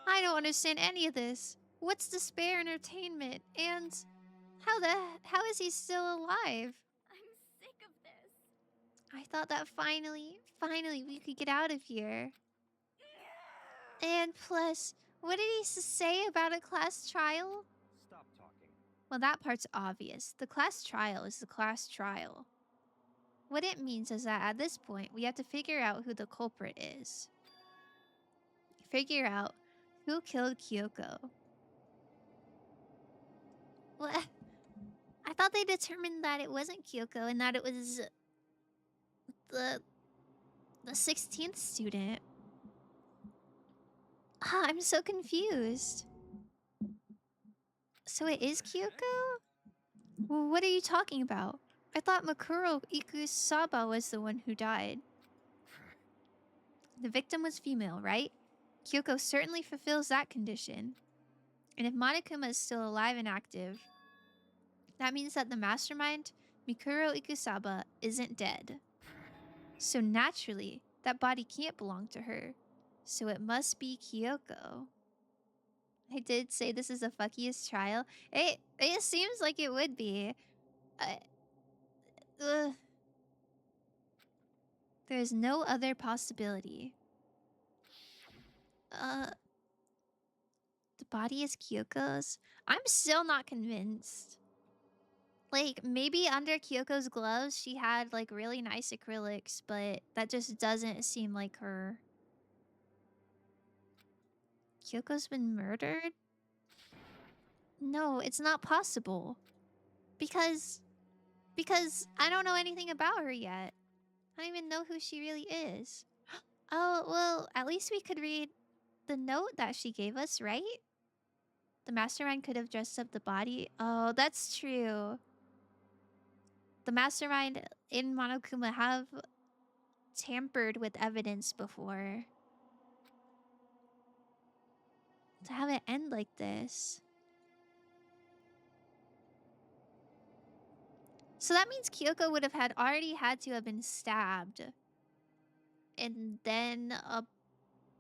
I don't understand any of this. What's despair entertainment? And how is he still alive? I'm sick of this. I thought that finally we could get out of here. And plus, what did he say about a class trial? Stop talking. Well, that part's obvious. The class trial is the class trial. What it means is that at this point, we have to figure out who the culprit is. Figure out who killed Kyoko. What? I thought they determined that it wasn't Kyoko and that it was the 16th student. Ah, I'm so confused. So it is Kyoko? Well, what are you talking about? I thought Makuro Ikusaba was the one who died. The victim was female, right? Kyoko certainly fulfills that condition. And if Monokuma is still alive and active, that means that the mastermind, Mikuro Ikusaba, isn't dead. So naturally, that body can't belong to her. So it must be Kyoko. I did say this is the fuckiest trial. It seems like it would be. Ugh. There's no other possibility. The body is Kyoko's? I'm still not convinced. Like, maybe under Kyoko's gloves, she had, like, really nice acrylics, but that just doesn't seem like her. Kyoko's been murdered? No, it's not possible. Because I don't know anything about her yet. I don't even know who she really is. Oh, well, at least we could read the note that she gave us, right? The mastermind could have dressed up the body. Oh, that's true. The mastermind in Monokuma have tampered with evidence before. To have it end like this. So that means Kyoko would have already had to have been stabbed. And then a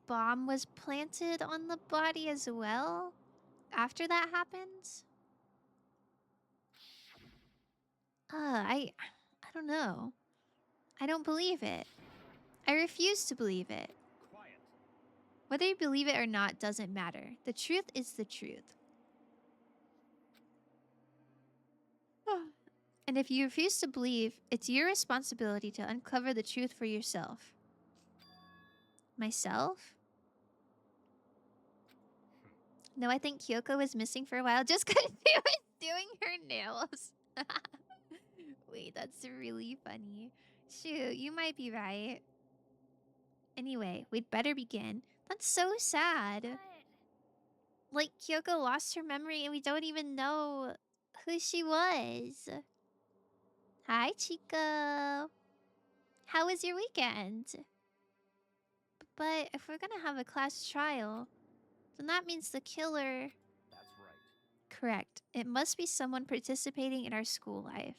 bomb was planted on the body as well? After that happens? I don't know. I don't believe it. I refuse to believe it. Quiet. Whether you believe it or not doesn't matter. The truth is the truth. And if you refuse to believe, it's your responsibility to uncover the truth for yourself. Myself? No, I think Kyoko was missing for a while just because she was doing her nails. Wait, that's really funny. Shoot, you might be right. Anyway, we'd better begin. That's so sad. But Like, Kyoko lost her memory and we don't even know who she was. Hi, Chico. How was your weekend? But if we're gonna have a class trial, then that means the killer... That's right. Correct. It must be someone participating in our school life.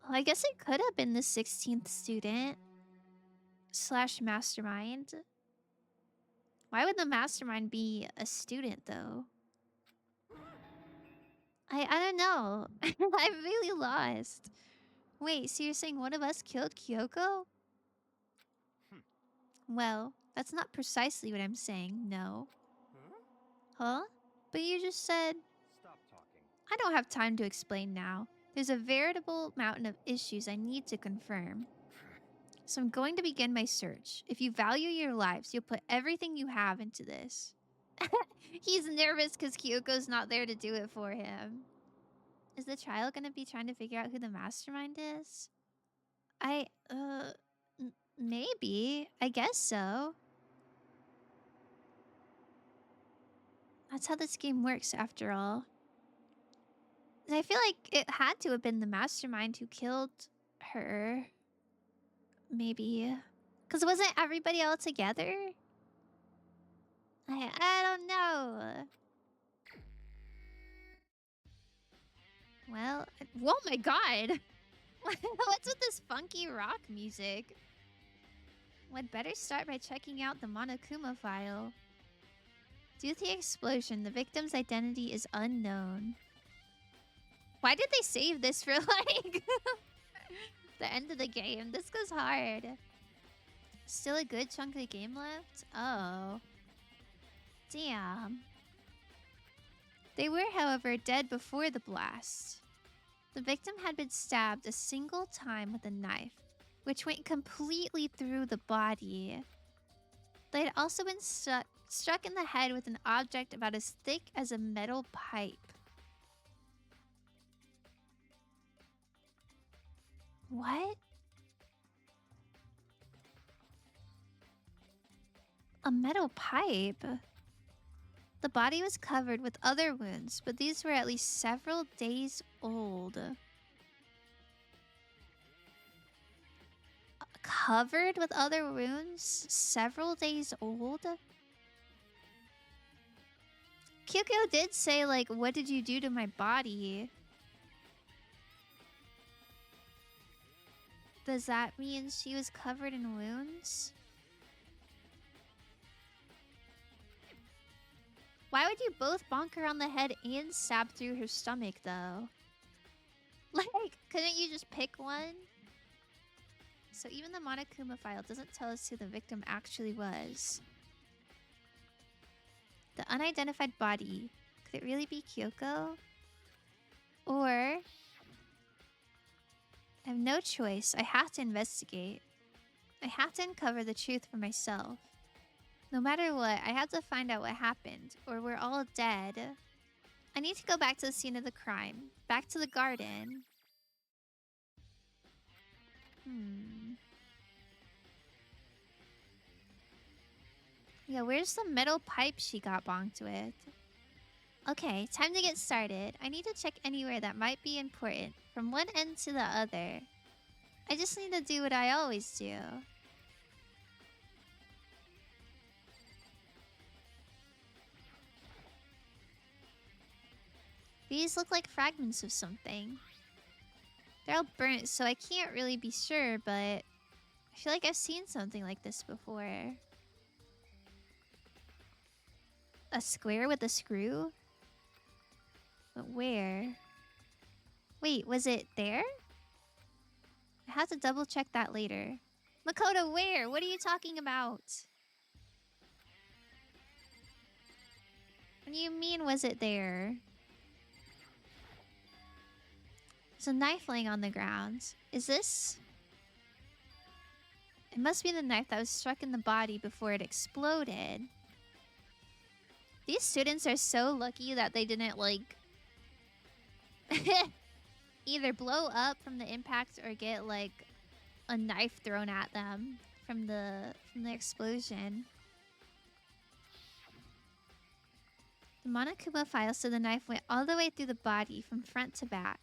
Well, I guess it could have been the 16th student. / mastermind. Why would the mastermind be a student, though? I don't know. I'm really lost. Wait, so you're saying one of us killed Kyoko? Well, that's not precisely what I'm saying, no. Huh? But you just said... Stop talking. I don't have time to explain now. There's a veritable mountain of issues I need to confirm. So I'm going to begin my search. If you value your lives, you'll put everything you have into this. He's nervous because Kyoko's not there to do it for him. Is the trial going to be trying to figure out who the mastermind is? Maybe. I guess so. That's how this game works, after all. I feel like it had to have been the mastermind who killed her. Maybe. Because wasn't everybody all together? I don't know. Well, oh my god! What's with this funky rock music? I'd better start by checking out the Monokuma file. Due to the explosion, the victim's identity is unknown. Why did they save this for, like, the end of the game? This goes hard. Still a good chunk of the game left? Oh. Damn. They were, however, dead before the blast. The victim had been stabbed a single time with a knife, which went completely through the body. They had also been struck in the head with an object about as thick as a metal pipe. What? A metal pipe? The body was covered with other wounds, but these were at least several days old. Covered with other wounds? Several days old? Kyoko did say, like, what did you do to my body? Does that mean she was covered in wounds? Why would you both bonk her on the head and stab through her stomach, though? Like, couldn't you just pick one? So even the Monokuma file doesn't tell us who the victim actually was. The unidentified body. Could it really be Kyoko? Or... I have no choice. I have to investigate. I have to uncover the truth for myself. No matter what, I have to find out what happened, or we're all dead. I need to go back to the scene of the crime. Back to the garden. Yeah, where's the metal pipe she got bonked with? Okay, time to get started. I need to check anywhere that might be important, from one end to the other. I just need to do what I always do. These look like fragments of something. They're all burnt, so I can't really be sure, but I feel like I've seen something like this before. A square with a screw? But where? Wait, was it there? I have to double check that later. Makoto, where? What are you talking about? What do you mean, was it there? There's a knife laying on the ground. Is this? It must be the knife that was struck in the body before it exploded. These students are so lucky that they didn't, like... either blow up from the impact or get, like, a knife thrown at them from the explosion. The Monokuma file said the knife went all the way through the body from front to back.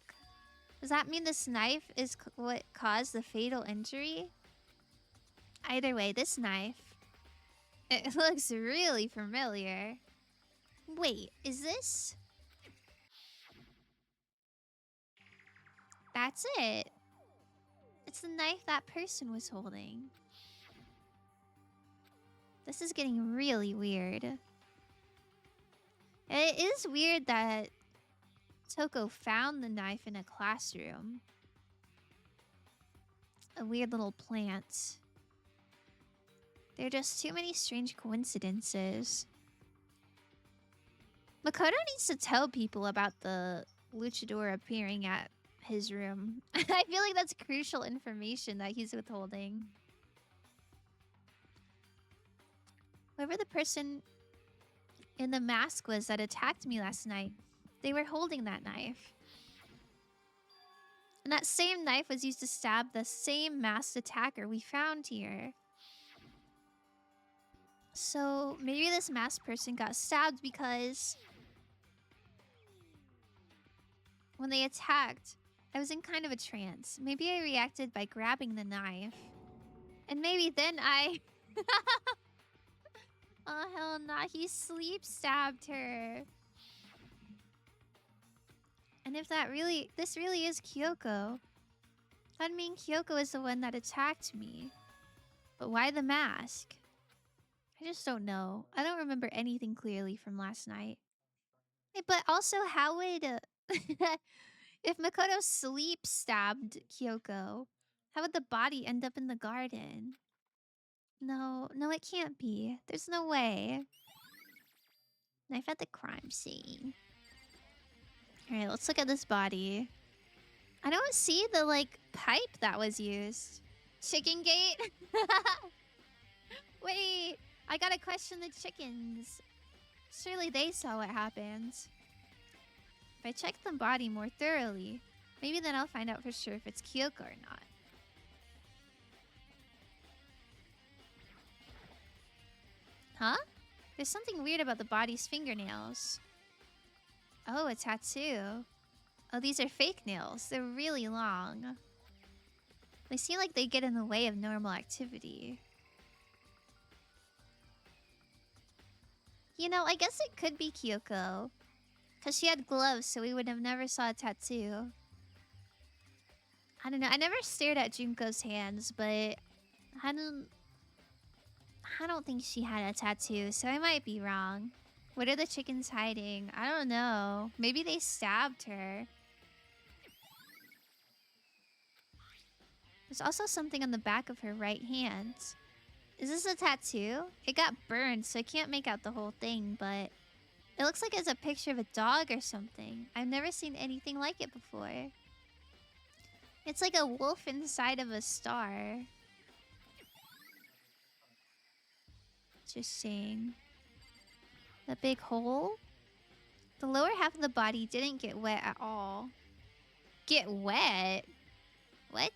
Does that mean this knife is what caused the fatal injury? Either way, this knife... It looks really familiar. Wait, is this... That's it. It's the knife that person was holding. This is getting really weird. It is weird that Toko found the knife in a classroom. A weird little plant. There are just too many strange coincidences. Makoto needs to tell people about the luchador appearing at his room. I feel like that's crucial information that he's withholding. Whoever the person in the mask was that attacked me last night, they were holding that knife. And that same knife was used to stab the same masked attacker we found here. So maybe this masked person got stabbed because when they attacked, I was in kind of a trance. Maybe I reacted by grabbing the knife. And maybe then I... Oh, hell nah. He sleep stabbed her. And if that really... This really is Kyoko. That'd mean Kyoko is the one that attacked me. But why the mask? I just don't know. I don't remember anything clearly from last night. Hey, but also, how would... if Makoto sleep stabbed Kyoko, how would the body end up in the garden? No, it can't be. There's no way. Knife at the crime scene. Alright, let's look at this body. I don't see the, like, pipe that was used. Chicken gate? Wait, I gotta question the chickens. Surely they saw what happened. If I check the body more thoroughly, maybe then I'll find out for sure if it's Kyoko or not. Huh? There's something weird about the body's fingernails. Oh, a tattoo. Oh, these are fake nails. They're really long. They seem like they get in the way of normal activity. You know, I guess it could be Kyoko. Because she had gloves, so we would have never saw a tattoo. I don't know. I never stared at Junko's hands, but I don't think she had a tattoo, so I might be wrong. What are the chickens hiding? I don't know. Maybe they stabbed her. There's also something on the back of her right hand. Is this a tattoo? It got burned, so I can't make out the whole thing, but it looks like it's a picture of a dog or something. I've never seen anything like it before. It's like a wolf inside of a star. Interesting. The big hole? The lower half of the body didn't get wet at all. Get wet? What?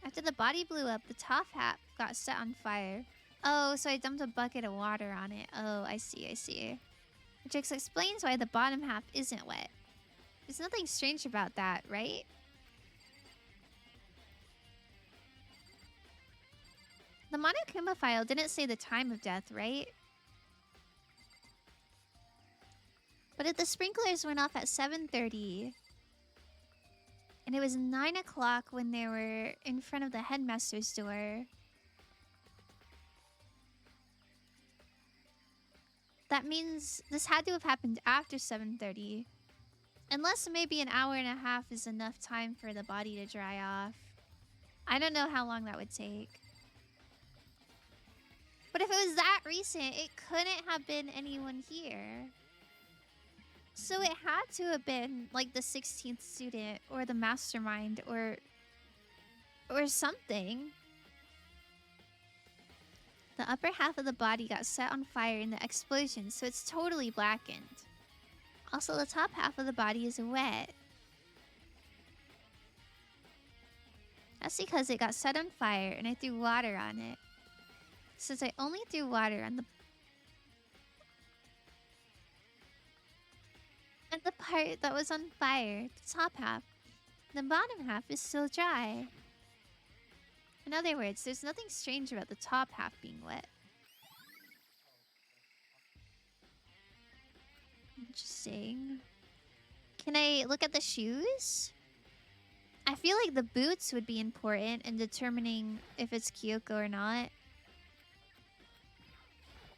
After the body blew up, the top half got set on fire. Oh, so I dumped a bucket of water on it. Oh, I see, I see. Which explains why the bottom half isn't wet. There's nothing strange about that, right? The Monokuma file didn't say the time of death, right? But if the sprinklers went off at 7:30, and it was 9 o'clock when they were in front of the headmaster's door, that means this had to have happened after 7:30. Unless maybe an hour and a half is enough time for the body to dry off. I don't know how long that would take. But if it was that recent, it couldn't have been anyone here. So it had to have been like the 16th student or the mastermind or something. The upper half of the body got set on fire in the explosion, so it's totally blackened. Also, the top half of the body is wet. That's because it got set on fire and I threw water on it. Since I only threw water on the part that was on fire, the top half, the bottom half is still dry. In other words, there's nothing strange about the top half being wet. Interesting. Can I look at the shoes? I feel like the boots would be important in determining if it's Kyoko or not.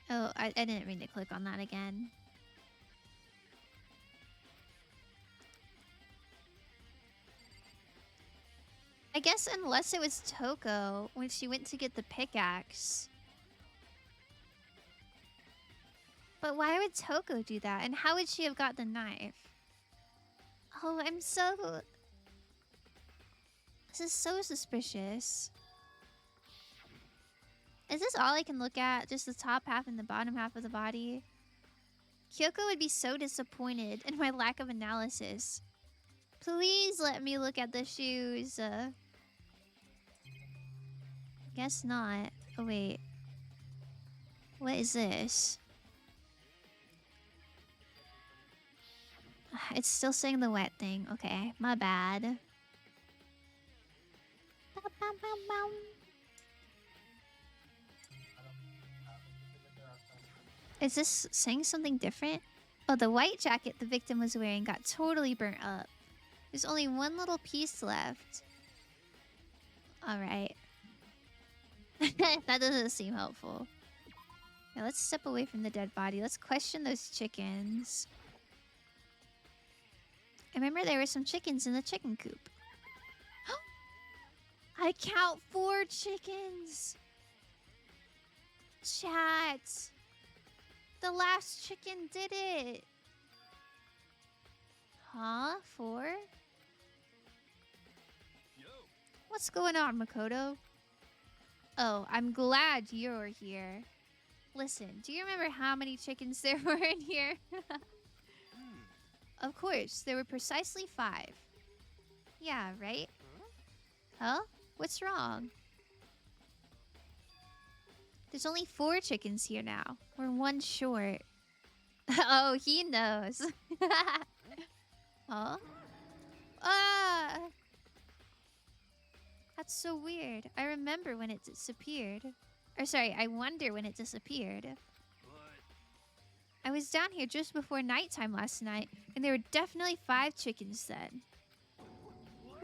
Oh, I didn't mean to click on that again. I guess unless it was Toko when she went to get the pickaxe. But why would Toko do that? And how would she have got the knife? Oh, this is so suspicious. Is this all I can look at? Just the top half and the bottom half of the body? Kyoko would be so disappointed in my lack of analysis. Please let me look at the shoes. Guess not. Oh, wait. What is this? It's still saying the wet thing. Okay, my bad. Is this saying something different? Oh, the white jacket the victim was wearing got totally burnt up. There's only one little piece left. Alright. That doesn't seem helpful. Yeah, let's step away from the dead body. Let's question those chickens. I remember there were some chickens in the chicken coop. I count 4 chickens! Chat! The last chicken did it! Huh? 4? Yo, What's going on, Makoto? Oh, I'm glad you're here. Listen, do you remember how many chickens there were in here? Of course, there were precisely 5. Yeah, right? Huh? What's wrong? There's only 4 chickens here now. We're 1 short. Oh, he knows. Huh? Ah! That's so weird. I remember when it disappeared. Or sorry, I wonder when it disappeared. but I was down here just before nighttime last night, and there were definitely 5 chickens then.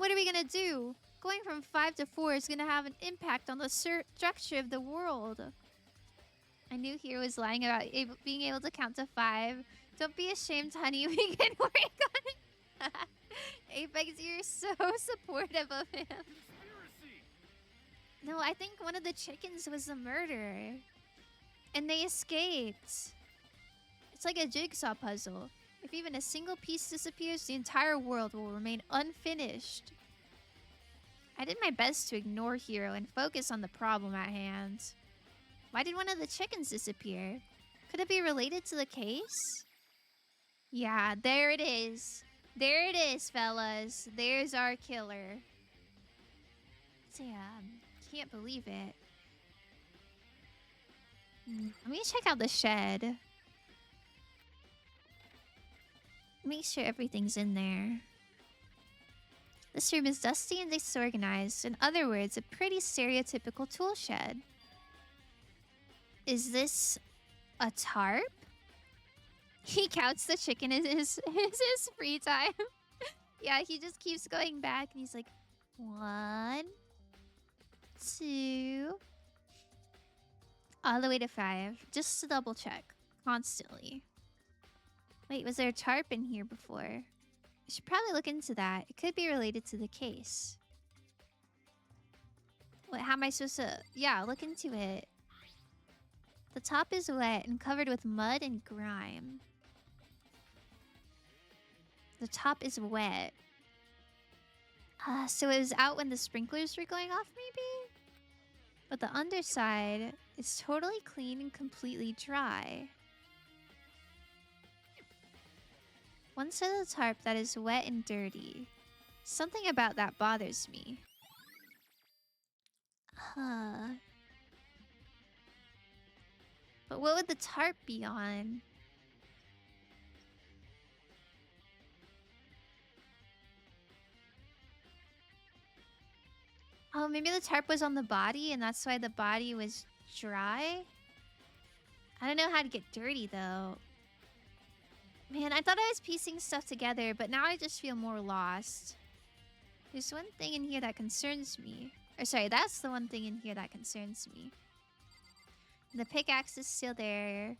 What are we gonna do? Going from 5 to 4 is gonna have an impact on the structure of the world. I knew Hero was lying about being able to count to 5. Don't be ashamed, honey. We can work on it. Apex, you're so supportive of him. Conspiracy! No, I think one of the chickens was the murderer. And they escaped. It's like a jigsaw puzzle. If even a single piece disappears, the entire world will remain unfinished. I did my best to ignore Hero and focus on the problem at hand. Why did one of the chickens disappear? Could it be related to the case? Yeah, there it is. There it is, fellas. There's our killer. Damn, can't believe it. Let me check out the shed. Make sure everything's in there. This room is dusty and disorganized. In other words, a pretty stereotypical tool shed. Is this a tarp? He counts the chicken as his free time. Yeah, he just keeps going back and he's like, 1, 2, all the way to 5. Just to double check constantly. Wait, was there a tarp in here before? I should probably look into that. It could be related to the case. What, how am I supposed to... Yeah, look into it. The top is wet and covered with mud and grime. The top is wet. So it was out when the sprinklers were going off, maybe? But the underside is totally clean and completely dry. One side of the tarp that is wet and dirty. Something about that bothers me. Huh. But what would the tarp be on? Oh, maybe the tarp was on the body and that's why the body was dry? I don't know how to get dirty though. Man, I thought I was piecing stuff together, but now I just feel more lost. There's one thing in here that concerns me. Or sorry, that's the one thing in here that concerns me. The pickaxe is still there.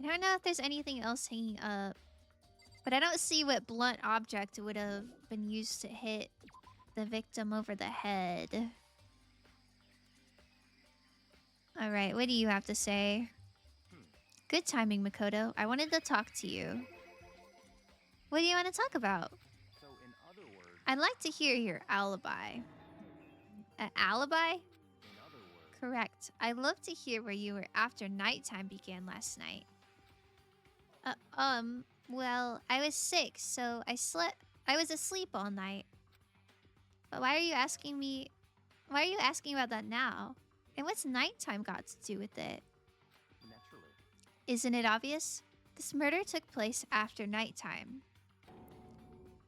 I don't know if there's anything else hanging up. But I don't see what blunt object would have been used to hit the victim over the head. Alright, what do you have to say? Good timing, Makoto. I wanted to talk to you. What do you want to talk about? So, in other words, I'd like to hear your alibi. An alibi? in other words, Correct. I'd love to hear where you were after nighttime began last night. Well, I was sick, so I was asleep all night. But why are you asking me... Why are you asking about that now? And what's nighttime got to do with it? naturally. Isn't it obvious? This murder took place after nighttime.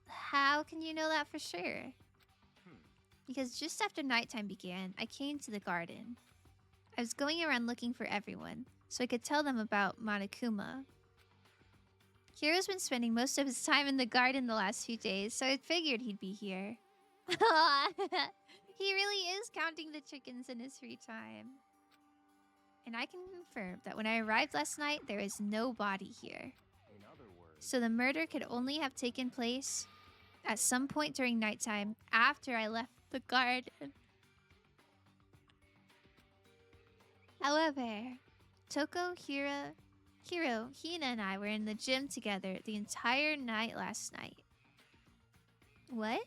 How can you know that for sure? Because just after nighttime began, I came to the garden. I was going around looking for everyone, so I could tell them about Monokuma. Hiro's been spending most of his time in the garden the last few days, so I figured he'd be here. He really is counting the chickens in his free time. And I can confirm that when I arrived last night, there is no body here. In other words, So the murder could only have taken place at some point during nighttime after I left the garden. However, Toko, Hiro, Hina, and I were in the gym together the entire night last night. What?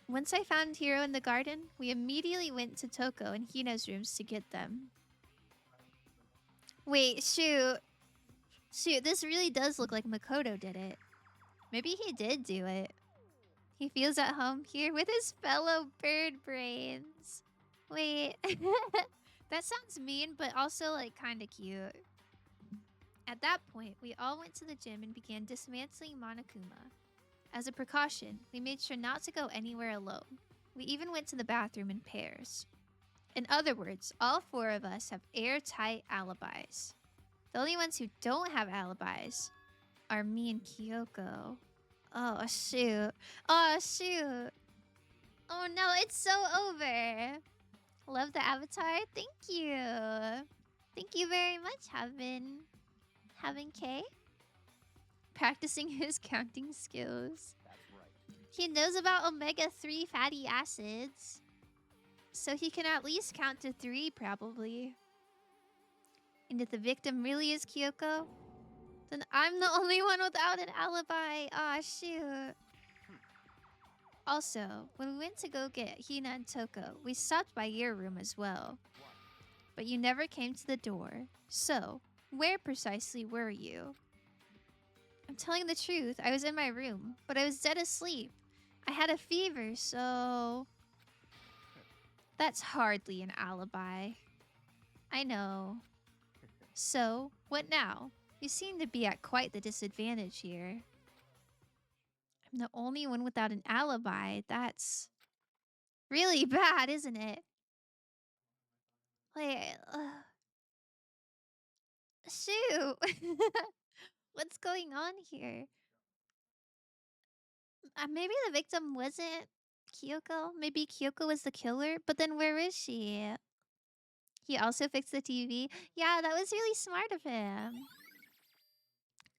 Once I found Hiro in the garden, we immediately went to Toko and Hina's rooms to get them. Wait, shoot. Shoot, this really does look like Makoto did it. Maybe he did do it. He feels at home here with his fellow bird brains. Wait. That sounds mean, but also, like, kinda cute. At that point, we all went to the gym and began dismantling Monokuma. As a precaution, we made sure not to go anywhere alone. We even went to the bathroom in pairs. In other words, all 4 of us have airtight alibis. The only ones who don't have alibis are me and Kyoko. Oh, shoot. Oh, shoot. Oh, no, it's so over. Love the avatar. Thank you. Thank you very much, Havin K. Practicing his counting skills. That's right. He knows about omega-3 fatty acids. So he can at least count to 3, probably. And if the victim really is Kyoko, then I'm the only one without an alibi. Aw, shoot. Also, when we went to go get Hina and Toko, we stopped by your room as well. But you never came to the door. So, where precisely were you? I'm telling the truth, I was in my room, but I was dead asleep. I had a fever, so... That's hardly an alibi. I know. So, what now? You seem to be at quite the disadvantage here. I'm the only one without an alibi. That's really bad, isn't it? Like, shoot. What's going on here? Maybe the victim wasn't Kyoko. Maybe Kyoko was the killer. But then where is she? He also fixed the TV. Yeah, that was really smart of him.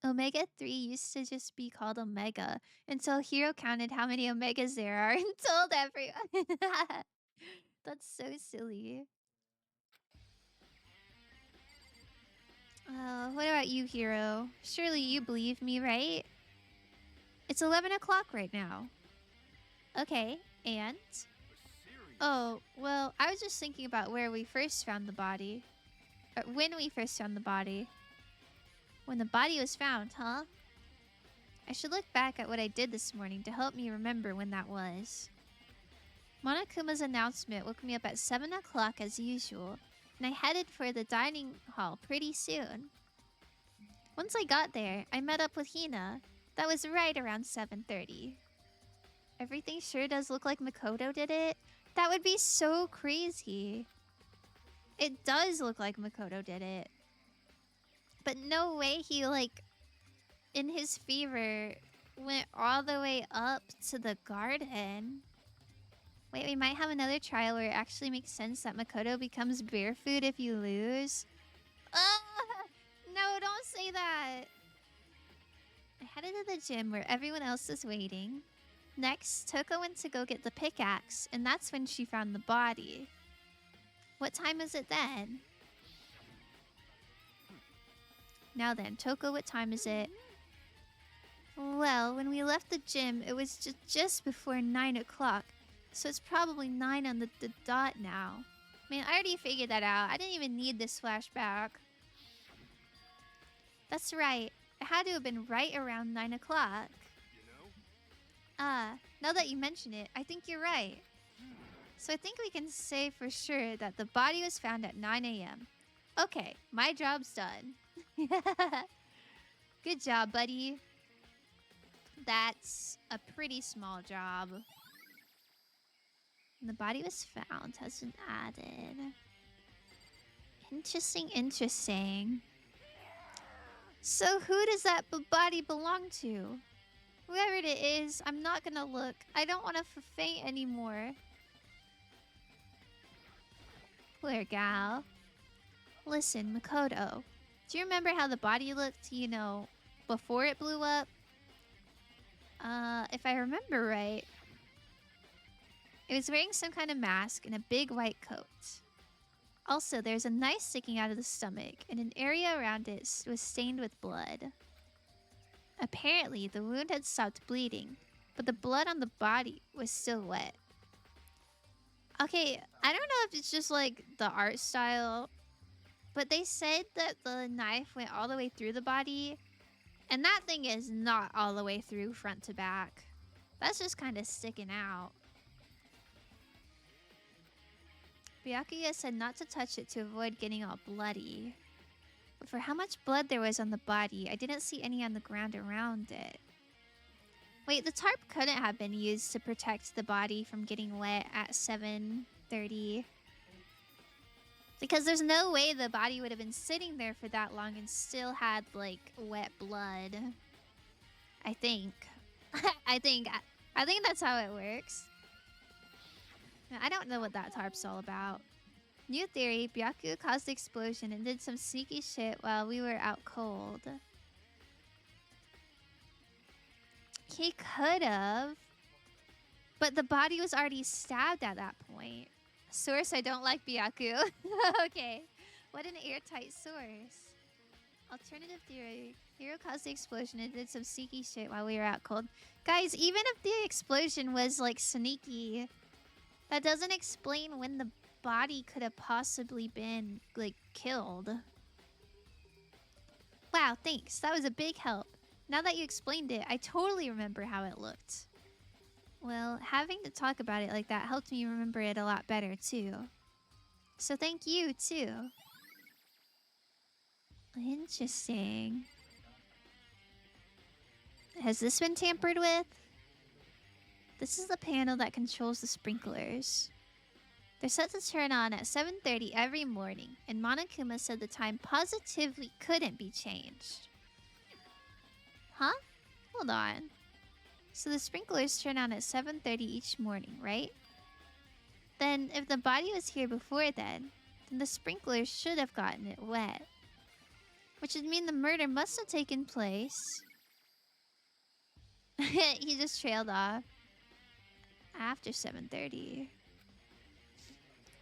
Omega-3 used to just be called Omega until Hiro counted how many Omegas there are and told everyone. That's so silly. What about you, Hiro? Surely you believe me, right? It's 11 o'clock right now. Okay, and? Oh, well, I was just thinking about where we first found the body. Or when we first found the body. When the body was found, huh? I should look back at what I did this morning to help me remember when that was. Monokuma's announcement woke me up at 7 o'clock as usual, and I headed for the dining hall pretty soon. Once I got there, I met up with Hina. That was right around 7:30. Everything sure does look like Makoto did it. That would be so crazy. It does look like Makoto did it. But no way he, like, in his fever, went all the way up to the garden. Wait, we might have another trial where it actually makes sense that Makoto becomes bear food if you lose. No, don't say that. I headed to the gym where everyone else is waiting. Next, Toko went to go get the pickaxe, and that's when she found the body. What time is it then? Now then, Toko, what time is it? Well, when we left the gym, it was just before 9 o'clock. So it's probably 9 on the dot now. Man, I already figured that out. I didn't even need this flashback. That's right. It had to have been right around 9 o'clock. Now that you mention it, I think you're right. So I think we can say for sure that the body was found at 9 a.m. Okay, my job's done. Good job, buddy. That's a pretty small job. And the body was found, has been added. Interesting, interesting. So who does that body belong to? Whoever it is, I'm not gonna look. I don't want to faint anymore. Poor gal. Listen, Makoto. Do you remember how the body looked, you know, before it blew up? If I remember right, it was wearing some kind of mask and a big white coat. Also, there's a knife sticking out of the stomach, and an area around it was stained with blood. Apparently, the wound had stopped bleeding, but the blood on the body was still wet. Okay, I don't know if it's just like the art style, but they said that the knife went all the way through the body, and that thing is not all the way through front to back. That's just kind of sticking out. Byakuya said not to touch it to avoid getting all bloody. But for how much blood there was on the body, I didn't see any on the ground around it. Wait, the tarp couldn't have been used to protect the body from getting wet at 7:30. Because there's no way the body would have been sitting there for that long and still had, like, wet blood. I think. I think that's how it works. I don't know what that tarp's all about. New theory, Byaku caused the explosion and did some sneaky shit while we were out cold. He could've. But the body was already stabbed at that point. Source, I don't like Byaku. Okay. What an airtight source. Alternative theory. Hero caused the explosion and did some sneaky shit while we were out cold. Guys, even if the explosion was, like, sneaky, that doesn't explain when the body could have possibly been, like, killed. Wow, thanks. That was a big help. Now that you explained it, I totally remember how it looked. Well, having to talk about it like that helped me remember it a lot better, too. So thank you, too. Interesting. Has this been tampered with? This is the panel that controls the sprinklers. They're set to turn on at 7:30 every morning, and Monokuma said the time positively couldn't be changed. Huh? Hold on. So the sprinklers turn on at 7:30 each morning, right? Then, if the body was here before then the sprinklers should have gotten it wet. Which would mean the murder must have taken place. He just trailed off. After 7:30.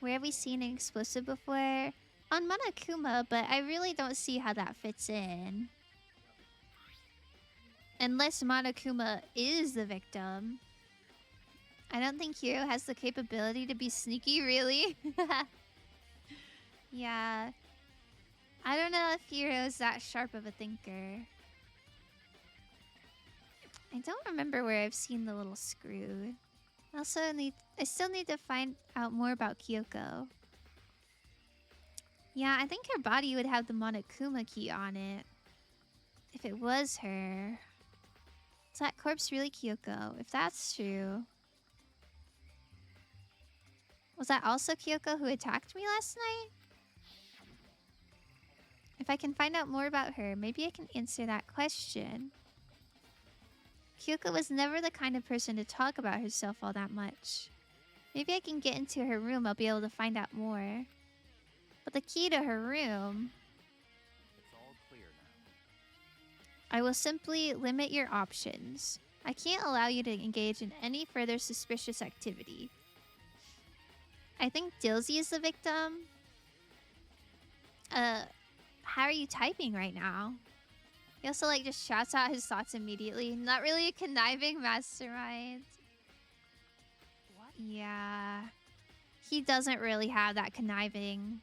Where have we seen an explosive before? On Monokuma, but I really don't see how that fits in. Unless Monokuma is the victim. I don't think Hiro has the capability to be sneaky, really. Yeah. I don't know if Hiro's that sharp of a thinker. I don't remember where I've seen the little screw. I still need to find out more about Kyoko. Yeah, I think her body would have the Monokuma key on it. If it was her. Is that corpse really Kyoko? If that's true. Was that also Kyoko who attacked me last night? If I can find out more about her, maybe I can answer that question. Kyoko was never the kind of person to talk about herself all that much. Maybe I can get into her room, I'll be able to find out more. But the key to her room... It's all clear now. I will simply limit your options. I can't allow you to engage in any further suspicious activity. I think Dilsey is the victim. How are you typing right now? He also, like, just shouts out his thoughts immediately. Not really a conniving mastermind. What? Yeah. He doesn't really have that conniving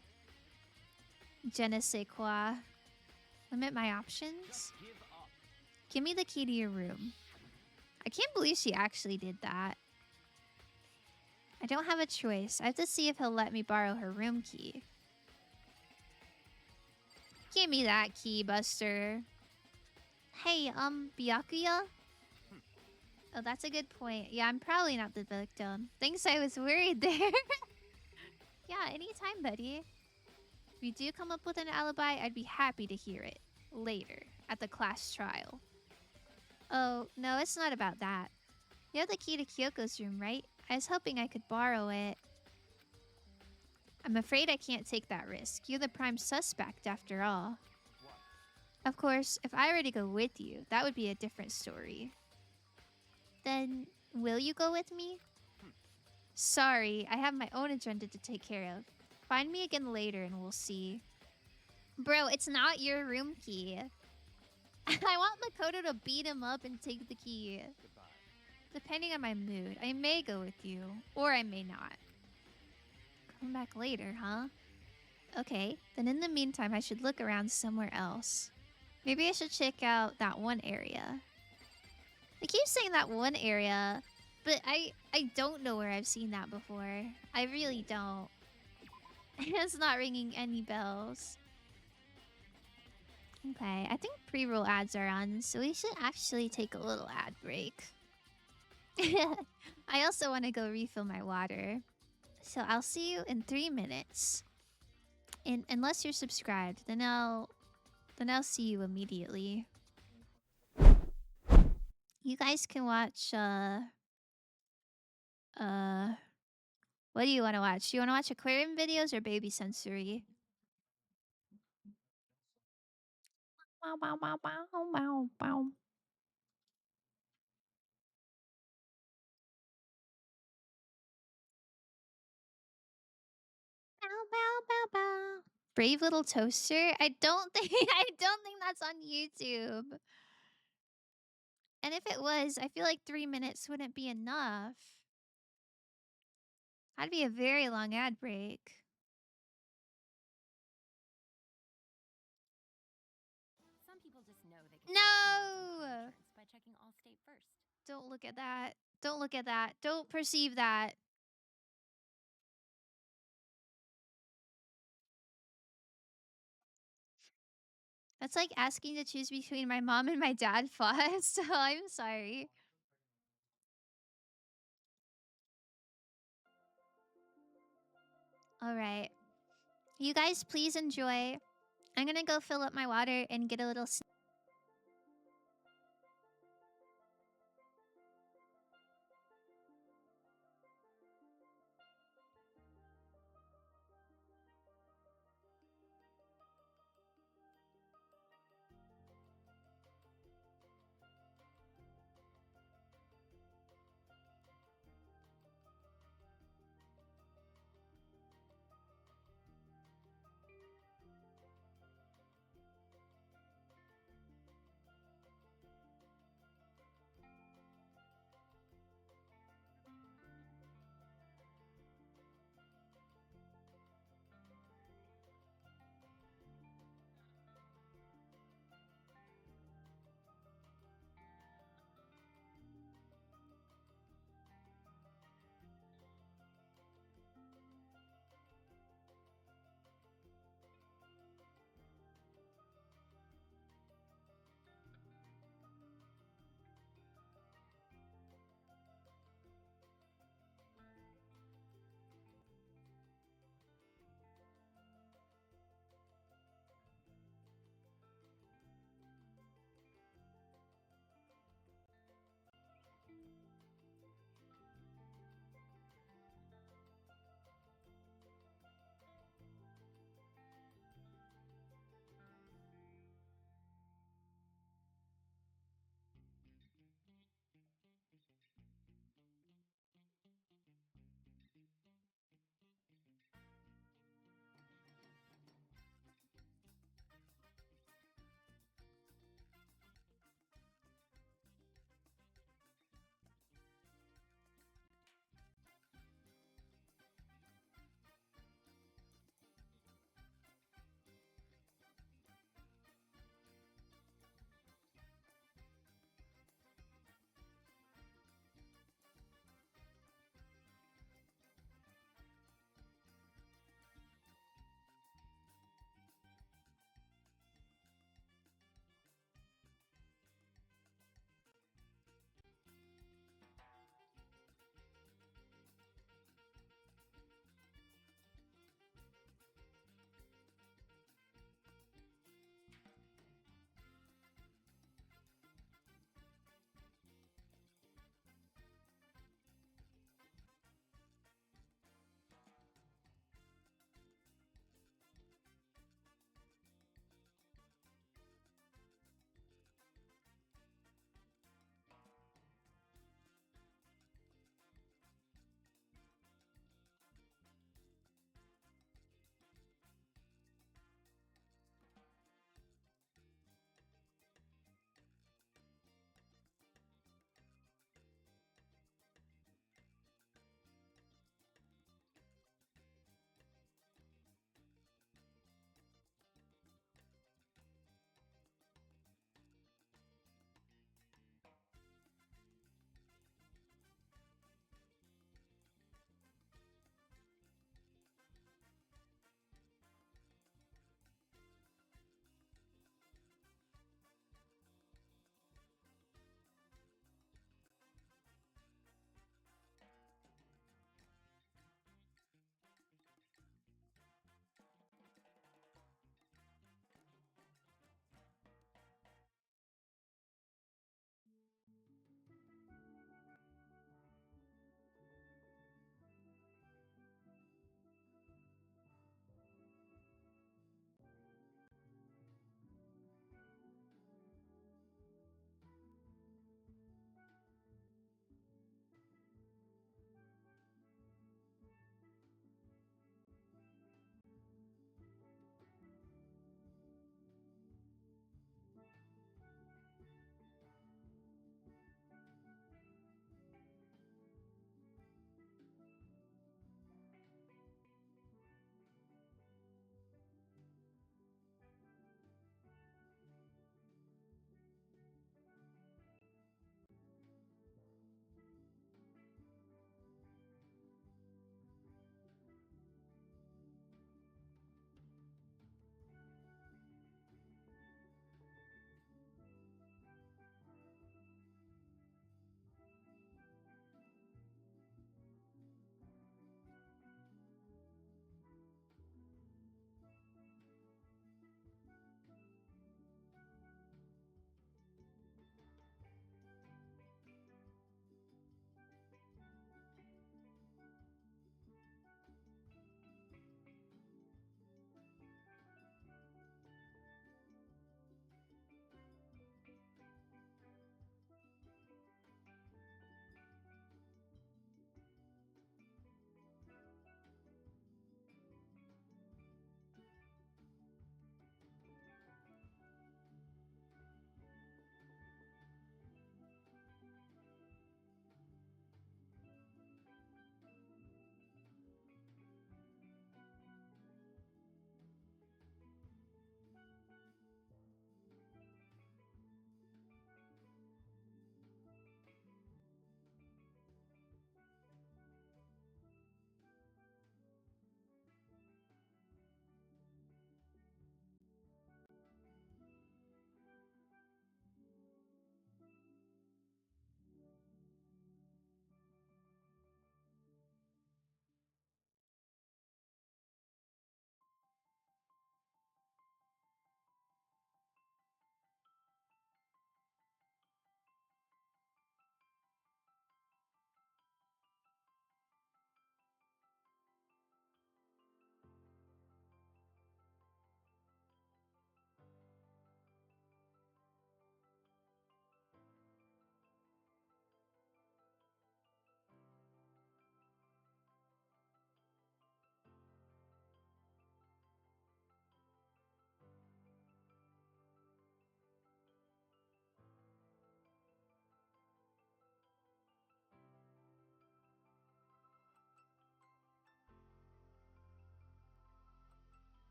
je ne sais quoi. Limit my options? Give up. Give me the key to your room. I can't believe she actually did that. I don't have a choice. I have to see if he'll let me borrow her room key. Give me that key, Buster. Hey, Byakuya? Oh, that's a good point. Yeah, I'm probably not the victim. Thanks, I was worried there. Yeah, anytime, buddy. If you do come up with an alibi, I'd be happy to hear it. Later, at the class trial. Oh, no, it's not about that. You have the key to Kyoko's room, right? I was hoping I could borrow it. I'm afraid I can't take that risk. You're the prime suspect, after all. What? Of course, if I were to go with you, that would be a different story. Then, will you go with me? Sorry, I have my own agenda to take care of. Find me again later and we'll see. Bro, it's not your room key. I want Makoto to beat him up and take the key. Goodbye. Depending on my mood, I may go with you, or I may not. Come back later, huh? Okay, then in the meantime, I should look around somewhere else. Maybe I should check out that one area. I keep saying that one area, but I don't know where I've seen that before. I really don't. It's not ringing any bells. Okay, I think pre-roll ads are on, so we should actually take a little ad break. I also want to go refill my water. So I'll see you in 3 minutes. And unless you're subscribed, then I'll see you immediately. You guys can watch what do you want to watch? Do you want to watch aquarium videos or baby sensory? Bow, bow, bow, bow, bow, bow. Bow, bow, bow, bow. Brave Little Toaster? I don't think that's on YouTube. And if it was, I feel like 3 minutes wouldn't be enough. That'd be a very long ad break. Some people just know they can save millions on car No! insurance by checking Allstate first. Don't look at that. Don't look at that. Don't perceive that. That's like asking to choose between my mom and my dad fought, so I'm sorry. Alright. You guys please enjoy. I'm gonna go fill up my water and get a little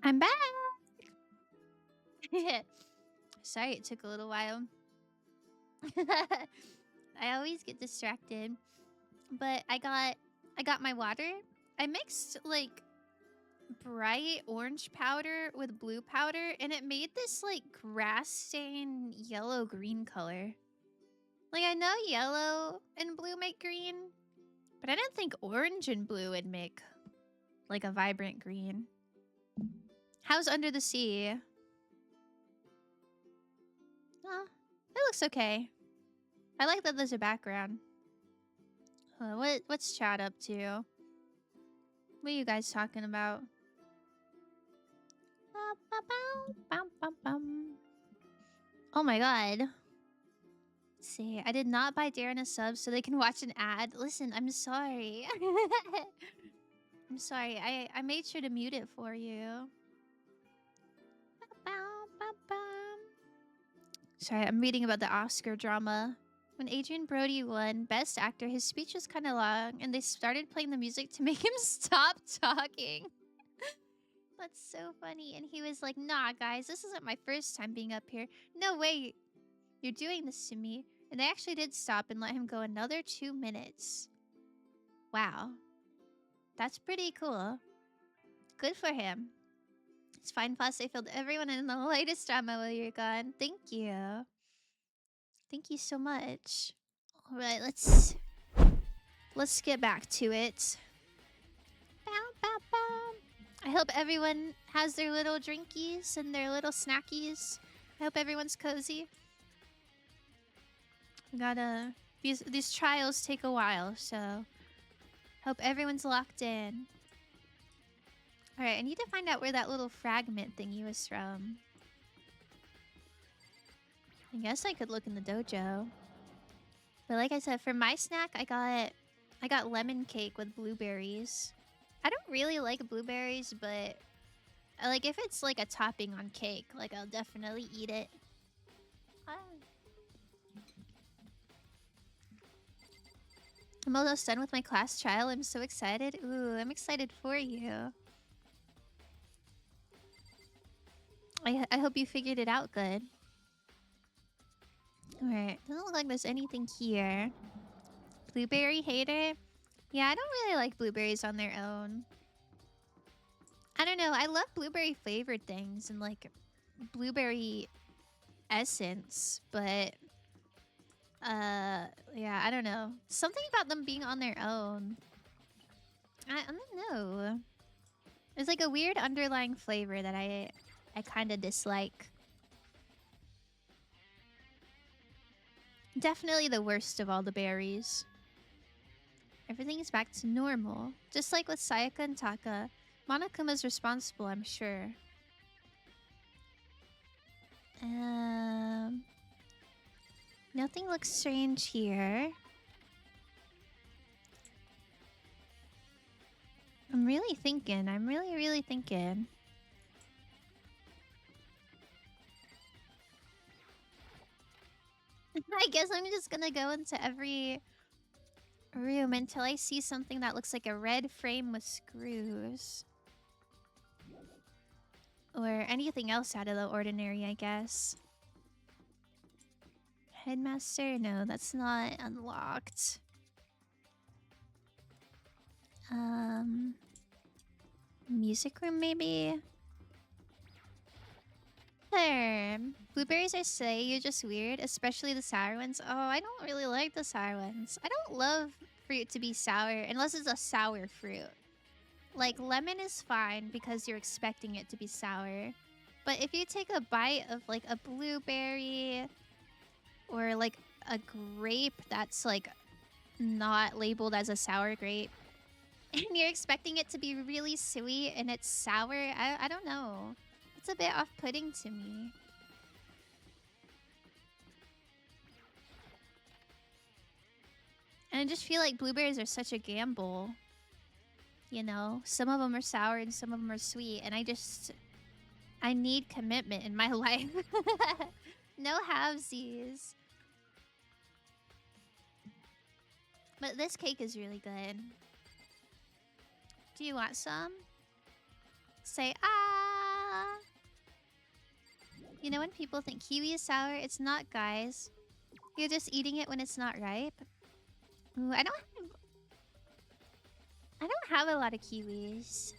I'm back. Sorry it took a little while. I always get distracted. But I got my water. I mixed like bright orange powder with blue powder and it made this like grass stain yellow green color. Like I know yellow and blue make green, but I didn't think orange and blue would make like a vibrant green. How's Under the Sea? It looks okay. I like that there's a background. What's chat up to? What are you guys talking about? Oh my god. Let's see, I did not buy Darren a sub so they can watch an ad. Listen, I'm sorry. I'm sorry. I made sure to mute it for you. Sorry, I'm reading about the Oscar drama. When Adrian Brody won Best Actor, his speech was kind of long, and they started playing the music to make him stop talking. That's so funny. And he was like, nah, guys, this isn't my first time being up here. No way, you're doing this to me. And they actually did stop and let him go another 2 minutes. Wow. That's pretty cool. Good for him. It's fine, plus they filled everyone in the latest drama while you're gone. Thank you. Thank you so much. All right, let's get back to it. Bow, bow, bow. I hope everyone has their little drinkies and their little snackies. I hope everyone's cozy. We gotta these trials take a while, so hope everyone's locked in. All right, I need to find out where that little fragment thingy was from. I guess I could look in the dojo. But like I said, for my snack, I got lemon cake with blueberries. I don't really like blueberries, but I like if it's like a topping on cake, like I'll definitely eat it. I'm almost done with my class trial. I'm so excited. Ooh, I'm excited for you. I hope you figured it out good. Alright, doesn't look like there's anything here. Blueberry hater? Yeah, I don't really like blueberries on their own. I don't know, I love blueberry flavored things and like blueberry essence, but yeah, I don't know. Something about them being on their own. I don't know. There's like a weird underlying flavor that I kind of dislike. Definitely the worst of all the berries. Everything is back to normal. Just like with Sayaka and Taka, Monokuma's responsible, I'm sure. Nothing looks strange here. I'm really thinking. I'm really thinking. I guess I'm just gonna go into every room until I see something that looks like a red frame with screws. Or anything else out of the ordinary, I guess. Headmaster? No, that's not unlocked. Music room, maybe? There. Blueberries are slay, you're just weird, especially the sour ones. Oh, I don't really like the sour ones. I don't love fruit to be sour unless it's a sour fruit. Like, lemon is fine because you're expecting it to be sour. But if you take a bite of, like, a blueberry or, like, a grape that's, like, not labeled as a sour grape, and you're expecting it to be really sweet and it's sour, I don't know. It's a bit off-putting to me. And I just feel like blueberries are such a gamble. You know, some of them are sour and some of them are sweet. And I need commitment in my life. No halvesies. But this cake is really good. Do you want some? Say ah! You know when people think kiwi is sour? It's not, guys. You're just eating it when it's not ripe. Ooh, I don't have a lot of kiwis.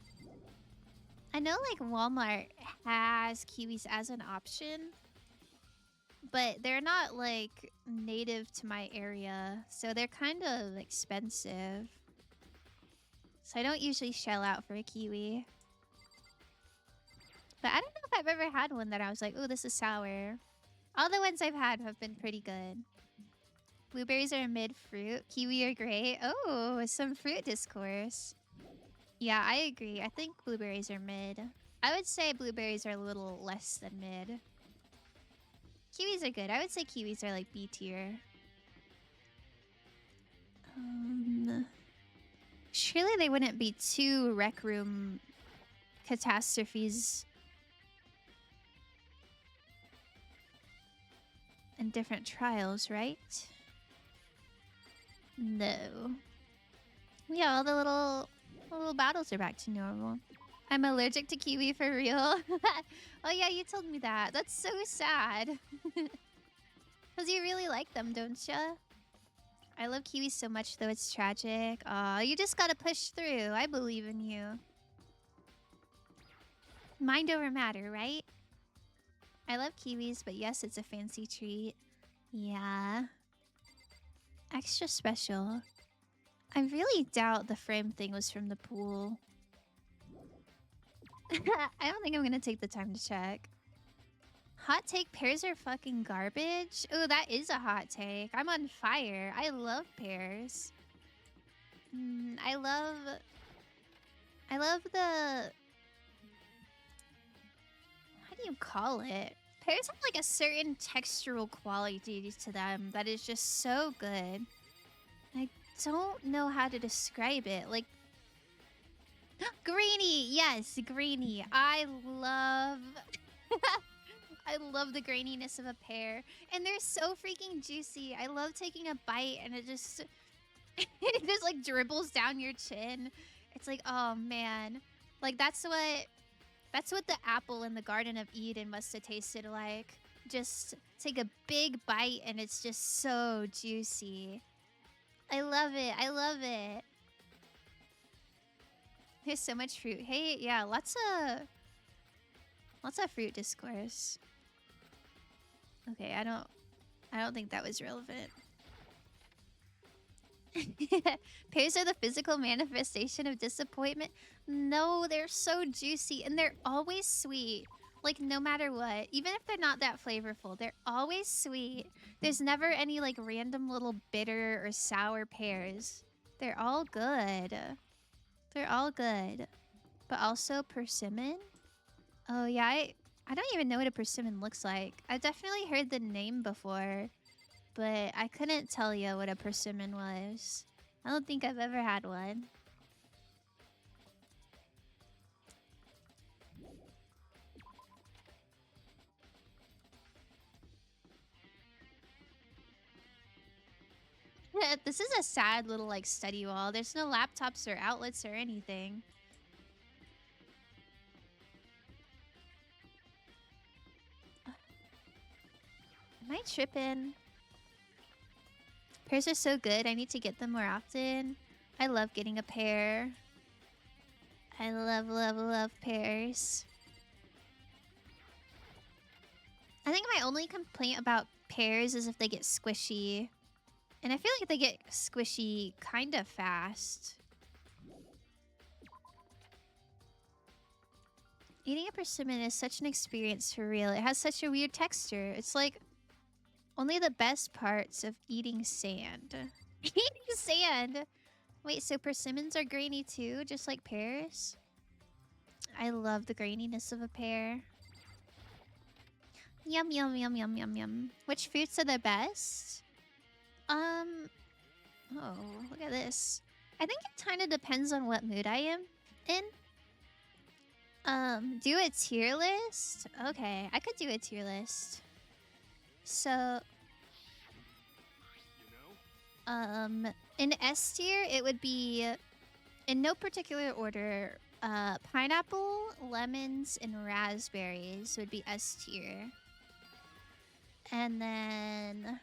I know like Walmart has kiwis as an option, but they're not like native to my area, so they're kind of expensive. So I don't usually shell out for a kiwi. But I don't know if I've ever had one that I was like, oh, this is sour. All the ones I've had have been pretty good. Blueberries are mid-fruit. Kiwi are great. Oh, some fruit discourse. Yeah, I agree. I think blueberries are mid. I would say blueberries are a little less than mid. Kiwis are good. I would say kiwis are like B tier. Surely they wouldn't be two Rec Room catastrophes and different trials, right? No. Yeah, all the little battles are back to normal. I'm allergic to kiwi for real. Oh yeah, you told me that. That's so sad. Because you really like them, don't ya? I love kiwis so much, though it's tragic. Aw, you just gotta push through. I believe in you. Mind over matter, right? I love kiwis, but yes, it's a fancy treat. Yeah. Extra special. I really doubt the frame thing was from the pool. I don't think I'm gonna take the time to check. Hot take, pears are fucking garbage? Oh, that is a hot take. I'm on fire. I love pears. I love the... What do you call it? Pears have like a certain textural quality to them that is just so good. I don't know how to describe it. Like... Grainy! Yes, grainy. I love... I love the graininess of a pear. And they're so freaking juicy. I love taking a bite and it just... it just like dribbles down your chin. It's like, oh man. Like that's what the apple in the Garden of Eden must have tasted like. Just take a big bite and it's just so juicy. I love it. I love it. There's so much fruit. Hey, yeah, lots of fruit discourse. Okay, I don't think that was relevant. Pears are the physical manifestation of disappointment. No, they're so juicy and they're always sweet. Like no matter what, even if they're not that flavorful, they're always sweet. There's never any like random little bitter or sour pears. They're all good. They're all good. But also persimmon? Oh yeah, I don't even know what a persimmon looks like. I've definitely heard the name before, but I couldn't tell you what a persimmon was. I don't think I've ever had one. Yeah, this is a sad little like study wall. There's no laptops or outlets or anything. Am I tripping? Pears are so good. I need to get them more often. I love getting a pear. I love, love, love pears. I think my only complaint about pears is if they get squishy. And I feel like they get squishy kind of fast. Eating a persimmon is such an experience for real. It has such a weird texture. It's like only the best parts of eating sand. Eating sand! Wait, so persimmons are grainy too, just like pears? I love the graininess of a pear. Yum, yum, yum, yum, yum, yum. Which fruits are the best? Oh, look at this. I think it kind of depends on what mood I am in. Do a tier list? Okay, I could do a tier list. So, in S tier, it would be, in no particular order, pineapple, lemons, and raspberries would be S tier. And then...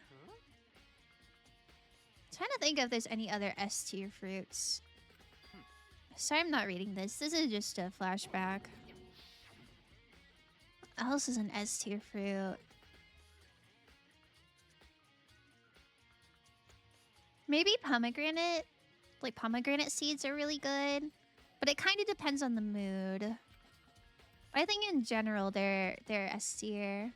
trying to think if there's any other S tier fruits. Sorry I'm not reading this. This is just a flashback. What else is an S tier fruit? Maybe pomegranate. Like pomegranate seeds are really good. But it kind of depends on the mood. I think in general they're S tier.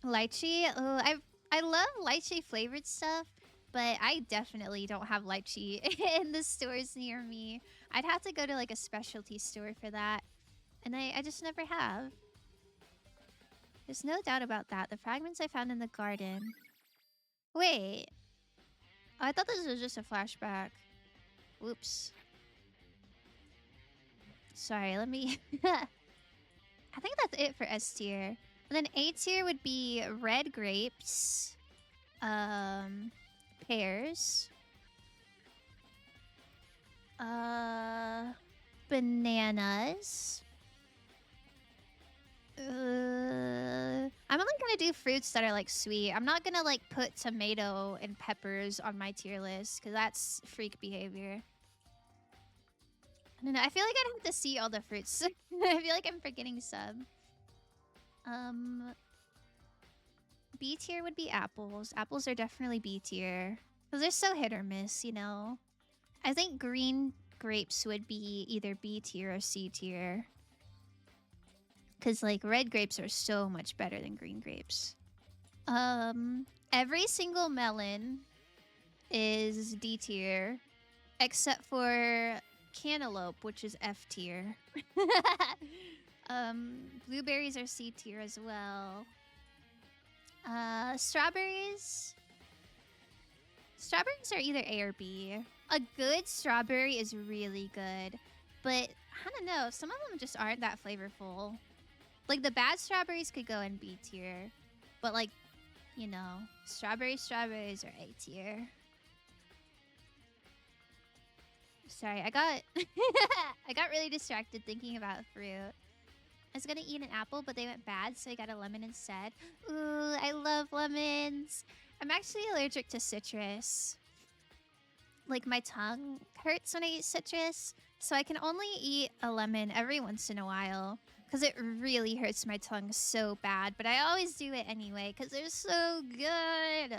Lychee? Oh, I love lychee flavored stuff, but I definitely don't have lychee in the stores near me. I'd have to go to like a specialty store for that. And I just never have. There's no doubt about that. The fragments I found in the garden. Wait. Oh, I thought this was just a flashback. Whoops. Sorry, let me... I think that's it for S tier. And then A tier would be red grapes, pears, bananas. I'm only gonna do fruits that are like sweet. I'm not gonna like put tomato and peppers on my tier list because that's freak behavior. I don't know. I feel like I'd have to see all the fruits. I feel like I'm forgetting some. B tier would be apples. Apples are definitely B tier. Because they're so hit or miss, you know? I think green grapes would be either B tier or C tier. Because, like, red grapes are so much better than green grapes. Every single melon is D tier. Except for cantaloupe, which is F tier. Blueberries are C tier as well. Strawberries. Strawberries are either A or B. A good strawberry is really good. But, I don't know. Some of them just aren't that flavorful. Like, the bad strawberries could go in B tier. But, like, you know, strawberries are A tier. Sorry, I got... I got really distracted thinking about fruit. I was gonna eat an apple, but they went bad, so I got a lemon instead. Ooh, I love lemons. I'm actually allergic to citrus. Like, my tongue hurts when I eat citrus, so I can only eat a lemon every once in a while, because it really hurts my tongue so bad. But I always do it anyway, because they're so good.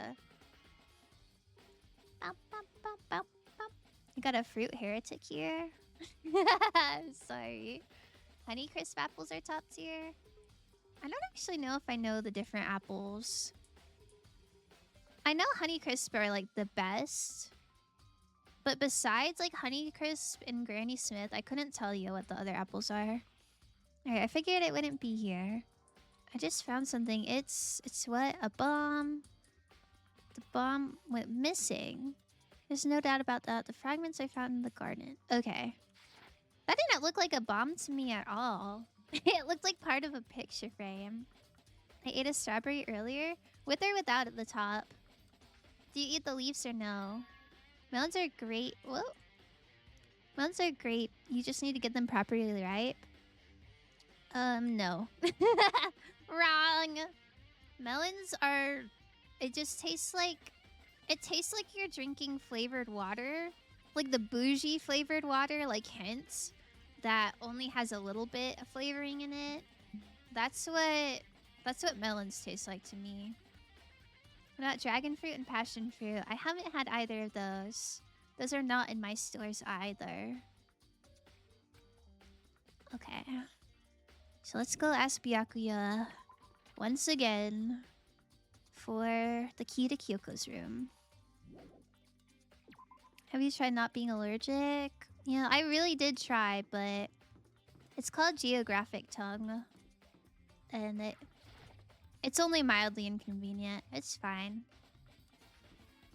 I got a fruit heretic here. Sorry. Honeycrisp apples are top tier. I don't actually know if I know the different apples. I know Honeycrisp are like the best. But besides like Honeycrisp and Granny Smith, I couldn't tell you what the other apples are. Alright, I figured it wouldn't be here. I just found something. It's what? A bomb. The bomb went missing. There's no doubt about that. The fragments I found in the garden. Okay. That didn't look like a bomb to me at all. It looked like part of a picture frame. I ate a strawberry earlier. With or without at the top? Do you eat the leaves or no? Melons are great. Whoa. Melons are great. You just need to get them properly ripe. No. Wrong. Melons are... It just tastes like... It tastes like you're drinking flavored water. Like the bougie flavored water, like Hint. That only has a little bit of flavoring in it. That's what melons taste like to me. What about dragon fruit and passion fruit? I haven't had either of those. Those are not in my stores either. Okay. So let's go ask Byakuya once again for the key to Kyoko's room. Have you tried not being allergic? Yeah, I really did try, but it's called geographic tongue. And it's only mildly inconvenient. It's fine.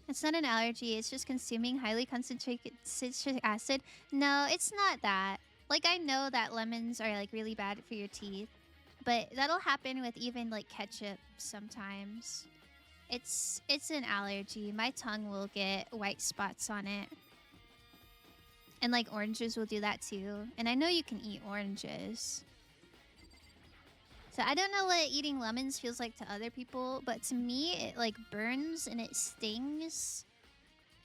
It's not an allergy, it's just consuming highly concentrated citric acid. No, it's not that. Like, I know that lemons are, like, really bad for your teeth. But that'll happen with even, like, ketchup sometimes. It's an allergy. My tongue will get white spots on it. And, like, oranges will do that, too. And I know you can eat oranges. So I don't know what eating lemons feels like to other people, but to me it like burns and it stings.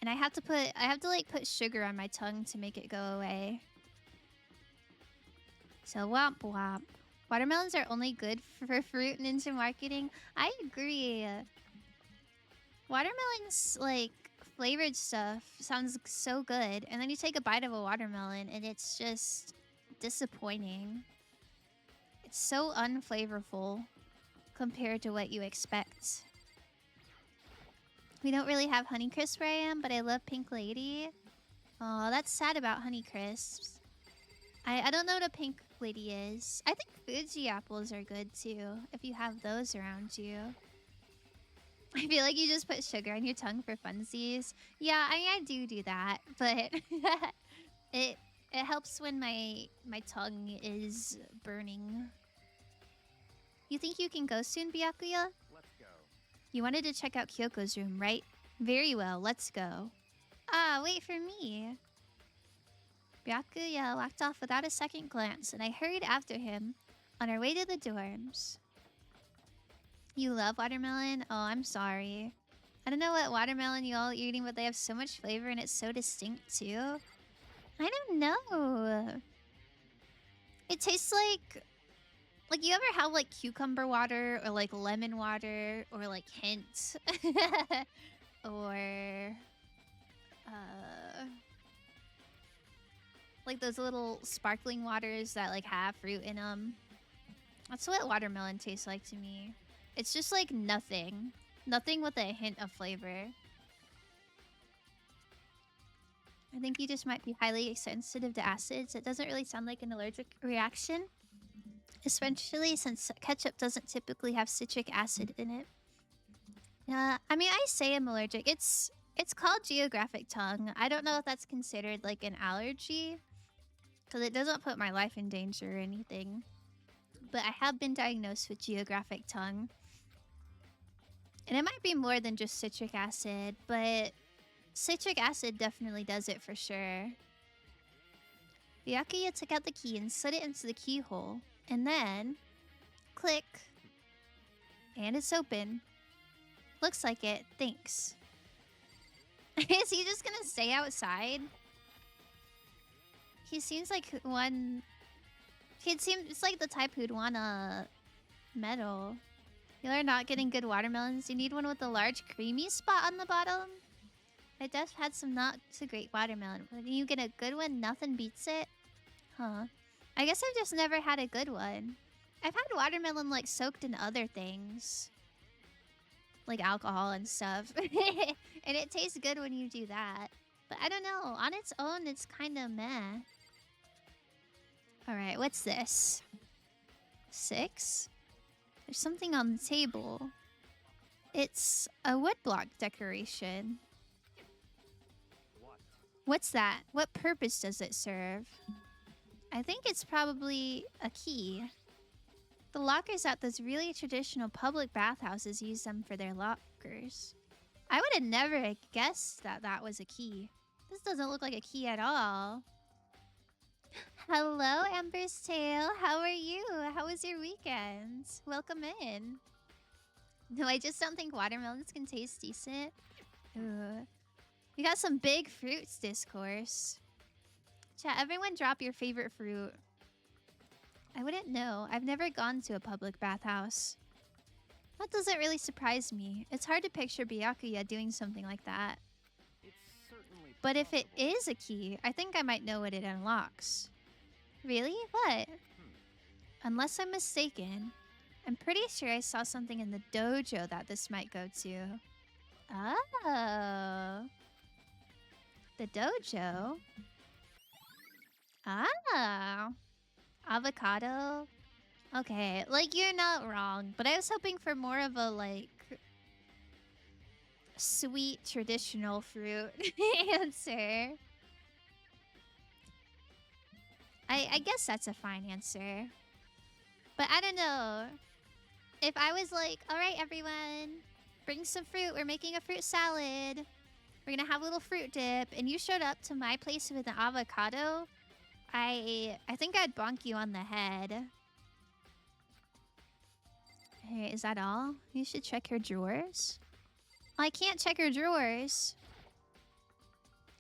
And I have to like put sugar on my tongue to make it go away. So womp womp. Watermelons are only good for fruit ninja marketing. I agree. Watermelons, like, flavored stuff sounds so good. And then you take a bite of a watermelon and it's just disappointing. It's so unflavorful compared to what you expect. We don't really have Honeycrisp where I am, but I love Pink Lady. Oh, that's sad about Honeycrisps. I don't know what a Pink Lady is. I think Fuji apples are good too, if you have those around you. I feel like you just put sugar on your tongue for funsies. Yeah, I mean, I do that, but it helps when my tongue is burning. You think you can go soon, Byakuya? Let's go. You wanted to check out Kyoko's room, right? Very well, let's go. Ah, wait for me. Byakuya walked off without a second glance, and I hurried after him on our way to the dorms. You love watermelon? Oh, I'm sorry. I don't know what watermelon you all are eating, but they have so much flavor and it's so distinct too. I don't know. It tastes like you ever have like cucumber water or like lemon water or like Hint or like those little sparkling waters that like have fruit in them. That's what watermelon tastes like to me. It's just like nothing. Nothing with a hint of flavor. I think you just might be highly sensitive to acids. It doesn't really sound like an allergic reaction. Especially since ketchup doesn't typically have citric acid in it. I mean, I say I'm allergic. It's called geographic tongue. I don't know if that's considered like an allergy. Because it doesn't put my life in danger or anything. But I have been diagnosed with geographic tongue. And it might be more than just citric acid, but citric acid definitely does it for sure. Byakuya took out the key and slid it into the keyhole. And then, click. And it's open. Looks like it. Thanks. Is he just gonna stay outside? He seems like one... It's like the type who'd want a medal. You are not getting good watermelons. You need one with a large creamy spot on the bottom. I just had some not so great watermelon. When you get a good one, nothing beats it. Huh. I guess I've just never had a good one. I've had watermelon like soaked in other things. Like alcohol and stuff. And it tastes good when you do that. But I don't know. On its own, it's kind of meh. Alright, what's this? 6? There's something on the table. It's a woodblock decoration. What? What's that? What purpose does it serve? I think it's probably a key. The lockers at those really traditional public bathhouses use them for their lockers. I would have never guessed that that was a key. This doesn't look like a key at all. Hello, Ember's Tale. How are you? How was your weekend? Welcome in. No, I just don't think watermelons can taste decent. Ugh. We got some big fruits discourse. Chat, everyone drop your favorite fruit. I wouldn't know. I've never gone to a public bathhouse. That doesn't really surprise me. It's hard to picture Byakuya doing something like that. It's certainly But if it possible. is a key, I think I might know what it unlocks. Really? What? Unless I'm mistaken, I'm pretty sure I saw something in the dojo that this might go to. Oh. The dojo? Ah. Avocado? Okay, like, you're not wrong, but I was hoping for more of a, like, sweet, traditional fruit answer. I guess that's a fine answer. But I don't know. If I was like, alright, everyone, bring some fruit. We're making a fruit salad. We're gonna have a little fruit dip. And you showed up to my place with an avocado. I think I'd bonk you on the head. Alright, is that all? You should check her drawers. I can't check her drawers.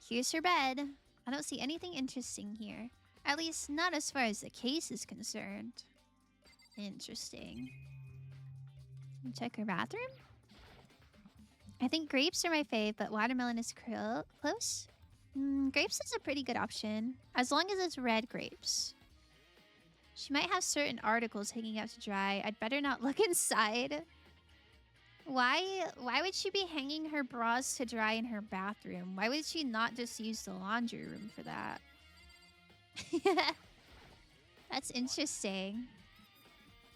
Here's her bed. I don't see anything interesting here. At least, not as far as the case is concerned. Interesting. Check her bathroom? I think grapes are my fave, but watermelon is close. Grapes is a pretty good option, as long as it's red grapes. She might have certain articles hanging out to dry. I'd better not look inside. Why would she be hanging her bras to dry in her bathroom? Why would she not just use the laundry room for that? That's interesting.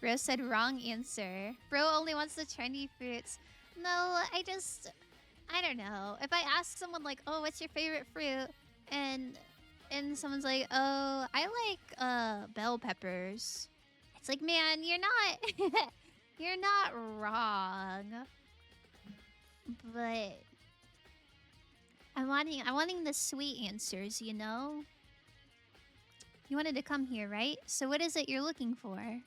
Bro said wrong answer. Bro only wants the trendy fruits. No, I don't know. If I ask someone like, oh, what's your favorite fruit? And someone's like, oh, I like bell peppers. It's like, man, you're not you're not wrong. But I'm wanting the sweet answers, you know? You wanted to come here, right? So what is it you're looking for?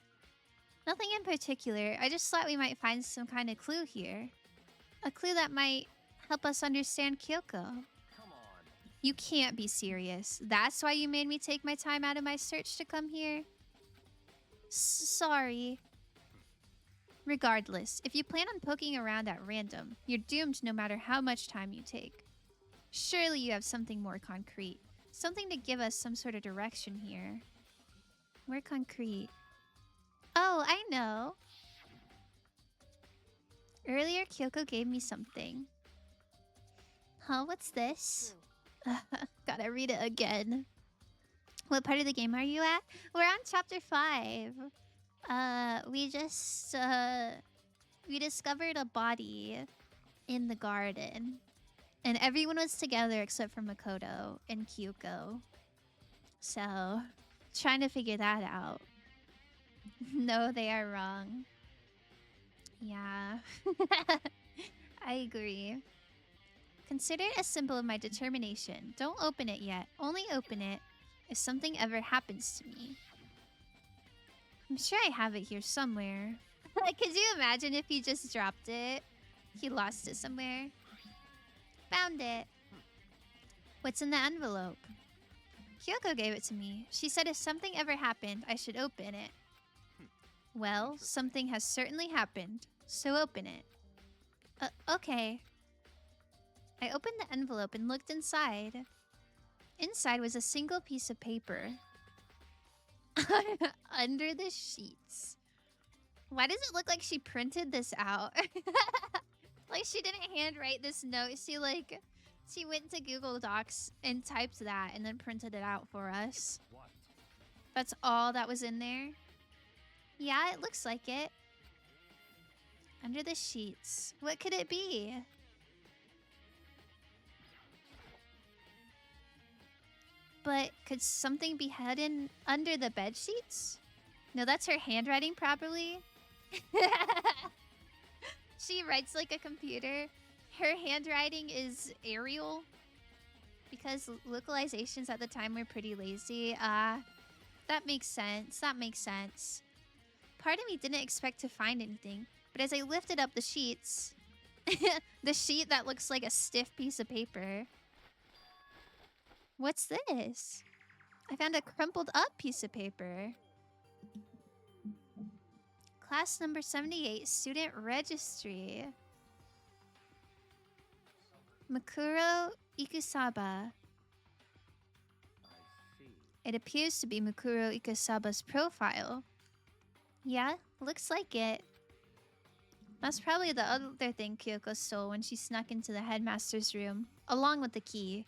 Nothing in particular. I just thought we might find some kind of clue here. A clue that might help us understand Kyoko. Come on. You can't be serious. That's why you made me take my time out of my search to come here? Sorry. Regardless, if you plan on poking around at random, you're doomed no matter how much time you take. Surely you have something more concrete. Something to give us some sort of direction here. More concrete. Oh, I know. Earlier, Kyoko gave me something. Huh, what's this? Gotta read it again. What part of the game are you at? We're on chapter 5. We discovered a body in the garden. And everyone was together except for Makoto and Kyoko. So, trying to figure that out. No, they are wrong. Yeah. I agree. Consider it a symbol of my determination. Don't open it yet. Only open it if something ever happens to me. I'm sure I have it here somewhere. Could you imagine if he just dropped it? He lost it somewhere. Found it. What's in the envelope? Kyoko gave it to me. She said if something ever happened, I should open it. Well, something has certainly happened, so open it. Okay. I opened the envelope and looked inside. Inside was a single piece of paper. Under the sheets. Why does it look like she printed this out? Like she didn't handwrite this note. She went to Google Docs and typed that and then printed it out for us. What? That's all that was in there? Yeah, it looks like it. Under the sheets. What could it be? But could something be hidden under the bed sheets? No, that's her handwriting probably. She writes like a computer. Her handwriting is Arial. Because localizations at the time were pretty lazy. That makes sense. That makes sense. Part of me didn't expect to find anything. But as I lifted up the sheets... the sheet that looks like a stiff piece of paper... What's this? I found a crumpled up piece of paper. Class number 78, student registry. Mukuro Ikusaba. I see. It appears to be Mukuro Ikusaba's profile. Yeah, looks like it. That's probably the other thing Kyoko stole when she snuck into the headmaster's room, along with the key.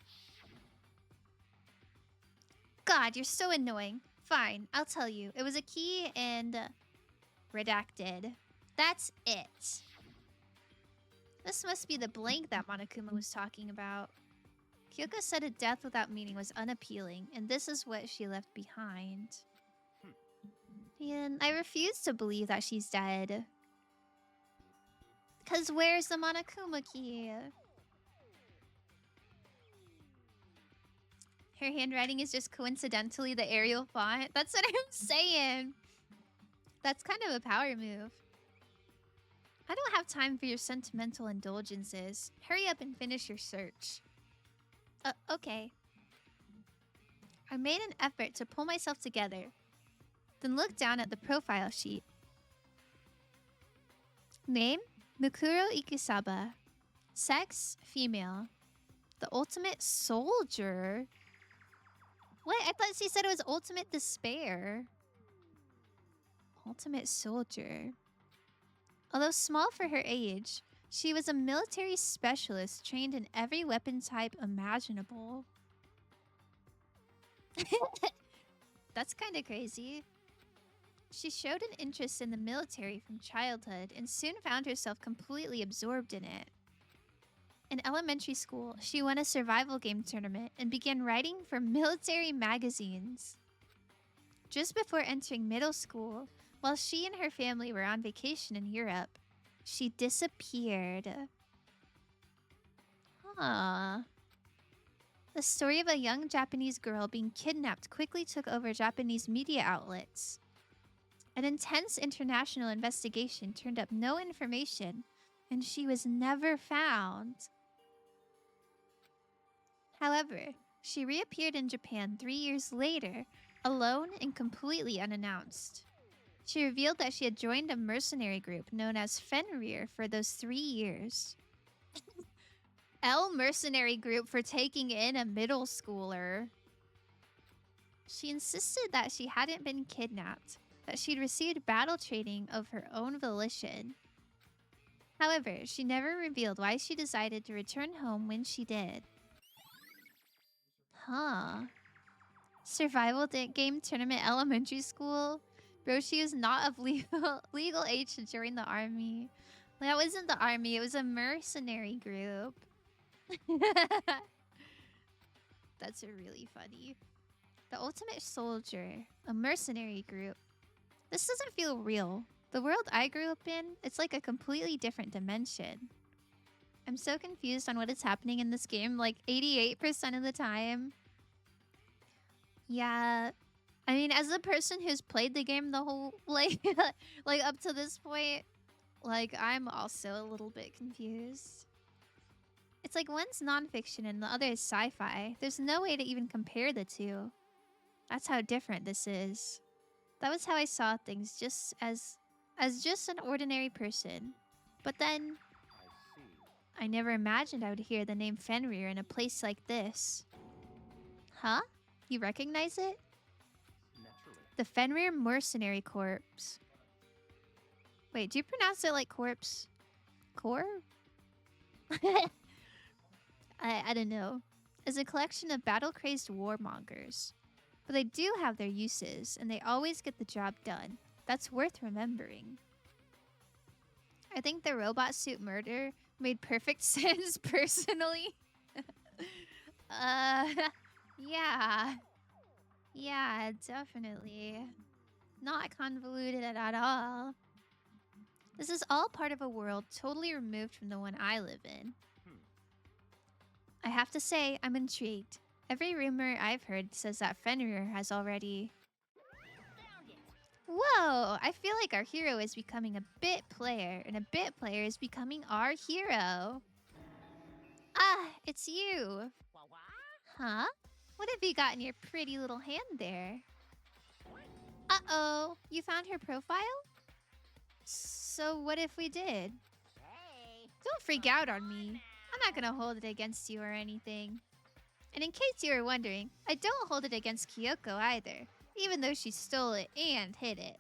God, you're so annoying. Fine, I'll tell you. It was a key and... redacted. That's it. This must be the blank that Monokuma was talking about. Kyoko said a death without meaning was unappealing, and this is what she left behind. And I refuse to believe that she's dead. Because where's the Monokuma key? Her handwriting is just coincidentally the Arial font. That's what I'm saying. That's kind of a power move. I don't have time for your sentimental indulgences. Hurry up and finish your search. Okay. I made an effort to pull myself together, then looked down at the profile sheet. Name? Mukuro Ikusaba. Sex? Female. The ultimate soldier? What? I thought she said it was ultimate despair. Ultimate soldier. Although small for her age, she was a military specialist trained in every weapon type imaginable. That's kind of crazy. She showed an interest in the military from childhood and soon found herself completely absorbed in it. In elementary school, she won a survival game tournament and began writing for military magazines. Just before entering middle school, while she and her family were on vacation in Europe, she disappeared. Huh. The story of a young Japanese girl being kidnapped quickly took over Japanese media outlets. An intense international investigation turned up no information, and she was never found. However, she reappeared in Japan 3 years later, alone and completely unannounced. She revealed that she had joined a mercenary group known as Fenrir for those 3 years. L mercenary group for taking in a middle schooler. She insisted that she hadn't been kidnapped, that she'd received battle training of her own volition. However, she never revealed why she decided to return home when she did. Huh. Survival game tournament elementary school? Bro, she is not of legal age to join the army. That wasn't the army, it was a mercenary group. That's really funny. The ultimate soldier, a mercenary group. This doesn't feel real. The world I grew up in, it's like a completely different dimension. I'm so confused on what is happening in this game, like 88% of the time. Yeah, I mean, as a person who's played the game the whole, like up to this point, like, I'm also a little bit confused. It's like one's nonfiction and the other is sci-fi. There's no way to even compare the two. That's how different this is. That was how I saw things, just as just an ordinary person. But then, I never imagined I would hear the name Fenrir in a place like this. Huh? You recognize it? Naturally. The Fenrir Mercenary Corps. Wait, do you pronounce it like corpse? Corps? I don't know. Is a collection of battle-crazed warmongers. But they do have their uses, and they always get the job done. That's worth remembering. I think the robot suit murder made perfect sense, personally. Yeah. Yeah, definitely. Not convoluted at all. This is all part of a world totally removed from the one I live in. I have to say, I'm intrigued. Every rumor I've heard says that Fenrir has already... Whoa! I feel like our hero is becoming a bit player, and a bit player is becoming our hero. Ah, it's you. Huh? What have you got in your pretty little hand there? Uh-oh, you found her profile? So what if we did? Don't freak out on me. I'm not gonna hold it against you or anything. And in case you were wondering, I don't hold it against Kyoko either, even though she stole it and hid it.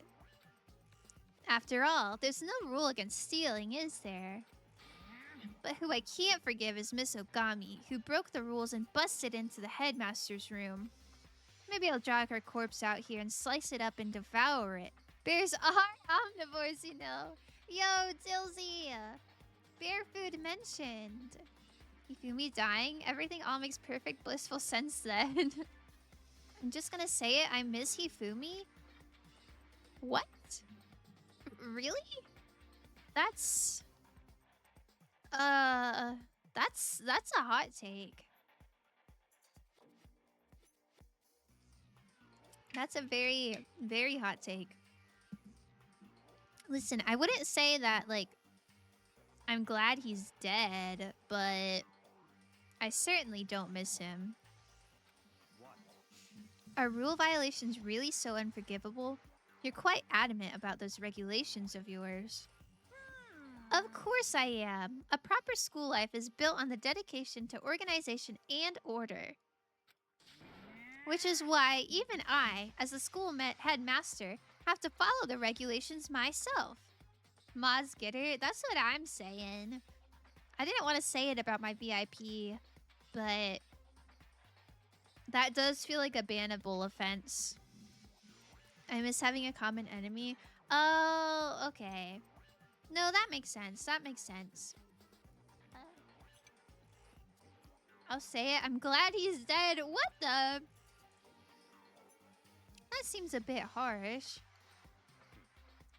After all, there's no rule against stealing, is there? But who I can't forgive is Miss Ogami, who broke the rules and busted into the headmaster's room. Maybe I'll drag her corpse out here and slice it up and devour it. Bears are omnivores, you know. Yo, Dilsey! Bear food mentioned. Hifumi dying? Everything all makes perfect blissful sense then. I'm just gonna say it, I miss Hifumi? What? Really? That's a hot take. That's a very, very hot take. Listen, I wouldn't say that, like, I'm glad he's dead, but I certainly don't miss him. What? Are rule violations really so unforgivable? You're quite adamant about those regulations of yours. Of course I am. A proper school life is built on the dedication to organization and order. Which is why even I, as the school headmaster, have to follow the regulations myself. Maz, get it? That's what I'm saying. I didn't want to say it about my VIP, but that does feel like a bannable offense. I miss having a common enemy. Oh, okay. No, that makes sense. That makes sense. I'll say it. I'm glad he's dead. What the? That seems a bit harsh.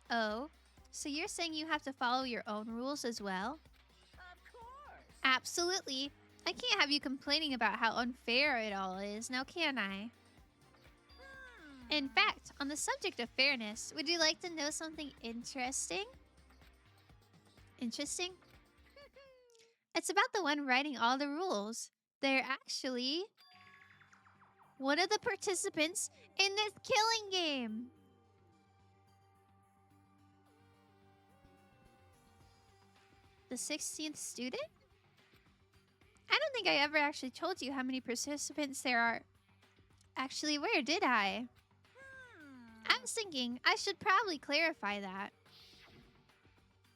Oh, so you're saying you have to follow your own rules as well? Of course. Absolutely. I can't have you complaining about how unfair it all is, now can I? In fact, on the subject of fairness, would you like to know something interesting? Interesting? It's about the one writing all the rules. They're actually one of the participants in this killing game. The 16th student? I don't think I ever actually told you how many participants there are. Actually, where did I? I was thinking I should probably clarify that.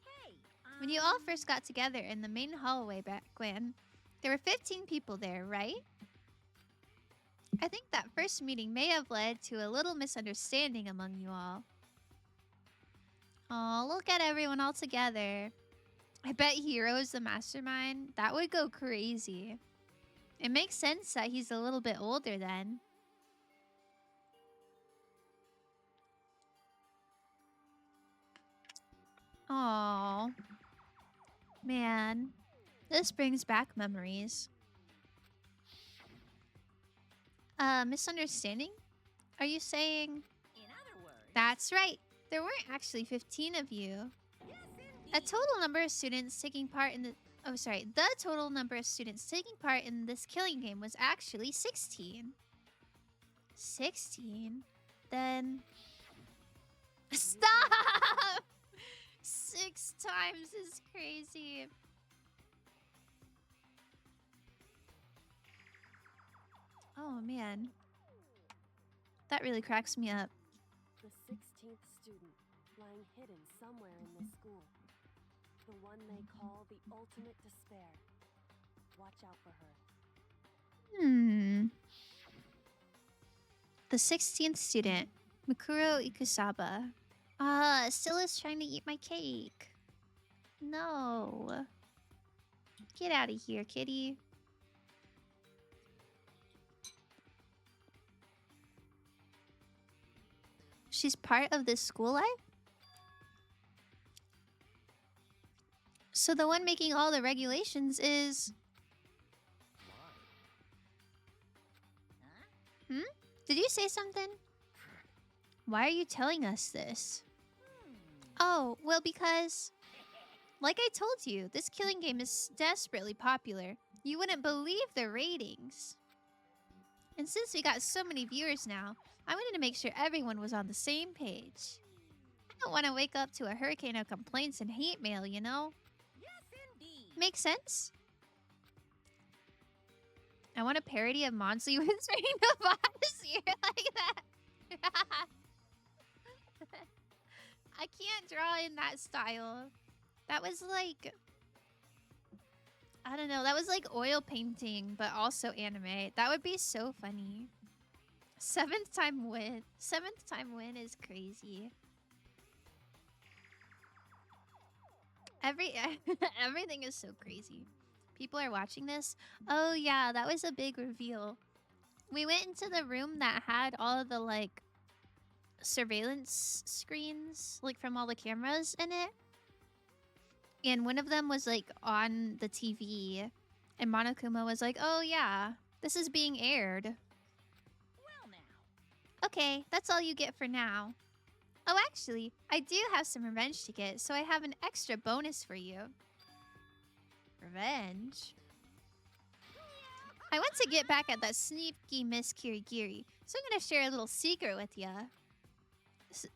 Hey, When you all first got together in the main hallway back when, there were 15 people there, right? I think that first meeting may have led to a little misunderstanding among you all. Oh, look at everyone all together. I bet Hero's the mastermind. That would go crazy. It makes sense that he's a little bit older then. Oh, man. This brings back memories. Misunderstanding? Are you saying? in other words. That's right. There weren't actually 15 of you. Yes, A indeed. total number of students taking part in the... Oh, sorry. The total number of students taking part in this killing game was actually 16. 16? Then... Stop! 6 times is crazy. Oh, man. That really cracks me up. The 16th student, lying hidden somewhere in this school. The one they call the ultimate despair. Watch out for her. The 16th student, Mikuro Ikusaba. Still is trying to eat my cake. No. Get out of here, kitty. She's part of this school life? So the one making all the regulations is... Did you say something? Why are you telling us this? Oh, well, because... Like I told you, this killing game is desperately popular. You wouldn't believe the ratings. And since we got so many viewers now, I wanted to make sure everyone was on the same page. I don't want to wake up to a hurricane of complaints and hate mail, you know? Yes, indeed. Makes sense? I want a parody of Monsley whispering the boss here like that. I can't draw in that style. That was like... I don't know. That was like oil painting, but also anime. That would be so funny. 7th time win. 7th time win is crazy. Everything is so crazy. People are watching this. Oh yeah, that was a big reveal. We went into the room that had all of the like surveillance screens, like from all the cameras in it. And one of them was like on the TV. And Monokuma was like, oh yeah, this is being aired. Well now. Okay, that's all you get for now. Oh, actually, I do have some revenge to get, so I have an extra bonus for you. Revenge? I want to get back at that sneaky Miss Kirigiri, so I'm gonna share a little secret with ya.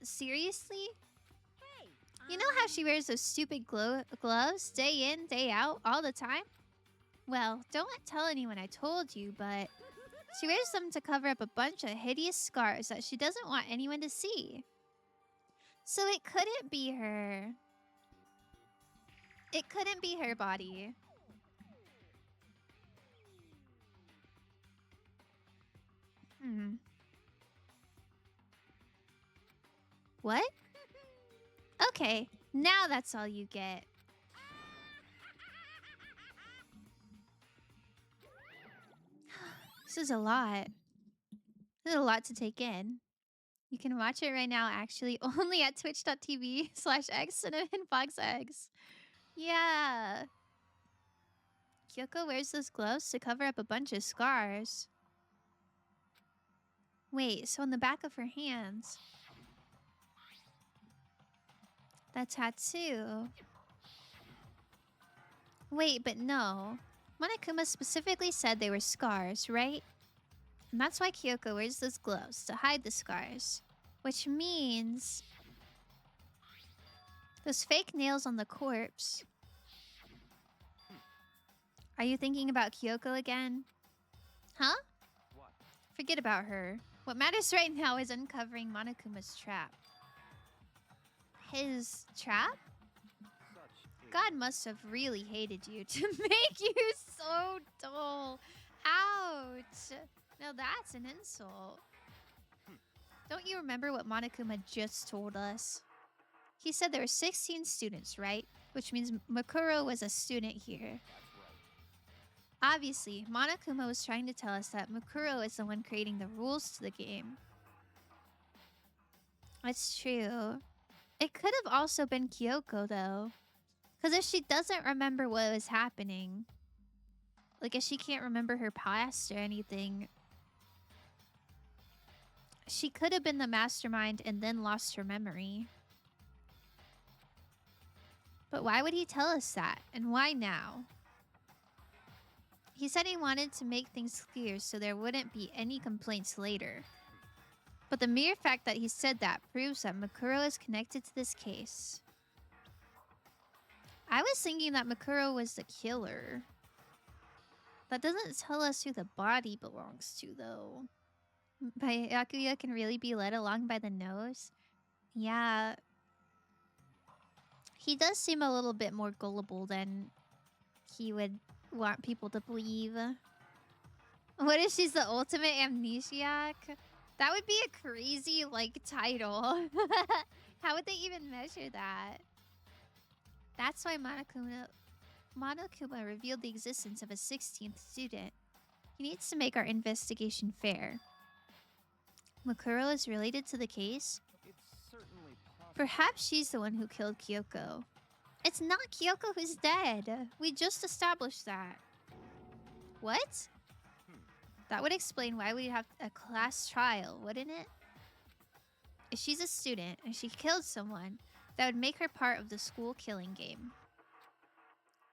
Seriously? Hey, You know how she wears those stupid gloves day in, day out, all the time? Well, don't tell anyone I told you, but she wears them to cover up a bunch of hideous scars that she doesn't want anyone to see. So it couldn't be her. It couldn't be her body. What? Okay, now that's all you get. This is a lot. This is a lot to take in. You can watch it right now, actually, only at twitch.tv/xcinnamon.foxeggs. Yeah. Kyoko wears those gloves to cover up a bunch of scars. Wait, so on the back of her hands, that tattoo. Wait, but no. Monokuma specifically said they were scars, right? And that's why Kyoko wears those gloves, to hide the scars. Which means those fake nails on the corpse. Are you thinking about Kyoko again? Huh? What? Forget about her. What matters right now is uncovering Monokuma's trap. His trap? Such a God must have really hated you to make you so dull. Ouch. Now that's an insult. Don't you remember what Monokuma just told us? He said there were 16 students, right? Which means Makuro was a student here. That's right. Obviously, Monokuma was trying to tell us that Makuro is the one creating the rules to the game. It's true. It could have also been Kyoko, though. Because if she doesn't remember what was happening, like if she can't remember her past or anything, she could have been the mastermind and then lost her memory. But why would he tell us that? And why now? He said he wanted to make things clear so there wouldn't be any complaints later. But the mere fact that he said that proves that Makuro is connected to this case. I was thinking that Makuro was the killer. That doesn't tell us who the body belongs to, though. Byakuya can really be led along by the nose? Yeah. He does seem a little bit more gullible than he would want people to believe. What if she's the ultimate amnesiac? That would be a crazy, like, title. How would they even measure that? That's why Monokuma revealed the existence of a 16th student. He needs to make our investigation fair. Makuro is related to the case? It's certainly possible. Perhaps she's the one who killed Kyoko. It's not Kyoko who's dead. We just established that. What? That would explain why we'd have a class trial, wouldn't it? If she's a student and she killed someone, that would make her part of the school killing game.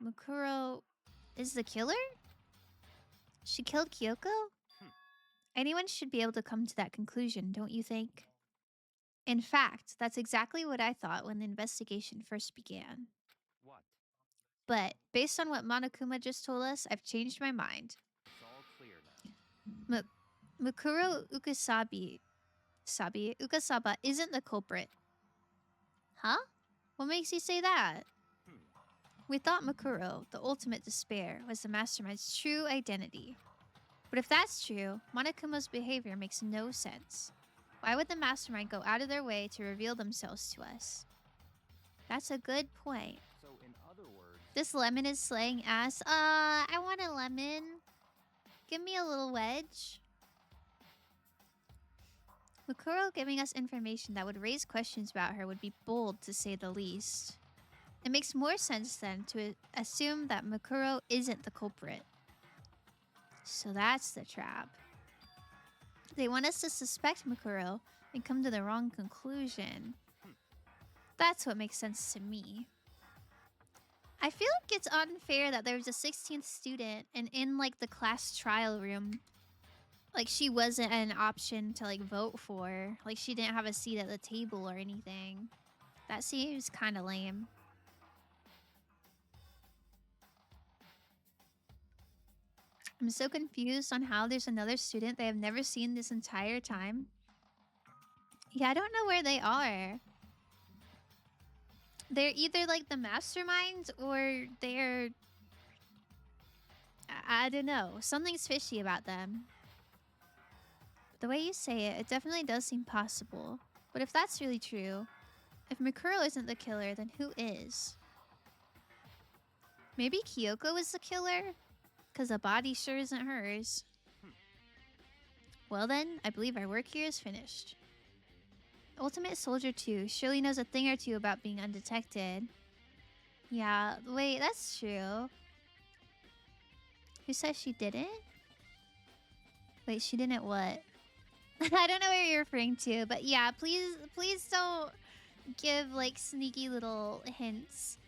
Makuro is the killer? She killed Kyoko? Anyone should be able to come to that conclusion, don't you think? In fact, that's exactly what I thought when the investigation first began. What? But based on what Monokuma just told us, I've changed my mind. It's all clear now. Makuro Ukasaba isn't the culprit. Huh? What makes you say that? We thought Makuro, the ultimate despair, was the mastermind's true identity. But if that's true, Monokuma's behavior makes no sense. Why would the mastermind go out of their way to reveal themselves to us? That's a good point. So, in other words, This lemon is slaying ass. I want a lemon. Give me a little wedge. Makuro giving us information that would raise questions about her would be bold, to say the least. It makes more sense, then, to assume that Makuro isn't the culprit. So that's the trap. They want us to suspect Makuro and come to the wrong conclusion. That's what makes sense to me. I feel like it's unfair that there was a 16th student and in like the class trial room, like she wasn't an option to like vote for. Like she didn't have a seat at the table or anything. That seems kind of lame. I'm so confused on how there's another student they have never seen this entire time. Yeah, I don't know where they are. They're either like the masterminds or they're... I don't know. Something's fishy about them. The way you say it, it definitely does seem possible. But if that's really true, if Mikuro isn't the killer, then who is? Maybe Kyoko is the killer? Because the body sure isn't hers. Well then, I believe our work here is finished. Ultimate Soldier 2 surely knows a thing or two about being undetected. Yeah, wait, that's true. Who says she didn't? Wait, she didn't what? I don't know what you're referring to, but yeah, please don't give like sneaky little hints.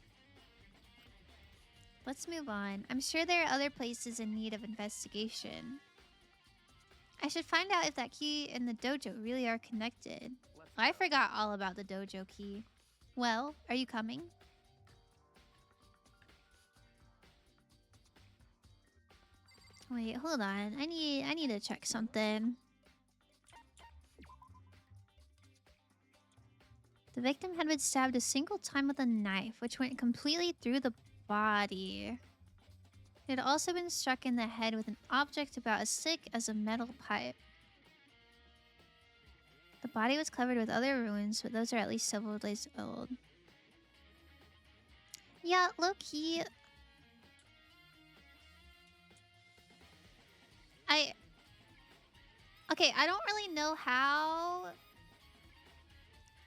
Let's move on. I'm sure there are other places in need of investigation. I should find out if that key and the dojo really are connected. I forgot all about the dojo key. Well, are you coming? Wait, hold on. I need to check something. The victim had been stabbed a single time with a knife, which went completely through the body. It had also been struck in the head with an object about as thick as a metal pipe. The body was covered with other wounds, but those are at least several days old. Yeah, low-key... Okay, I don't really know how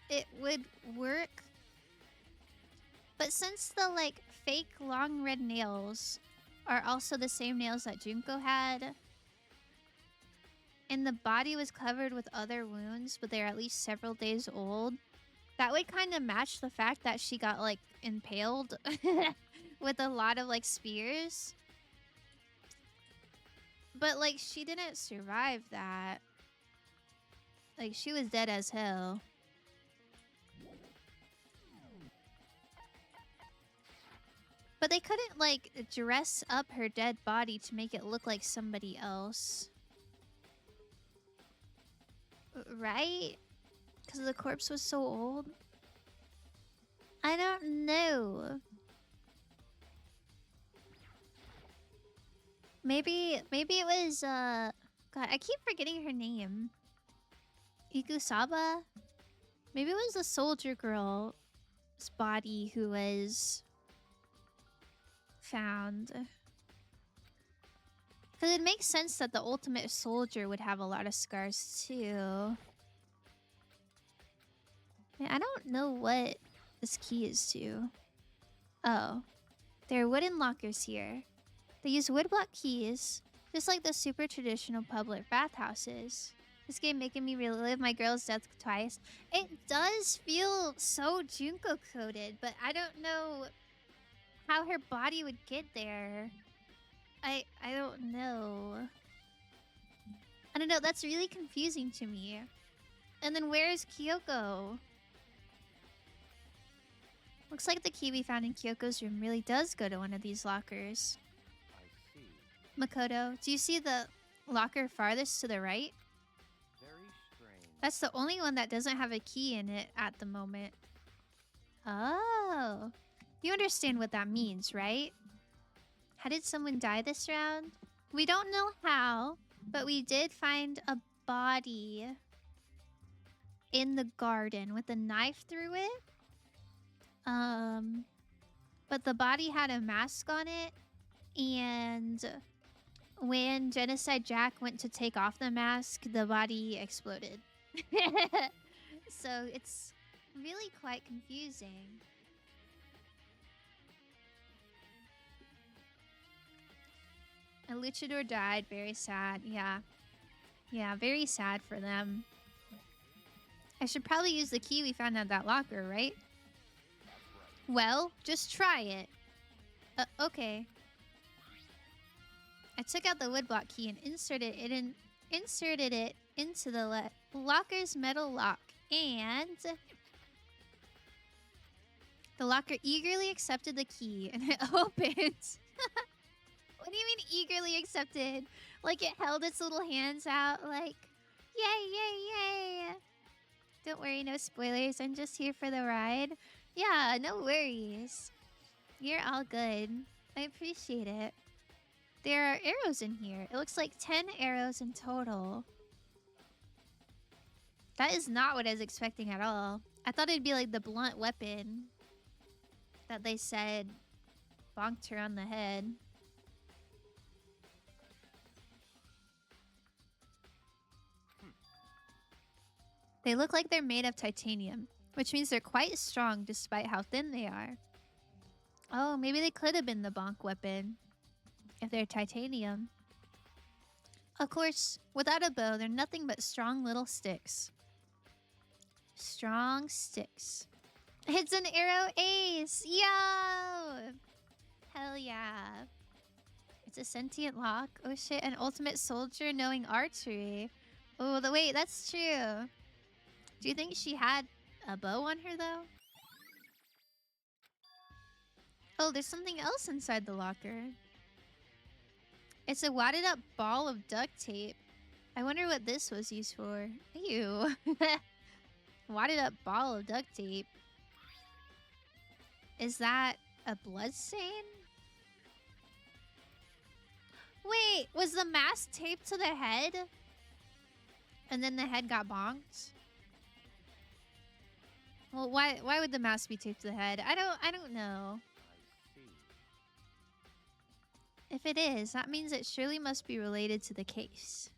it would work. But since the, like, fake long red nails are also the same nails that Junko had, and the body was covered with other wounds, but they're at least several days old, that would kind of match the fact that she got, like, impaled with a lot of, like, spears. But, like, she didn't survive that. Like, she was dead as hell. But they couldn't, like, dress up her dead body to make it look like somebody else. Right? Because the corpse was so old? I don't know. Maybe it was, God, I keep forgetting her name. Ikusaba? Maybe it was the soldier girl's body who was found. Because it makes sense that the ultimate soldier would have a lot of scars too. I don't know what this key is to. Oh. There are wooden lockers here. They use woodblock keys, just like the super traditional public bathhouses. This game making me relive my girl's death twice. It does feel so Junko-coded, but I don't know how her body would get there. I don't know. I don't know, that's really confusing to me. And then where is Kyoko? Looks like the key we found in Kyoko's room really does go to one of these lockers. I see. Makoto, do you see the locker farthest to the right? Very strange. That's the only one that doesn't have a key in it at the moment. Oh. You understand what that means, right? How did someone die this round? We don't know how, but we did find a body in the garden with a knife through it. But the body had a mask on it, and when Genocide Jack went to take off the mask, the body exploded. So it's really quite confusing. A luchador died. Very sad. Yeah. Yeah, very sad for them. I should probably use the key we found at that locker, right? That's right. Well, just try it. Okay. I took out the woodblock key and inserted it into the locker's metal lock, and the locker eagerly accepted the key and it opened. What do you mean eagerly accepted? Like it held its little hands out like, yay, yay, yay. Don't worry, no spoilers. I'm just here for the ride. Yeah, no worries. You're all good. I appreciate it. There are arrows in here. It looks like 10 arrows in total. That is not what I was expecting at all. I thought it'd be like the blunt weapon that they said bonked her on the head. They look like they're made of titanium, which means they're quite strong despite how thin they are. Oh, maybe they could have been the bonk weapon if they're titanium. Of course, without a bow, they're nothing but strong little sticks. Strong sticks. It's an arrow ace! Yo! Hell yeah. It's a sentient lock. Oh shit, an ultimate soldier knowing archery. Oh, wait, that's true. Do you think she had a bow on her, though? Oh, there's something else inside the locker. It's a wadded up ball of duct tape. I wonder what this was used for. Ew. Wadded up ball of duct tape. Is that a blood stain? Wait, was the mask taped to the head? And then the head got bonked? Well, why would the mask be taped to the head? I don't know. If it is, that means it surely must be related to the case.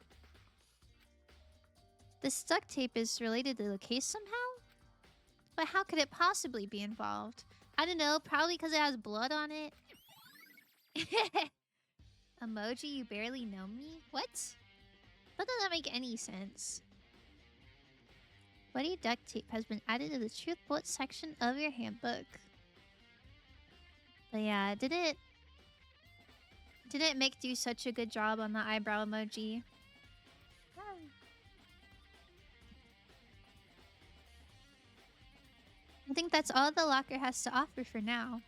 This duct tape is related to the case somehow? But how could it possibly be involved? I don't know, probably because it has blood on it. Emoji, you barely know me? What? That doesn't make any sense. Bloody duct tape has been added to the truth bullet section of your handbook. But yeah, didn't Mick do such a good job on the eyebrow emoji? I think that's all the locker has to offer for now.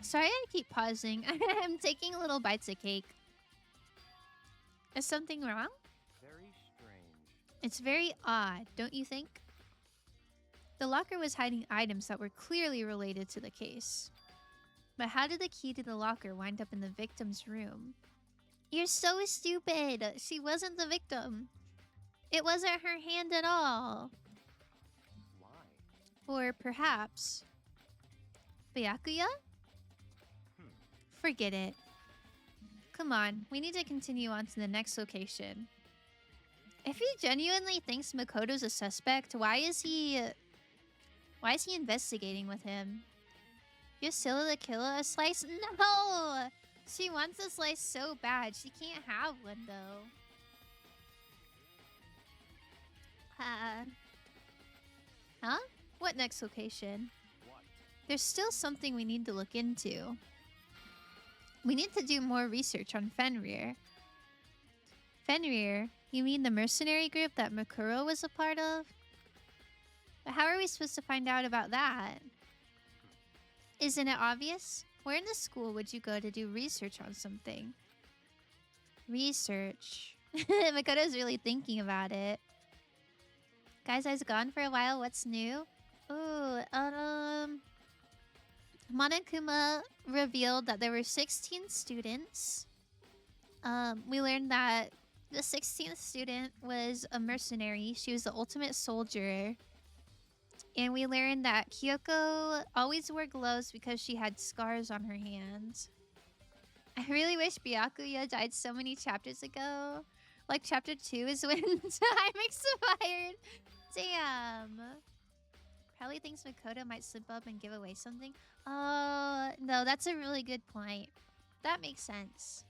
Sorry I keep pausing. I'm taking little bites of cake. Is something wrong? Very strange. It's very odd, don't you think? The locker was hiding items that were clearly related to the case. But how did the key to the locker wind up in the victim's room? You're so stupid! She wasn't the victim. It wasn't her hand at all. Why? Or perhaps... Byakuya? Forget it. Come on, we need to continue on to the next location. If he genuinely thinks Makoto's a suspect, why is he investigating with him? Give Scylla the killer a slice? No! She wants a slice so bad. She can't have one, though. Huh? What next location? What? There's still something we need to look into. We need to do more research on Fenrir. Fenrir? You mean the mercenary group that Makuro was a part of? But how are we supposed to find out about that? Isn't it obvious? Where in the school would you go to do research on something? Research. Makoto's really thinking about it. Guys, I was gone for a while. What's new? Ooh, Monokuma revealed that there were 16 students. We learned that the 16th student was a mercenary. She was the ultimate soldier. And we learned that Kyoko always wore gloves because she had scars on her hands. I really wish Byakuya died so many chapters ago. Like chapter 2 is when time expired. Damn. Probably thinks Makoto might slip up and give away something. Oh, no, that's a really good point. That makes sense.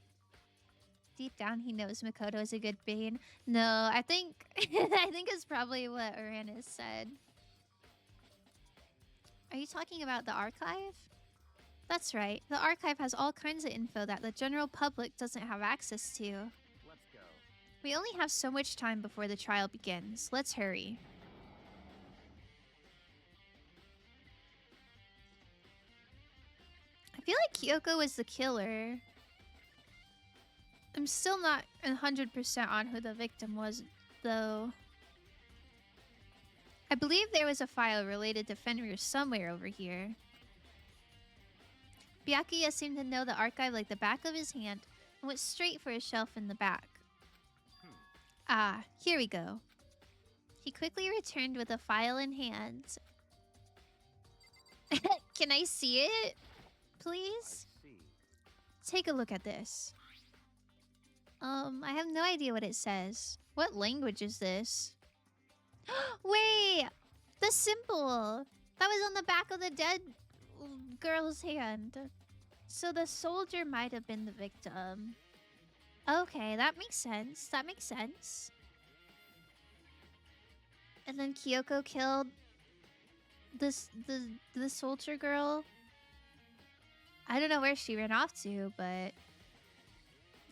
Deep down, he knows Makoto is a good being. No, I think it's probably what Uranus said. Are you talking about the archive? That's right. The archive has all kinds of info that the general public doesn't have access to. Let's go. We only have so much time before the trial begins. Let's hurry. I feel like Kyoko was the killer. I'm still not 100% on who the victim was, though. I believe there was a file related to Fenrir somewhere over here. Byakuya seemed to know the archive like the back of his hand and went straight for a shelf in the back. Ah, here we go. He quickly returned with a file in hand. Can I see it, please? I see. Take a look at this. I have no idea what it says. What language is this? Wait! The symbol! That was on the back of the dead girl's hand. So the soldier might have been the victim. Okay, that makes sense. That makes sense. And then Kyoko killed the soldier girl. I don't know where she ran off to, but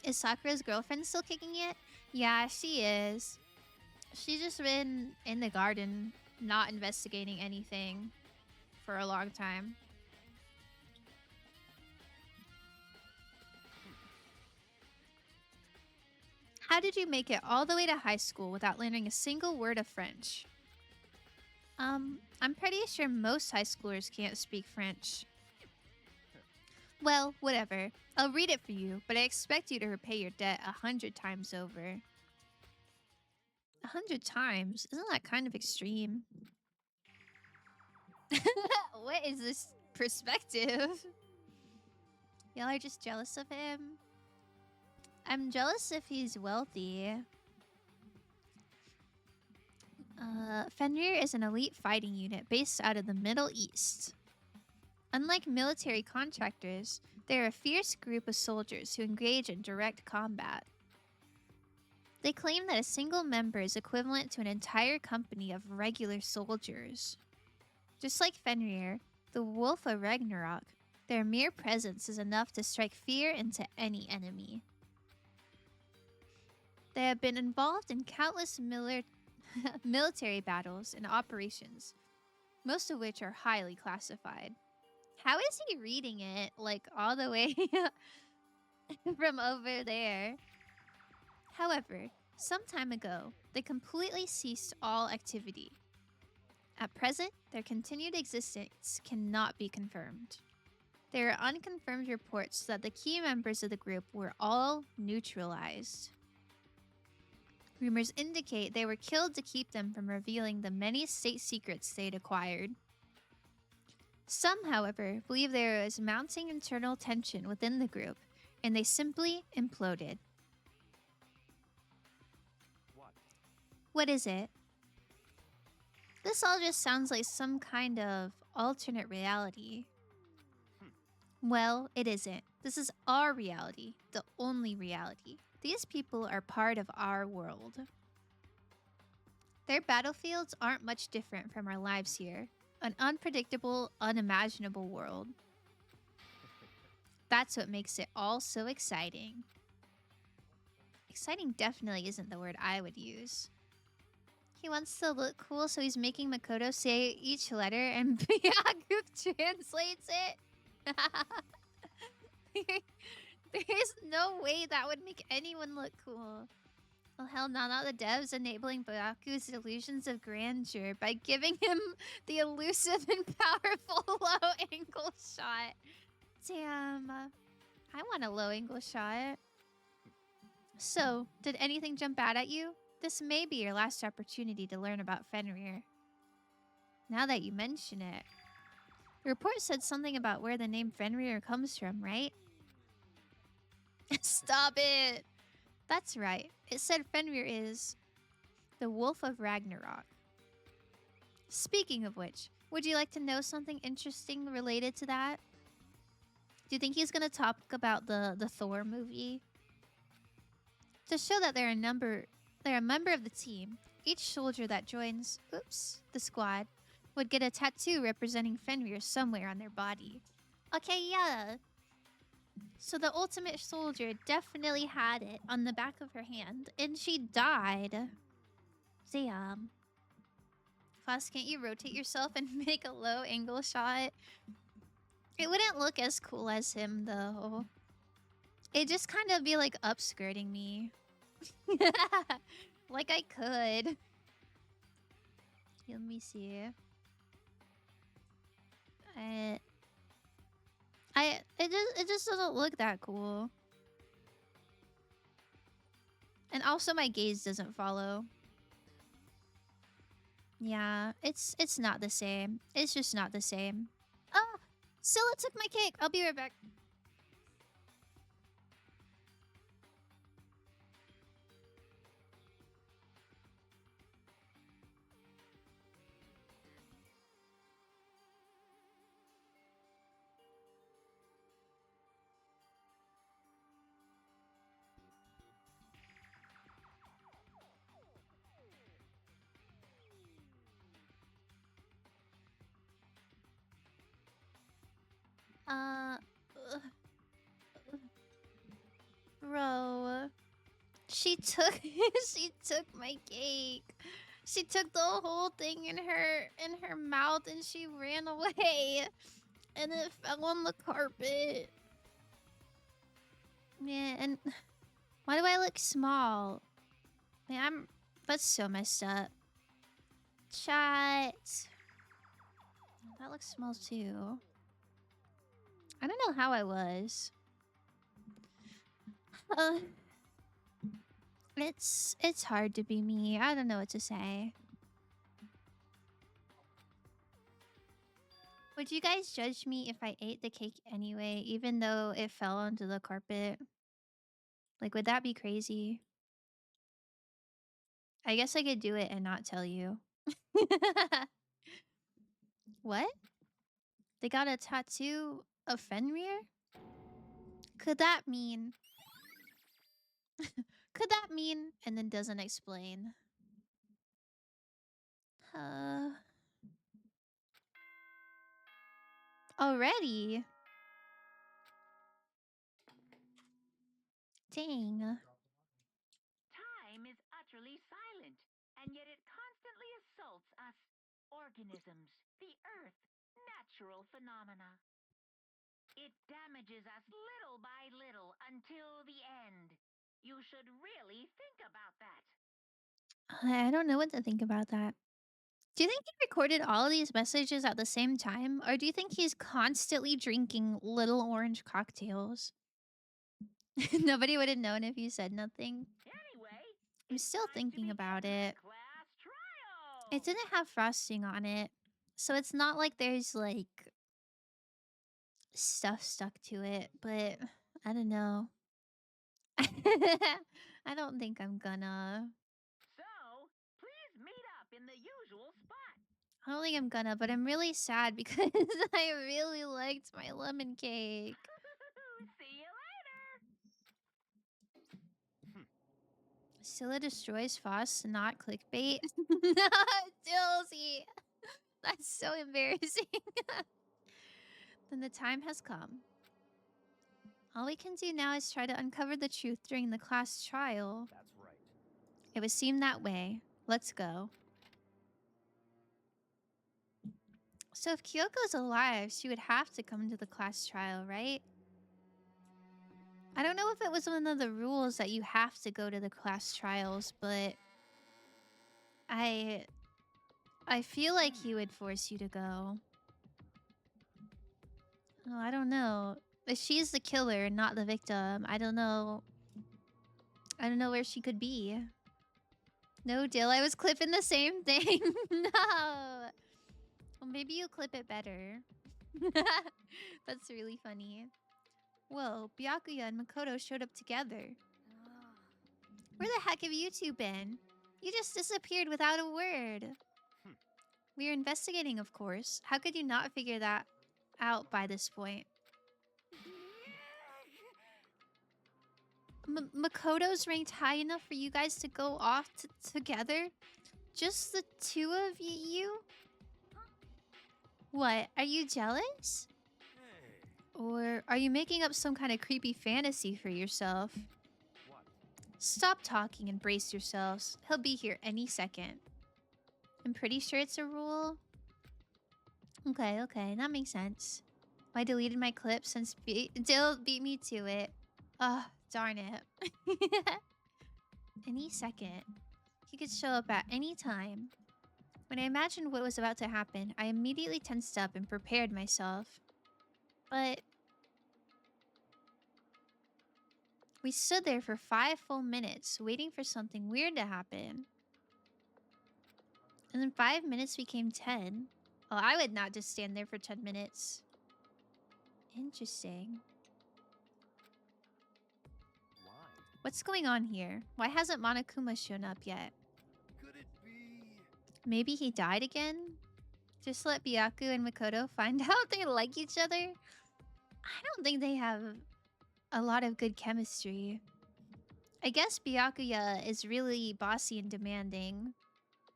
is Sakura's girlfriend still kicking it? Yeah, she is. She's just been in the garden, not investigating anything for a long time. How did you make it all the way to high school without learning a single word of French? I'm pretty sure most high schoolers can't speak French. Well, whatever. I'll read it for you, but I expect you to repay your debt 100 times over. 100 times? Isn't that kind of extreme? What is this perspective? Y'all are just jealous of him? I'm jealous if he's wealthy. Fenrir is an elite fighting unit based out of the Middle East. Unlike military contractors, they're a fierce group of soldiers who engage in direct combat. They claim that a single member is equivalent to an entire company of regular soldiers. Just like Fenrir, the Wolf of Ragnarok, their mere presence is enough to strike fear into any enemy. They have been involved in countless military battles and operations, most of which are highly classified. How is he reading it, like, all the way from over there? However, some time ago, they completely ceased all activity. At present, their continued existence cannot be confirmed. There are unconfirmed reports that the key members of the group were all neutralized. Rumors indicate they were killed to keep them from revealing the many state secrets they'd acquired. Some, however, believe there was mounting internal tension within the group, and they simply imploded. What is it? This all just sounds like some kind of alternate reality. Well, it isn't. This is our reality, the only reality. These people are part of our world. Their battlefields aren't much different from our lives here. An unpredictable, unimaginable world. That's what makes it all so exciting. Exciting definitely isn't the word I would use. He wants to look cool, so he's making Makoto say each letter and Byaku translates it. There's no way that would make anyone look cool. Well, hell no, not the devs enabling Byaku's illusions of grandeur by giving him the elusive and powerful low-angle shot. Damn. I want a low-angle shot. So, did anything jump out at you? This may be your last opportunity to learn about Fenrir. Now that you mention it. The report said something about where the name Fenrir comes from, right? Stop it! That's right. It said Fenrir is the Wolf of Ragnarok. Speaking of which, would you like to know something interesting related to that? Do you think he's going to talk about the Thor movie? To show that they're a member of the team, each soldier that joins, the squad, would get a tattoo representing Fenrir somewhere on their body. Okay, yeah. So the ultimate soldier definitely had it on the back of her hand, and she died. Damn. Plus, can't you rotate yourself and make a low angle shot? It wouldn't look as cool as him, though. It'd just kind of be like upskirting me. Like I could. Let me see. It just doesn't look that cool. And also my gaze doesn't follow. Yeah, it's not the same. It's just not the same. Ah! Scylla took my cake! I'll be right back. Uh... Bro... She took she took my cake. She took the whole thing in her mouth and she ran away. And it fell on the carpet. Man, and why do I look small? Man, that's so messed up. Chat. That looks small too. I don't know how I was. It's hard to be me. I don't know what to say. Would you guys judge me if I ate the cake anyway, even though it fell onto the carpet? Like, would that be crazy? I guess I could do it and not tell you. What? They got a tattoo of Fenrir? Could that mean... Could that mean... And then doesn't explain. Already? Dang. Time is utterly silent, and yet it constantly assaults us organisms, the Earth, natural phenomena. It damages us little by little until the end. You should really think about that. I don't know what to think about that. Do you think he recorded all of these messages at the same time? Or do you think he's constantly drinking little orange cocktails? Nobody would have known if you said nothing. Anyway, I'm still thinking about it. class trial. It didn't have frosting on it. So it's not like there's, like, stuff stuck to it. But I don't know. I don't think I'm gonna. So, please meet up in the usual spot. I don't think I'm gonna, but I'm really sad because I really liked my lemon cake. See you later. Scylla destroys Foss, not clickbait. No, Dilsey. That's so embarrassing. Then the time has come. All we can do now is try to uncover the truth during the class trial. That's right. It would seem that way. Let's go. So if Kyoko's alive, she would have to come to the class trial, right? I don't know if it was one of the rules that you have to go to the class trials, but I feel like he would force you to go. Oh, I don't know. If she's the killer, not the victim, I don't know. I don't know where she could be. No, Dill, I was clipping the same thing. No. Well, maybe you clip it better. That's really funny. Whoa, Byakuya and Makoto showed up together. Where the heck have you two been? You just disappeared without a word. We are investigating, of course. How could you not figure that out by this point? Makoto's ranked high enough for you guys to go off together? Just the two of you? What? Are you jealous? Hey. Or are you making up some kind of creepy fantasy for yourself? What? Stop talking and brace yourselves. He'll be here any second. I'm pretty sure it's a rule. Okay, that makes sense. I deleted my clip since Dill beat me to it. Ugh, darn it. Any second. He could show up at any time. When I imagined what was about to happen, I immediately tensed up and prepared myself. But we stood there for 5 full minutes, waiting for something weird to happen. And then 5 minutes became 10. Oh, I would not just stand there for 10 minutes. Interesting. Why? What's going on here? Why hasn't Monokuma shown up yet? Could it be? Maybe he died again? Just let Byaku and Makoto find out they like each other? I don't think they have a lot of good chemistry. I guess Byakuya is really bossy and demanding,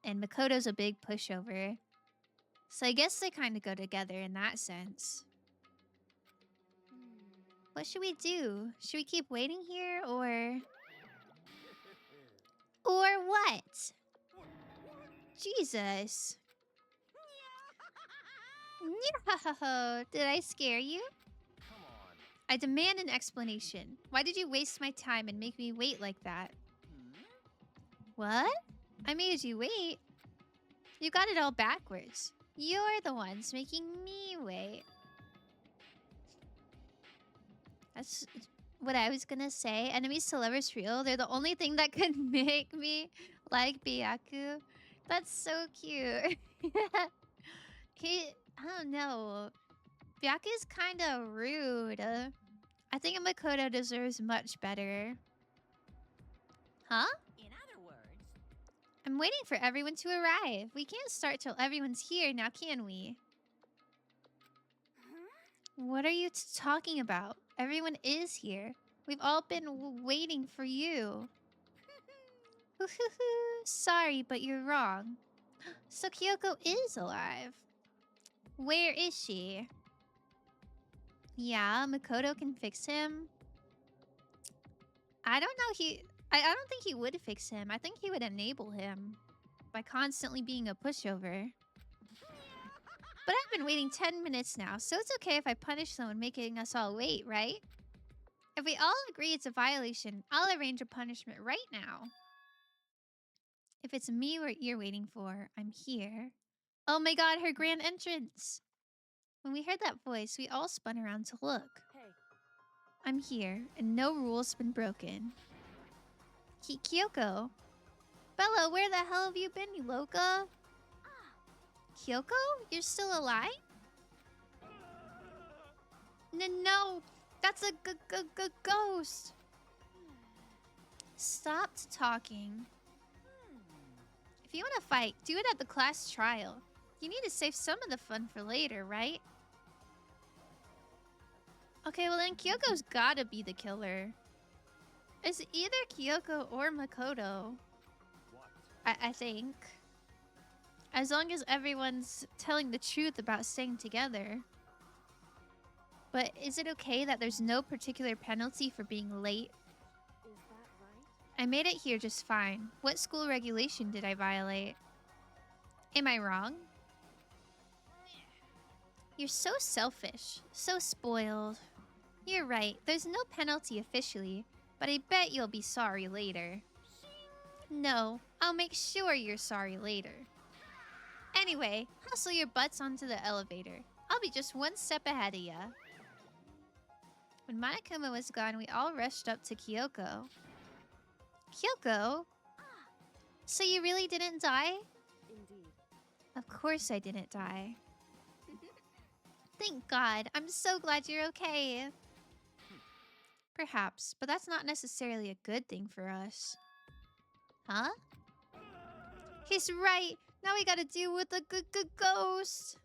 and Makoto's a big pushover. So I guess they kind of go together in that sense. What should we do? Should we keep waiting here, or... Or what? Jesus. No! Did I scare you? Come on. I demand an explanation. Why did you waste my time and make me wait like that? What? I made you wait? You got it all backwards. You're the ones making me wait. That's what I was gonna say. Enemies to lovers real. They're the only thing that could make me like Byaku. That's so cute. I don't know. Byaku's kind of rude. I think Makoto deserves much better. Huh? In other words, I'm waiting for everyone to arrive. We can't start till everyone's here now, can we? What are you talking about? Everyone is here. We've all been waiting for you. Sorry, but you're wrong. So Kyoko is alive. Where is she? Yeah, Makoto can fix him. I don't know. I don't think he would fix him. I think he would enable him by constantly being a pushover. But I've been waiting 10 minutes now, so it's okay if I punish someone making us all wait, right? If we all agree it's a violation, I'll arrange a punishment right now. If it's me you're waiting for, I'm here. Oh my god, her grand entrance! When we heard that voice, we all spun around to look. Hey, I'm here, and no rule's been broken. Kyoko! Bella, where the hell have you been, you loca? Kyoko? You're still alive? No! That's a ghost! Stop talking. If you want to fight, do it at the class trial. You need to save some of the fun for later, right? Okay, well then Kyoko's gotta be the killer. It's either Kyoko or Makoto. What? I think. As long as everyone's telling the truth about staying together. But is it okay that there's no particular penalty for being late? is that right? I made it here just fine. What school regulation did I violate? Am I wrong? You're so selfish. So spoiled. You're right. There's no penalty officially, but I bet you'll be sorry later. No, I'll make sure you're sorry later. Anyway, hustle your butts onto the elevator. I'll be just one step ahead of ya. When Monokuma was gone, we all rushed up to Kyoko. Kyoko? So you really didn't die? Indeed. Of course I didn't die. Thank God. I'm so glad you're okay. Perhaps, but that's not necessarily a good thing for us. Huh? He's right. Now we gotta deal with the ghost.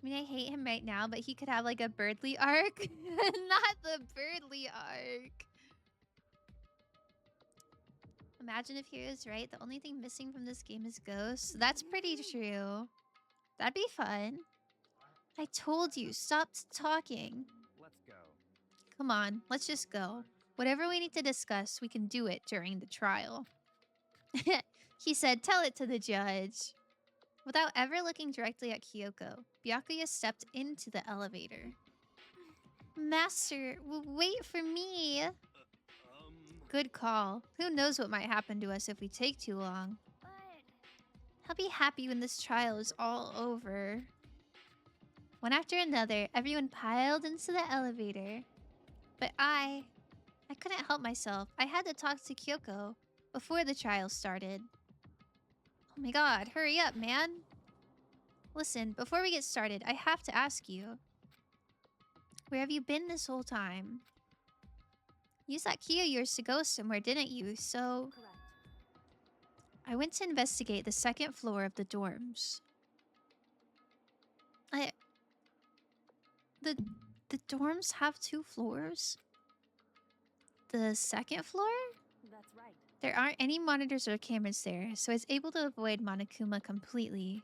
I mean, I hate him right now, but he could have like a Birdly arc. Not the Birdly arc. Imagine if he was right. The only thing missing from this game is ghosts. That's pretty true. That'd be fun. I told you, stop talking. Let's go. Come on, let's just go. Whatever we need to discuss, we can do it during the trial. He said, tell it to the judge. Without ever looking directly at Kyoko, Byakuya stepped into the elevator. Master, wait for me. Good call. Who knows what might happen to us if we take too long. But I'll be happy when this trial is all over. One after another, everyone piled into the elevator. But I couldn't help myself. I had to talk to Kyoko before the trial started. Oh my god, hurry up, man. Listen, before we get started, I have to ask you. Where have you been this whole time? You thought key of yours to go somewhere, didn't you? So Correct. I went to investigate the second floor of the dorms. The dorms have 2 floors? The second floor? That's right. There aren't any monitors or cameras there, so I was able to avoid Monokuma completely.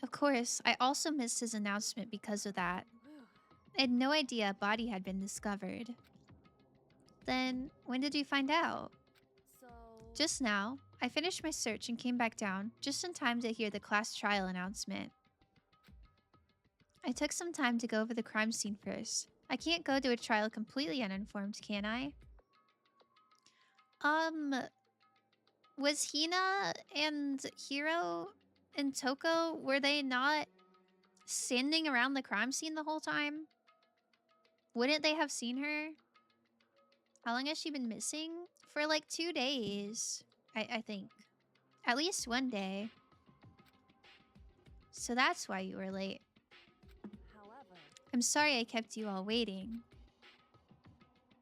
Of course, I also missed his announcement because of that. I had no idea a body had been discovered. Then, when did you find out? So Just now. I finished my search and came back down, just in time to hear the class trial announcement. I took some time to go over the crime scene first. I can't go to a trial completely uninformed, can I? Was Hina and Hiro and Toko, were they not standing around the crime scene the whole time? Wouldn't they have seen her? How long has she been missing? For like 2 days, I think. At least 1 day. So that's why you were late. however, I'm sorry I kept you all waiting.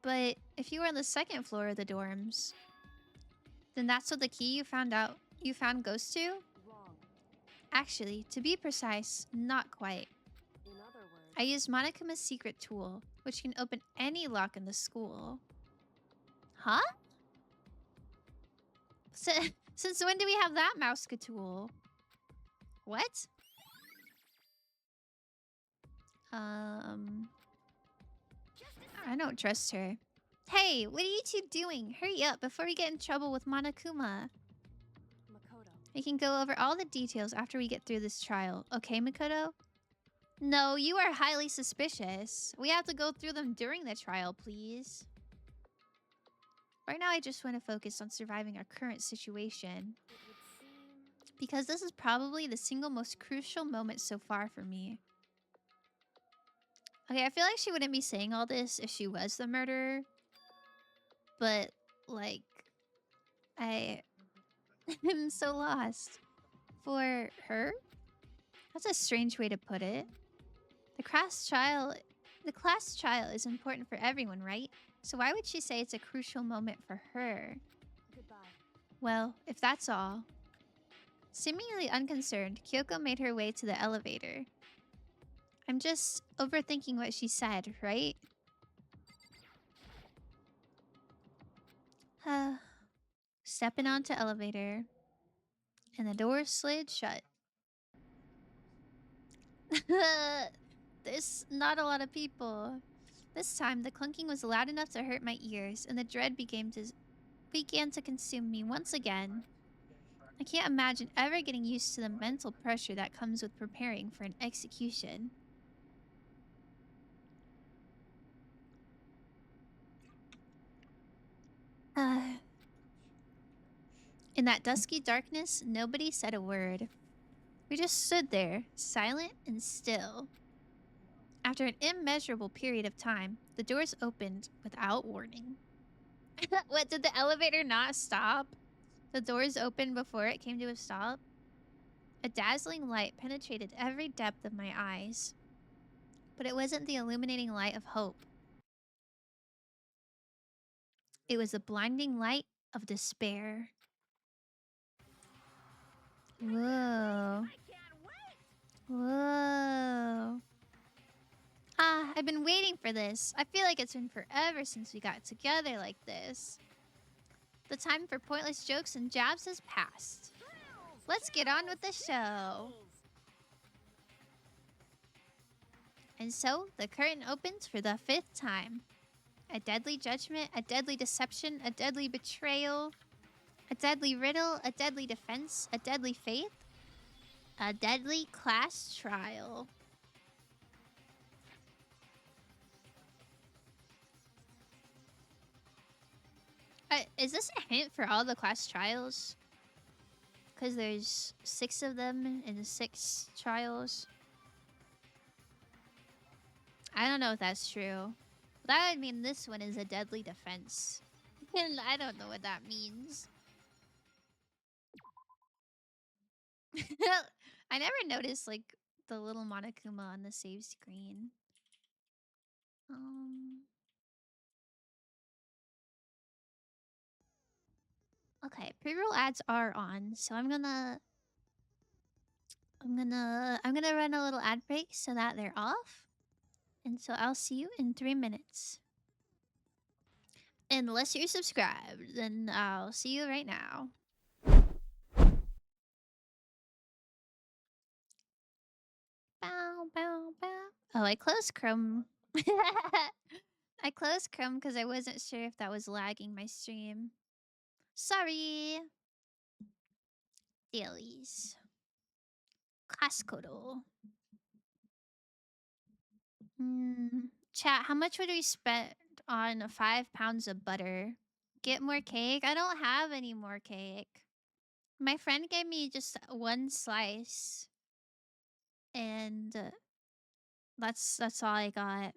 But if you were on the second floor of the dorms, then that's what the key you found goes to? wrong. Actually, to be precise, not quite. In other words, I used Monokuma's secret tool, which can open any lock in the school. Huh? Since when do we have that Mouska tool? What? I don't trust her. Hey, what are you two doing? Hurry up before we get in trouble with Monokuma. Makoto. We can go over all the details after we get through this trial. Okay, Makoto? No, you are highly suspicious. We have to go through them during the trial, please. Right now, I just want to focus on surviving our current situation. It would seem Because this is probably the single most crucial moment so far for me. Okay, I feel like she wouldn't be saying all this if she was the murderer. But, like, I'm so lost. For her? That's a strange way to put it. The class trial is important for everyone, right? So why would she say it's a crucial moment for her? goodbye. Well, if that's all. Seemingly unconcerned, Kyoko made her way to the elevator. I'm just overthinking what she said, right? Stepping onto elevator, and the door slid shut. There's not a lot of people. This time, the clunking was loud enough to hurt my ears, and the dread began to consume me once again. I can't imagine ever getting used to the mental pressure that comes with preparing for an execution. In that dusky darkness, nobody said a word. We just stood there, silent and still. After an immeasurable period of time, the doors opened without warning. What, did the elevator not stop? The doors opened before it came to a stop? A dazzling light penetrated every depth of my eyes. But it wasn't the illuminating light of hope. It was the blinding light of despair. Whoa. I can't wait! Whoa. I've been waiting for this. I feel like it's been forever since we got together like this. The time for pointless jokes and jabs has passed. Let's get on with the show. And so, the curtain opens for the 5th time. A deadly judgment, a deadly deception, a deadly betrayal, a deadly riddle, a deadly defense, a deadly faith, a deadly class trial. Is this a hint for all the class trials? Because there's 6 of them and 6 trials. I don't know if that's true. That would mean this one is a deadly defense. And I don't know what that means. I never noticed, like, the little Monokuma on the save screen. Okay, pre-roll ads are on, so I'm gonna run a little ad break so that they're off. And so I'll see you in 3 minutes. Unless you're subscribed, then I'll see you right now. Bow, bow, bow. Oh, I closed Chrome. I closed Chrome because I wasn't sure if that was lagging my stream. Sorry. Dailies. Kaskodo. Chat, how much would we spend on 5 pounds of butter? Get more cake? I don't have any more cake. My friend gave me just 1 slice. And that's all I got.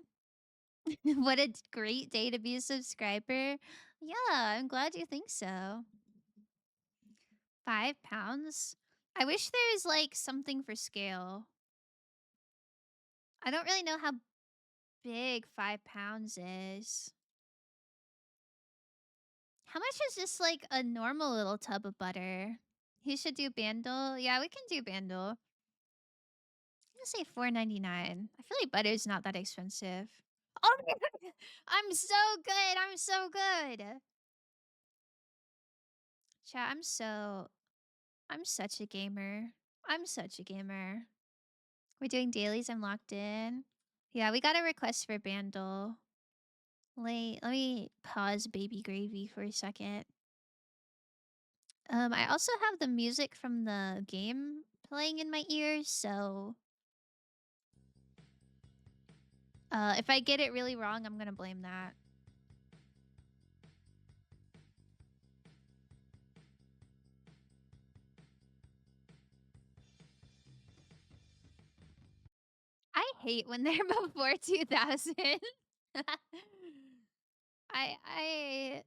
What a great day to be a subscriber. Yeah, I'm glad you think so. 5 pounds? I wish there was, like, something for scale. I don't really know how big 5 pounds is. How much is just, like, a normal little tub of butter? He should do Bandle. Yeah, we can do Bandle. I'm gonna say $4.99. I feel like butter's not that expensive. Oh my god! I'm so good! I'm so good! Chat, I'm such a gamer. I'm such a gamer. We're doing dailies. I'm locked in. Yeah, we got a request for Bandle. Wait, let me pause Baby Gravy for a second. I also have the music from the game playing in my ears, so if I get it really wrong, I'm gonna blame that. I hate when they're before 2000. I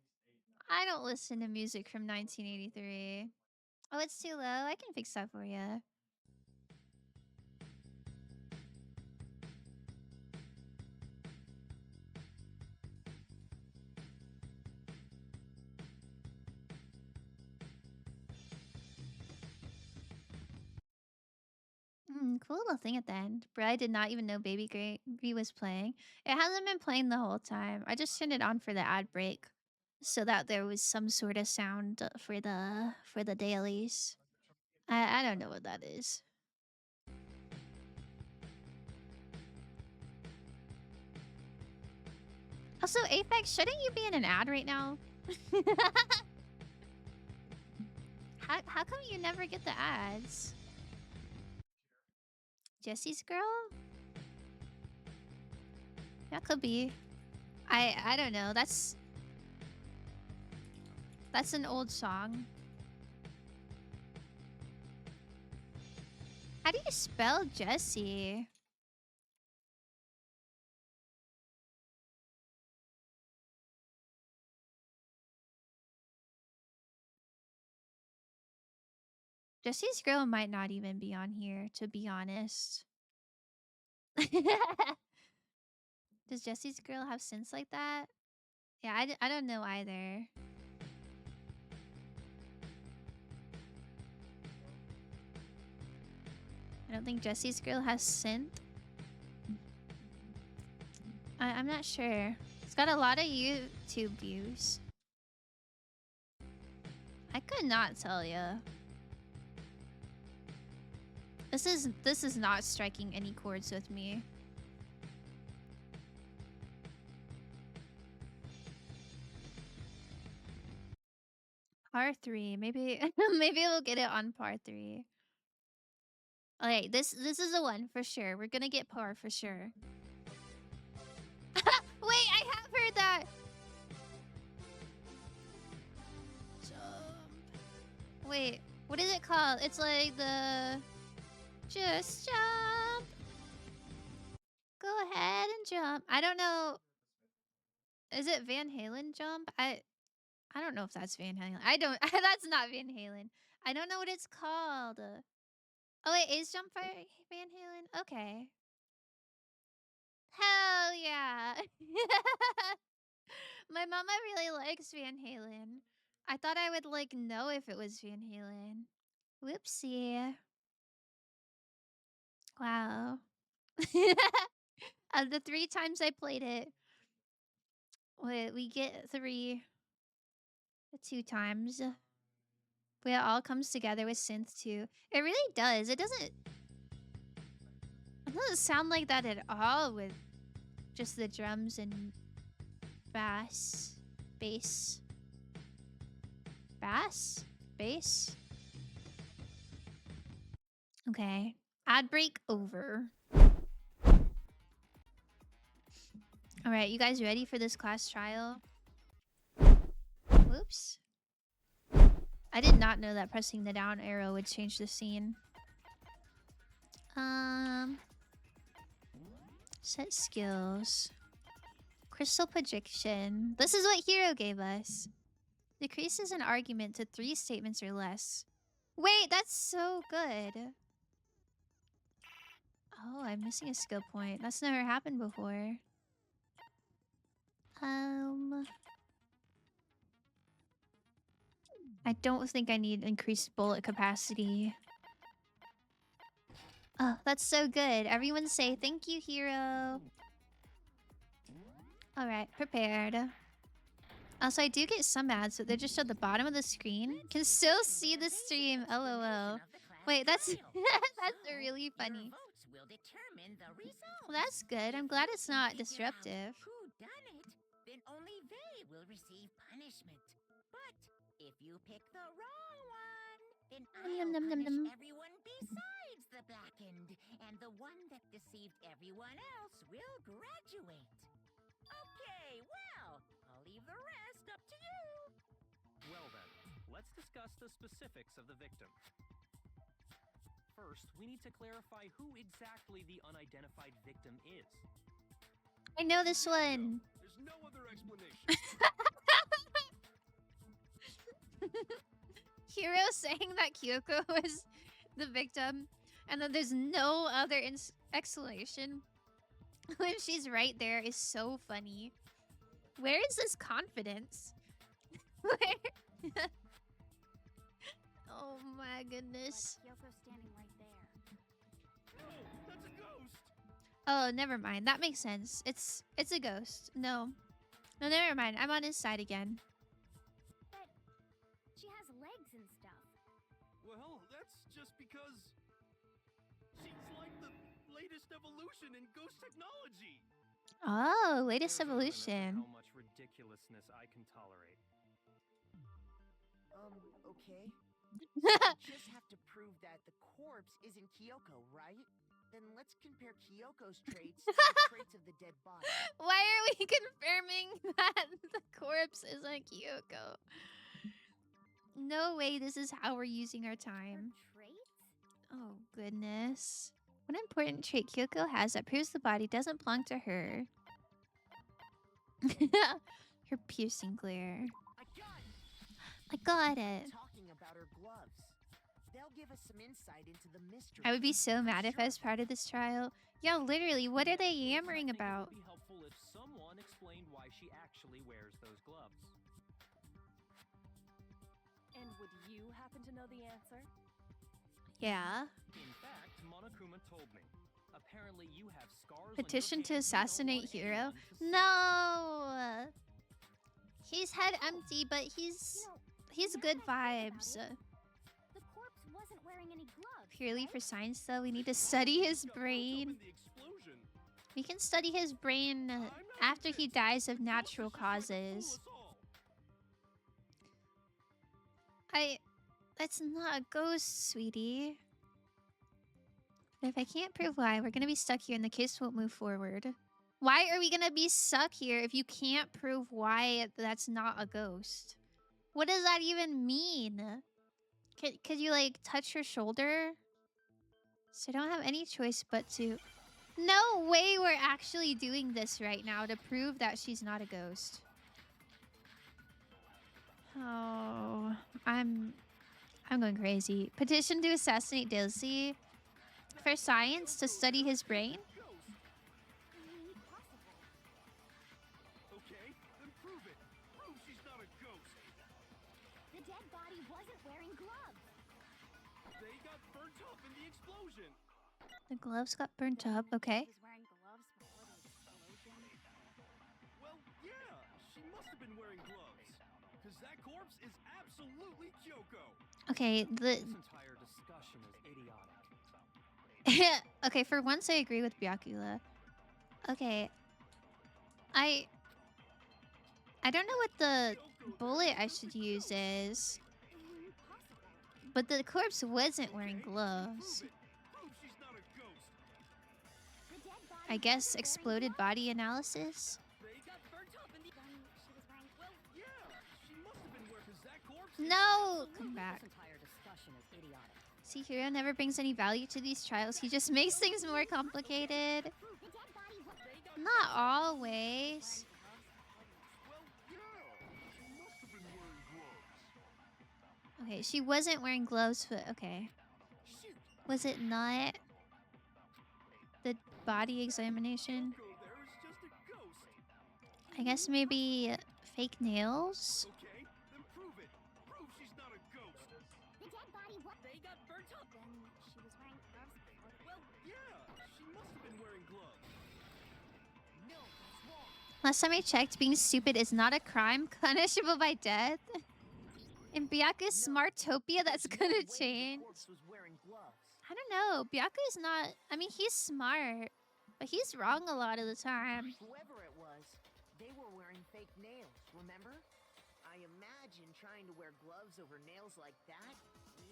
don't listen to music from 1983. Oh, it's too low. I can fix that for you. Cool little thing at the end. Bro, I did not even know Baby Gravy was playing. It hasn't been playing the whole time. I just turned it on for the ad break, so that there was some sort of sound for the dailies. I don't know what that is. Also, Apex, shouldn't you be in an ad right now? How come you never get the ads? Jesse's girl? That could be. I don't know. That's an old song. How do you spell Jesse? Jesse's girl might not even be on here, to be honest. Does Jesse's girl have synths like that? Yeah, I don't know either. I don't think Jesse's girl has synth. I'm not sure. It's got a lot of YouTube views. I could not tell you. This is not striking any chords with me. Par 3. Maybe maybe we'll get it on par 3. Okay, this is the one for sure. We're gonna get par for sure. Wait, I have heard that. Jump. Wait, what is it called? It's like the just jump. Go ahead and jump. I don't know. Is it Van Halen jump? I don't know if that's Van Halen. I don't. That's not Van Halen. I don't know what it's called. Oh wait, is Jump by Van Halen? Okay. Hell yeah. My mama really likes Van Halen. I thought I would like know if it was Van Halen. Whoopsie. Wow. Of the 3 times I played it, we get 3 2 times. But it all comes together with synth too. It really does. It doesn't sound like that at all with just the drums and bass. Bass. Okay. Ad break over. Alright, you guys ready for this class trial? Whoops. I did not know that pressing the down arrow would change the scene. Set skills. Crystal projection. This is what Hero gave us. Decreases an argument to 3 statements or less. Wait, that's so good. Oh, I'm missing a skill point. That's never happened before. I don't think I need increased bullet capacity. Oh, that's so good. Everyone say thank you, Hero. Alright, prepared. Also, I do get some ads, but they're just at the bottom of the screen. Can still see the stream. LOL. Wait, that's that's really funny. Well, that's good. I'm glad it's not disruptive. Who done it? Then only they will receive punishment. But if you pick the wrong one, then I'll punish everyone besides the blackened, and the one that deceived everyone else will graduate. Okay, well, I'll leave the rest up to you. Well then, let's discuss the specifics of the victim. First, we need to clarify who exactly the unidentified victim is. I know this one. There's no other explanation. Hero saying that Kyoko was the victim, and then there's no other explanation when she's right there is so funny. Where is this confidence? Where? Oh my goodness. Kyoko's standing right there. No, that's a ghost. Oh, never mind. That makes sense. It's a ghost. No, never mind. I'm on his side again. But she has legs and stuff. Well, that's just because she's like the latest evolution in ghost technology. Oh, latest There's a limit to evolution. how much ridiculousness I can tolerate. Okay. You just have to prove that the corpse isn't Kyoko, right? Then let's compare Kyoko's traits to the traits of the dead body. Why are we confirming that the corpse isn't Kyoko? No way this is how we're using our Her time. traits? Oh, goodness. What important trait Kyoko has that proves the body doesn't belong to her? Her piercing glare. I got it. Talking about her gloves. They'll give us some insight into the mystery. I would be so mad if I was part of this trial. Yeah, literally, what are they yammering I think about? it would be helpful if someone explained why she actually wears those gloves. And would you happen to know the answer? Yeah. In fact, Monokuma told me. Apparently you have scars Petition on to your hands you don't assassinate want Hero? anyone to see. No! He's head empty, but he's good vibes. The corpse wasn't wearing any gloves. Purely right? for science, though, we need to study his Got wrapped up brain. in the explosion. We can study his brain I'm not after he convinced. dies of The natural corpse is just trying to fool causes. us all. That's not a ghost, sweetie. But if I can't prove why, we're gonna be stuck here and the case won't move forward. Why are we gonna be stuck here if you can't prove why that's not a ghost? What does that even mean? Could you, like, touch her shoulder? So I don't have any choice but to... No way we're actually doing this right now to prove that she's not a ghost. Oh, I'm going crazy. Petition to assassinate Dilsey for science to study his brain? Okay, then prove it. Prove she's not a ghost. The dead body wasn't wearing gloves. They got burnt up in the explosion. The gloves got burnt up, okay. She was wearing gloves before the explosion. Well, yeah, she must have been wearing gloves. Because that corpse is absolutely Kyoko. Okay, This entire discussion is idiotic. Okay, for once I agree with Byakula. Okay. I don't know what the bullet I should use is. But the corpse wasn't wearing gloves. Prove she's not a ghost. The dead body I guess wasn't wearing exploded gloves. body analysis? They got burnt up in the... Then she was wearing Well, yeah, she must have been wearing... Because that corpse... No! Come back. This entire discussion is idiotic. See, Hiro never brings any value to these trials. He just makes things more complicated. The dead body was Not always. Well, yeah, she must have been wearing gloves. Okay, she wasn't wearing gloves, but okay. Shoot, Was it not the body examination? Kyoko there is just a ghost. I guess maybe fake nails? Okay, then prove it. Prove she's not a ghost. the dead body was. They got burnt up. Then she was wearing gloves before the. Well, yeah, she must have been wearing gloves. No, that's wrong. Last time I checked, being stupid is not a crime punishable by death. In Byaku's Smartopia, that's No gonna way the change. corpse was wearing gloves. I don't know. Byaku's not... I mean, he's smart. But he's wrong a lot of the time. Whoever it was, they were wearing fake nails, remember? I imagine trying to wear gloves over nails like that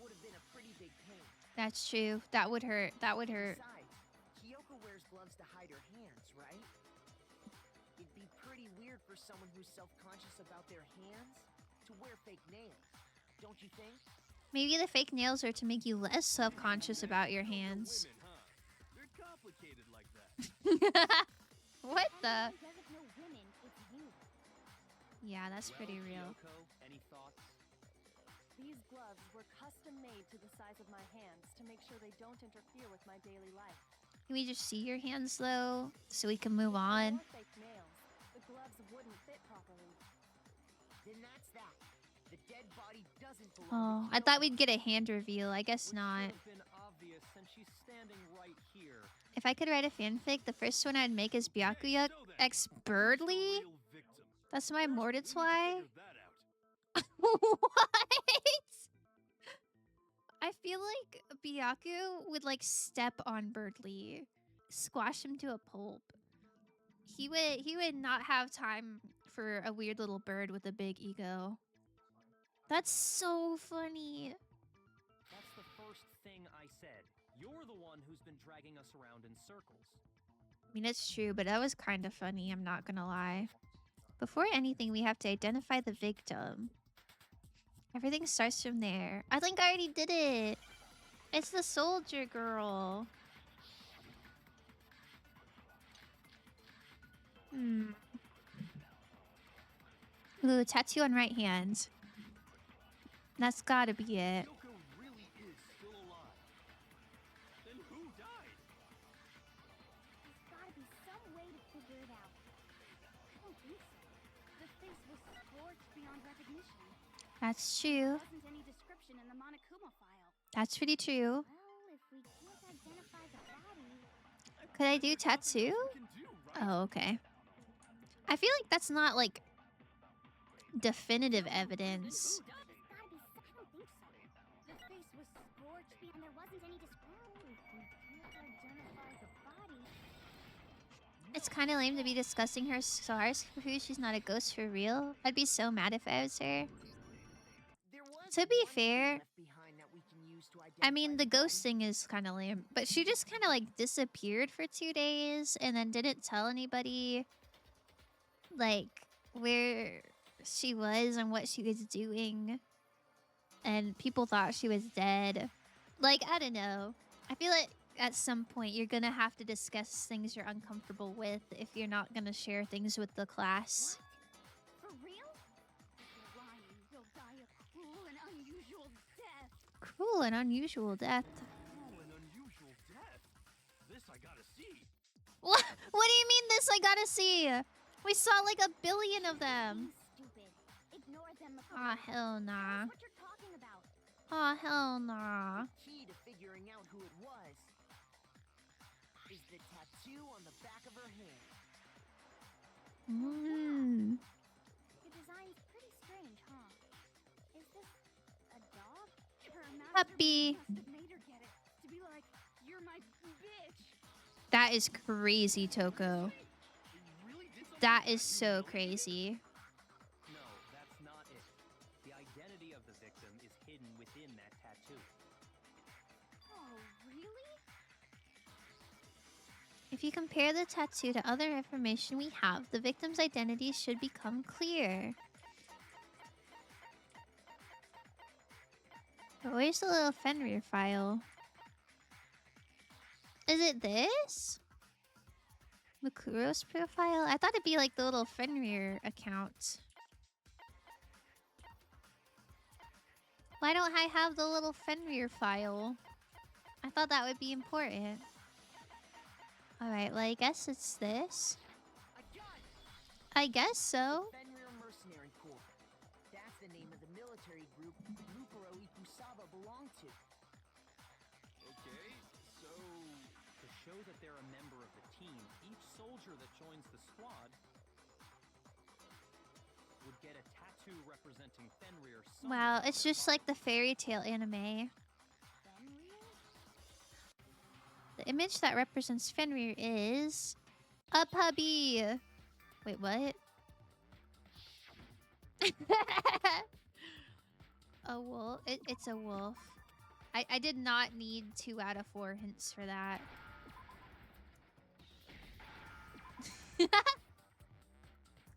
would have been a pretty big pain. That's true. That would hurt. That would hurt. Besides, Kyoko wears gloves to hide her hands, right? It'd be pretty weird for someone who's self-conscious about their hands to wear fake nails, don't you think? Maybe the fake nails are to make you less self-conscious about your hands. Women, huh? They're complicated like that. What the? Everyone doesn't know women. It's you. Yeah, that's pretty real. Kyoko, any thoughts? These gloves were custom made to the size of my hands to make sure they don't interfere with my daily life. Can we just see your hands, though? So we can move If on? they wore fake nails, the gloves wouldn't fit properly. Then that's that. The dead body doesn't belong Oh, to I thought Kyoko. we'd get a hand reveal. I guess Which not. should have been obvious since she's standing right here. If I could write a fanfic, the first one I'd make is Byakuya x Birdly. Real victim. That's my First, we need to Mordecai. figure that out. What? I feel like Byaku would like step on Birdly, squash him to a pulp. He would not have time for a weird little bird with a big ego. That's so funny. That's the first thing I said. You're the one who's been dragging us around in circles. I mean, it's true, but that was kind of funny, I'm not gonna lie. Before anything, we have to identify the victim. Everything starts from there. I think I already did it. It's the soldier girl. Ooh, tattoo on right hand. That's gotta be it. Kyoko really is still alive. Then who died? There's gotta be some way to figure it out. I don't think so. The face was scorched beyond recognition. That's There true. wasn't any description in the Monokuma file. That's pretty true. Well, if we can't identify the body, Could I do tattoo? We can do, right? Oh, okay. I feel like that's not like definitive evidence. there's gotta be some. I don't think so. The face was scorched and there wasn't any description. If we can't identify the body, It's kind of lame to be discussing her scars. Who she's not a ghost for real. I'd be so mad if I was her. There was To be one thing fair, left behind that we can use to I mean, identify the body. ghost thing is kind of lame, but she just kind of like disappeared for 2 days and then didn't tell anybody like where she was and what she was doing, and people thought she was dead. Like, I don't know. I feel like at some point you're gonna have to discuss things you're uncomfortable with if you're not gonna share things with the class. For real? If you're lying, you'll die a cruel and unusual death. Cruel and unusual death. Cruel and unusual death. This I gotta see. What do you mean this I gotta see? We saw like 1 billion of them. Being stupid. Ignore them. Aw, hell nah. Tell us what you're talking about. Aw, hell nah. The key to figuring out who it was is the tattoo on the back of her hand. Mmm. Your design's pretty strange, huh? Is this a dog? Her Puppy. must have made her get it to be like, you're my bitch. That is crazy, Toko. They really did something That to is you, so know? crazy. No, that's not it. The identity of the victim is hidden within that tattoo. Oh, really? If you compare the tattoo to other information we have, the victim's identity should become clear. But where's the little Fenrir file? Is it this? Mukuro's profile? I thought it'd be like the little Fenrir account. Why don't I have the little Fenrir file? I thought that would be important. Alright, well I guess it's this. I got it! I guess so. Fenrir Mercenary Corps. That's the name of the military group Mukuro Ikusaba belonged to. Okay, so To show that they're a member of the team, each soldier that joins the squad would get a tattoo representing Fenrir. Wow, somewhere on it's their just body. like the fairy tale anime. Fenrir? The image that represents Fenrir is a puppy. Wait, what? A wolf? It's a wolf. I did not need 2 out of 4 hints for that.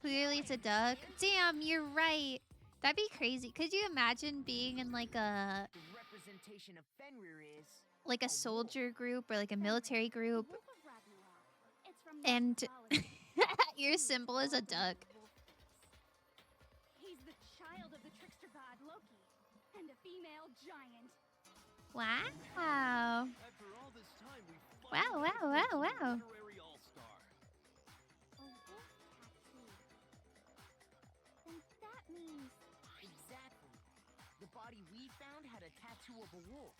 Clearly it's a duck. Damn, you're right. That'd be crazy. Could you imagine being in like a The representation of Fenrir is like a soldier group or like a military group, Wolf of Ragnarok. It's from the and mythology. your symbol is a duck? He's the child of the trickster god Loki and a female giant. Wow. after all this time, we Wow, finally wow, met wow, the wow. literary all-star. A wolf tattoo. Then that means exactly. The body we found had a tattoo of a wolf,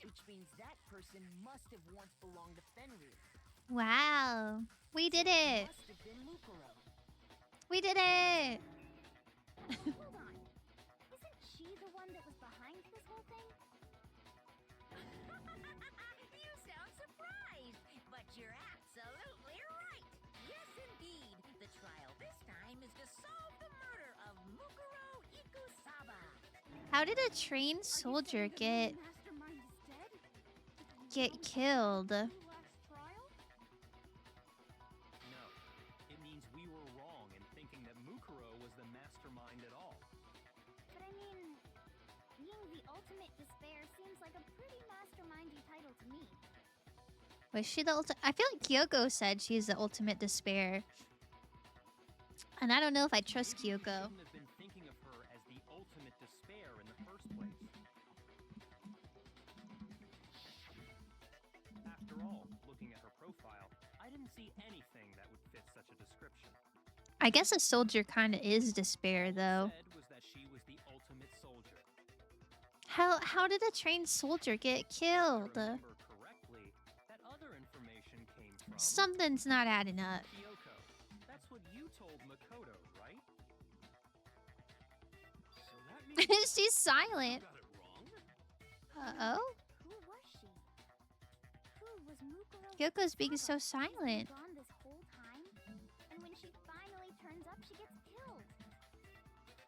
which means that person must have once belonged to Fenrir. Wow. We did it. Must have been Mukuro. We did it. hold on. Isn't she the one that was behind this whole thing? You sound surprised, but you're absolutely right. Yes, indeed. The trial this time is to solve the murder of Mukuro Ikusaba. How did a trained soldier Are you saying the get main mastermind is dead? killed? Last trial? No, it means we were wrong in thinking that Mukuro was the mastermind at all. But I mean, being the ultimate despair seems like a pretty mastermindy title to me. Was she the ultimate? I feel like Kyoko said she's the ultimate despair. And I don't know if I trust Maybe we Kyoko. shouldn't have been thinking of her as the ultimate despair in the first place. After all, looking at her profile, I didn't see anything that would fit such a description. I guess a soldier kind of is despair, though. Said was that she was the ultimate soldier. How did a trained soldier get If killed? I remember correctly, that other information came from Something's not adding up. Kyoko. That's what you told Makoto, right? So that means She's silent. I got it wrong? Uh-oh. Who was she? Who was Mukuro? Kyoko's being so Ikusaba? She's been silent. gone this whole time, and when she finally turns up, she gets killed.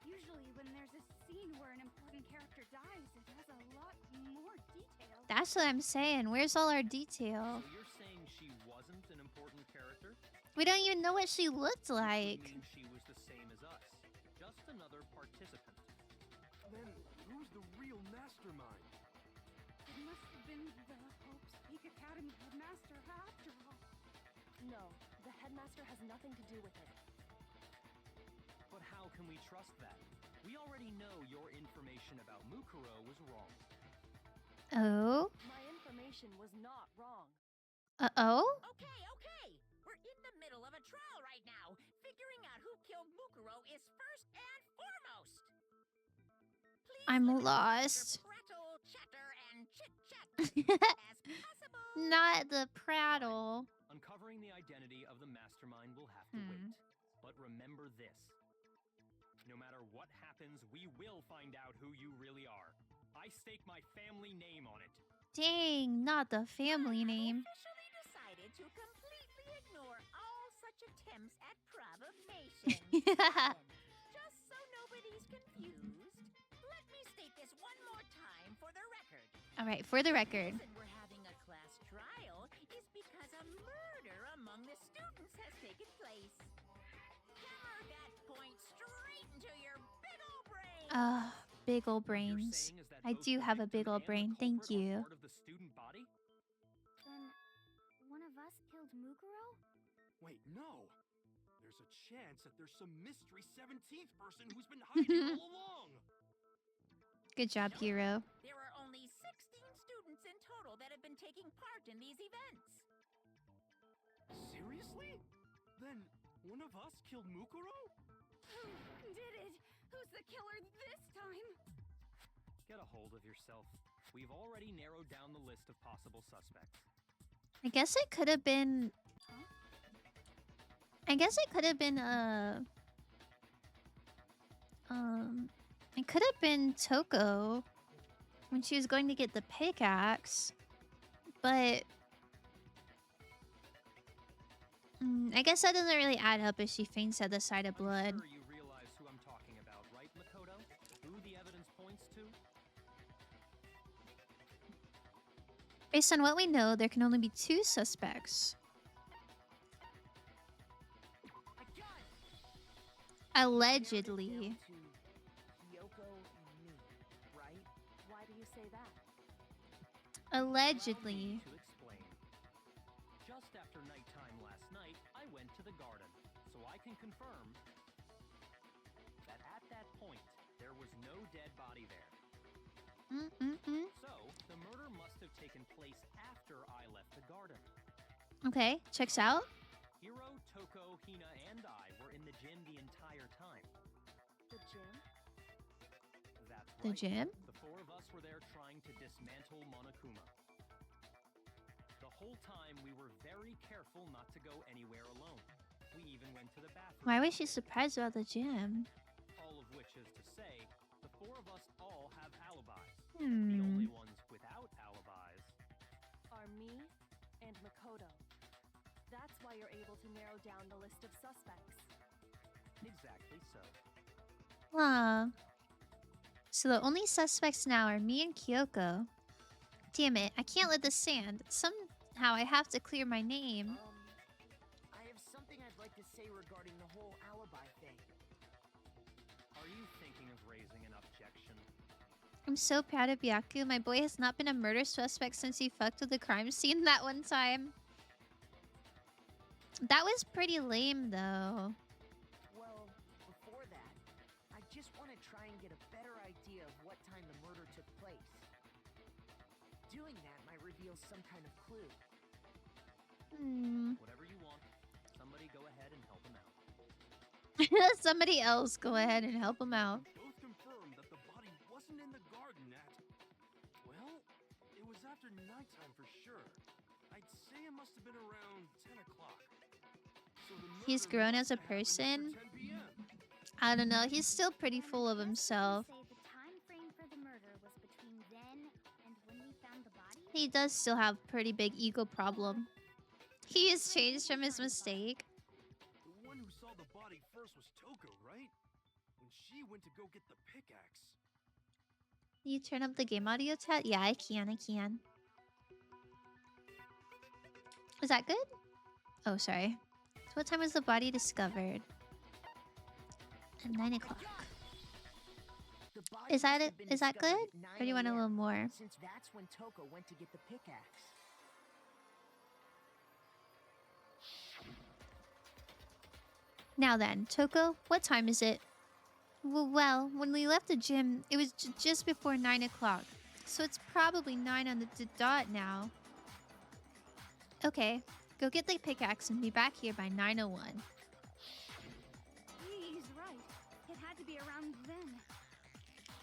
Usually, when there's a scene where an important character character dies, it has a lot more detail. That's what I'm saying. Where's all our detail? So you're saying she wasn't an important character? We don't even know what she looked like. Which would mean she was the same as us. Just another participant. Then who's the real mastermind? It must have been the Hope's Peak Academy headmaster after all. No, the headmaster has nothing to do with it. But how can we trust that? We already know your information about Mukuro was wrong. Oh? My information was not wrong. Uh-oh? Okay, okay. We're in the middle of a trial right now. Figuring out who killed Mukuro is first and foremost. Please I'm limit lost. your prattle, chatter, and chit-chat as possible. Not the prattle. Uncovering the identity of the mastermind will have to wait. But remember this. No matter what happens, we will find out who you really are. I stake my family name on it. Dang, not the family name. Officially decided to completely ignore all such attempts at provocation. Just so nobody's confused, let me state this one more time for the record. All right, for the record. The reason we're having a class trial is because a murder among the students has taken place. Hammer that point straight into your big old brain. Big ol' What you're brains. saying is that I both do the have a victim big ol' and the brain. Thank culprit are you. part of the student body? Then one of us killed Mukuro? Wait, no. There's a chance that there's some mystery 17th person who's been hiding all along. Good job, hero. There are only 16 students in total that have been taking part in these events. Seriously? Then one of us killed Mukuro? Who did it? Who's the killer this time? Get a hold of yourself. We've already narrowed down the list of possible suspects. I guess it could have been... I guess it could have been, It could have been Toko when she was going to get the pickaxe. But... I guess that doesn't really add up if she faints at the sight of blood. I'm sure you realize who I'm talking about, right, Makoto? Who the evidence points to? Based on what we know, there can only be 2 suspects. Allegedly. To Kyoko and me, right? Why do you say that? Allegedly. To explain. Just after nighttime last night, I went to the garden, so I can confirm that at that point, there was no dead body there. So, the murder must have taken place after I left the garden. Okay, checks out. Hiro, Toko, Hina, and I were in the gym the entire time. The gym? That's right. The gym? The 4 of us were there trying to dismantle Monokuma. The whole time, we were very careful not to go anywhere alone. We even went to the bathroom. Why was she surprised about the gym? All of which is to say, the 4 of us all have alibis. The only ones without alibis Are me and Makoto. That's why you're able to narrow down the list of suspects. exactly so. So the only suspects now are me and Kyoko. Damn it, I can't let this stand. Somehow I have to clear my name. I have something I'd like to say regarding the whole alibi thing. Are you thinking of raising an objection? I'm so proud of Byaku. My boy has not been a murder suspect since he fucked with the crime scene that one time. That was pretty lame, though. Well, before that, I just want to try and get a better idea of what time the murder took place. Doing that might reveal some kind of clue. Whatever you want. Somebody go ahead and help him out. Somebody else go ahead and help him out. Both confirmed that the body wasn't in the garden at... Well, it was after nighttime for sure. I'd say it must have been around 10 o'clock. So the He's murder grown must as a have happened person. after 10 p.m. I don't know. He's still pretty full of himself. Say the time frame for the murder was between then and when we found the body? He does still have pretty big ego problem. He has changed from his mistake. The one who saw the body first was Toko, right? When she went to go get the pickaxe. You turn up the game audio chat? Yeah, I can. Is that good? Oh, sorry. So what time was the body discovered? At 9 o'clock. The body Is that must it? have been Is that discovered good? at 9 Or do you want a little a.m., more? Since that's when Toko went to get the pickaxe. Now then, Toko, what time is it? Well, when we left the gym, it was just before 9 o'clock. So it's probably 9 on the dot now. Okay, go get the pickaxe and be back here by 9:01. He's right. It had to be around then.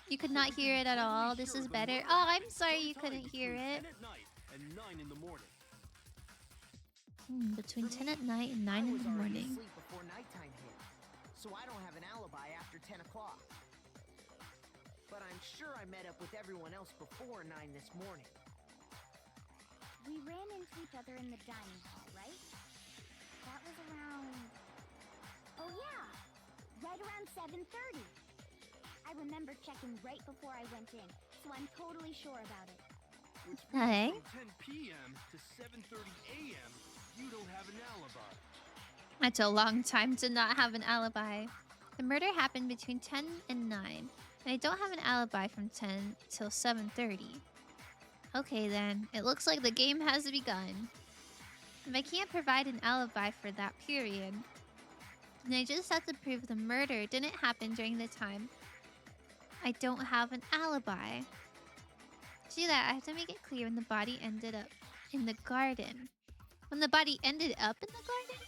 You could not hear it at all. This is better. Oh, I'm sorry you couldn't hear it. 10 at night and 9 in the morning. Between 10 at night and 9 I in was the already morning. asleep before nighttime hit, so I don't have an alibi after 10 o'clock. But I'm sure I met up with everyone else before 9 this morning. We ran into each other in the dining hall, right? That was around... Oh yeah! Right around 7:30. I remember checking right before I went in, so I'm totally sure about it. Which Hey. means from 10 p.m. to 7:30 a.m. you don't have an alibi. That's a long time to not have an alibi. The murder happened between 10 and 9, and I don't have an alibi from 10 till 7:30. Okay then, it looks like the game has begun. If I can't provide an alibi for that period, then I just have to prove the murder didn't happen during the time I don't have an alibi. To do that, I have to make it clear when the body ended up in the garden. When the body ended up in the garden?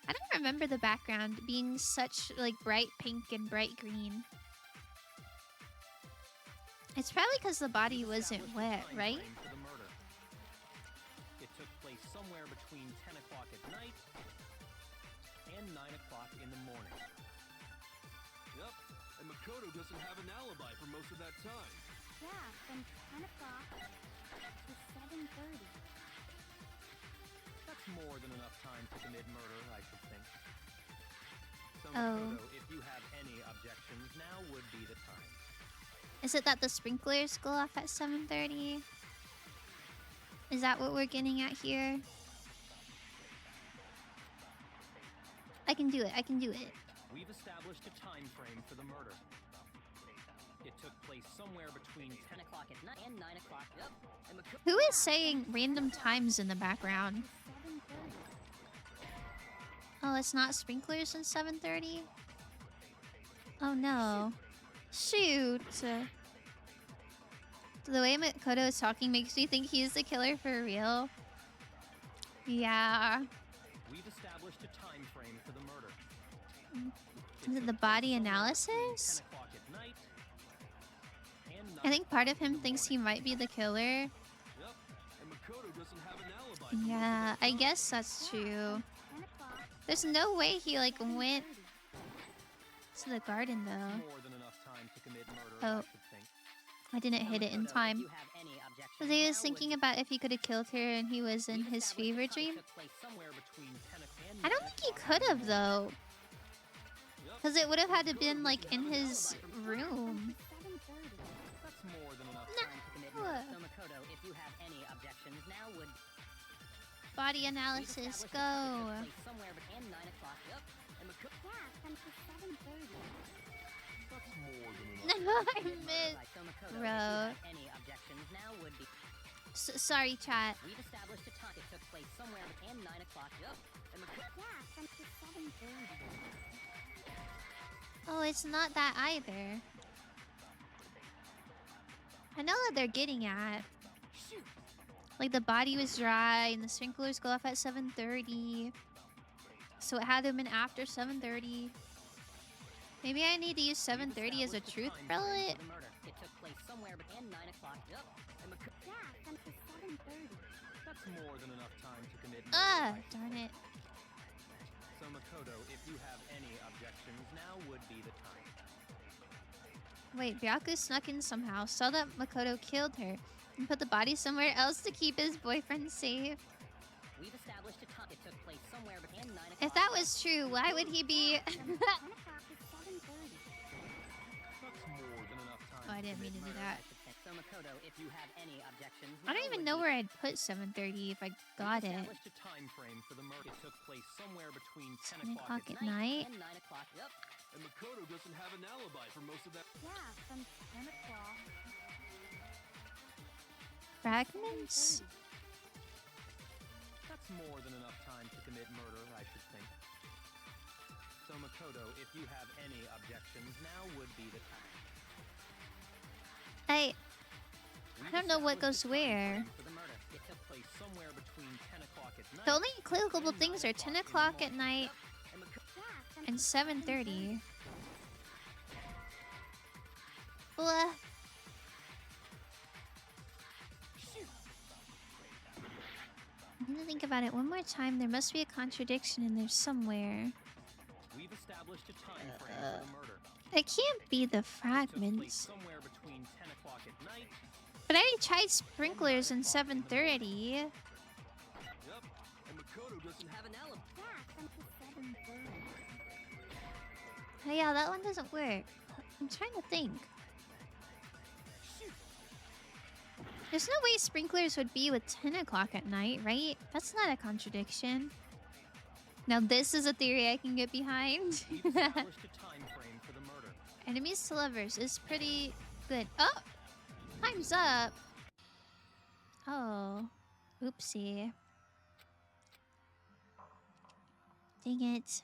I don't remember the background being such like bright pink and bright green. It's probably because the body wasn't wet, right? For the murder. It took place somewhere between 10 o'clock at night and 9 o'clock in the morning. Yep, and Makoto doesn't have an alibi for most of that time. Yeah, from 10 o'clock to 7:30. That's more than enough time to commit murder, I should think. So, Oh. Makoto, if you have any objections, now would be the time. Is it that the sprinklers go off at 7:30? Is that what we're getting at here? I can do it. We've established a time frame for the murder. It took place somewhere between 10 o'clock at night and 9 o'clock. Yep. And Who is saying random times in the background? 7:30. Oh, it's not sprinklers in 7:30? Oh no. Shoot. The way Makoto is talking makes me think he's the killer for real. Yeah. We've established a time frame for the murder. Is it the body analysis? 10 o'clock at night and I think part of him thinks he might be the killer. Yep, and Makoto doesn't have an alibi for most of Yeah, that I time. guess that's true. 10 o'clock. There's no way he like went 7:30. to the garden though. more than enough time to commit murder, Oh. I should think. I didn't hit it in time. Because I was thinking about if he could have killed her and he was in his fever dream. I don't think he could have though. Because it would have had to been like in his room. 7:30. That's more than enough No. time to commit murder. So Makoto, if you have any objections, now would Body analysis, go. somewhere between 9 o'clock. Yep. And Makoto, Yeah, from 7:30. That's more than enough. I missed. so Makoto, Bro. if you have any objections, now would be. Sorry, chat. We've established a time. It took place somewhere between 9 o'clock. Yep. And Makoto. Yeah, from 7:30. Oh, it's not that either. I know what they're getting at. Like the body was dry and the sprinklers go off at 7:30. So it had to have been after 7:30. Maybe I need to use 7:30 as a truth bullet. It took place somewhere between 9 o'clock. Yep. And Makoto. Yeah, from 7:30. That's more than enough time to commit murder. Ah, I should darn it. So Makoto, if you have any objections, now would be the time. Wait, Byaku snuck in somehow, saw that Makoto killed her, and put the body somewhere else to keep his boyfriend safe. We've established a time. It took place place somewhere between 9 o'clock. If that was true, why would he be... From 10 o'clock to 7:30. That's more than enough time. Oh, I didn't mean to do that. So Makoto, if you have any objections, I don't even know where I'd put 7:30 if I got it. established a time frame for the murder. It took place somewhere between 10 10 o'clock at night. and 9 o'clock. Yep. And Makoto doesn't have an alibi for most of that. Yeah, from 10 o'clock. Fragments? That's more than enough time to commit murder, I should think. So Makoto, if you have any objections, now would be the time. I don't know what goes where. For the murder. It took place somewhere between 10 o'clock at night. The only clickable things are 10 o'clock at night Yeah, from and 7:30. Blah. I need to think about it one more time. There must be a contradiction in there somewhere. We've established a time frame for the murder. It can't be the It took place fragments. somewhere between 10 o'clock at night. But I already tried sprinklers in 7:30. Yep. And Makoto doesn't have an alibi. yeah, from 7:30. Oh yeah, that one doesn't work. I'm trying to think. There's no way sprinklers would be with 10 o'clock at night, right? That's not a contradiction. Now this is a theory I can get behind. We've established a time frame for the murder. Enemies to lovers is pretty good. Oh! Time's up! Oh. Oopsie. Dang it.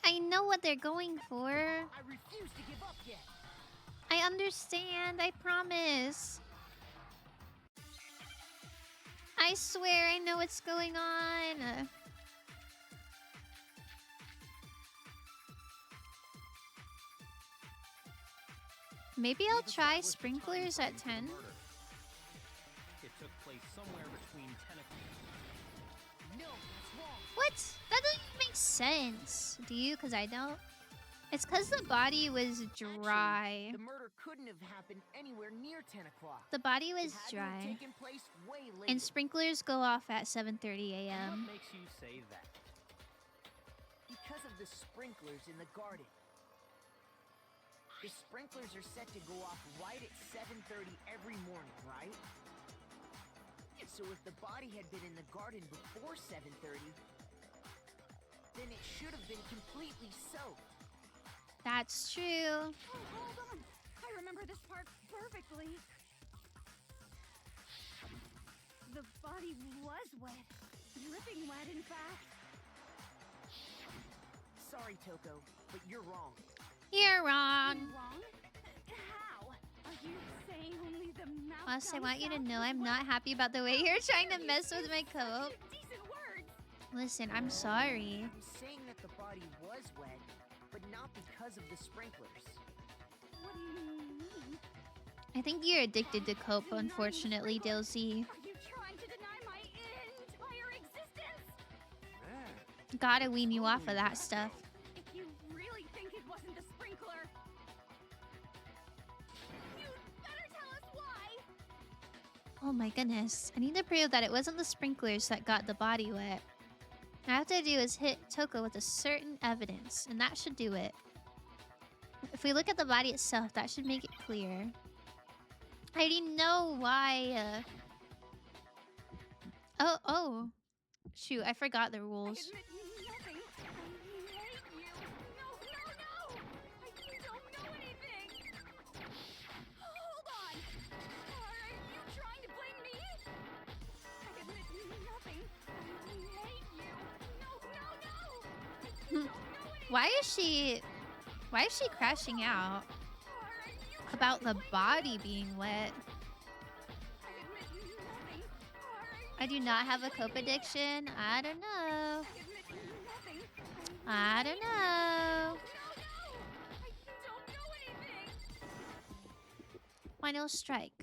I know what they're going for. I refuse to give up yet. I understand, I promise. I swear I know what's going on. Maybe I'll We've try established a time sprinklers frame at for the 10. murder. It took place somewhere between 10 o'clock. No, that's wrong. What? That doesn't make sense. Do you? Because I don't. It's because the body was dry. The murder couldn't have happened anywhere near 10 o'clock. The body It was had to have dry. taken place way later. And sprinklers go off at 7:30 What a.m. makes you say that? Because of the sprinklers in the garden. The sprinklers are set to go off right at 7:30 every morning, right? So if the body had been in the garden before 7:30, then it should have been completely soaked. That's true. Oh, hold on. I remember this part perfectly. The body was wet. Dripping wet, in fact. Sorry, Toko, but you're wrong. You're wrong. Wrong? How? Are you saying only the mouth? Plus, I comes want you to out know with I'm wet? not happy about the way you're trying to mess with my Such coat. decent words. Listen, I'm sorry. I'm saying that the body was wet, but not because of the sprinklers. What do you mean? I think you're addicted to cope, unfortunately, Dilsey. Are you trying to deny my entire existence? Man, Gotta wean you off of that stuff. If you really think it wasn't the sprinkler, you'd better tell us why. Oh my goodness. I need to prove that it wasn't the sprinklers that got the body wet. All I have to do is hit Toko with a certain evidence, and that should do it. If we look at the body itself, that should make it clear. I already know why. Oh. Shoot, I forgot the I rules. admit nothing. I hate you. No. You don't know anything. Hold on. Are you trying to blame me? I admit nothing. I hate you. No. You don't know anything. Why is she crashing out Are you about the body being wet? I admit nothing. I do not have a cope addiction. I don't know. I admit nothing. I don't know. No. I don't know anything. Final strike.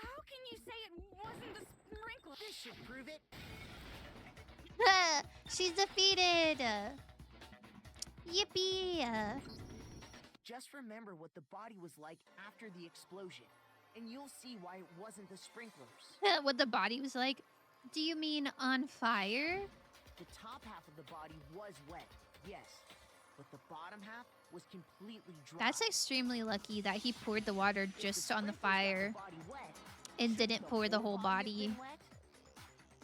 How can you say it wasn't the sprinkler? This should prove it. She's defeated. Yippee. Just remember what the body was like after the explosion. and you'll see why it wasn't the sprinklers. What the body was like? Do you mean on fire? The top half of the body was wet, yes, but the bottom half was completely dry. That's extremely lucky that he poured the water If just the on the sprinklers got fire body wet, and shouldn't didn't pour the whole have body. been wet?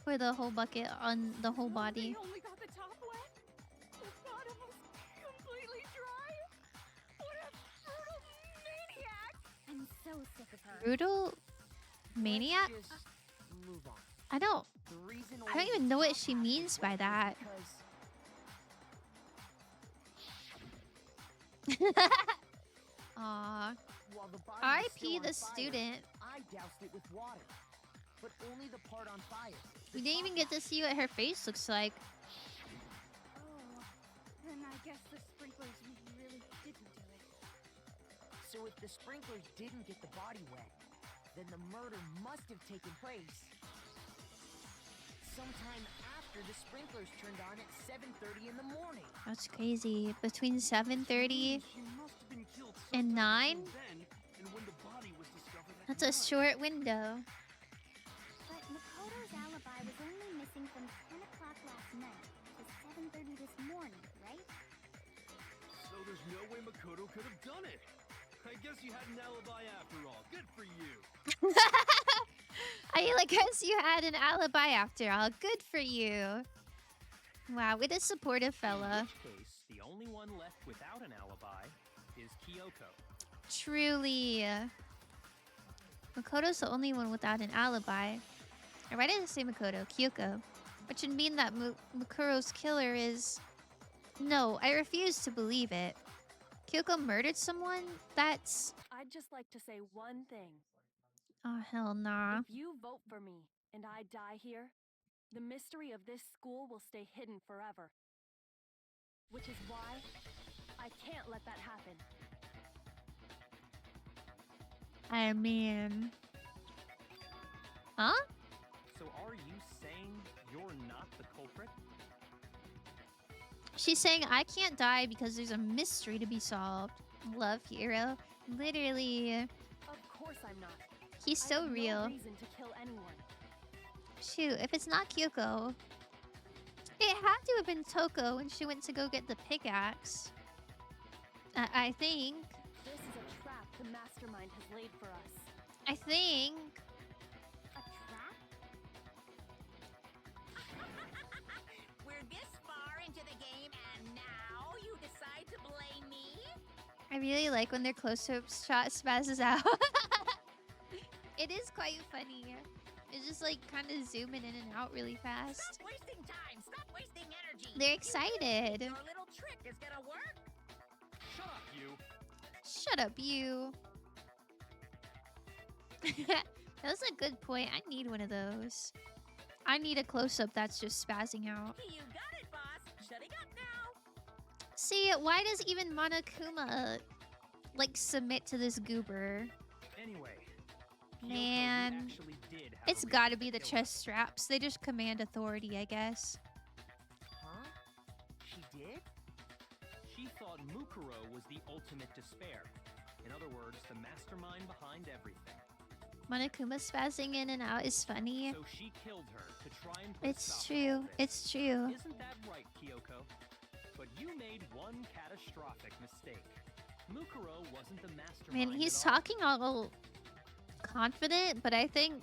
Pour the whole bucket on the whole body. They only got the top wet. The bottom was completely dry. What a brutal maniac! I'm so sick of her. Brutal maniac? Let's just move on. I don't The reason I don't only even the know what top she half was means by wet was that. because Aw. while the body was R.I.P. still on the fire, student. I doused it with water, but only the part on fire. We didn't even get to see what her face looks like. Oh, then I guess the sprinklers really didn't do it. So if the sprinklers didn't get the body wet, then the murder must have taken place sometime after the sprinklers turned on at 7:30 in the morning. That's crazy. Between 7:30 She must have been killed and sometime 9? between then and when the body was discovered at That's a 9. short window. But Makoto's alibi was only missing from 10 o'clock last night to 7:30 this morning, right? So there's no way Makoto could have done it. I guess you had an alibi after all. Good for you. I guess you had an alibi after all. Good for you. Wow, with a supportive fella. In which case, the only one left without an alibi is Kyoko. Truly. Makoto's the only one without an alibi. Or why did I say Makoto? Kyoko. Which would mean that Makuro's killer is... No, I refuse to believe it. Kyoko murdered someone? That's... I'd just like to say one thing. Oh, hell nah. If you vote for me and I die here, the mystery of this school will stay hidden forever. Which is why I can't let that happen. I mean... Huh? So are you saying you're not the culprit? She's saying I can't die because there's a mystery to be solved. Love hero. Literally. Of course I'm not. He's I so have real. No reason to kill anyone. Shoot, if it's not Kyoko, it had to have been Toko when she went to go get the pickaxe. I think. This is a trap the mastermind has laid for us. I think. A trap? We're this far into the game, and now you decide to blame me? I really like when their close-up shot spazzes out. It is quite funny. It's just like kind of zooming in and out really fast. Stop wasting time! Stop wasting energy! They're You excited. think your little trick is gonna work? Shut up, you! Shut up, you. That was a good point. I need one of those. I need a close-up that's just spazzing out. You got it, boss! Shutting up now! See, why does even Monokuma, like, submit to this goober? Anyway, Kyoko, you Man. actually did have It's a gotta reason be the to kill her. chest straps. They just command authority, I guess. Huh? She did? She thought Mukuro was the ultimate despair. In other words, the mastermind behind everything. Monokuma spazzing in and out is funny. So she killed her to try and put a It's stop to true. all this. It's true. Isn't that right, Kyoko? But you made one catastrophic mistake. Mukuro wasn't the mastermind. Man, he's at all. talking all confident, but I think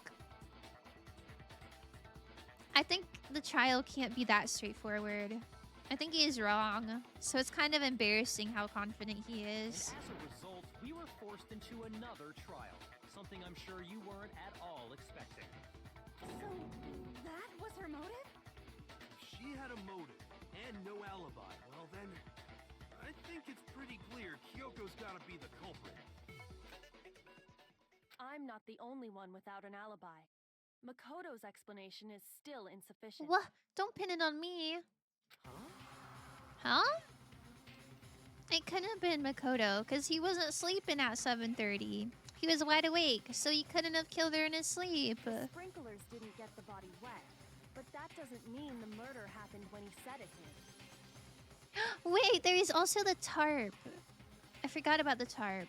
the trial can't be that straightforward. I think he is wrong. So it's kind of embarrassing how confident he And is. as a result, we were forced into another trial. Something I'm sure you weren't at all expecting. So, that was her motive? If she had a motive and no alibi, well then, I think it's pretty clear Kyoko's gotta be the culprit. I'm not the only one without an alibi. Makoto's explanation is still insufficient. What? Don't pin it on me. Huh? Huh? It couldn't have been Makoto, because he wasn't sleeping at 7:30. He was wide awake, so he couldn't have killed her in his sleep. The sprinklers didn't get the body wet, but that doesn't mean the murder happened when he said it did. Wait, there is also the tarp. I forgot about the tarp.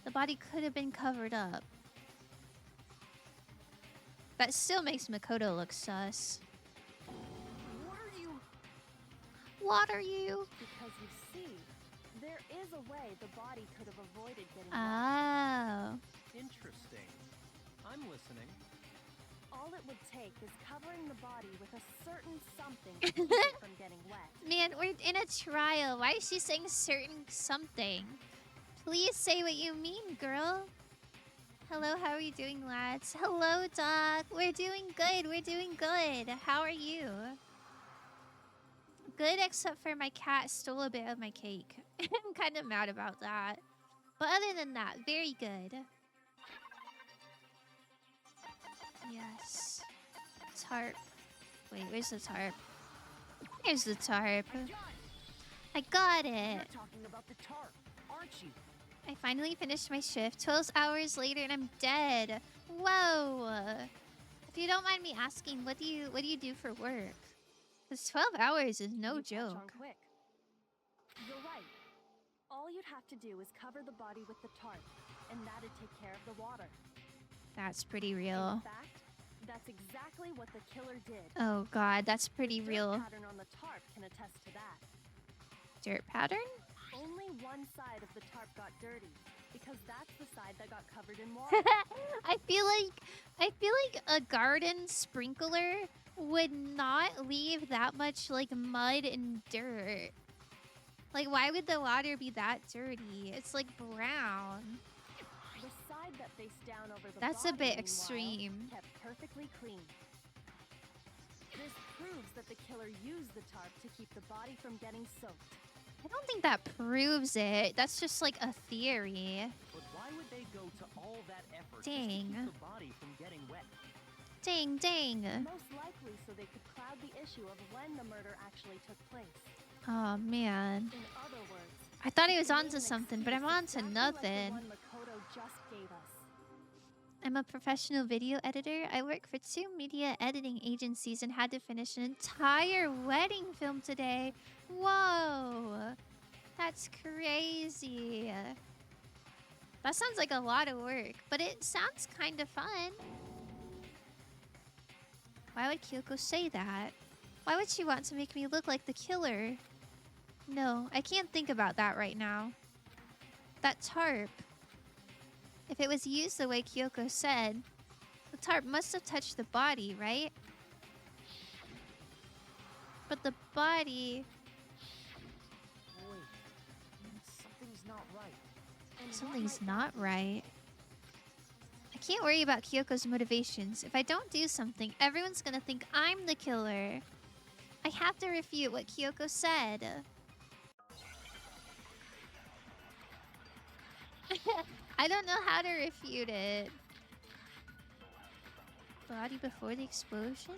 The body could have been covered up. That still makes Makoto look sus. What are you? What are you? Because you see, there is a way the body could have avoided getting wet. Oh. Interesting. I'm listening. All it would take is covering the body with a certain something to keep it from getting wet. Man, we're in a trial. Why is she saying certain something? Please say what you mean, girl. Hello, how are you doing, lads? Hello, Doc. We're doing good. We're doing good. How are you? Good, except for my cat stole a bit of my cake. I'm kind of mad about that. But other than that, very good. Yes. Tarp. Wait, where's the tarp? Here's the tarp. I got it. You're talking about the tarp, aren't you? I finally finished my shift. 12 hours later and I'm dead. Whoa. If you don't mind me asking, what do you do for work? Because 12 hours is no You catch on joke. quick. You're right. All you'd have to do is cover the body with the tarp, and that'd take care of the water. That's pretty real. In fact, that's exactly what the killer did. Oh god, that's pretty The real. dirt pattern on the tarp can attest to that. Dirt pattern? Only one side of the tarp got dirty, because that's the side that got covered in water. I feel like a garden sprinkler would not leave that much like mud and dirt. Like, why would the water be that dirty? It's like brown. The side that faced down over the That's a body, bit meanwhile, extreme. kept perfectly clean. This proves that the killer used the tarp to keep the body from getting soaked. I don't think that proves it. That's just like a theory. But why would they go to all that effort just to Dang. keep the body from getting wet? Dang, dang. Most likely so they could cloud the issue of when the murder actually took place. Oh, man. In other words, I thought he was they made onto an something, but I'm excuse onto exactly like the nothing. one Makoto just gave us. I'm a professional video editor. I work for 2 media editing agencies and had to finish an entire wedding film today. Whoa. That's crazy. That sounds like a lot of work, but it sounds kind of fun. Why would Kyoko say that? Why would she want to make me look like the killer? No, I can't think about that right now. That tarp. If it was used the way Kyoko said, the tarp must have touched the body, right? But the body... Wait, something's not right. And what Something's might not right. I can't worry about Kyoko's motivations. If I don't do something, everyone's gonna think I'm the killer. I have to refute what Kyoko said. I don't know how to refute it. Body before the explosion?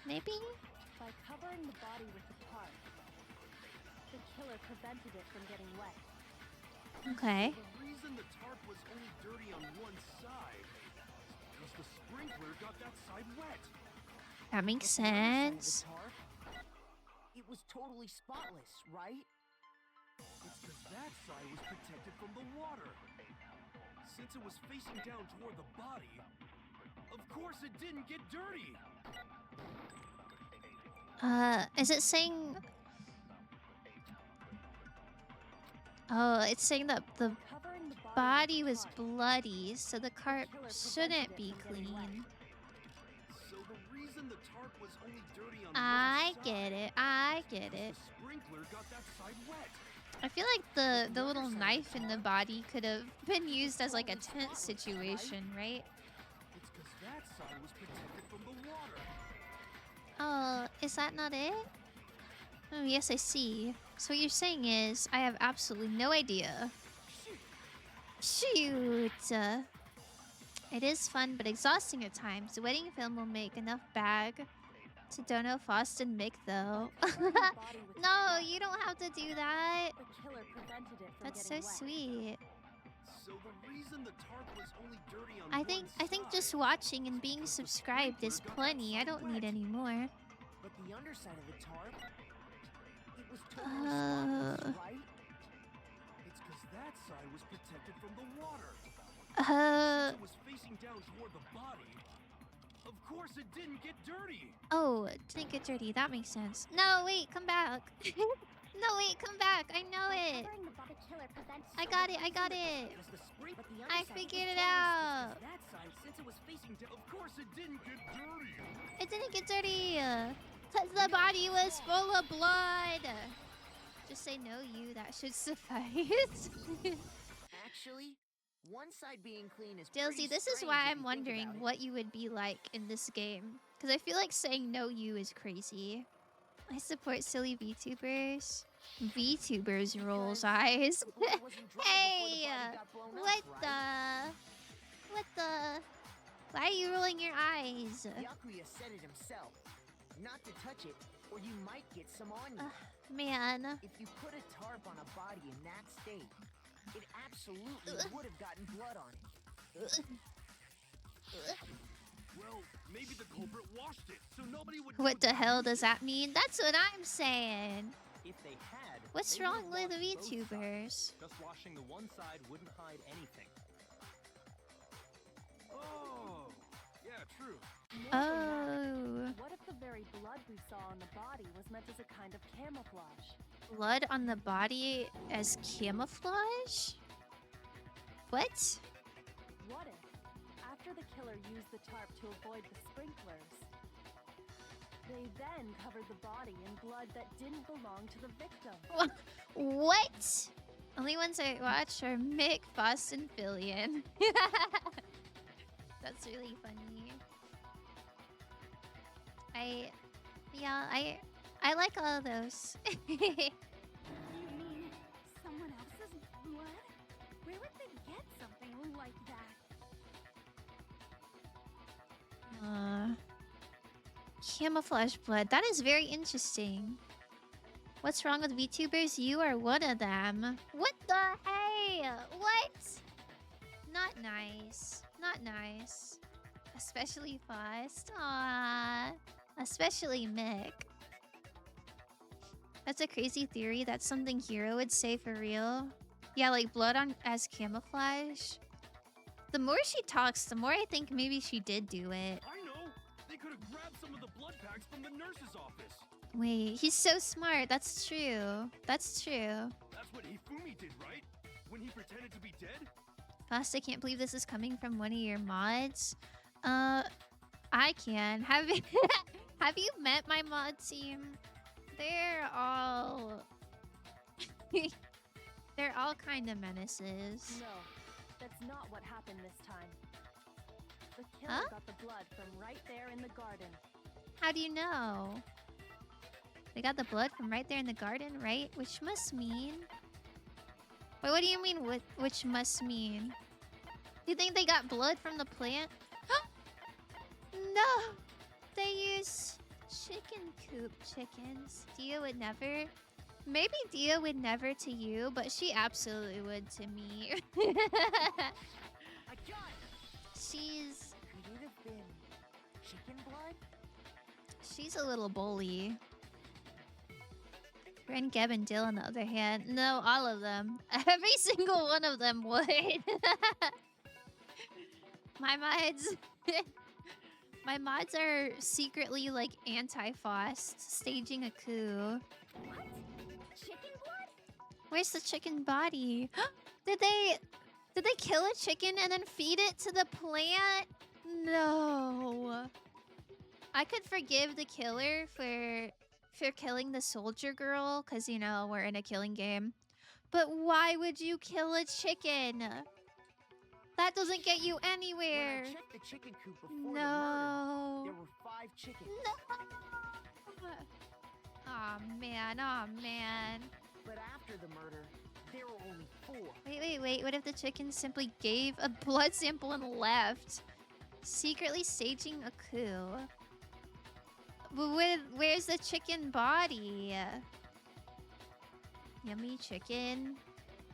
Maybe? By covering the body with the tarp, the killer prevented it from getting wet. Okay. The reason the tarp was only dirty on one side is because the sprinkler got that side wet. That makes But the other side of the sense. tarp, it was totally spotless, right? It's because that side was protected from the water. Since it was facing down toward the body, of course it didn't get dirty. Is it saying... Oh, it's saying that the Covering the body with was the tarp, bloody, so the carp killer shouldn't prevented be it from getting wet. clean. So the reason the tarp was only dirty on I one get side it. I is get because it. the sprinkler got that side wet. I feel like the little knife in the body could have been used as like a tent situation, right? It's because that side was protected from the water. Oh, is that not it? Oh, yes, I see. So what you're saying is, I have absolutely no idea. Shoot! It is fun, but exhausting at times. The wedding film will make enough bag to Dono, Faust, and Mick, though. Covering the body with the No, tarp, you don't have to do that. the killer prevented it from That's so getting wet. sweet. So the reason the tarp was only dirty on I one think side just watching and being because the subscribed is sprinkler got that plenty. I side don't need wet. any more. But the underside of the tarp, it was totally Uh. spotless, right? It's because that side was Since it was facing down toward the body, of course it didn't get dirty. Oh, didn't get dirty. That makes sense. No, wait, come back. No, wait, come back. I know it. Covering the body killer prevents I got it. I got it. Because the spring, but the I other side figured was it out. closed. That side, since it was facing down, of course it didn't get dirty. It didn't get dirty. Because the body was full of blood. Just say no, you. That should suffice. Actually, one side being clean is Dilsey, pretty this is strange why if I'm you think wondering about it. what you would be like in this game. Because I feel like saying no, you is crazy. I support silly VTubers. VTubers rolls eyes. The blood wasn't dry before the Hey, body got blown what up, right? What the? Why are you rolling your eyes? Yakuya said it himself. Not to touch it, or you might get some on you. Man. If you put a tarp on a body in that state, it absolutely would have gotten blood on it. Well, maybe the culprit washed it, so nobody would. What the hell does that mean? That's what I'm saying. If they had, What's they wrong would've with washed both VTubers? sides. Just washing the one side wouldn't hide anything. Oh, yeah, true. More than that, Oh. what if the very blood we saw on the body was meant as a kind of camouflage? Blood on the body as camouflage? What? What if, after the killer used the tarp to avoid the sprinklers, they then covered the body in blood that didn't belong to the victim? What? Only ones I watch are Mick, Boston, Fillion. That's really funny. I like all of those. You mean someone else's blood? Where would they get something like that? Camouflage blood. That is very interesting. What's wrong with VTubers? You are one of them. What the hey? What? Not nice. Not nice. Especially Fost. Aww. Especially Mick. That's a crazy theory. That's something Hero would say for real. Yeah, like blood on as camouflage. The more she talks, the more I think maybe she did do it. I know. They could have grabbed some of the blood packs from the nurse's office. Wait, he's so smart. That's true. That's true. That's what Hifumi did, right? When he pretended to be dead? Fast, I can't believe this is coming from one of your mods. I can. Have you, have you met my mod team? They're all... They're all kind of menaces. No, that's not what happened this time. The killer Huh? got the blood from right there in the garden. How do you know? They got the blood from right there in the garden, right? Which must mean... Wait, what do you mean, which must mean? Do you think they got blood from the plant? No! They use chicken coop chickens. Dia would never... Maybe Dia would never to you, but she absolutely would to me. I got it! She's... Could it have been chicken blood? She's a little bully. Ren, Geb, and Dill, on the other hand, no, all of them. Every single one of them would. My mods... My mods are secretly, like, anti-Fost, staging a coup. What? Chicken blood? Where's the chicken body? Did they kill a chicken and then feed it to the plant? No. I could forgive the killer for killing the soldier girl, because, you know, we're in a killing game. But why would you kill a chicken? That doesn't get you anywhere. When I checked the chicken coop before the murder, No. there were 5 chickens. No. Aw, man. Aw, man. But after the murder, there were only 4. Wait. What if the chicken simply gave a blood sample and left? Secretly staging a coup. But where's the chicken body? Yummy chicken.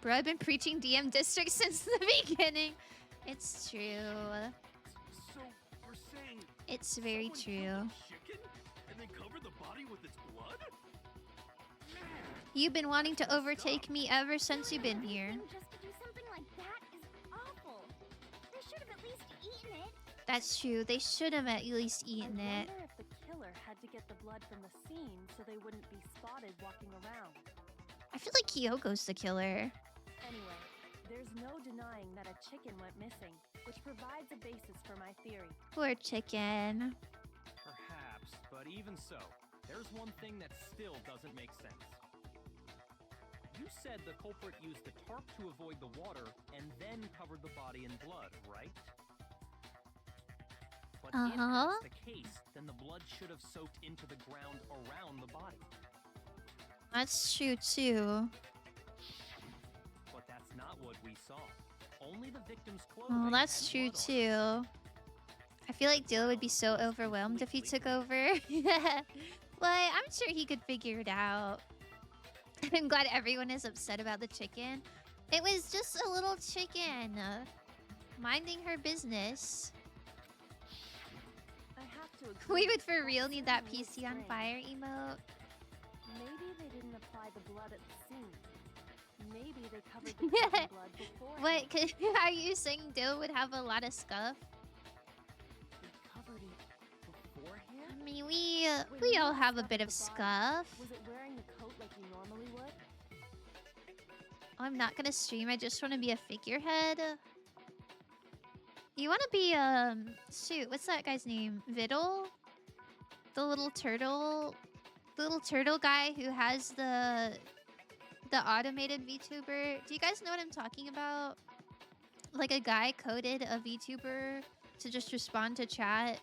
Bro, I've been preaching DM District since the beginning. It's true. So we're saying It's very someone true. killed a chicken and then covered the body with its blood? Man, You've been wanting to overtake me ever since you've been here. Anything just to do something like that is awful. That's true. They should have at least I eaten it. wonder if the killer had to get the blood from the scene so they wouldn't be spotted walking around. I feel like Kyoko's the killer. Anyway, there's no denying that a chicken went missing, which provides a basis for my theory. Poor chicken. Perhaps, but even so, there's one thing that still doesn't make sense. You said the culprit used the tarp to avoid the water and then covered the body in blood, right? But if that's the case, then the blood should have soaked into the ground around the body. That's true too. But that's not what we saw. Only the victim's clothing. Oh, that's had true blood on it. too. I feel like Dill would be so overwhelmed if he took over. But I'm sure he could figure it out. I'm glad everyone is upset about the chicken. It was just a little chicken minding her business. I have to agree. We would for that real need that certainly is PC on strange. fire emote. Maybe they didn't apply the blood at the scene. Maybe they covered the chicken blood before. What? Are you saying Dill would have a lot of scuff? They covered it beforehand? I mean, we all have a bit of scuff. Was it wearing the coat like you normally would? I'm not gonna stream. I just want to be a figurehead. You want to be shoot, what's that guy's name? Viddle? The little turtle guy who has the automated VTuber. Do you guys know what I'm talking about? Like a guy coded a VTuber to just respond to chat.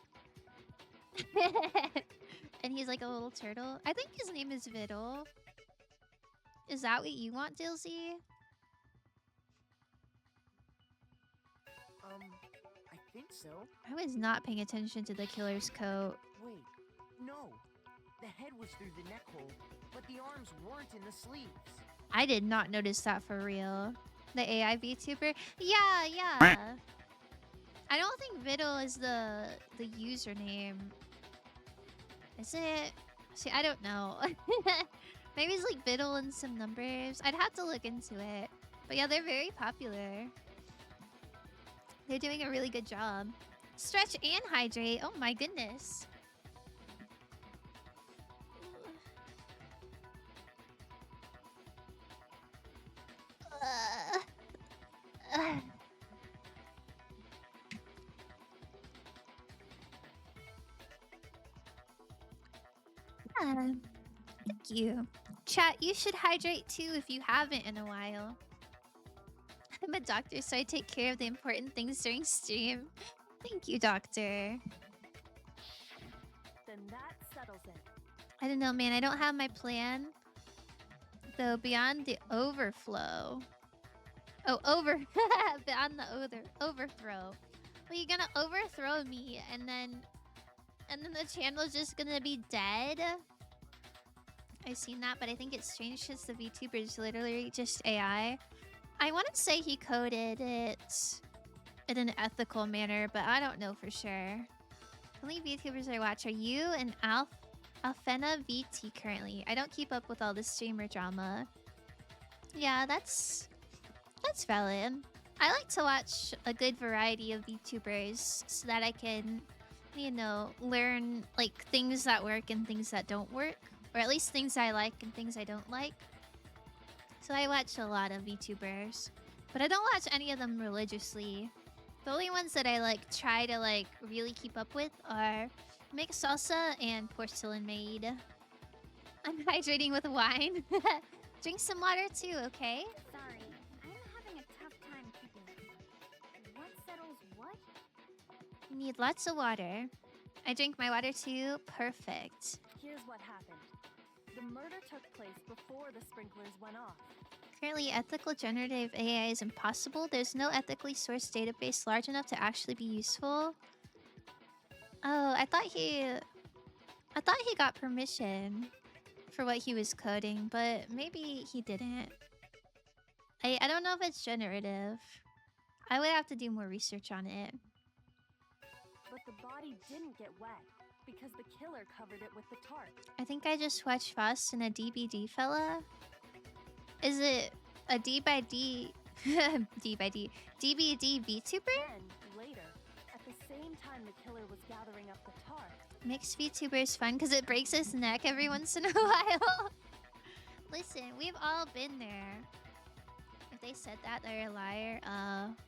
And he's like a little turtle. I think his name is Viddle. Is that what you want, Dilsey? I think so. I was not paying attention to the killer's coat. Wait, no. The head was through the neck hole, but the arms weren't in the sleeves. I did not notice that for real. The AI VTuber? Yeah. I don't think Viddle is the username. Is it? See, I don't know. Maybe it's like Viddle and some numbers. I'd have to look into it. But yeah, they're very popular. They're doing a really good job. Stretch and hydrate. Oh my goodness. Thank you. Chat, you should hydrate too if you haven't in a while. I'm a doctor, so I take care of the important things during stream. Thank you, doctor. Then that settles it. I don't know, man. I don't have my plan. Though beyond the overflow. Oh, beyond the overthrow. Well, you're gonna overthrow me, and then the channel's just gonna be dead. I've seen that, but I think it's strange because the VTuber is literally just AI. I want to say he coded it in an ethical manner, but I don't know for sure. The only VTubers I watch are you and Alfena VT currently. I don't keep up with all the streamer drama. Yeah, that's valid. I like to watch a good variety of VTubers so that I can, you know, learn like things that work and things that don't work. Or at least things I like and things I don't like. So I watch a lot of VTubers. But I don't watch any of them religiously. The only ones that I like try to like really keep up with are Make Salsa and Porcelain Maid. I'm hydrating with wine. Drink some water too, okay? Sorry, I'm having a tough time keeping up. What settles what? You need lots of water. I drink my water too. Perfect. Here's what happened. The murder took place before the sprinklers went off. Currently, ethical generative AI is impossible. There's no ethically sourced database large enough to actually be useful. Oh, I thought he got permission for what he was coding, but maybe he didn't. I don't know if it's generative. I would have to do more research on it. But the body didn't get wet because the killer covered it with the tarp. I think I just watched Fast and a DBD fella. Is it a D by D? D by D. DBD VTuber? Then, later, at the same same time the killer was gathering up the tarp. Makes VTubers fun because it breaks his neck every once in a while. Listen, we've all been there. If they said that, they're a liar.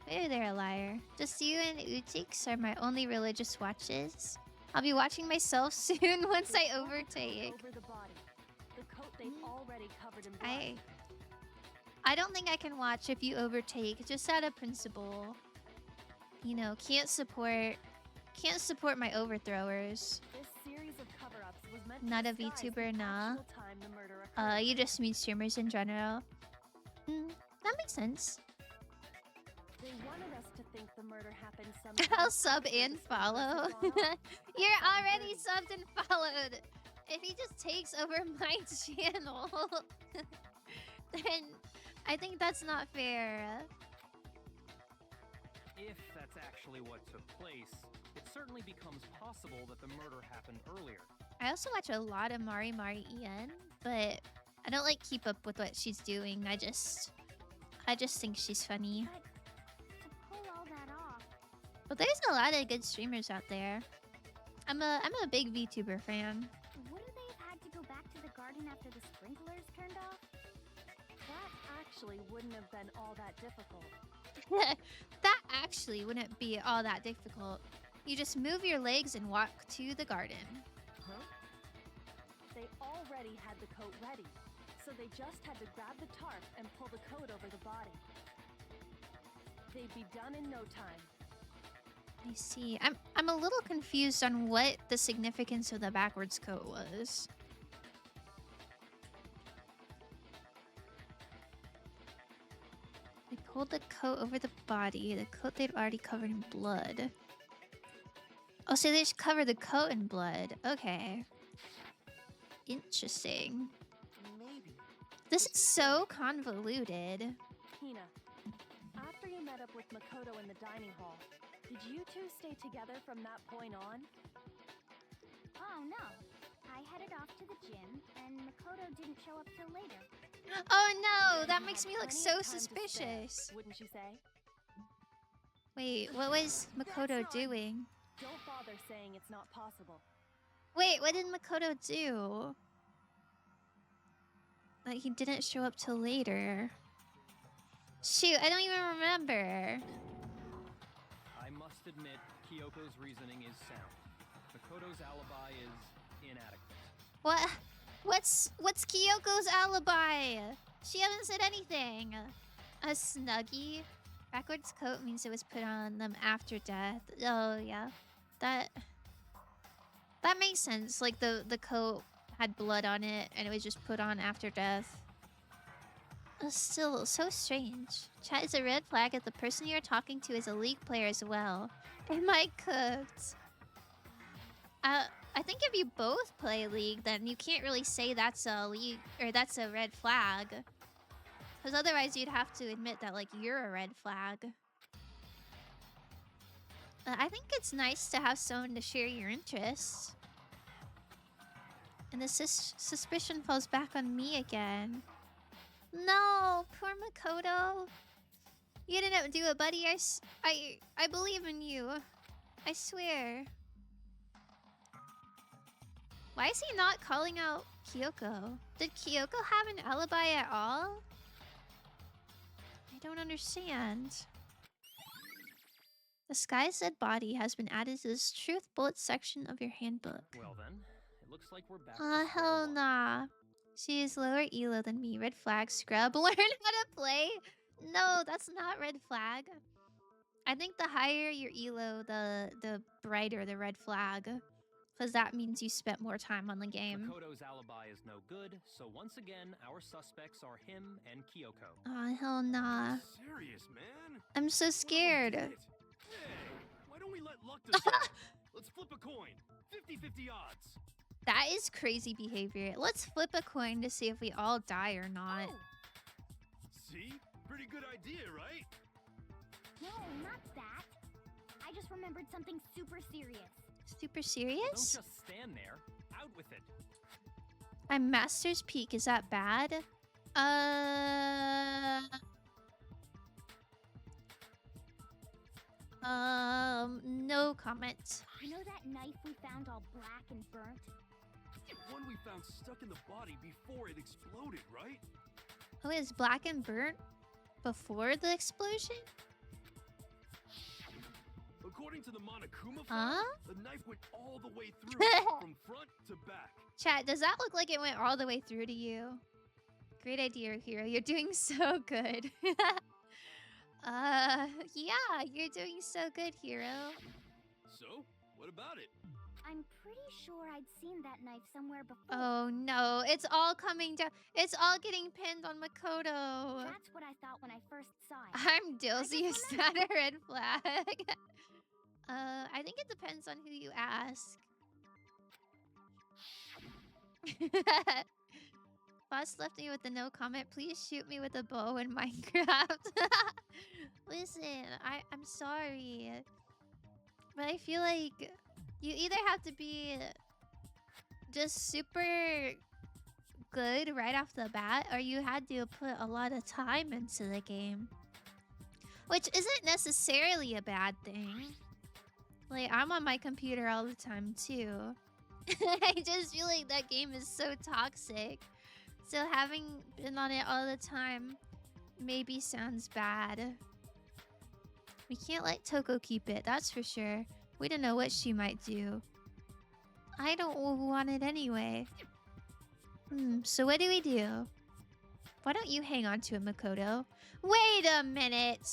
Maybe they're a liar. Just you and Utix are my only religious watches. I'll be watching myself soon once I overtake. Over the body. The coat they've already covered in blood. I don't think I can watch if you overtake, just out of principle. You know, can't support my overthrowers. This series of cover-ups was meant Not to a disguise VTuber, the nah. actual time the murder occurred. You just mean streamers in general. That makes sense. They wanted us to think the murder happened sometime I'll sub after and the sprinklers follow. had gone off. You're already subbed and followed. If he just takes over my channel, then I think that's not fair. If that's actually what took place, it certainly becomes possible that the murder happened earlier. I also watch a lot of Mari Ian, but I don't like keep up with what she's doing. I just think she's funny. But to pull all that off, But there's a lot of good streamers out there. I'm a big VTuber fan. wouldn't they have had to go back to the garden after the sprinklers turned off? That actually wouldn't have been all that difficult. That actually wouldn't be all that difficult. You just move your legs and walk to the garden. Huh? They already had the coat ready, so they just had to grab the tarp and pull the coat over the body. They'd be done in no time. I see. I'm a little confused on what the significance of the backwards coat was. They pulled the coat over the body. The coat they'd already covered in blood. Oh, so they just covered the coat in blood. Okay. Interesting. Maybe. This is so convoluted. Hina, after you met up with Makoto in the dining hall, did you two stay together from that point on? Oh no. I headed off to the gym, and Makoto didn't show up till later. Oh no, that You makes had me look plenty so of time to spare, suspicious. wouldn't you say? Wait, what was Makoto doing? Don't bother saying it's not possible. Wait, what did Makoto do? Like, he didn't show up till later. Shoot, I don't even remember. I must admit, Kyoko's reasoning is sound. Makoto's alibi is inadequate. What? What's Kyoko's alibi? She hasn't said anything. A snuggie? Backwards coat means it was put on them after death. Oh, yeah. That makes sense. Like, the coat had blood on it, and it was just put on after death. Still, so strange. Chat is a red flag if the person you're talking to is a League player as well. Am I cooked? I think if you both play League, then you can't really say that's a League, or that's a red flag. Because otherwise you'd have to admit that, like, you're a red flag. I think it's nice to have someone to share your interests. And the suspicion falls back on me again. No, poor Makoto. You didn't do it, buddy. I believe in you. I swear. Why is he not calling out Kyoko? Did Kyoko have an alibi at all? I don't understand. The sky's dead body has been added to this truth bullet section of your handbook. Well then, it looks like we're back. Aw, to square hell one. nah. She is lower elo than me. Red flag, scrub. Learn how to play? No, that's not red flag. I think the higher your elo, the brighter the red flag. Because that means you spent more time on the game. Makoto's alibi is no good, so once again, our suspects are him and Kyoko. Aw, hell nah. Serious, man. I'm so scared. Hey, why don't we let luck decide? Let's flip a coin. 50-50 odds. That is crazy behavior. Let's flip a coin to see if we all die or not. Oh, See? Pretty good idea, right? no, not that. I just remembered something super serious. Super Don't serious? just stand there. Out with it. I'm Master's Peak. Is that bad? No no comment. You know that knife we found all black and burnt? The one we found stuck in the body before it exploded, right? Oh, it's black and burnt before the explosion? According to the Monokuma Huh? file, the knife went all the way through from front to back. Chat, does that look like it went all the way through to you? Great idea, Hero. You're doing so good. Yeah, you're doing so good, Hero. So, what about it? I'm pretty sure I'd seen that knife somewhere before. Oh no, it's all coming down. It's all getting pinned on Makoto. That's what I thought when I first saw it. I'm Dilsey. Is that a red flag? I think it depends on who you ask. Boss left me with a no comment. Please shoot me with a bow in Minecraft. Listen, I'm sorry. But I feel like you either have to be just super good right off the bat, or you had to put a lot of time into the game. Which isn't necessarily a bad thing. Like, I'm on my computer all the time, too. I just feel like that game is so toxic. So having been on it all the time maybe sounds bad. We can't let Toko keep it, that's for sure. We don't know what she might do. I don't want it anyway. So what do we do? Why don't you hang on to it, Makoto? Wait a minute!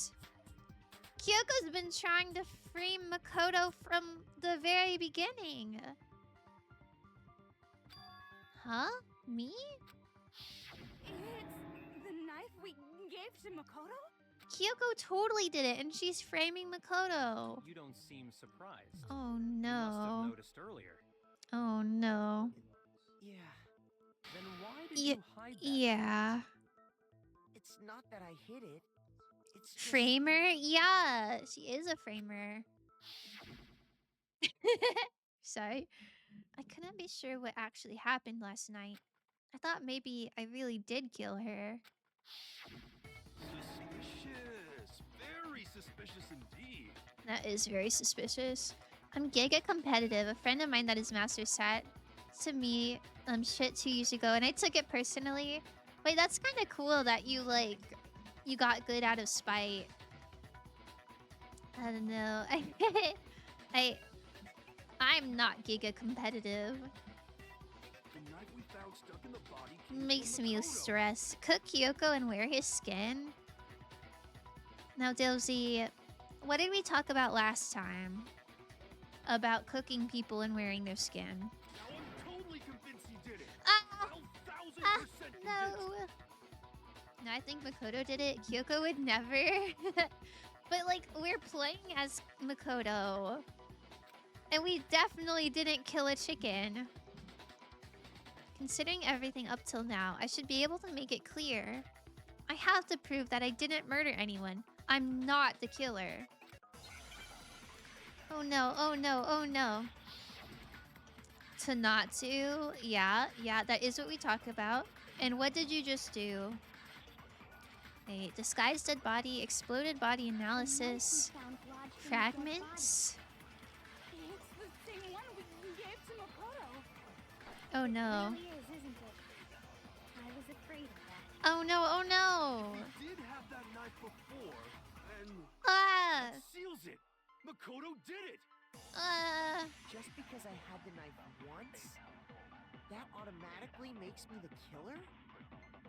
Kyoko's been trying to free Makoto from the very beginning. Huh? Me? It's the knife we gave to Makoto? Kyoko totally did it, and she's framing Makoto. You don't seem surprised. Oh You must no. have noticed earlier. Oh no. Yeah. Then why did Ye- you hide that? Yeah. It's not that I hid it. It's just... Framer? Yeah, she is a framer. Sorry. I couldn't be sure what actually happened last night. I thought maybe I really did kill her. Suspicious. Very suspicious indeed. That is very suspicious. I'm giga competitive. A friend of mine that is master sat to me shit 2 years ago, and I took it personally. Wait, that's kind of cool that you got good out of spite. I don't know. I'm not giga competitive. The knife we found stuck in the body came Makes from me Makoto. stress. Cook Kyoko and wear his skin? Now, Dilsey, what did we talk about last time? About cooking people and wearing their skin. Now I'm totally convinced he did it. Ah! 1000% No! convinced. No, I think Makoto did it. Kyoko would never. But, like, we're playing as Makoto. And we definitely didn't kill a chicken. Considering everything up till now, I should be able to make it clear. I have to prove that I didn't murder anyone. I'm not the killer. Oh no, oh no, oh no. To not to? Yeah, that is what we talk about. And what did you just do? Wait, disguised dead body, exploded body analysis, fragments? It's the same one we gave to Makoto. Oh no. It really is, isn't it? I was afraid of that. Oh no, oh no! We did have that knife before, and Ah! that seals it. Makoto did it. Just because I had the knife once, that automatically makes me the killer?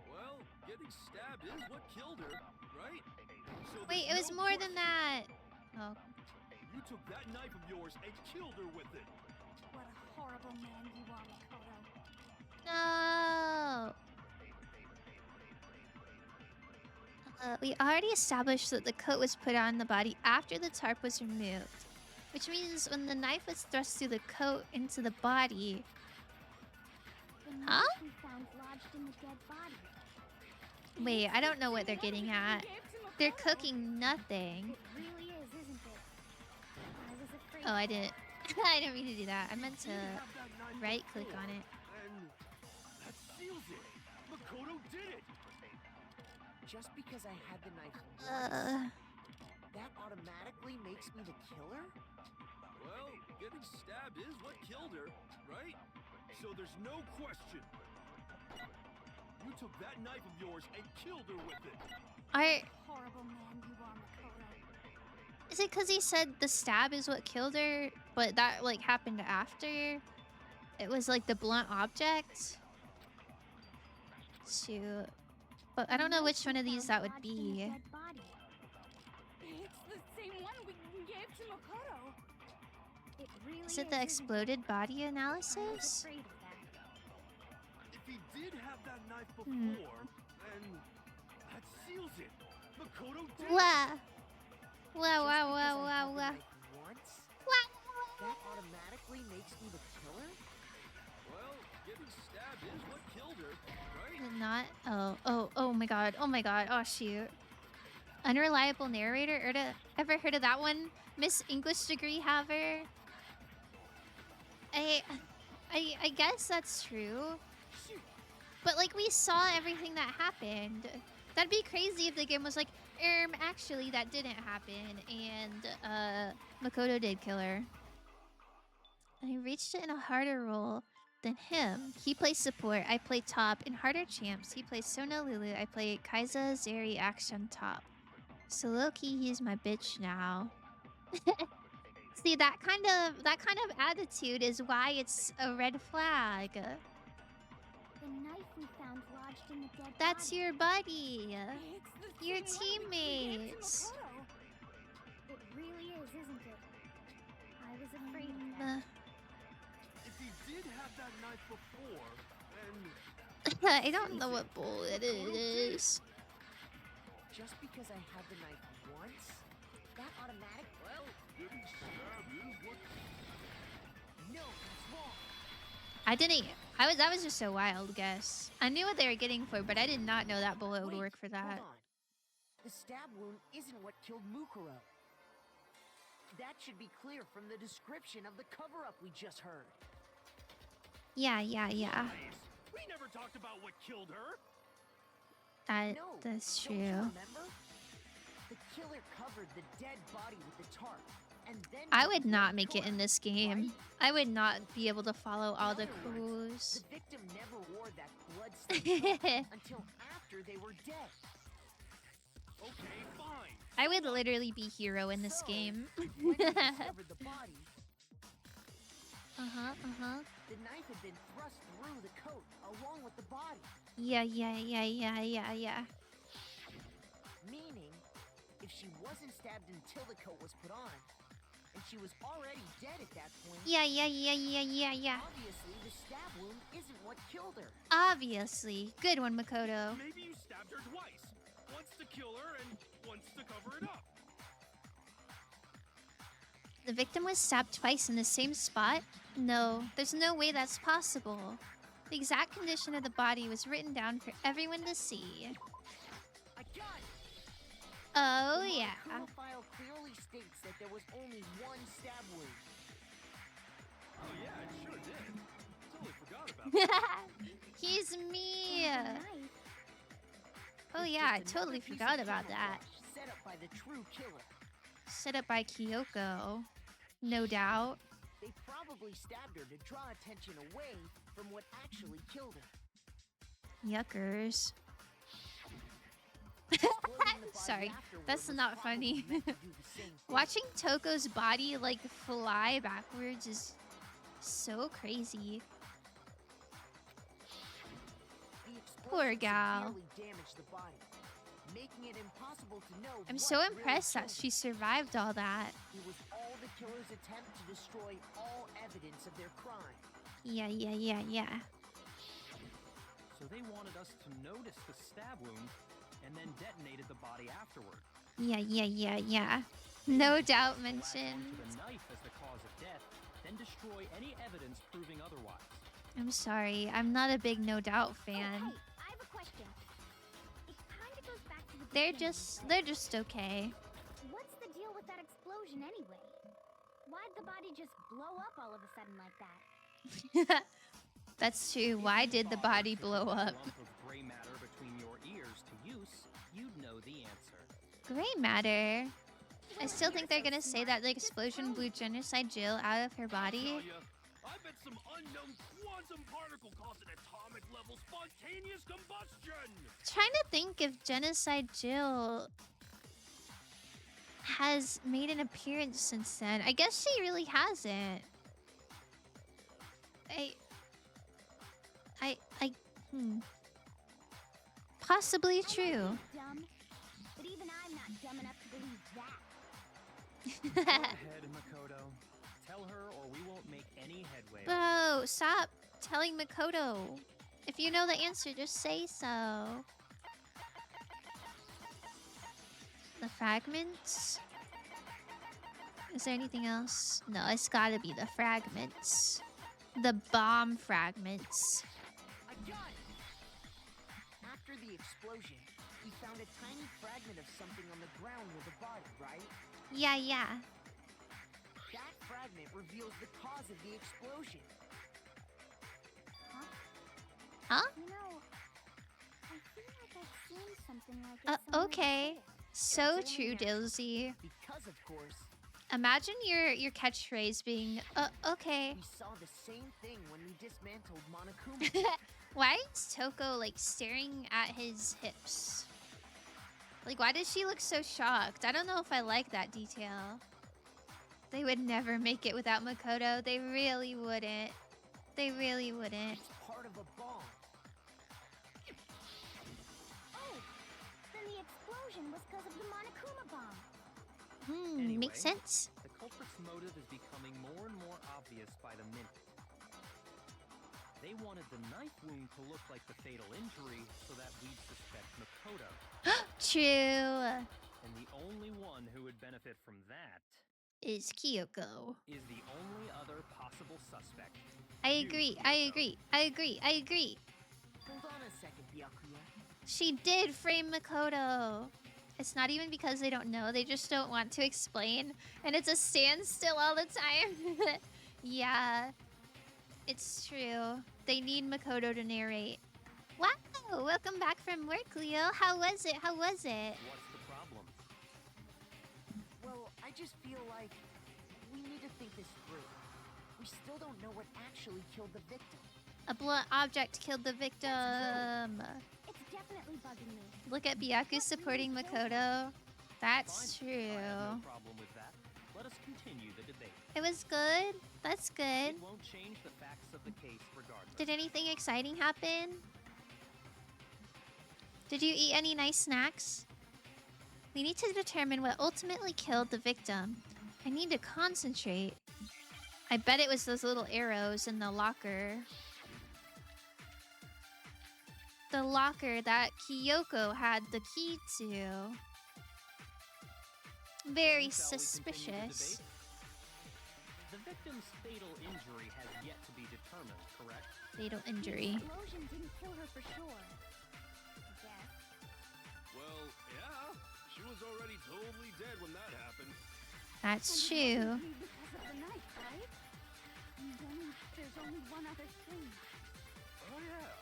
Well, getting stabbed is what killed her, right? So Wait, it there's was no more than question. that. Oh. You took that knife of yours and killed her with it. What a horrible man you are, Makoto. No! We already established that the coat was put on the body after the tarp was removed. Which means when the knife was thrust through the coat into the body... The Huh? knife we found lodged in the dead body. Wait, I don't know what they're getting at. They're cooking nothing. It really is, isn't it? I was afraid. Oh, I didn't... I didn't mean to do that. I meant to We did have that knife right-click before, on it. And that seals it. Makoto did it. Just because I had the knife once, Uh... that automatically makes me the killer? Well, getting stabbed is what killed her, right? So there's no question. You took that knife of yours and killed her with it. Horrible man you are, Makoto. Is it because he said the stab is what killed her, but that like happened after? It was like the blunt object? Shoot. But I don't know which one of these that would be. It's the same one we gave to Makoto. It really Is it the exploded body analysis? afraid of that. If he did have that knife before, Hmm. then that seals it. Makoto did it. Wow. Wow, Just wow, because wow, I wow, had the wow. knife once, that automatically makes me the killer? Well, getting stabbed is what killed her, right? Did not. Oh my god. Oh my god. Oh shoot. Unreliable narrator. Ever heard of that one? Miss English degree haver. I guess that's true. But like we saw everything that happened. That'd be crazy if the game was like, actually that didn't happen and Makoto did kill her. I reached it in a harder role than him. He plays support, I play top. In harder champs, he plays Sona Lulu, I play Kaiza Zeri Action top. So low-key, he's my bitch now. See, that kind of attitude is why it's a red flag. The knife we found lodged in the dead That's body. your buddy. It's the Your same one we gave to teammates. Makoto. It really is, isn't it? I was afraid of that. If he did have that knife before, then I don't know what bullet it is. Just because I had the knife once, that automatic? Well, getting stabbed is what. no, that's wrong. That was just a wild guess. I knew what they were getting for, but I did not know that bullet would Wait, work for that. Hold on. The stab wound isn't what killed Mukuro. That should be clear from the description of the cover-up we just heard. Yeah. Lies. We never talked about what killed her. That's Don't you true. remember? The killer covered the dead body with the tarp, and then I took would the not make it killer, in this game. right? I would not be able to follow all the In other words, clues. the victim never wore that blood-stained tarp until after they were dead. Okay, fine. I would literally be hero in this So, game. when we discovered the body, Uh-huh. the knife had been thrust through the coat along with the body. Yeah. Meaning, if she wasn't stabbed until the coat was put on, and she was already dead at that point, Yeah. obviously the stab wound isn't what killed her. Obviously. Good one, Makoto. Maybe you stabbed her twice. Once to kill her and once to cover it up. The victim was stabbed twice in the same spot? No, there's no way that's possible. The exact condition of the body was written down for everyone to see. I got it! Oh, The yeah. Monokuma file clearly states that there was only one stab wound. Oh yeah, it sure did. Totally forgot about that. He's me. The knife. Oh, It's yeah, I just totally another piece forgot of about that. camouflage set up by the true killer. Set up by Kyoko. No doubt. They probably stabbed her to draw attention away from what actually killed her. Yuckers. Exploding the body Sorry, afterward that's was not probably funny. meant to do the same thing. Watching Toko's body like fly backwards is so crazy. The explosion Poor gal. severely damaged the body, making it impossible to know I'm what so really impressed that killed she survived all that. her. It was all the killer's attempt to destroy all evidence of their crime. Yeah. So they wanted us to notice the stab wound and then detonated the body afterward. Yeah. No doubt Latch mentioned. onto the knife as the cause of death, then destroy any evidence proving otherwise. I'm sorry, I'm not a big No Doubt Oh, fan. hey, I have a question. It kind of goes back to the They're beginning, just okay. What's the deal with that explosion anyway? Why'd the body just blow up all of a sudden like that? That's true. If Why you did the thought body if blow there was a up? lump of gray matter between your ears to use, you'd know the answer. Gray matter. I still think they're gonna say that the explosion blew Genocide Jill out of her body. I bet some unknown quantum particle caused an atomic level spontaneous combustion. Trying to think if Genocide Jill has made an appearance since then. I guess she really hasn't. Possibly true. Dumb, but even I'm not dumb enough to believe that. Go ahead, Makoto. Tell her or we won't make any headway. Bro, stop telling Makoto. If you know the answer, just say so. The fragments? Is there anything else? No, it's gotta be the fragments. The bomb fragments. I got it! After the explosion, we found a tiny fragment of something on the ground near the body, right? Yeah. That fragment reveals the cause of the explosion. Huh? You know, I feel like I've seen something like it somewhere Okay. before. So true, Dilsey. Because, of course, Imagine your catchphrase being, okay. we saw the same thing when we dismantled Monokuma. Why is Toko, like, staring at his hips? Like, why does she look so shocked? I don't know if I like that detail. They would never make it without Makoto. They really wouldn't. They really wouldn't. It's part of a bomb. Oh, then the explosion was because of the Monokuma bomb. Makes Anyway. sense. The culprit's motive is becoming more and more obvious by the minute. They wanted the knife wound to look like the fatal injury so that we'd suspect Makoto. True. And the only one who would benefit from that Is Kyoko. is the only other possible suspect. I agree. I agree. I agree. I agree. Hold on a second, Byakuya. She did frame Makoto. It's not even because they don't know. They just don't want to explain. And it's a standstill all the time. Yeah. It's true. They need Makoto to narrate. Wow! Welcome back from work, Leo. How was it? How was it? What's the problem? Well, I just feel like we need to think this through. We still don't know what actually killed the victim. A blunt object killed the victim. It's definitely bugging me. Look at Byaku supporting Makoto. That's Fine. true. I have no problem with that. Let us continue the debate. It was good. That's good. It won't change the facts of the case regardless. Did anything exciting happen? Did you eat any nice snacks? We need to determine what ultimately killed the victim. I need to concentrate. I bet it was those little arrows in the locker. The locker that Kyoko had the key to. Very Then shall we continue the suspicious. debate? The victim's fatal injury has yet to be determined, correct? Fatal The injury. explosion didn't kill her for sure. I guess. Well, yeah. She was already totally dead when that happened. That's And it true. wasn't because of the knife, right? And then there's only one other thing. Oh, yeah.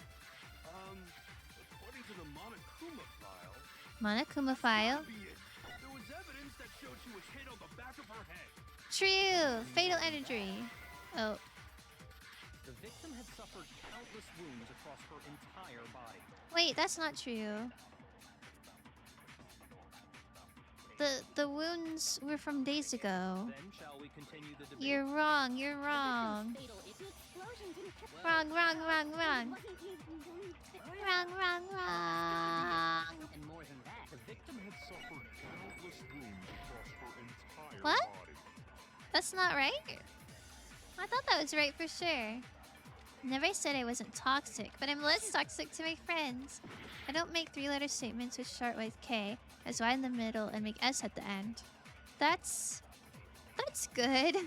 According to the Monokuma file... Monokuma file. Be it. There was evidence that showed she was hit on the back of her head. True. Fatal injury. Oh. The victim had suffered countless wounds across her entire body. Wait, that's not true. The wounds were from days ago. Then shall we continue the debate? You're wrong. You're wrong. The explosion didn't kill her. Wrong. Wrong. Wrong. Wrong. Wasn't even Wrong. Wrong. Wrong. And more than that, the victim had suffered Countless wounds across her entire What? body. That's not right. I thought that was right for sure. Never said I wasn't toxic, but I'm less toxic to my friends. I don't make three-letter statements which start with K, as Y in the middle, and make S at the end. That's good. Then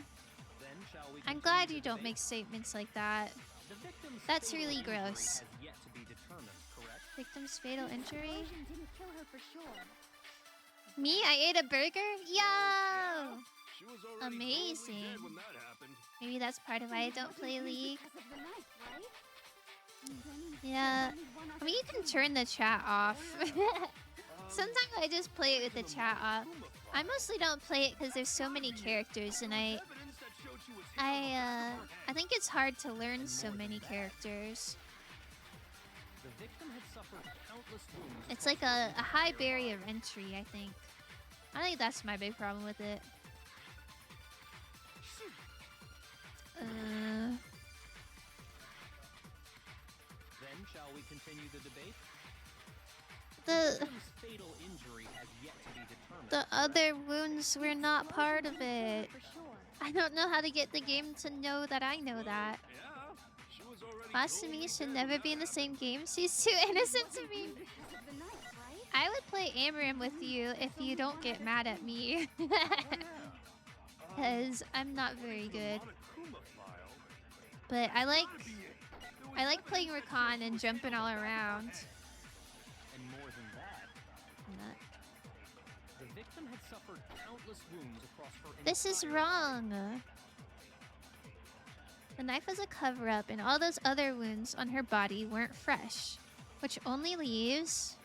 shall we I'm continue glad the you don't debate? make statements like that. The victim's That's fatal really injury gross. has yet to be determined, correct? Victim's fatal The injury. explosion didn't kill her for sure. Me? I ate a burger? Yo! She was already Amazing. totally dead when that happened. Maybe that's part of why I And it don't wasn't play even League. because of the knife, right? And then Yeah. there's only one I other mean, you can thing. turn the chat off. Sometimes I just play it with the chat off. I mostly don't play it because there's so many characters, and I think it's hard to learn so many characters. The victim had suffered countless wounds. It's like a high barrier of entry, I think. I think that's my big problem with it. Then shall we continue the debate? The Victim's fatal injury has yet to be determined. the other wounds were not part of it. For sure. I don't know how to get the game to know that I know that. Yeah, she was already Masumi should never be in the same game. She's too innocent to me. Because of the knife, right? I would play Amarim with you if you don't get mad at me. Because I'm not very good. But I like playing Rakan and jumping all around. And more than that, the victim had suffered countless wounds across her This is entire body. wrong. The knife was a cover-up, and all those other wounds on her body weren't fresh, which only leaves...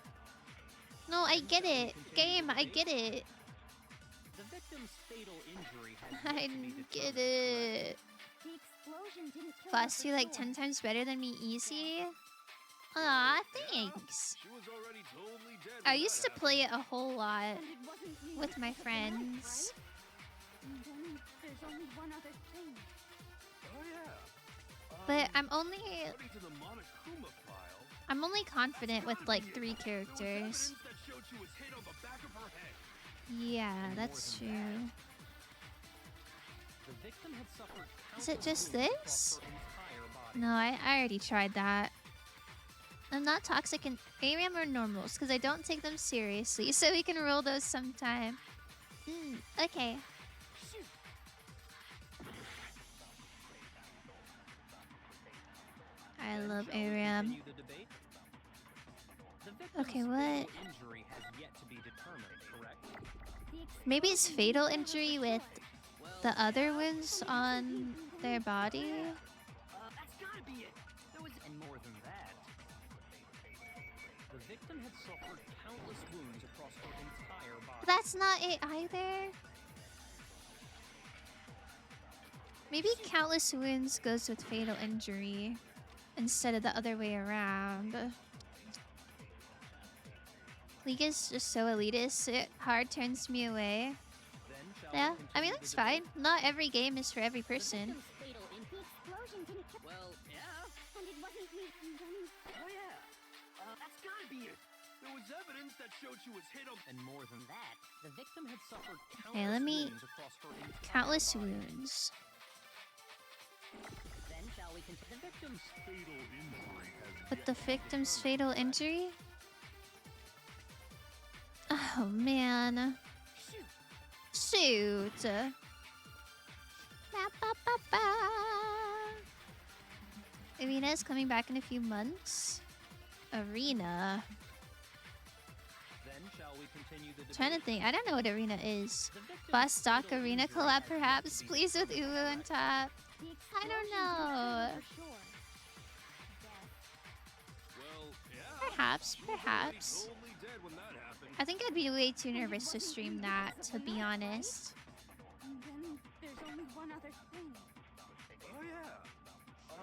No, I get it. Game, I get it. The victim's fatal injury has I yet to be get determined. it. The explosion didn't kill her Plus, for you like sure. 10 times better than me easy? Aw, thanks. She was already totally dead I when used that to play it a whole lot And it wasn't me with my because of the knife, friends. right? And then there's only one other thing. happened. Oh yeah. But I'm only According to the Monokuma file, I'm only confident with like 3 there was characters. evidence that showed she was hit on the back of her head. Yeah, And that's more than true. The victim had suffered Is it countless just wounds this? across her entire body. No, I already tried that. I'm not toxic in ARAM or normals because I don't take them seriously, so we can roll those sometime. Okay. I Then love shall we ARAM. continue the debate? The victim's Okay, what? fatal injury has yet to be determined, correct? Maybe it's fatal injury with the other wounds on their body? That's gotta be it. There was And more than that, the victim had suffered countless wounds across her entire body. That's not it either. Maybe countless wounds goes with fatal injury instead of the other way around. League is just so elitist, it hard turns me away. Then shall Yeah, we I mean, continue that's the debate? fine. Not every game is for every person. The explosion didn't kill well, yeah. and it wasn't me. And then Oh yeah. That's gotta be it. There was evidence that showed she was hit on. And more than that, the victim had suffered countless Okay, let me- wounds across her entire Countless body. wounds. Then shall we continue? The victim's Fatal injury has But the victim's fatal injury? Oh man. Shoot. Ba, ba, ba, ba. Arena is coming back in a few months. Arena. Then shall we continue the debate? Trying to think. I don't know what Arena is. The victim's Boss Stock fatal Arena injury collab has yet perhaps? to be Please with determined, Uwu on correct? top. the I don't explosion didn't kill her know. for sure. Well, yeah. Perhaps, She was already perhaps. totally dead when that happened. I think I'd be way too nervous to stream that, to be honest. And then there's only one other thing. Oh yeah.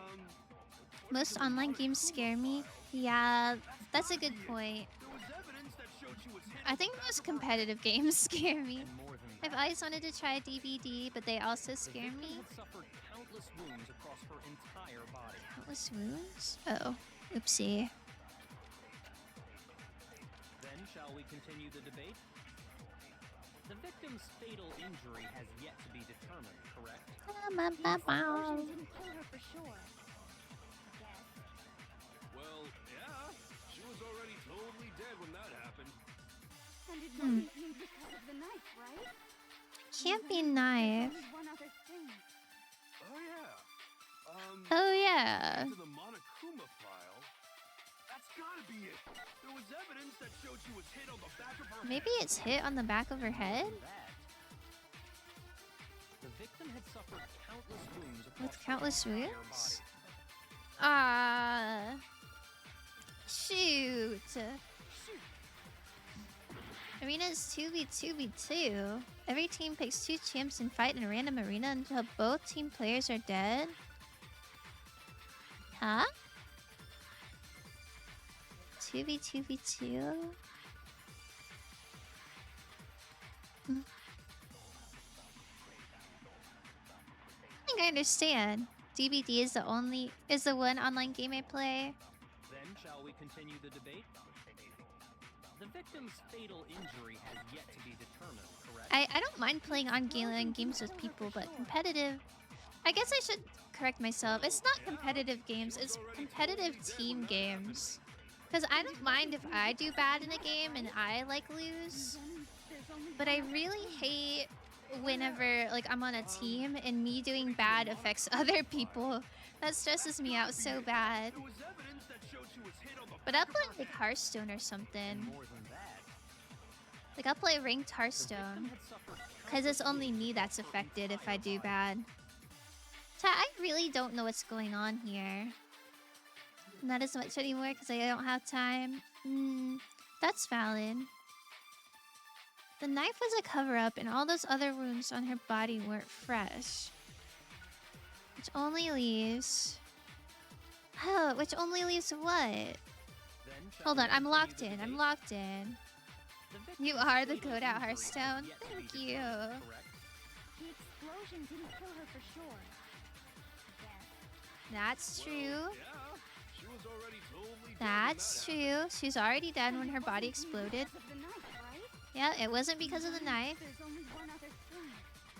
Most online games scare me. Yeah, that's a good point. There was evidence that showed she was hit I on think the back most of her head. competitive games scare me. And more than I've that, always wanted to try DVD, but they also the scare victim me. had suffered countless wounds across her entire body. Countless wounds? Oh, oopsie. Then shall we continue the debate? The victim's fatal injury has yet to be determined, correct? The explosion didn't kill her for sure. Well, yeah. She was already totally dead when that happened. And it wasn't me because of the knife, right? Can't be And then knife. there's only one other thing. Oh yeah. Oh yeah. To the Monokuma file. That's gotta be it. There was evidence that showed she was hit on the back of her Maybe head. it's hit on the back of her head? More than that, the victim had suffered countless wounds across With her countless entire wounds? body. Shoot. Arena is 2v2v2. Every team picks 2 champs and fight in a random arena until both team players are dead. Huh? 2v2v2? I think I understand. DBD is the one online game I play. Then shall we continue the debate? The victim's fatal injury has yet to be determined, correct? I don't mind playing online games with people, but competitive... I guess I should correct myself. It's not competitive games, it's competitive team games. Because I don't mind if I do bad in a game and I, like, lose. But I really hate whenever, like, I'm on a team and me doing bad affects other people. That stresses me out so bad. But I'll play, like, Hearthstone or something. More than that, Like, I'll play ranked Hearthstone. Because it's only me that's affected if I do bad. So I really don't know what's going on here. Not as much anymore because I don't have time. That's valid. The knife was a cover-up and all those other wounds on her body weren't fresh. Which only leaves... Oh, which only leaves what? then shall Hold we on, I'm continue locked the in. debate? I'm locked in. The victim's You are the fatal goat at injury Hearthstone. has yet to be Thank determined, you. correct? The explosion didn't kill her for sure. Yes. That's true. Yeah, she was already totally dead when That's that happened. true. She's already dead when And her it body wasn't even exploded. because of the knife, right? Yeah, it wasn't because of the knife. There's only one other thing.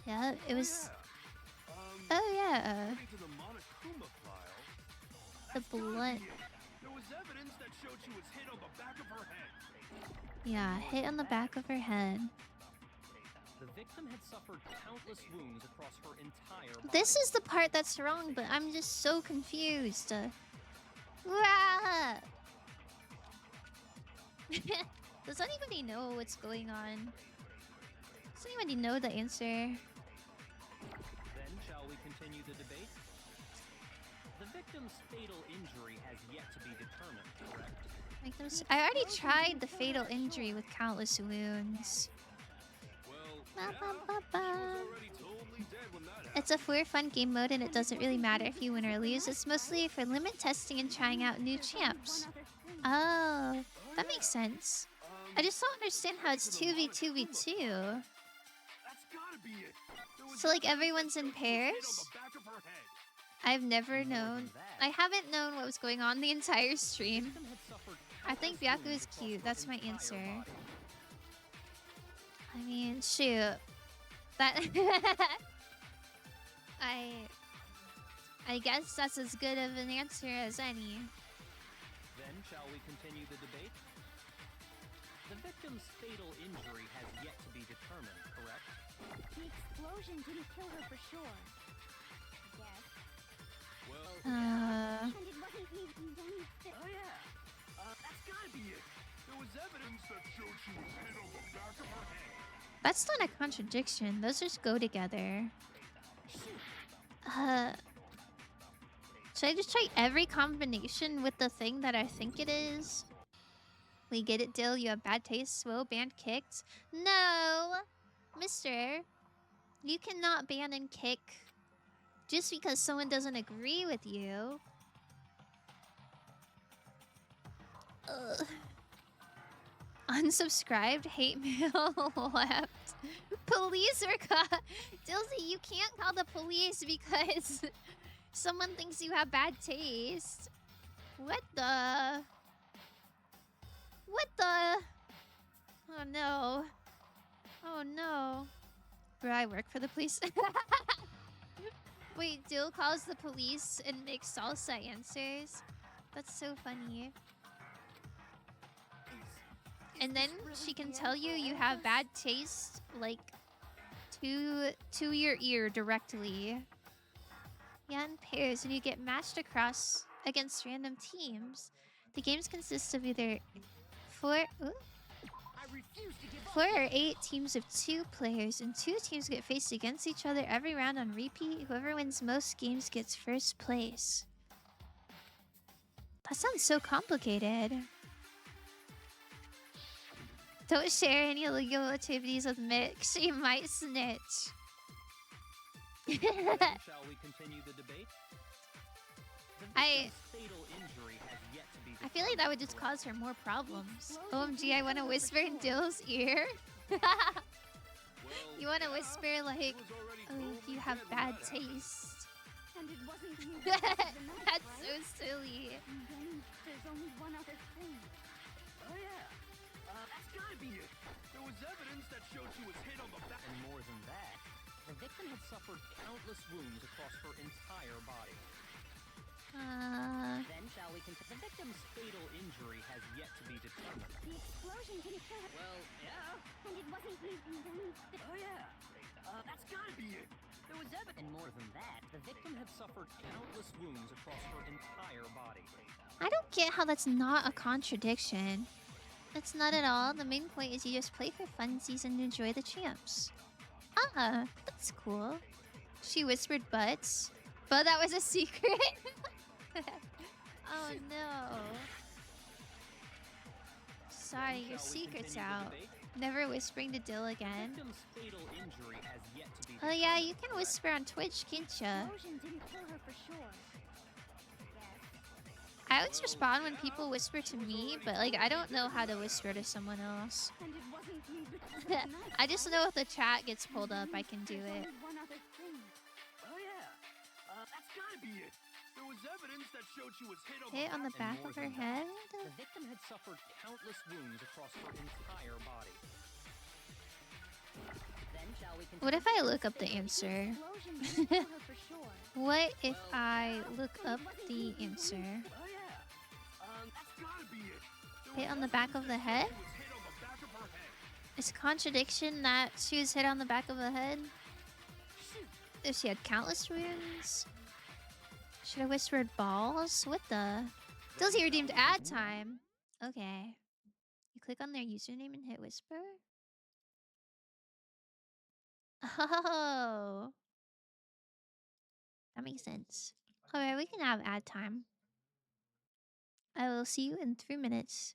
Yeah, it was... Yeah. Oh, yeah. According to the Monokuma file, The that's gotta be blunt. it. There was evidence that showed she was hit on the back of her head. Yeah, hit on the back of her head. The victim had suffered countless wounds across her entire body. This is the part that's wrong, but I'm just so confused. Wah! Does anybody know what's going on? Does anybody know the answer? Then shall we continue the debate? The victim's fatal injury has yet to be determined, correct? Like those, I already tried the fatal injury with countless wounds. Well, Ba, yeah, ba, ba, ba. she was already totally dead when that happened. It's a for fun game mode and it doesn't really matter if you win or lose. It's mostly for limit testing and trying out new There's only champs. one other thing. Oh, that makes sense. I just don't understand how it's according to the 2v2v2. Monokuma file, that's gotta be it. There was So, like, evidence that everyone's in showed she was hit on pairs? the back of her head. I've never More than known. that, I haven't known what was going on the entire stream. victim had suffered I think countless Byaku is wounds across cute. her That's my entire answer. body. I mean, shoot. That... I guess that's as good of an answer as any. Then shall we continue the debate? The victim's fatal injury has yet to be determined, correct? The explosion didn't kill her for sure. Yes. Well, Uh, And it wasn't even then. oh yeah, that's gotta be it. There was evidence that showed she was hit on the back of her head. that's not a contradiction. Those just go together. Should I just try every combination with the thing that I think it is? We get it, Dill. You have bad taste. Will banned, kicked. No, mister. You cannot ban and kick just because someone doesn't agree with you. Ugh. Unsubscribed, hate mail, left. Police are caught. Dilsey, you can't call the police because someone thinks you have bad taste. What the? What the? Oh no. Oh no. Bro, I work for the police. Wait, Dill calls the police and makes salsa answers? That's so funny. And then she can tell you you have bad taste, like, to your ear directly. Yeah, in pairs, and you get matched across against random teams. The games consist of either 4 or 8 teams of 2 players, and 2 teams get faced against each other every round on repeat. Whoever wins most games gets first place. That sounds so complicated. Don't share any illegal activities with Mick. She might snitch. Then shall we continue the debate? The victim's fatal injury has yet to be I feel like that would just cause her more problems. OMG, I want to whisper in Dill's ear. You want to whisper like, oh, you have bad taste. And it wasn't you. That's so silly. And then there's only one other thing. Oh yeah, that's gotta be it. There was evidence that showed she was hit on the back. And more than that, the victim had suffered countless wounds across her entire body. Then shall we continue? The victim's fatal injury has yet to be determined. The explosion didn't kill her. Well, yeah. And it wasn't you. And then Oh yeah, that's gotta be it. There was evidence. And more than that, the victim had suffered countless wounds across her entire body. I don't get how that's not a contradiction. That's not at all. The main point is you just play for funsies and enjoy the champs. That's cool. She whispered butts. But that was a secret. Oh no. Sorry, your secret's out. Never whispering to Dill again. The victim's fatal injury has yet to be Oh yeah, you can whisper on Twitch, can't ya? explosion didn't kill her for sure. I always respond when people whisper to me, but like I don't know how to whisper to someone else. And it wasn't you because of the knife, I just know if the chat gets pulled up, I can do There's it. only one other thing. Oh yeah, that's gotta be it. There was evidence that showed she was hit on Hit on the back more of her than head? The victim had suffered countless wounds across her entire body. Then shall we continue? What if I look up the answer? Explosion didn't kill her for sure. What if I look up the answer? Oh yeah, that's gotta be it. Hit on the back of the head? She was hit on the back of her head. Is contradiction that she was hit on the back of the head? If she had countless wounds? Should I whispered balls? What the? Does he redeemed ad time? Okay. You click on their username and hit whisper? Oh. That makes sense. Alright, we can have ad time. I will see you in 3 minutes.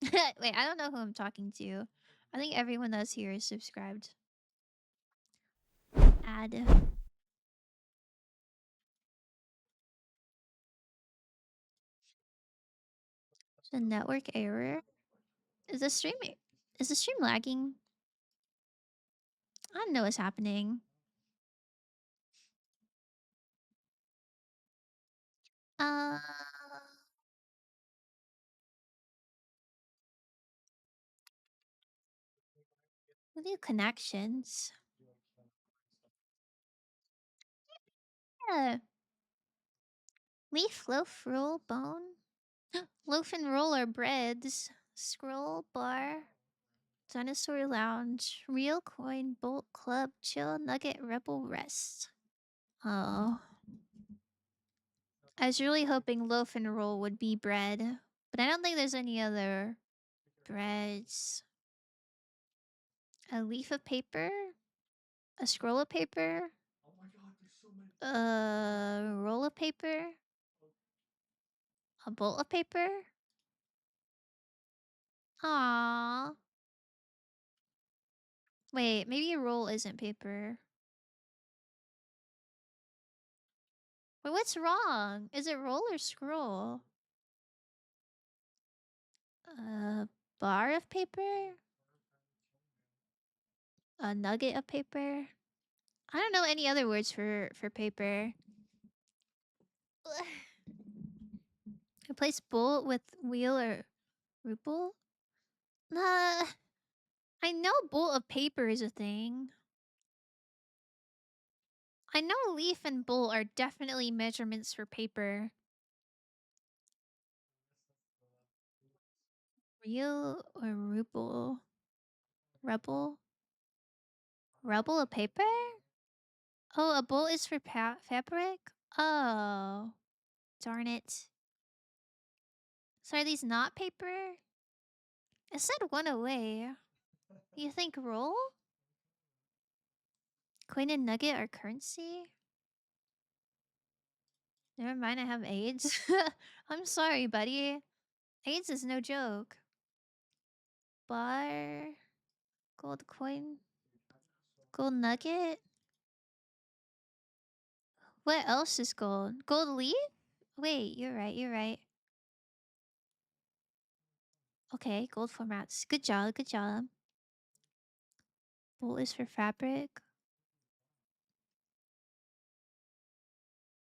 Wait, I don't know who I'm talking to. I think everyone that's here is subscribed. Ad. The network error? Is the stream lagging? I don't know what's happening. New connections. Yeah. Leaf, loaf, roll, bone. Loaf and roll are breads. Scroll, bar. Dinosaur lounge. Real coin, bolt, club, chill, nugget, rebel, rest. Oh. I was really hoping loaf and roll would be bread. But I don't think there's any other breads. A leaf of paper? A scroll of paper? Oh my god, there's so many. A roll of paper? A bolt of paper? Aww. Wait, maybe a roll isn't paper. Wait, what's wrong? Is it roll or scroll? A bar of paper? A nugget of paper? I don't know any other words for paper. Replace bolt with wheel or rupel? I know bolt of paper is a thing. I know leaf and bolt are definitely measurements for paper. Real or rupel? Rebel? Rebel of paper? Oh, a bolt is for fabric? Oh. Darn it. So are these not paper? It said one away. You think roll? Coin and nugget are currency? Never mind, I have AIDS. I'm sorry, buddy. AIDS is no joke. bar. Gold coin. Gold nugget. What else is gold? Gold leaf? Wait, you're right, you're right. Okay, gold formats. Good job, good job. Bolt is for fabric.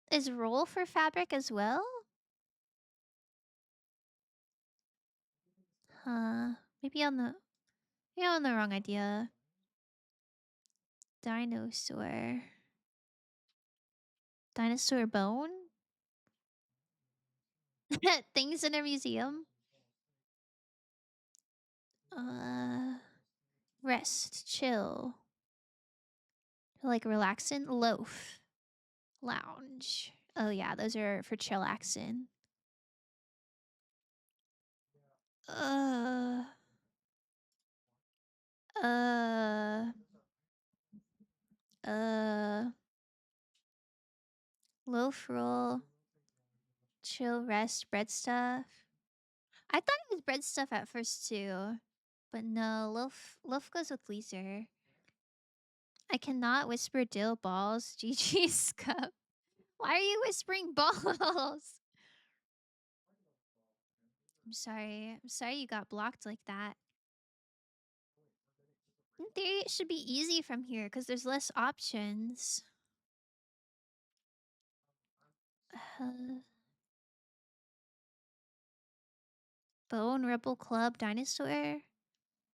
Is roll for fabric as well? Huh. Maybe on the wrong idea. Dinosaur. Dinosaur bone? Things in a museum? Rest, chill. Like relaxing? Loaf. Lounge. Oh yeah, those are for chillaxing. Uh... Loaf roll. Chill, rest, bread stuff. I thought it was bread stuff at first too. But no, loaf goes with leisure. I cannot whisper dill balls. GG's cup. Why are you whispering balls? I'm sorry. I'm sorry you got blocked like that. In theory, it should be easy from here because there's less options. Bone Rebel Club Dinosaur?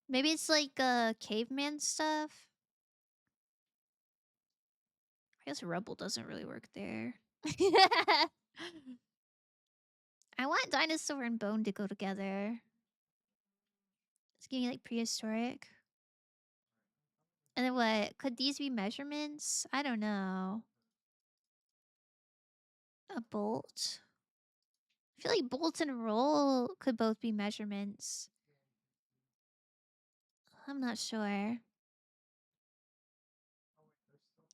Maybe it's like caveman stuff? I guess Rebel doesn't really work there. I want dinosaur and bone to go together. It's getting like prehistoric. And then what? Could these be measurements? I don't know. A bolt? I feel like bolt and roll could both be measurements. I'm not sure.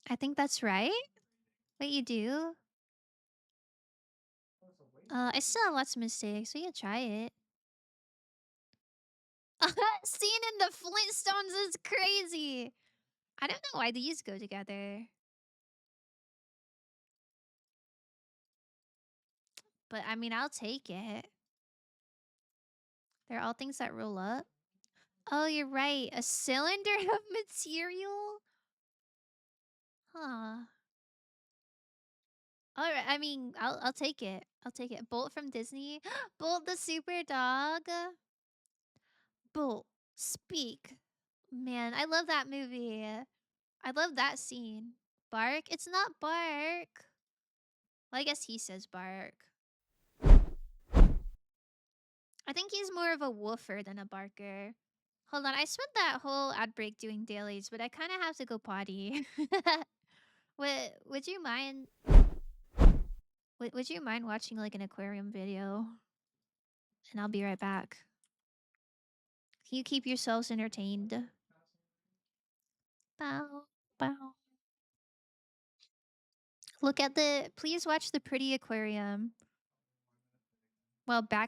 I think that's right. Wait, you do? I still have lots of mistakes. We can try it. Scene in the Flintstones is crazy. I don't know why these go together. But I mean, I'll take it. They're all things that roll up. Oh, you're right. A cylinder of material? Huh. Alright, I mean, I'll take it. I'll take it. Bolt from Disney. Bolt the super dog. Bolt. Speak. Man, I love that movie. I love that scene. Bark? It's not bark. Well, I guess he says bark. I think he's more of a woofer than a barker. Hold on, I spent that whole ad break doing dailies, but I kind of have to go potty. Would you mind? Would you mind watching like an aquarium video? And I'll be right back. Can you keep yourselves entertained? Bow, bow. Please watch the pretty aquarium. Well, back